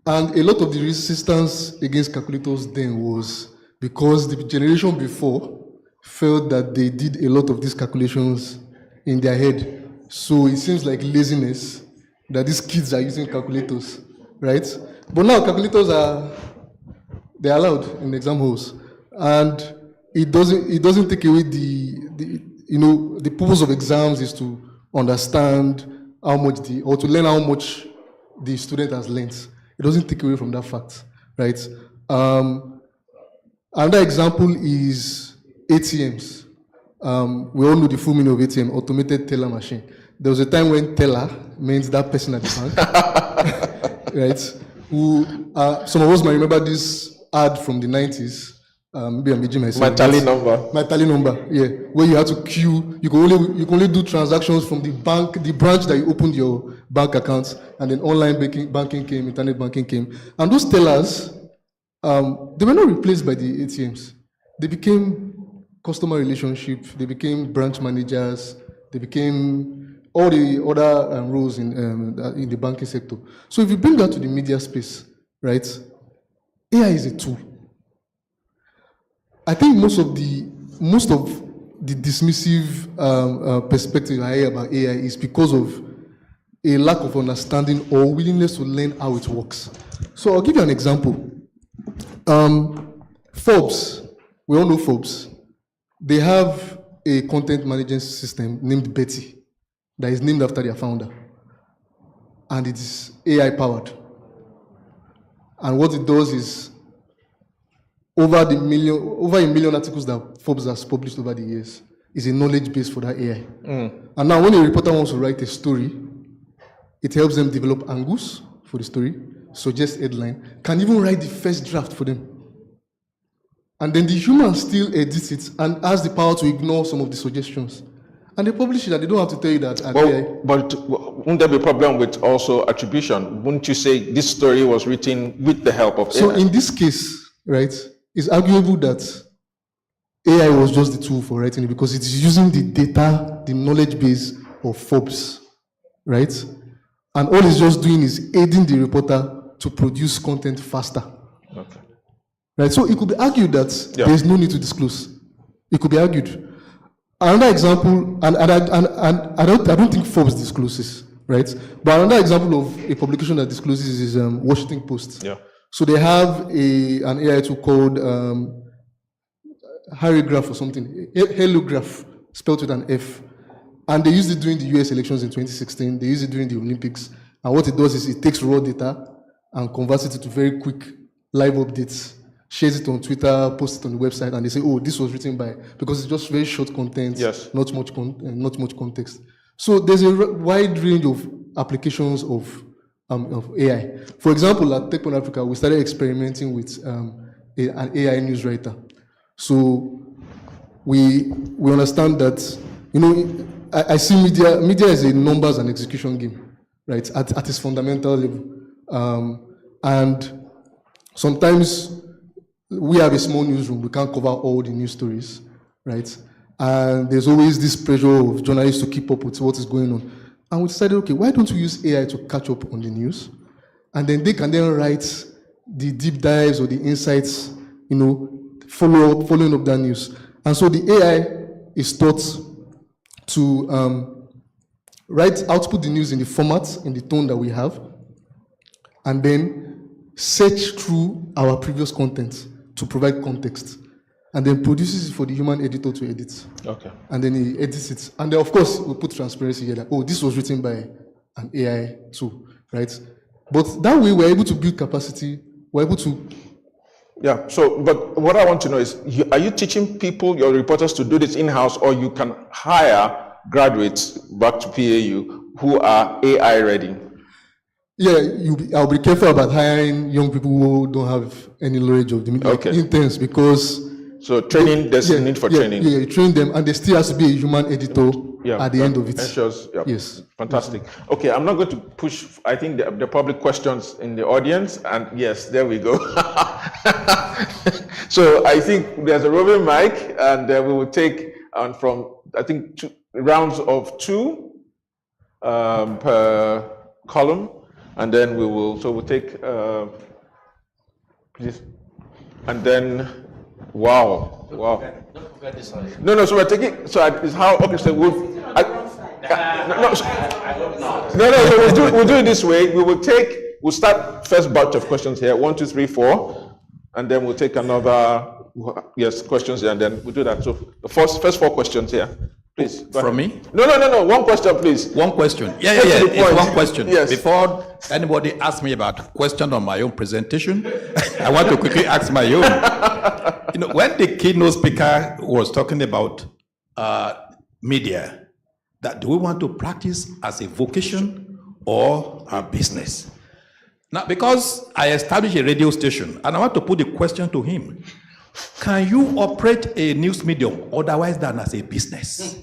And a lot of the resistance against calculators then was because the generation before felt that they did a lot of these calculations in their head. So it seems like laziness that these kids are using calculators, right? But now calculators they're allowed in exam halls, and it doesn't take away the purpose of exams is to understand how much or to learn how much the student has learned. It doesn't take away from that fact, right? Another example is ATMs. We all know the full meaning of ATM, automated teller machine. There was a time when teller means that person at the bank, right? Some of us might remember this ad from the 90s. Maybe I'm aging myself. My tally number, yeah. Where you had to queue. You can only do transactions from the branch that you opened your bank accounts, and then online banking came, internet banking came. And those tellers, they were not replaced by the ATMs. They became customer relationship, they became branch managers, they became all the other roles in the banking sector. So if you bring that to the media space, right, AI is a tool. I think most of the dismissive perspective I hear about AI is because of a lack of understanding or willingness to learn how it works. So I'll give you an example. Forbes, we all know Forbes. They have a content management system named Betty that is named after their founder, and it is AI powered. And what it does is, over a million articles that Forbes has published over the years is a knowledge base for that AI. And now when a reporter wants to write a story, it helps them develop angles for the story, suggest headline, can even write the first draft for them. And then the human still edits it and has the power to ignore some of the suggestions. And they publish it, and they don't have to tell you that. But wouldn't there be a problem with also attribution? Wouldn't you say this story was written with the help of AI? So in this case, right, it's arguable that AI was just the tool for writing it because it is using the data, the knowledge base of Forbes, right? And all it's just doing is aiding the reporter to produce content faster. Okay. Right, so it could be argued that there's no need to disclose. It could be argued. Another example, and I don't think Forbes discloses, right? But another example of a publication that discloses is Washington Post. Yeah. So they have an AI tool called Harrygraph or something, Helograph, spelled with an F. And they used it during the US elections in 2016. They used it during the Olympics. And what it does is it takes raw data and converts it into very quick live updates, shares it on Twitter, posts it on the website, and they say, oh, this was written by, because it's just very short content, not much context. So there's a wide range of applications of AI. For example, at TechPoint Africa, we started experimenting with an AI newswriter. So we understand that, I see media is a numbers and execution game, right, at its fundamental level. And sometimes we have a small newsroom, we can't cover all the news stories, right? And there's always this pressure of journalists to keep up with what is going on. And we decided, okay, why don't we use AI to catch up on the news? And then they can then write the deep dives or the insights, following up that news. And so the AI is taught to output the news in the format, in the tone that we have, and then search through our previous content to provide context, and then produces it for the human editor to edit. Okay. And then he edits it. And then, of course, we put transparency here that, oh, this was written by an AI tool, right? But that way, we're able to build capacity. We're able to... Yeah, so, but what I want to know is, are you teaching people, your reporters, to do this in-house, or you can hire graduates back to PAU who are AI ready? Yeah, I'll be careful about hiring young people who don't have any knowledge of the media, like interns, because... So training, there's a need for training. Yeah, you train them, and there still has to be a human editor at the end of it. Ensures, Yes. Fantastic. Okay, I'm not going to push, I think, the public questions in the audience, and yes, there we go. So I think there's a roving mic, and we will take from, I think, rounds of 2 per column. And then we'll take, please, and then, wow. Don't forget this one. No, so we're taking, so it's how, okay, so we'll, so we'll do it this way. We'll start first batch of questions here, 1, 2, 3, 4, and then we'll take another, questions here, and then we'll do that. So the first 4 questions here. Please. From me? No. One question, please. One question. Yeah. It's one question. Yes. Before anybody asks me about question on my own presentation, I want to quickly ask my own. When the keynote speaker was talking about media, that do we want to practice as a vocation or a business? Now, because I established a radio station, and I want to put the question to him. Can you operate a news medium otherwise than as a business?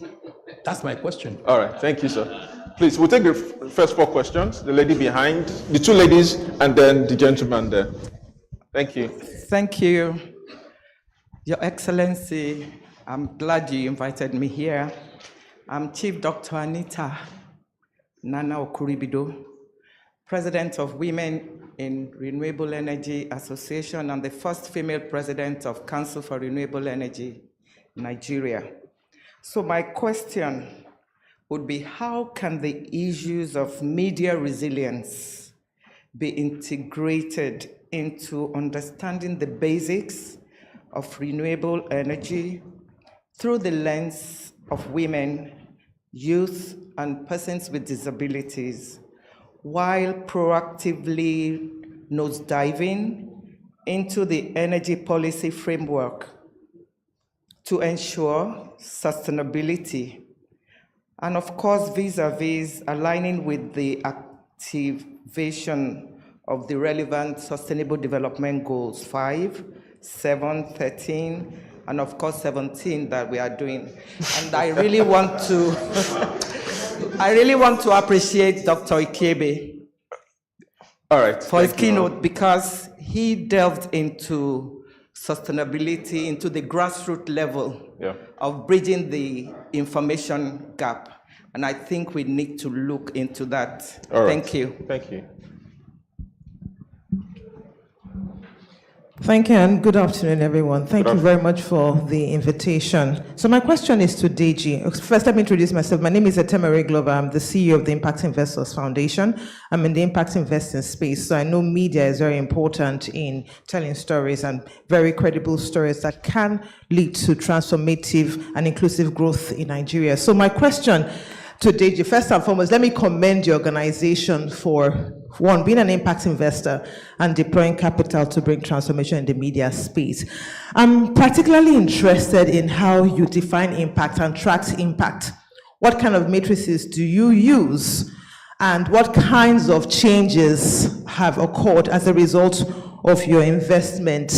That's my question. All right, thank you, sir. Please, we'll take the first 4 questions. The lady behind, the 2 ladies, and then the gentleman there. Thank you. Thank you. Your Excellency, I'm glad you invited me here. I'm Chief Dr. Anita Nana Okuribido, President of Women in Renewable Energy Association and the first female president of Council for Renewable Energy, Nigeria. So my question would be, how can the issues of media resilience be integrated into understanding the basics of renewable energy through the lens of women, youth, and persons with disabilities? while proactively nosediving into the energy policy framework to ensure sustainability, and of course, vis-a-vis aligning with the activation of the relevant Sustainable Development Goals 5, 7, 13, and of course 17 that we are doing. And I really want to appreciate Dr. Ikebe for his keynote, because he delved into sustainability, into the grassroots level of bridging the information gap. And I think we need to look into that. Thank you. Thank you. Thank you, and good afternoon, everyone. Thank you very much for the invitation. So my question is to Deji. First, let me introduce myself. My name is Etemere Glover. I'm the CEO of the Impact Investors Foundation. I'm in the impact investing space, so I know media is very important in telling stories, and very credible stories that can lead to transformative and inclusive growth in Nigeria. So my question to Deji, first and foremost, let me commend your organization for, one, being an impact investor and deploying capital to bring transformation in the media space. I'm particularly interested in how you define impact and track impact. What kind of matrices do you use, and what kinds of changes have occurred as a result of your investment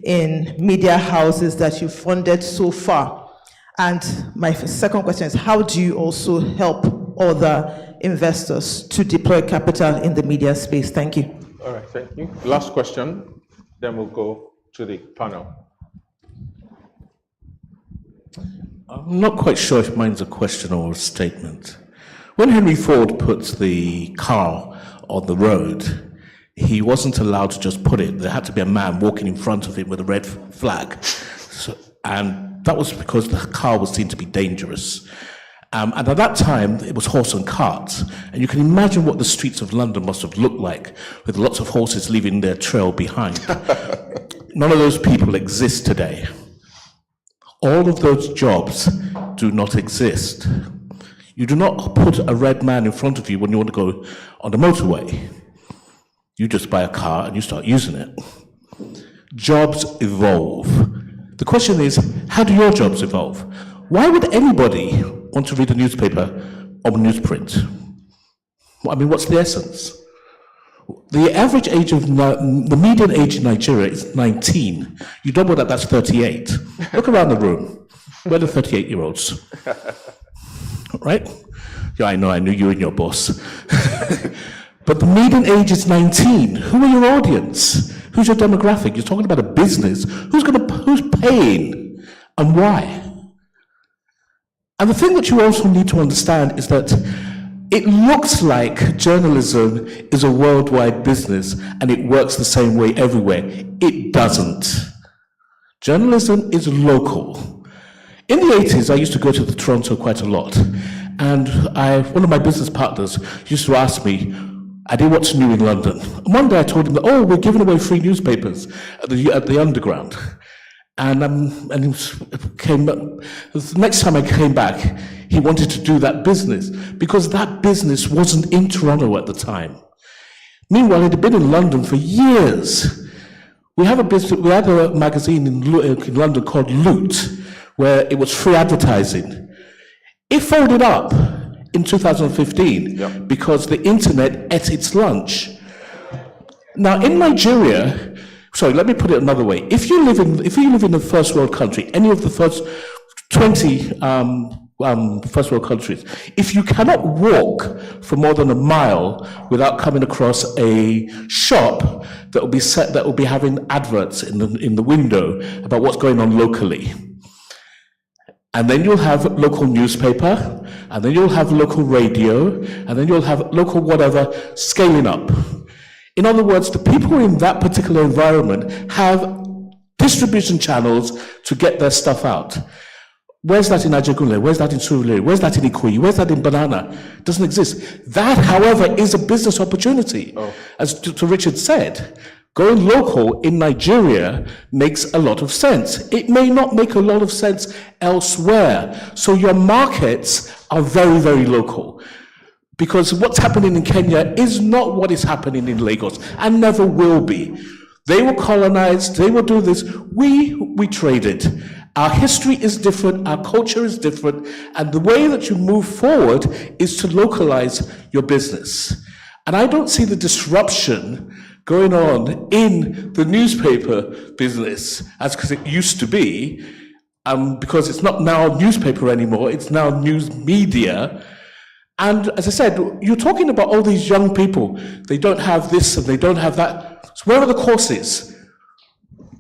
in media houses that you've funded so far? And my second question is, how do you also help other investors to deploy capital in the media space? Thank you. All right, thank you. Last question, then we'll go to the panel. I'm not quite sure if mine's a question or a statement. When Henry Ford put the car on the road, he wasn't allowed to just put it. There had to be a man walking in front of him with a red flag. And that was because the car was seen to be dangerous. And at that time, it was horse and cart. And you can imagine what the streets of London must have looked like, with lots of horses leaving their trail behind. None of those people exist today. All of those jobs do not exist. You do not put a red man in front of you when you want to go on the motorway. You just buy a car and you start using it. Jobs evolve. The question is, how do your jobs evolve? Why would anybody want to read a newspaper or newsprint? I mean, what's the essence? The average age of, the median age in Nigeria is 19. You double that, that's 38. Look around the room. Where are the 38-year-olds? Right? Yeah, I know, I knew you and your boss. But the median age is 19. Who are your audience? Who's your demographic? You're talking about a business. Who's paying and why? And the thing that you also need to understand is that it looks like journalism is a worldwide business and it works the same way everywhere. It doesn't. Journalism is local. In the 80s, I used to go to Toronto quite a lot. And one of my business partners used to ask me, Adi, what's new in London? And one day I told him that, we're giving away free newspapers at the Underground. And the next time I came back, he wanted to do that business because that business wasn't in Toronto at the time. Meanwhile, it had been in London for years. We had a magazine in London called Loot, where it was free advertising. It folded up in 2015 because the internet ate its lunch. Now in Nigeria, sorry, let me put it another way. If you live in a first world country, any of the first 20 first world countries, if you cannot walk for more than a mile without coming across a shop that will be having adverts in the window about what's going on locally. And then you'll have local newspaper, and then you'll have local radio, and then you'll have local whatever scaling up. In other words, the people in that particular environment have distribution channels to get their stuff out. Where's that in Ajegunle? Where's that in Surulere? Where's that in Ikoyi? Where's that in Banana? It doesn't exist. That, however, is a business opportunity. As to Richard said, going local in Nigeria makes a lot of sense. It may not make a lot of sense elsewhere. So your markets are very, very local. because what's happening in Kenya is not what is happening in Lagos and never will be. They were colonized, they will do this. We traded. Our history is different, our culture is different, and the way that you move forward is to localize your business. And I don't see the disruption going on in the newspaper business as because it used to be, because it's not now newspaper anymore, it's now news media. And as I said, you're talking about all these young people. They don't have this and they don't have that. So where are the courses?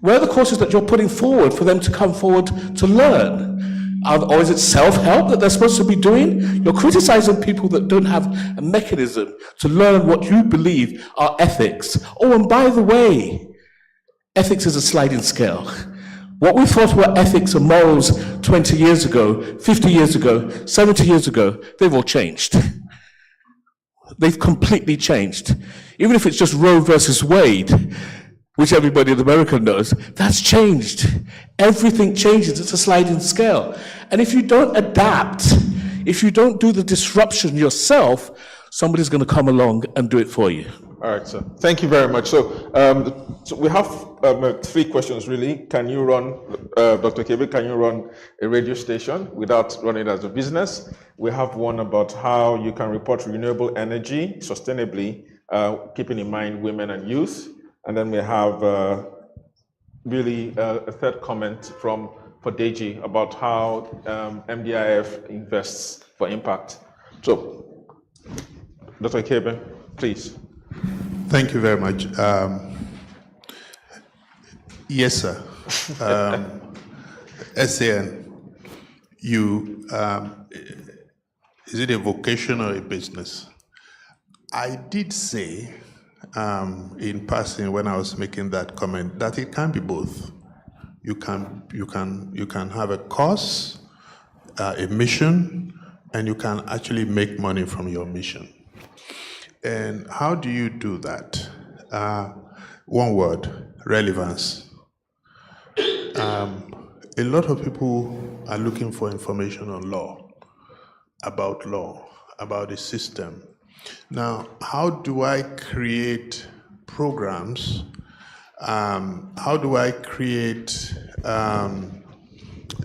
Where are the courses that you're putting forward for them to come forward to learn? Or is it self-help that they're supposed to be doing? You're criticizing people that don't have a mechanism to learn what you believe are ethics. Oh, and by the way, ethics is a sliding scale. What we thought were ethics and morals 20 years ago, 50 years ago, 70 years ago, they've all changed. They've completely changed. Even if it's just Roe versus Wade, which everybody in America knows, that's changed. Everything changes. It's a sliding scale. And if you don't adapt, if you don't do the disruption yourself, somebody's going to come along and do it for you. All right, sir. Thank you very much. So we have 3 questions, really. Can you run, Dr. Kebe, can you run a radio station without running it as a business? We have one about how you can report renewable energy sustainably, keeping in mind women and youth. And then we have really a third comment for Deji about how MDIF invests for impact. So, Dr. Kebe, please. Thank you very much. Yes, sir. SAN, is it a vocation or a business? I did say in passing when I was making that comment that it can be both. You can have a cause, a mission, and you can actually make money from your mission. And how do you do that? One word: relevance. A lot of people are looking for information on law, about the system. Now, how do I create programs? How do I create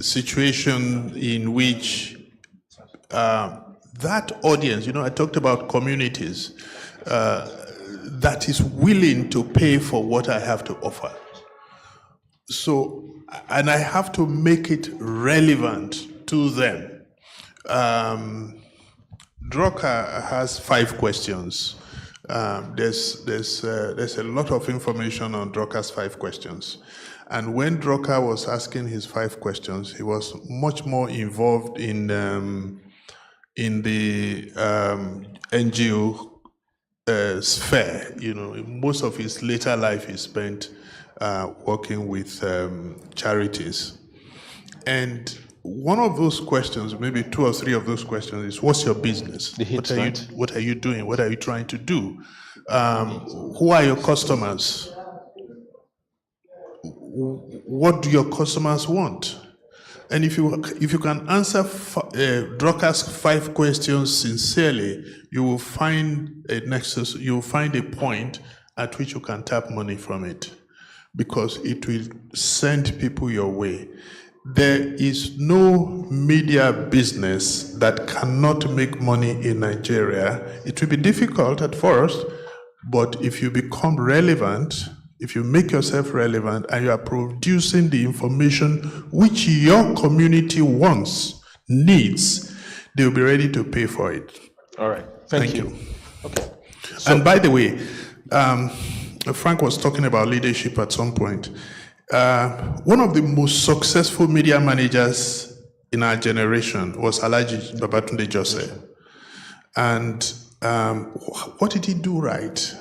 situation in which that audience, I talked about communities, that is willing to pay for what I have to offer. So, and I have to make it relevant to them. Drucker has 5 questions. There's a lot of information on Drucker's 5 questions. And when Drucker was asking his 5 questions, he was much more involved in the NGO sphere. Most of his later life he spent working with charities. And one of those questions, maybe 2 or 3 of those questions, is what's your business? What are you doing? What are you trying to do? Who are your customers? What do your customers want? And if you can answer Drucker's 5 questions sincerely, you will find a nexus, you will find a point at which you can tap money from it, because it will send people your way. There is no media business that cannot make money in Nigeria. It will be difficult at first, but if you become relevant, if you make yourself relevant and you are producing the information which your community wants, needs, they will be ready to pay for it. All right. Thank you. Okay. And by the way, Frank was talking about leadership at some point. One of the most successful media managers in our generation was Alhaji Babatunde Jose. And what did he do right?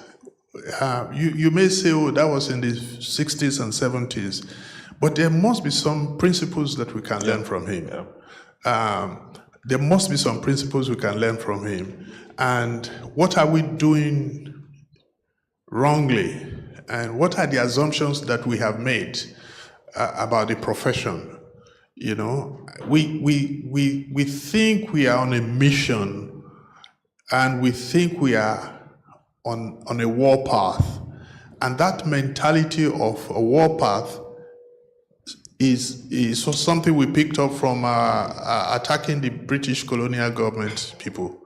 You may say, oh, that was in the 60s and 70s, but there must be some principles that we can learn from him. There must be some principles we can learn from him. And what are we doing wrongly? And what are the assumptions that we have made about the profession? We think we are on a mission and we think we are on a war path. And that mentality of a war path is something we picked up from attacking the British colonial government people.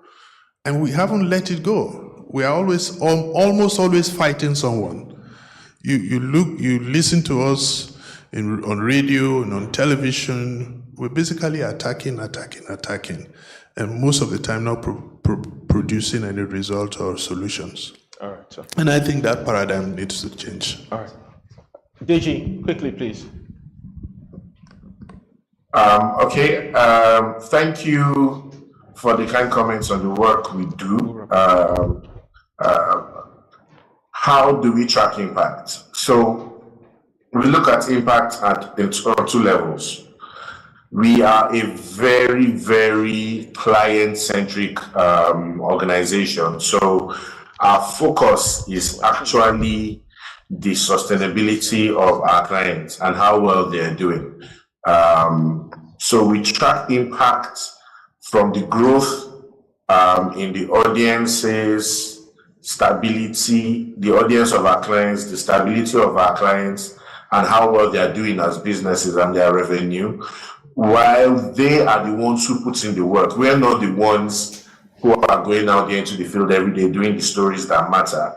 And we haven't let it go. We are always, almost always fighting someone. You listen to us on radio and on television. We're basically attacking. And most of the time not producing any result or solutions. All right, sir. And I think that paradigm needs to change. All right. Deji, quickly, please. Okay. Thank you for the kind comments on the work we do. How do we track impact? So we look at impact on 2 levels. We are a very, very client-centric organization. So our focus is actually the sustainability of our clients and how well they're doing. So we track impact from the growth in the audiences, stability, the audience of our clients, the stability of our clients, and how well they are doing as businesses and their revenue, while they are the ones who put in the work. We are not the ones who are going out there into the field every day doing the stories that matter.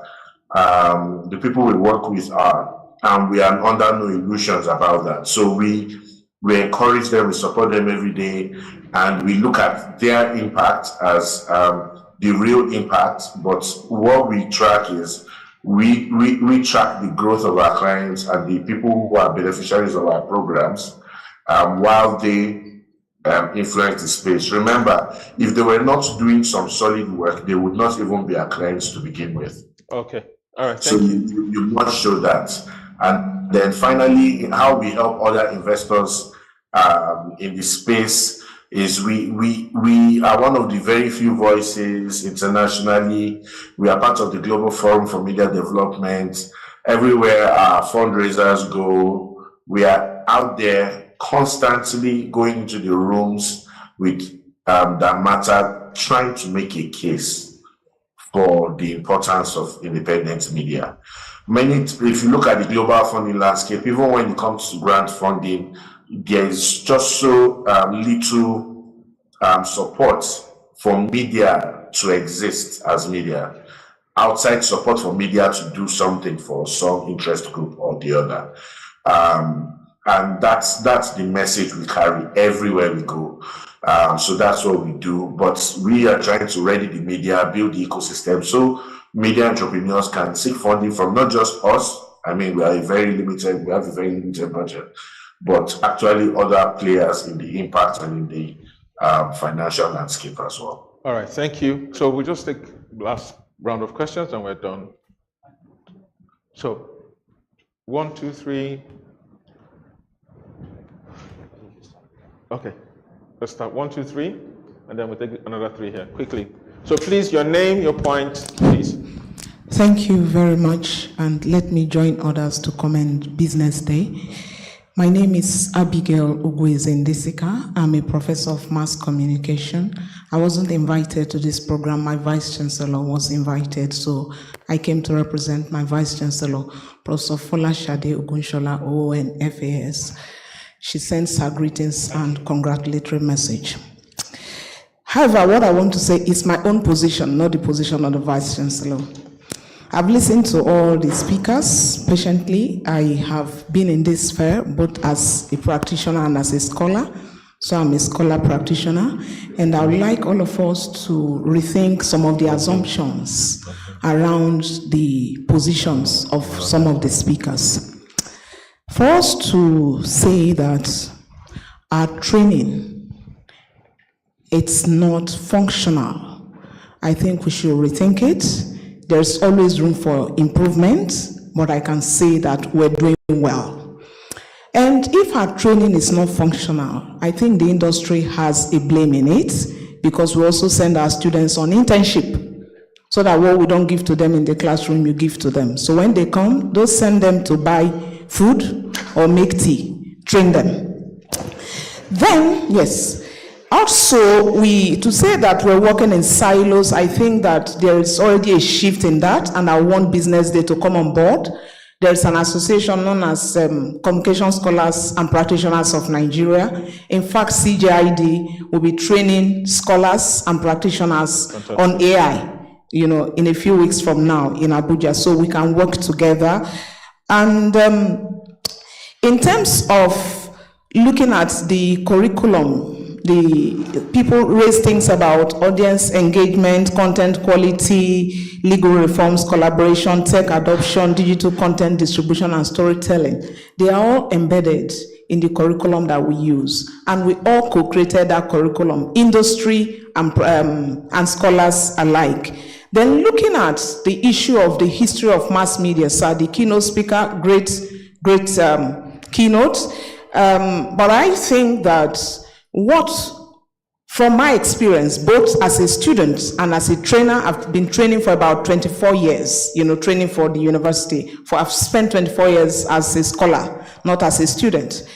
The people we work with are, and we are under no illusions about that. So we encourage them, we support them every day, and we look at their impact as the real impact. But what we track is we track the growth of our clients and the people who are beneficiaries of our programs while they influence the space. Remember, if they were not doing some solid work, they would not even be our clients to begin with. Okay. All right. So you must show that. And then finally, how we help other investors in the space is we are one of the very few voices internationally. We are part of the Global Forum for Media Development. Everywhere our fundraisers go, we are out there constantly going into the rooms with that matter, trying to make a case for the importance of independent media. If you look at the global funding landscape, even when it comes to grant funding, there is just so little support for media to exist as media, outside support for media to do something for some interest group or the other. And that's the message we carry everywhere we go. So that's what we do. But we are trying to ready the media, build the ecosystem so media entrepreneurs can seek funding from not just us. I mean, we have a very limited budget, but actually other players in the impact and in the financial landscape as well. All right, thank you. So we'll just take last round of questions and we're done. So 1, 2, 3. Okay, let's start 1, 2, 3, and then we'll take another 3 here quickly. So please, your name, your point, please. Thank you very much, and let me join others to commend Business Day. My name is Abigail Ugweze-Ndisika. I'm a professor of mass communication. I wasn't invited to this program. My vice chancellor was invited, so I came to represent my vice chancellor, Professor Folashade Ogunshola, OON FAS. She sends her greetings and congratulatory message. However, what I want to say is my own position, not the position of the Vice Chancellor. I've listened to all the speakers patiently. I have been in this sphere both as a practitioner and as a scholar. So I'm a scholar practitioner, and I would like all of us to rethink some of the assumptions around the positions of some of the speakers. For us to say that our training, it's not functional, I think we should rethink it. There's always room for improvement, but I can say that we're doing well. And if our training is not functional, I think the industry has a blame in it, because we also send our students on internship, so that what we don't give to them in the classroom, you give to them. So when they come, don't send them to buy food or make tea, train them. Then, yes, Also, to say that we're working in silos, I think that there is already a shift in that, and I want BusinessDay to come on board. There's an association known as Communication Scholars and Practitioners of Nigeria. In fact, CJID will be training scholars and practitioners on AI, in a few weeks from now in Abuja, so we can work together. And in terms of looking at the curriculum, the people raise things about audience engagement, content quality, legal reforms, collaboration, tech adoption, digital content distribution, and storytelling. They are all embedded in the curriculum that we use. And we all co-created that curriculum, industry and scholars alike. Then looking at the issue of the history of mass media, sir, the keynote speaker, great keynote. But I think that from my experience, both as a student and as a trainer, I've been training for about 24 years, training for the university. I've spent 24 years as a scholar, not as a student.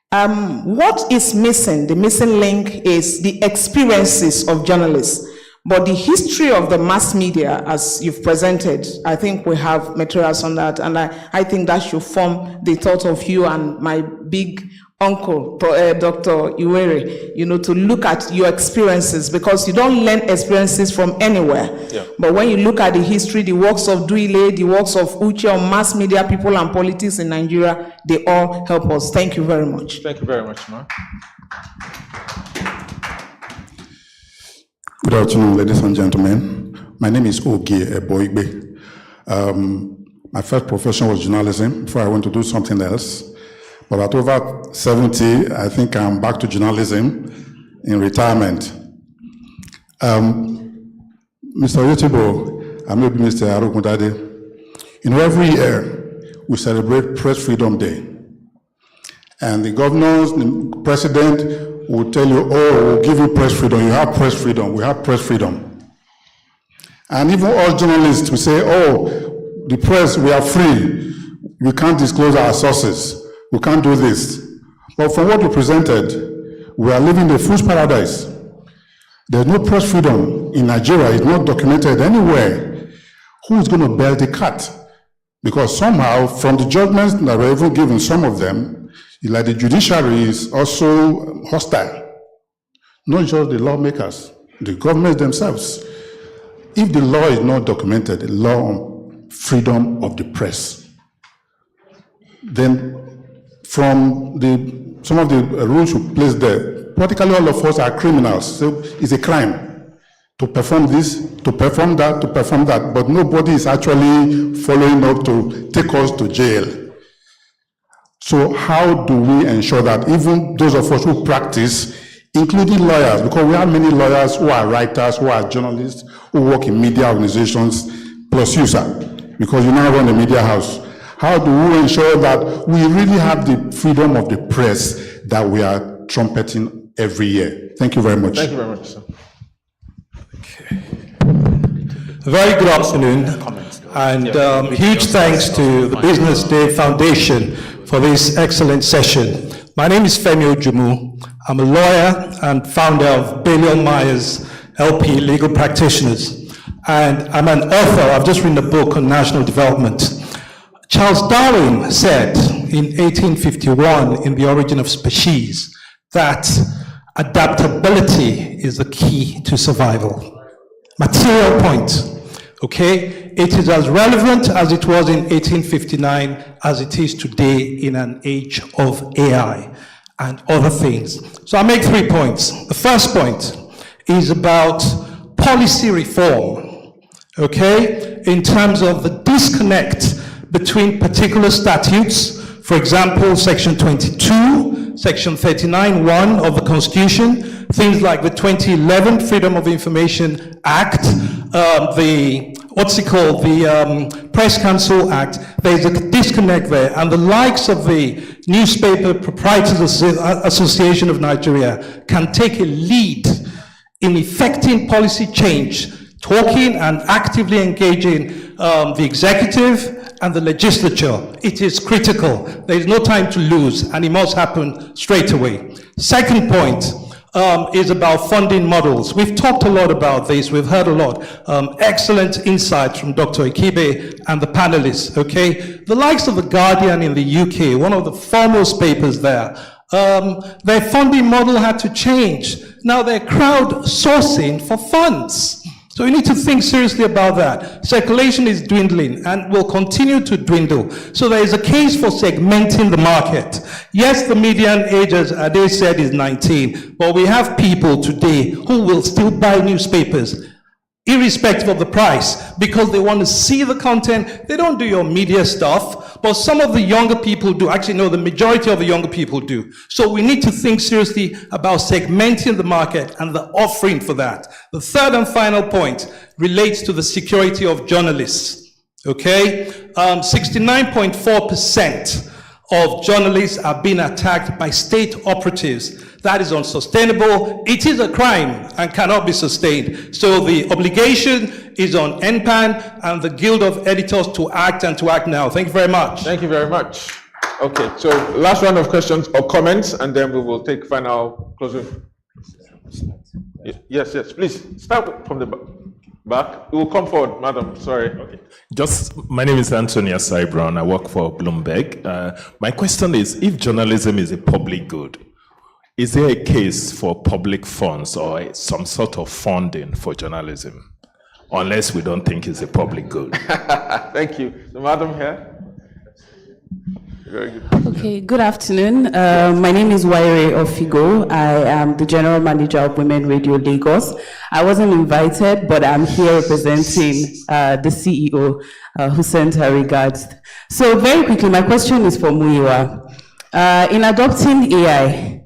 What is missing? The missing link is the experiences of journalists. But the history of the mass media, as you've presented, I think we have materials on that, and I think that should form the thought of you and my big uncle, Dr. Iwere, to look at your experiences, because you don't learn experiences from anywhere. Yeah. But when you look at the history, the works of Duile, the works of Uche on mass media, people and politics in Nigeria, they all help us. Thank you very much. Thank you very much, Ma. Good afternoon, ladies and gentlemen. My name is Ogie Eboigbe. My first profession was journalism before I went to do something else. But at over 70, I think I'm back to journalism in retirement. Mr. Yotibo, and maybe Mr. Arugundade, every year we celebrate Press Freedom Day. And the governors, the president will tell you, oh, we'll give you press freedom, you have press freedom, we have press freedom. And even all journalists will say, oh, the press, we are free, we can't disclose our sources. We can't do this. But from what you presented, we are living in a fool's paradise. There's no press freedom in Nigeria. It's not documented anywhere. Who is going to bear the cut? Because somehow, from the judgments that were even given, some of them, like the judiciary is also hostile. Not just the lawmakers, the governments themselves. If the law is not documented, the law on freedom of the press, then from some of the rules you place there, practically all of us are criminals. So it's a crime to perform this, to perform that, to perform that, but nobody is actually following up to take us to jail. So how do we ensure that even those of us who practice, including lawyers, because we have many lawyers who are writers, who are journalists, who work in media organizations, plus you, sir, because you now run a media house. How do we ensure that we really have the freedom of the press that we are trumpeting every year? Thank you very much. Thank you very much, sir. Okay. Very good afternoon, and huge thanks to the BusinessDay Foundation for this excellent session. My name is Femi Ojumu. I'm a lawyer and founder of Bailey & Myers LP Legal Practitioners, and I'm an author. I've just written a book on national development. Charles Darwin said in 1851 in The Origin of Species that adaptability is the key to survival. Material point, okay? It is as relevant as it was in 1859 as it is today in an age of AI and other things. So I'll make 3 points. The first point is about policy reform, okay? In terms of the disconnect between particular statutes, for example, Section 22, Section 39(1) of the Constitution, things like the 2011 Freedom of Information Act, the Press Council Act. There's a disconnect there, and the likes of the Newspaper Proprietors Association of Nigeria can take a lead in effecting policy change, talking and actively engaging the executive and the legislature. It is critical. There is no time to lose, and it must happen straight away. Second point, is about funding models. We've talked a lot about this. We've heard a lot. Excellent insights from Dr. Ikibe and the panelists, okay? The likes of The Guardian in the UK, one of the foremost papers there, their funding model had to change. Now they're crowdsourcing for funds. So we need to think seriously about that. Circulation is dwindling and will continue to dwindle. So there is a case for segmenting the market. Yes, the median age, as Ade said, is 19, but we have people today who will still buy newspapers, irrespective of the price, because they want to see the content. They don't do your media stuff, but some of the younger people do. Actually, no, the majority of the younger people do. So we need to think seriously about segmenting the market and the offering for that. The third and final point relates to the security of journalists, okay? 69.4% of journalists are being attacked by state operatives. That is unsustainable. It is a crime and cannot be sustained. So the obligation is on NPAN and the Guild of Editors to act and to act now. Thank you very much. Thank you very much. Okay, so last round of questions or comments, and then we will take final closing. Yes, please start from the back. We will come forward, madam. Sorry. Okay. My name is Antonia Cybron. I work for Bloomberg. My question is, if journalism is a public good, is there a case for public funds or some sort of funding for journalism? Unless we don't think it's a public good. Thank you. The madam here. Very good. Okay, good afternoon. My name is Waire Ofigo. I am the General Manager of Women Radio Lagos. I wasn't invited, but I'm here representing the CEO who sent her regards. So very quickly, my question is for Muyiwa. In adopting AI,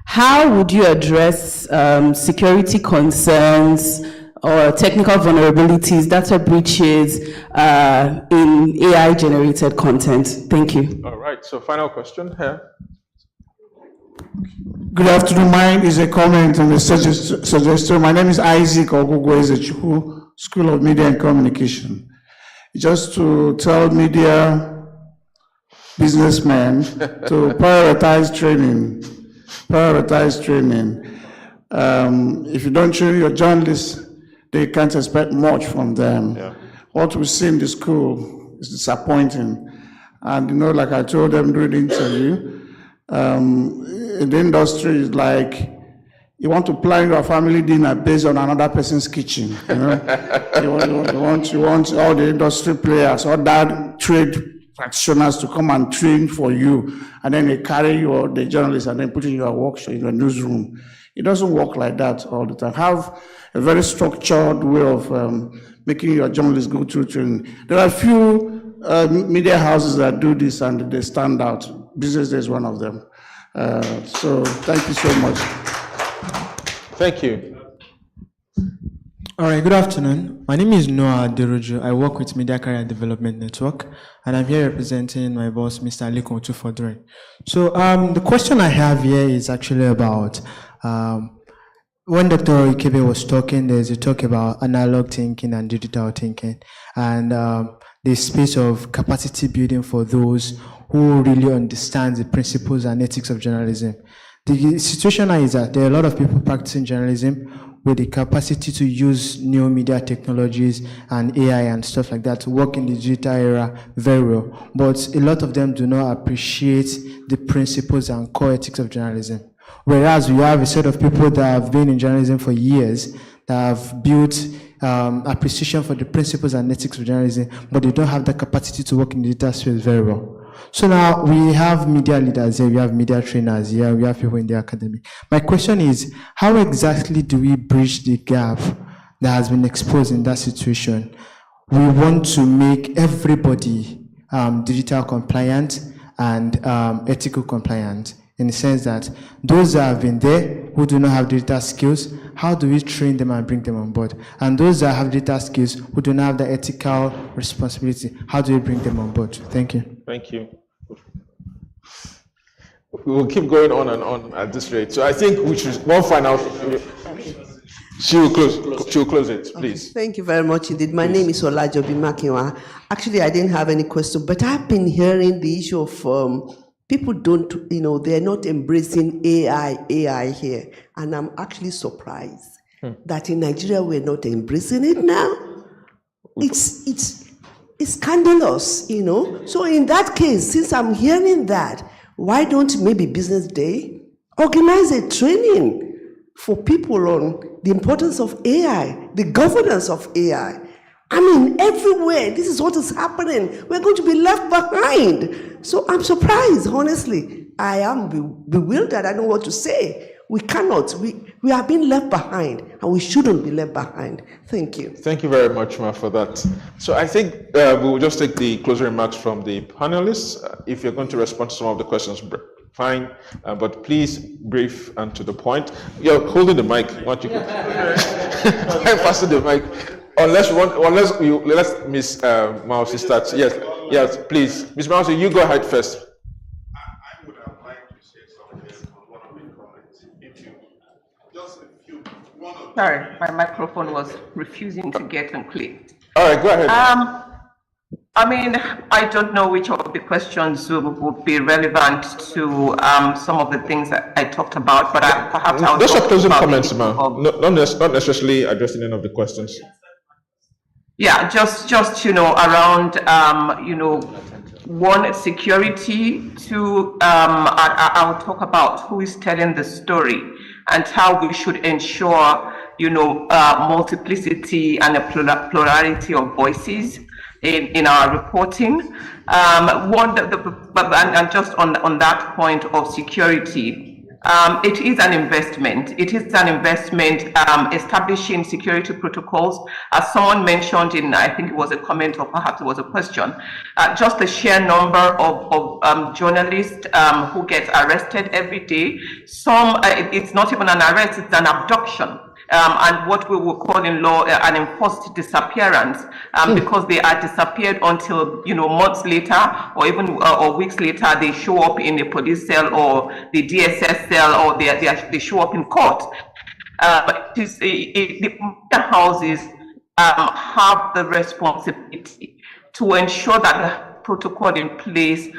how would you address security concerns or technical vulnerabilities, data breaches in AI-generated content? Thank you. All right, so final question here. Good afternoon. Mine is a comment and a suggestion. My name is Isaac Ogugwezechukwu, School of Media and Communication. Just to tell media businessmen to prioritize training. If you don't train your journalists, they can't expect much from them. Yeah. What we see in the school is disappointing. And like I told them during the interview, in the industry, it's like you want to plan your family dinner based on another person's kitchen. You want all the industry players, all that trade practitioners to come and train for you, and then they carry you, the journalists, and then put in your workshop, in your newsroom. It doesn't work like that all the time. Have a very structured way of making your journalists go through training. There are a few media houses that do this and they stand out. BusinessDay is one of them. So thank you so much. Thank you. All right, good afternoon. My name is Noah Derojo. I work with Media Career Development Network, and I'm here representing my boss, Mr. Alikon Tufodre. So the question I have here is actually about when Dr. Ikebe was talking, there's a talk about analog thinking and digital thinking, and the space of capacity building for those who really understand the principles and ethics of journalism. The situation now is that there are a lot of people practicing journalism with the capacity to use new media technologies and AI and stuff like that to work in the digital era very well. But a lot of them do not appreciate the principles and core ethics of journalism. Whereas we have a set of people that have been in journalism for years, that have built appreciation for the principles and ethics of journalism, but they don't have the capacity to work in the digital space very well. So now we have media leaders here, we have media trainers here, we have people in the academy. My question is, how exactly do we bridge the gap that has been exposed in that situation? We want to make everybody digital compliant and ethical compliant, in the sense that those that have been there who do not have digital skills, how do we train them and bring them on board? And those that have digital skills who do not have the ethical responsibility, how do we bring them on board? Thank you. Thank you. We will keep going on and on at this rate. So I think we should, one final, she will close it, please. Thank you very much indeed. My name is Olajobi Makinwa. Actually, I didn't have any question, but I've been hearing the issue of people don't, they're not embracing AI here. And I'm actually surprised that in Nigeria we're not embracing it now. It's scandalous, So in that case, since I'm hearing that, why don't maybe Business Day organize a training for people on the importance of AI, the governance of AI? I mean, everywhere, this is what is happening. We're going to be left behind. So I'm surprised, honestly. I am bewildered. I don't know what to say. We cannot. We are being left behind, and we shouldn't be left behind. Thank you. Thank you very much, Ma, for that. So I think we will just take the closing remarks from the panelists. If you're going to respond to some of the questions, fine, but please brief and to the point. You're holding the mic, not you. Pass the mic. Unless Miss Mousy starts. Yes, please. Miss Mousy, you go ahead first. I would have liked to say something on one of the comments. Sorry, my microphone was refusing to get on clip. All right, go ahead. I mean, I don't know which of the questions would be relevant to some of the things that I talked about, but perhaps I'll those are talk closing about comments, ma'am. Not necessarily addressing any of the questions. Yeah, just around one, security. Two, I'll talk about who is telling the story and how we should ensure multiplicity and a plurality of voices in our reporting. And just on that point of security. It is an investment. It is an investment establishing security protocols. As someone mentioned I think it was a comment or perhaps it was a question, just the sheer number of journalists who get arrested every day. Some, it's not even an arrest, it's an abduction. And what we will call in law an enforced disappearance, because they are disappeared until months later or even or weeks later they show up in a police cell or the DSS cell, or they show up in court. But the houses have the responsibility to ensure that the protocol in place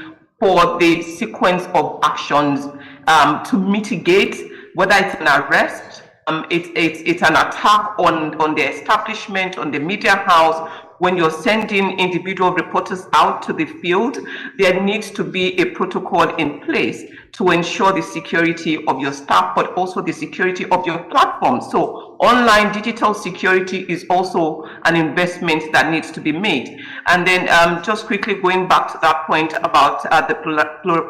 for the sequence of actions to mitigate, whether it's an arrest, it's an attack on the establishment, on the media house. When you're sending individual reporters out to the field, there needs to be a protocol in place to ensure the security of your staff, but also the security of your platform. So online digital security is also an investment that needs to be made. And then just quickly going back to that point about the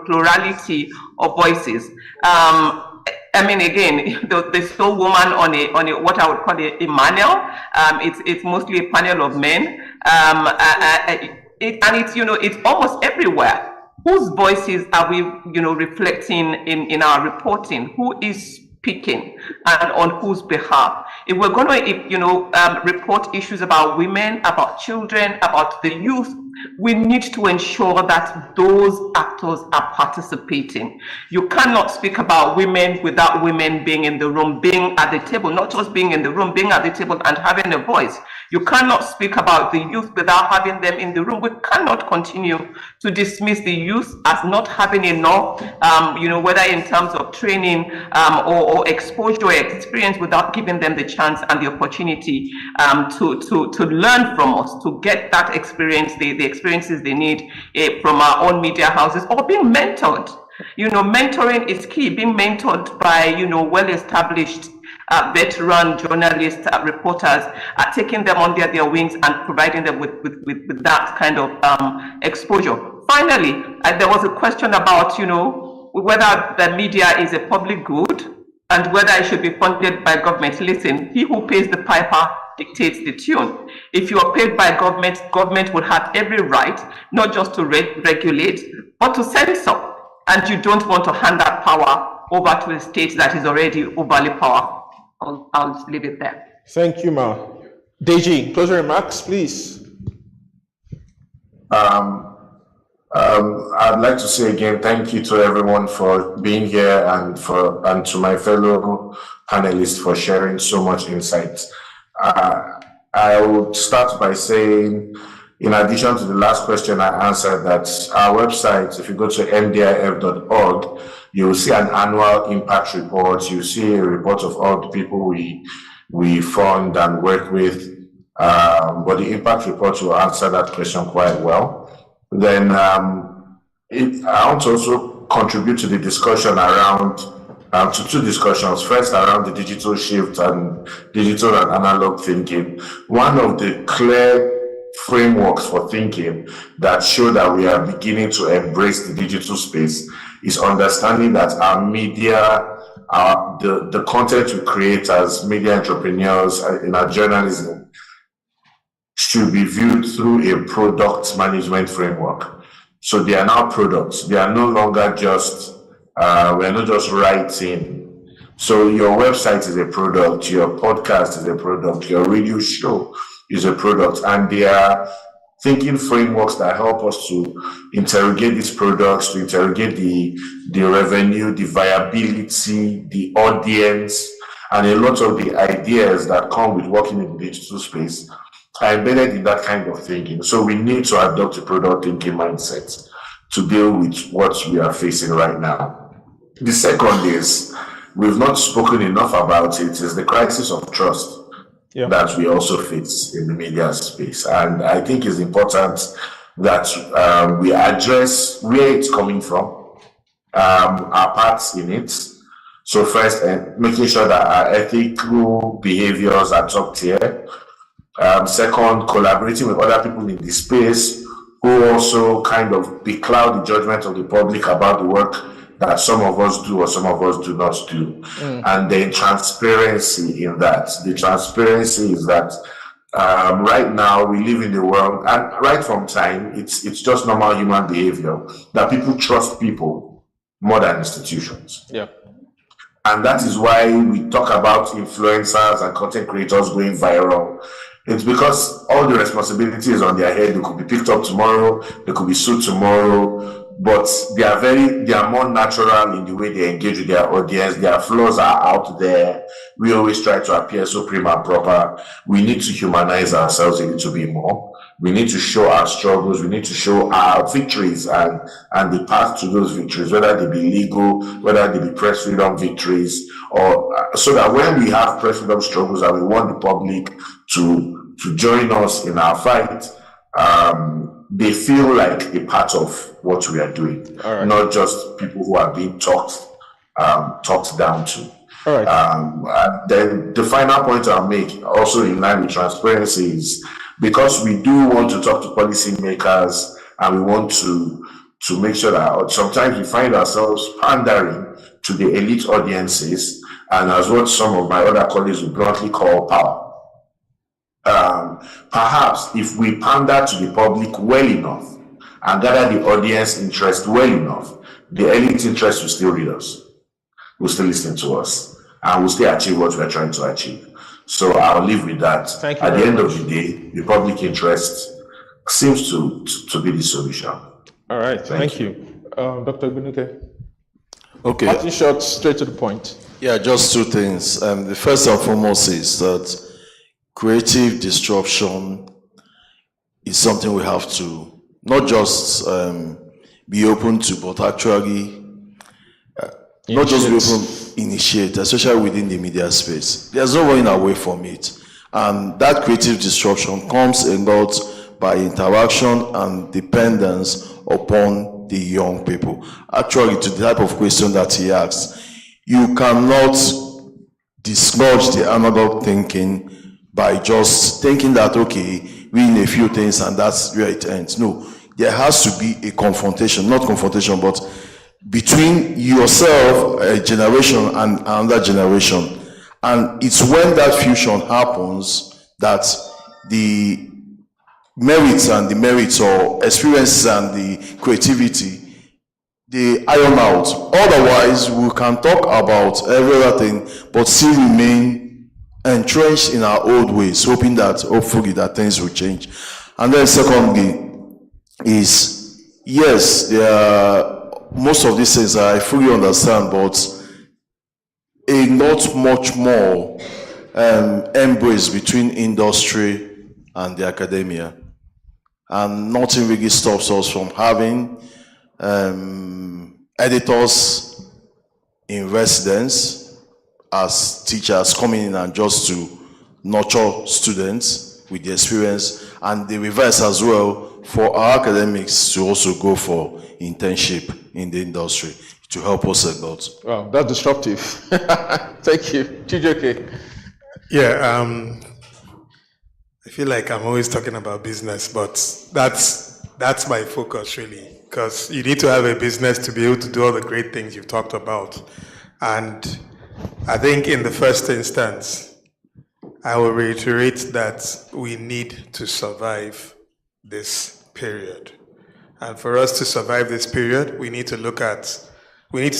plurality of voices. I mean, again, the sole woman on a what I would call a panel. It's mostly a panel of men, and it's almost everywhere. Whose voices are we reflecting in our reporting? Who is speaking and on whose behalf? If we're going to report issues about women, about children, about the youth, we need to ensure that those actors are participating. You cannot speak about women without women being in the room, being at the table, not just being in the room, being at the table and having a voice. You cannot speak about the youth without having them in the room. We cannot continue to dismiss the youth as not having enough, whether in terms of training or exposure or experience, without giving them the chance and the opportunity to learn from us, to get that experience, the experiences they need from our own media houses, or being mentored. Mentoring is key. Being mentored by well-established veteran journalists, reporters, taking them under their wings and providing them with that kind of exposure. Finally, there was a question about whether the media is a public good and whether it should be funded by government. Listen, he who pays the piper dictates the tune. If you are paid by government would have every right not just to regulate, but to censor. And you don't want to hand that power over to a state that is already overly powerful. I'll leave it there. Thank you, Ma. Deji, closing remarks, please. I'd like to say again, thank you to everyone for being here and to my fellow panelists for sharing so much insight. I would start by saying In addition to the last question I answered, that our website, if you go to mdif.org, you will see an annual impact report. You see a report of all the people we fund and work with. But the impact report will answer that question quite well. Then I want to also contribute to the discussion around to two discussions. First, around the digital shift and digital and analog thinking. One of the clear frameworks for thinking that show that we are beginning to embrace the digital space is understanding that our media, the content we create as media entrepreneurs in our journalism should be viewed through a product management framework. So they are now products. They are no longer just we're not just writing. So your website is a product, your podcast is a product, your radio show is a product, and they are thinking frameworks that help us to interrogate these products, to interrogate the revenue, the viability, the audience, and a lot of the ideas that come with working in the digital space are embedded in that kind of thinking. So we need to adopt a product thinking mindset to deal with what we are facing right now. The second is, we've not spoken enough about it, is the crisis of trust that we also face in the media space. And I think it's important that we address where it's coming from, our parts in it. So first, making sure that our ethical behaviors are top tier. Second, collaborating with other people in the space who also kind of becloud the judgment of the public about the work that some of us do or some of us do not do. And then transparency in that. The transparency is that right now we live in the world, and right from time, it's just normal human behavior that people trust people more than institutions. Yeah. And that is why we talk about influencers and content creators going viral. It's because all the responsibility is on their head. They could be picked up tomorrow, they could be sued tomorrow, but they are more natural in the way they engage with their audience. Their flaws are out there. We always try to appear so prim and proper. We need to humanize ourselves a little bit more. We need to show our struggles. We need to show our victories and the path to those victories, whether they be legal, whether they be press freedom victories, or so that when we have press freedom struggles and we want the public to join us in our fight, they feel like a part of what we are doing, not just people who are being talked down to. All right. And then the final point I'll make, also in line with transparency, is because we do want to talk to policymakers and we want to make sure that sometimes we find ourselves pandering to the elite audiences, and as what some of my other colleagues would bluntly call power. Perhaps if we pander to the public well enough and gather the audience interest well enough, the elite interest will still read us, will still listen to us, and will still achieve what we're trying to achieve. So I'll leave with that. Thank you At the very end much. of the day, the public interest seems to be the solution. All right, thank you. Dr. Benuke. Okay. Martin short, straight to the point. Yeah, just two things. The first and foremost is that creative disruption is something we have to not just be open to, but actually not just be open, initiate, especially within the media space. There's no running away from it. And that creative disruption comes a lot by interaction and dependence upon the young people. Actually, to the type of question that he asked, you cannot dislodge the analog thinking by just thinking that, okay, we need a few things and that's where it ends. No, there has to be a confrontation, not confrontation, but between yourself, a generation, and another generation. And it's when that fusion happens that the merits and demerits, or experiences and the creativity, they iron out. Otherwise, we can talk about everything, but still remain entrenched in our old ways, hoping that hopefully that things will change. And then secondly is, yes, there are most of these things I fully understand, but a lot much more embrace between industry and the academia. and nothing really stops us from having editors in residence as teachers coming in and just to nurture students with the experience, and the reverse as well for our academics to also go for internship in the industry to help us a lot. Wow, that's disruptive. Thank you. Chijioke. Yeah, I feel like I'm always talking about business, but that's my focus really, because you need to have a business to be able to do all the great things you've talked about. And I think in the first instance, I will reiterate that we need to survive this period. And for us to survive this period, we need to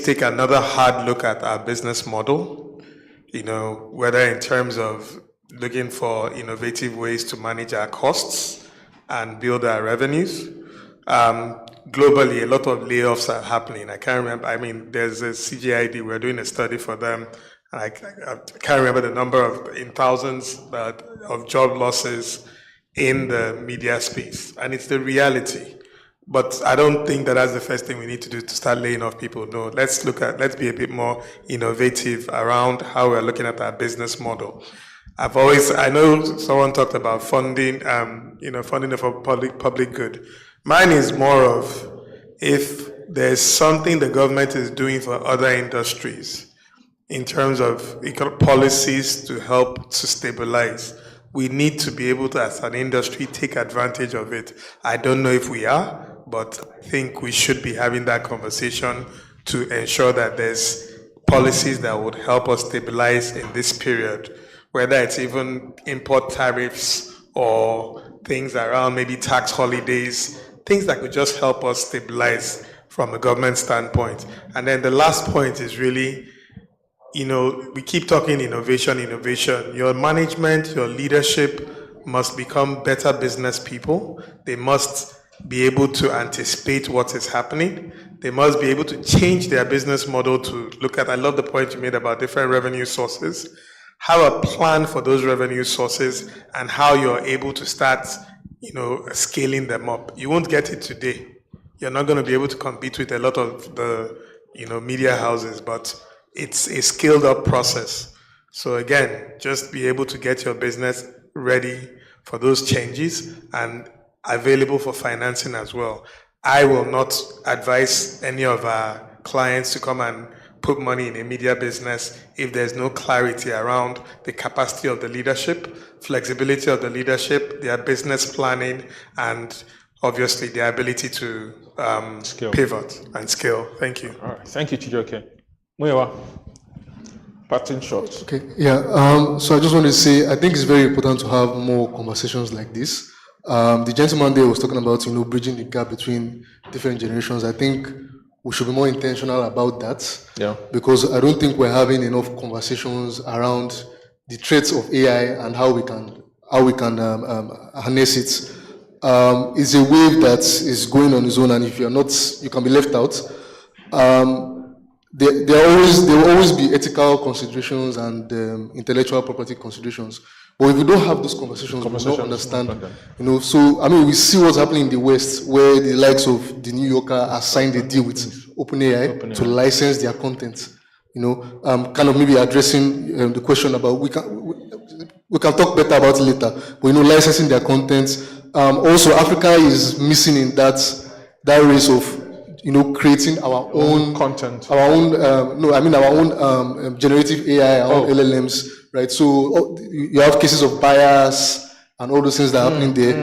take another hard look at our business model, whether in terms of looking for innovative ways to manage our costs and build our revenues. Globally, a lot of layoffs are happening. I can't remember, there's a CGID, we're doing a study for them, and I can't remember the number in thousands of job losses in the media space, and it's the reality. But I don't think that's the first thing we need to do to start laying off people. No, let's be a bit more innovative around how we're looking at our business model. I know someone talked about funding, funding for public good. Mine is more of, if there's something the government is doing for other industries in terms of policies to help to stabilize, we need to be able to, as an industry, take advantage of it. I don't know if we are, but I think we should be having that conversation to ensure that there's policies that would help us stabilize in this period, whether it's even import tariffs or things around maybe tax holidays, things that could just help us stabilize from a government standpoint. And then the last point is really, we keep talking innovation. Your management, your leadership must become better business people. They must be able to anticipate what is happening. They must be able to change their business model to look at, I love the point you made about different revenue sources. Have a plan for those revenue sources and how you're able to start, scaling them up. You won't get it today. You're not going to be able to compete with a lot of the, media houses, but it's a scaled up process. So again, just be able to get your business ready for those changes and available for financing as well. I will not advise any of our clients to come and put money in a media business if there's no clarity around the capacity of the leadership, flexibility of the leadership, their business planning, and obviously their ability to pivot and scale. Thank you. All right. Thank you, Chijioke. Muyiwa, parting shots. Okay, yeah. So I just want to say, I think it's very important to have more conversations like this. The gentleman there was talking about, bridging the gap between different generations. I think we should be more intentional about that. Yeah. Because I don't think we're having enough conversations around the threats of AI and how we can harness it. It's a wave that is going on its own, and if you're not, you can be left out. There will always be ethical considerations and intellectual property considerations. But if we don't have those conversations, we don't understand. So we see what's happening in the West, where the likes of the New Yorker have signed a deal with OpenAI to license their content. Kind of maybe addressing the question about we can talk better about it later. But licensing their content. Also, Africa is missing in that race of creating our own content, our own generative AI, our own LLMs, right? So you have cases of bias and all those things that are happening there.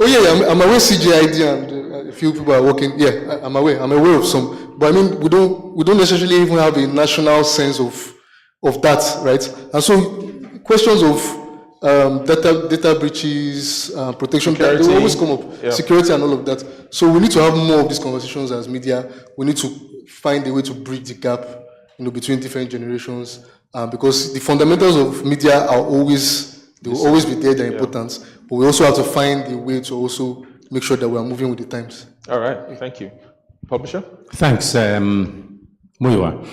I'm aware CGID and a few people are working. Yeah, I'm aware of some, but we don't necessarily even have a national sense of that, right? And so questions of data breaches, protection, they will always come up, security and all of that. So we need to have more of these conversations as media. We need to find a way to bridge the gap, between different generations, because the fundamentals of media are will always be there, they're important, but we also have to find a way to also make sure that we are moving with the times. All right, thank you. Publisher? Thanks, Muyiwa.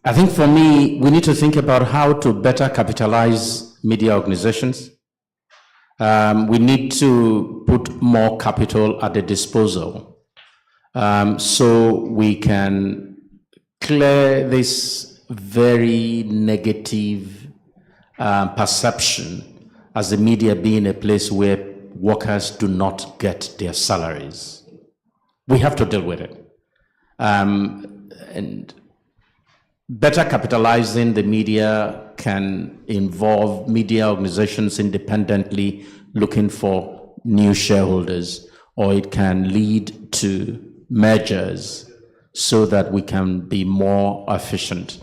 I think for me, we need to think about how to better capitalize media organizations We need to put more capital at the disposal so we can clear this very negative perception as the media being a place where workers do not get their salaries. We have to deal with it. And better capitalizing the media can involve media organizations independently looking for new shareholders, or it can lead to mergers so that we can be more efficient.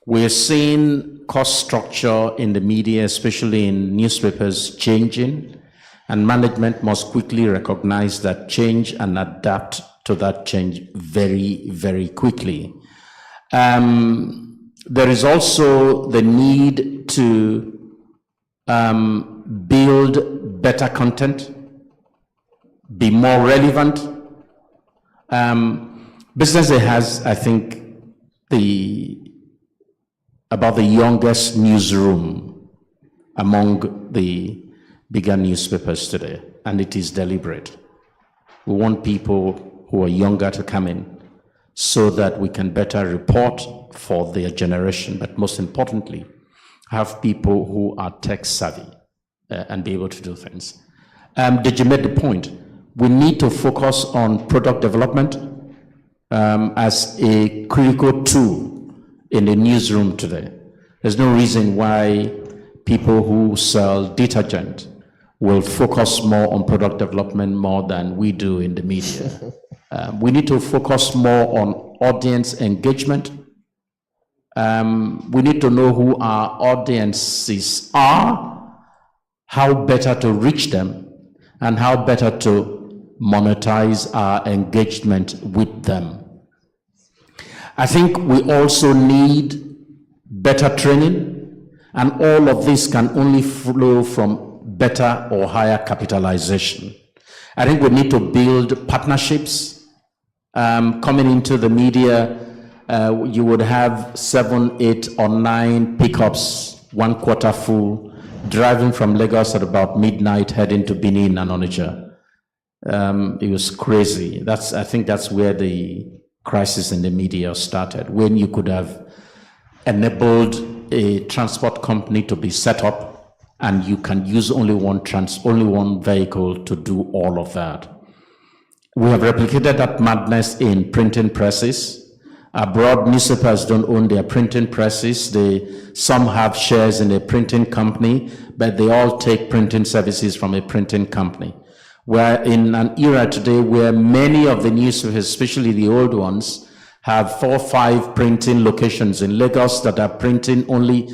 We're seeing cost structure in the media, especially in newspapers, changing, and management must quickly recognize that change and adapt to that change very, very quickly. There is also the need to build better content, be more relevant. BusinessDay has, I think, about the youngest newsroom among the bigger newspapers today, and it is deliberate. We want people who are younger to come in so that we can better report for their generation, but most importantly, have people who are tech savvy and be able to do things. Did you make the point? We need to focus on product development as a critical tool in the newsroom today. There's no reason why people who sell detergent will focus more on product development more than we do in the media. We need to focus more on audience engagement. We need to know who our audiences are, how better to reach them, and how better to monetize our engagement with them. I think we also need better training, and all of this can only flow from better or higher capitalization. I think we need to build partnerships. Coming into the media, you would have 7, 8, or 9 pickups, 1 quarter full, driving from Lagos at about midnight, heading to Benin and Onitsha. It was crazy. I think that's where the crisis in the media started, when you could have enabled a transport company to be set up and you can use only one vehicle to do all of that. We have replicated that madness in printing presses. Abroad, newspapers don't own their printing presses. Some have shares in a printing company, but they all take printing services from a printing company. We're in an era today where many of the newspapers, especially the old ones, have 4 or 5 printing locations in Lagos that are printing only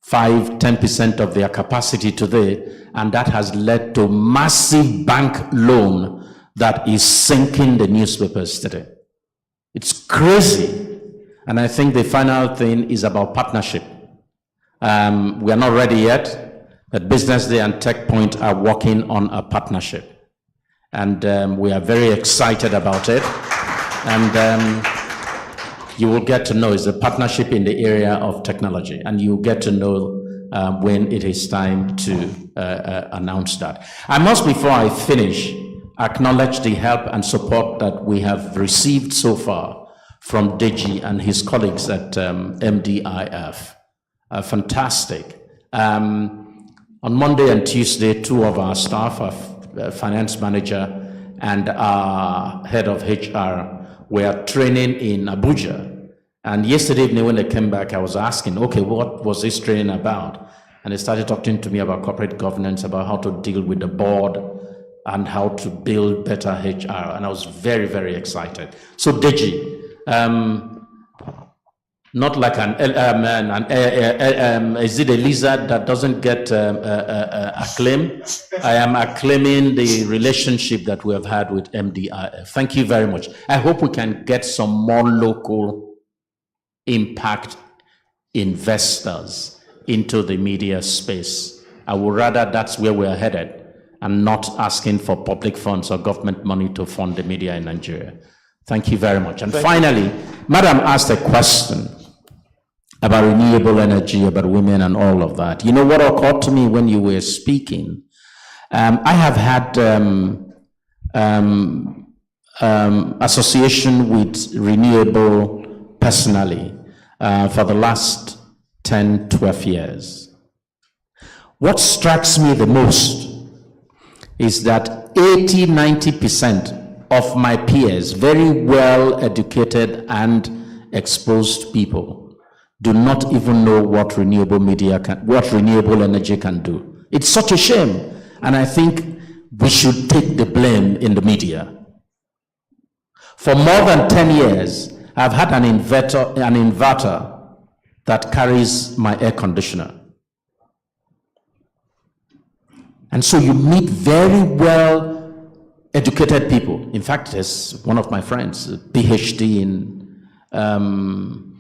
5-10% of their capacity today, and that has led to massive bank loan that is sinking the newspapers today. It's crazy. And I think the final thing is about partnership. We are not ready yet, but BusinessDay and TechPoint are working on a partnership. And we are very excited about it. And you will get to know it's a partnership in the area of technology, and you'll get to know when it is time to announce that. I must, before I finish, acknowledge the help and support that we have received so far from Deji and his colleagues at MDIF. Fantastic. On Monday and Tuesday, 2 of our staff, our finance manager and our head of HR, were training in Abuja. And yesterday evening when they came back, I was asking, okay, what was this training about? And they started talking to me about corporate governance, about how to deal with the board and how to build better HR. And I was very, very excited. So Deji, not like is it a lizard that doesn't get acclaim? I am acclaiming the relationship that we have had with MDIF. Thank you very much. I hope we can get some more local impact investors into the media space. I would rather that's where we're headed and not asking for public funds or government money to fund the media in Nigeria. Thank you very much. And finally, Madam asked a question about renewable energy, about women and all of that. You know what occurred to me when you were speaking? I have had association with renewable personally for the last 10, 12 years. What strikes me the most is that 80-90% of my peers, very well educated and exposed people, do not even know what renewable energy can do. It's such a shame, and I think we should take the blame in the media. For more than 10 years, I've had an inverter that carries my air conditioner. And so you meet very well educated people. In fact, there's one of my friends, a PhD in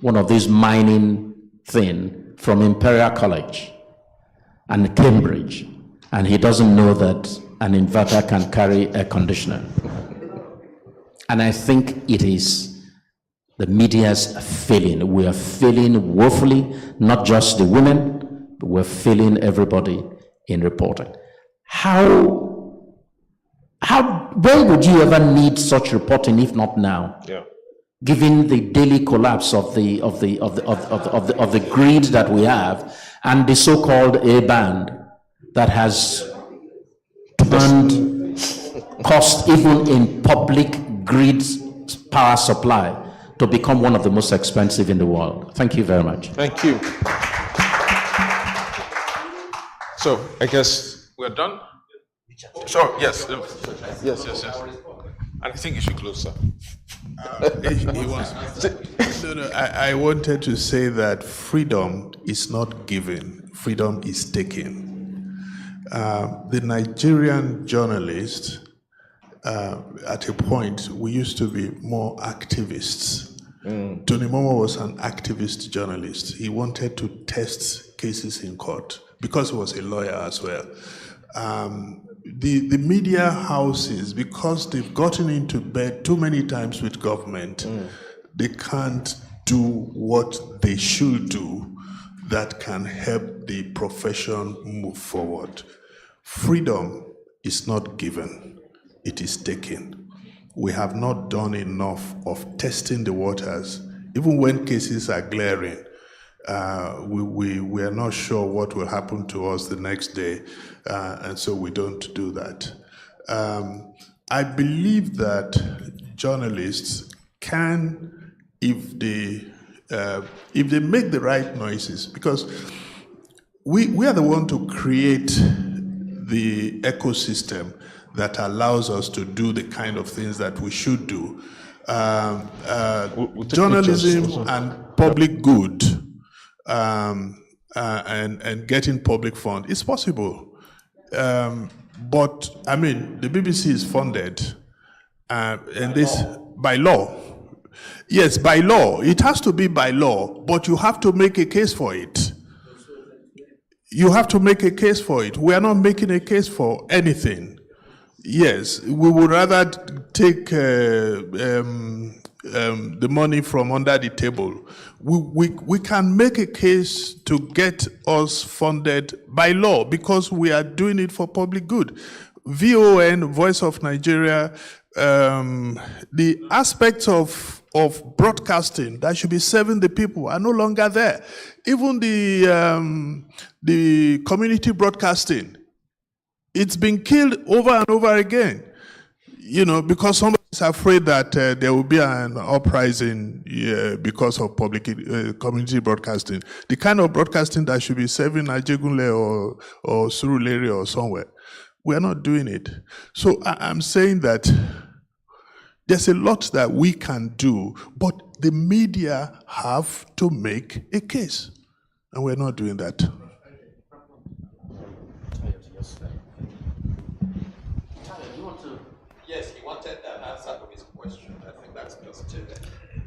one of these mining thing from Imperial College and Cambridge, and he doesn't know that an inverter can carry air conditioner. And I think it is the media's failing. We are failing woefully, not just the women, but we're failing everybody in reporting. When would you ever need such reporting if not now? Yeah. Given the daily collapse of the grid that we have and the so-called A band that has turned cost even in public grid power supply to become one of the most expensive in the world. Thank you very much. Thank you. So I guess we're done. Sure. Yes. Yes. And I think you should close, sir. I wanted to say that freedom is not given, freedom is taken. The Nigerian journalist, at a point, we used to be more activists. Tony Momo was an activist journalist. He wanted to test cases in court because he was a lawyer as well. The media houses, because they've gotten into bed too many times with government, they can't do what they should do that can help the profession move forward. Freedom is not given, it is taken. We have not done enough of testing the waters. Even when cases are glaring, we are not sure what will happen to us the next day, and so we don't do that. I believe that journalists can, if they make the right noises, because we are the one to create the ecosystem that allows us to do the kind of things that we should do. Journalism and public good, and getting public fund, it's possible. But I mean, the BBC is funded, and this by law. Yes, by law. It has to be by law, but you have to make a case for it. You have to make a case for it. We are not making a case for anything. Yes, we would rather take the money from under the table. We can make a case to get us funded by law because we are doing it for public good. VON, Voice of Nigeria, the aspects of broadcasting that should be serving the people are no longer there. Even the community broadcasting, it's been killed over and over again, because somebody is afraid that there will be an uprising because of public community broadcasting. The kind of broadcasting that should be serving Ajegunle or Surulere or somewhere. We are not doing it. So I'm saying that there's a lot that we can do, but the media have to make a case, and we're not doing that. Yes, he wanted an answer to his question. I think that's just it.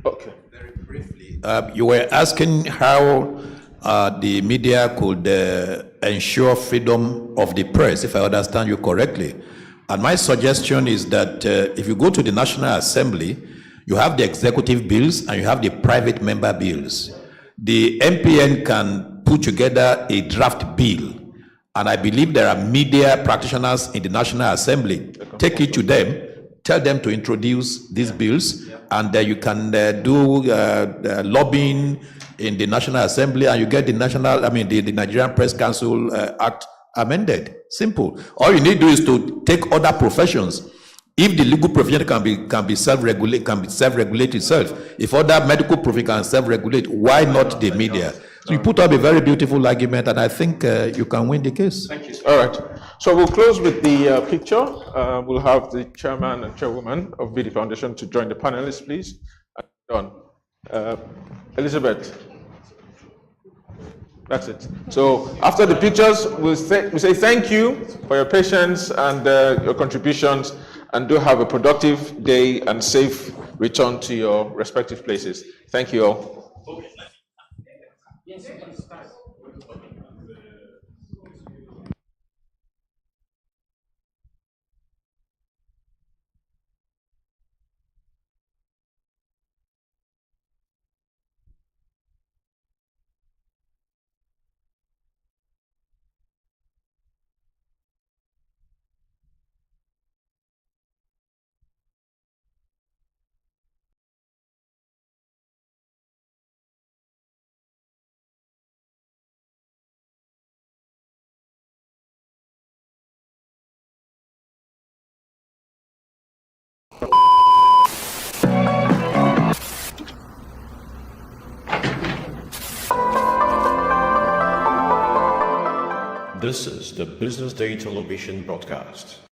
Okay. Very briefly. You were asking how the media could ensure freedom of the press, if I understand you correctly. And my suggestion is that if you go to the National Assembly, you have the executive bills and you have the private member bills. The MPN can put together a draft bill And I believe there are media practitioners in the National Assembly. Take it to them, tell them to introduce these bills, and you can do lobbying in the National Assembly, and you get the the Nigerian Press Council Act amended. Simple. All you need to do is to take other professions. If the legal profession can be self-regulate itself, if other medical profession can self-regulate, why not the media? So you put up a very beautiful argument, and I think you can win the case. Thank you. All right. So we'll close with the picture. We'll have the chairman and chairwoman of BD Foundation to join the panelists, please. Done. Elizabeth. That's it. So after the pictures, we say thank you for your patience and your contributions, and do have a productive day and safe return to your respective places. Thank you all. This is the Business Day television broadcast.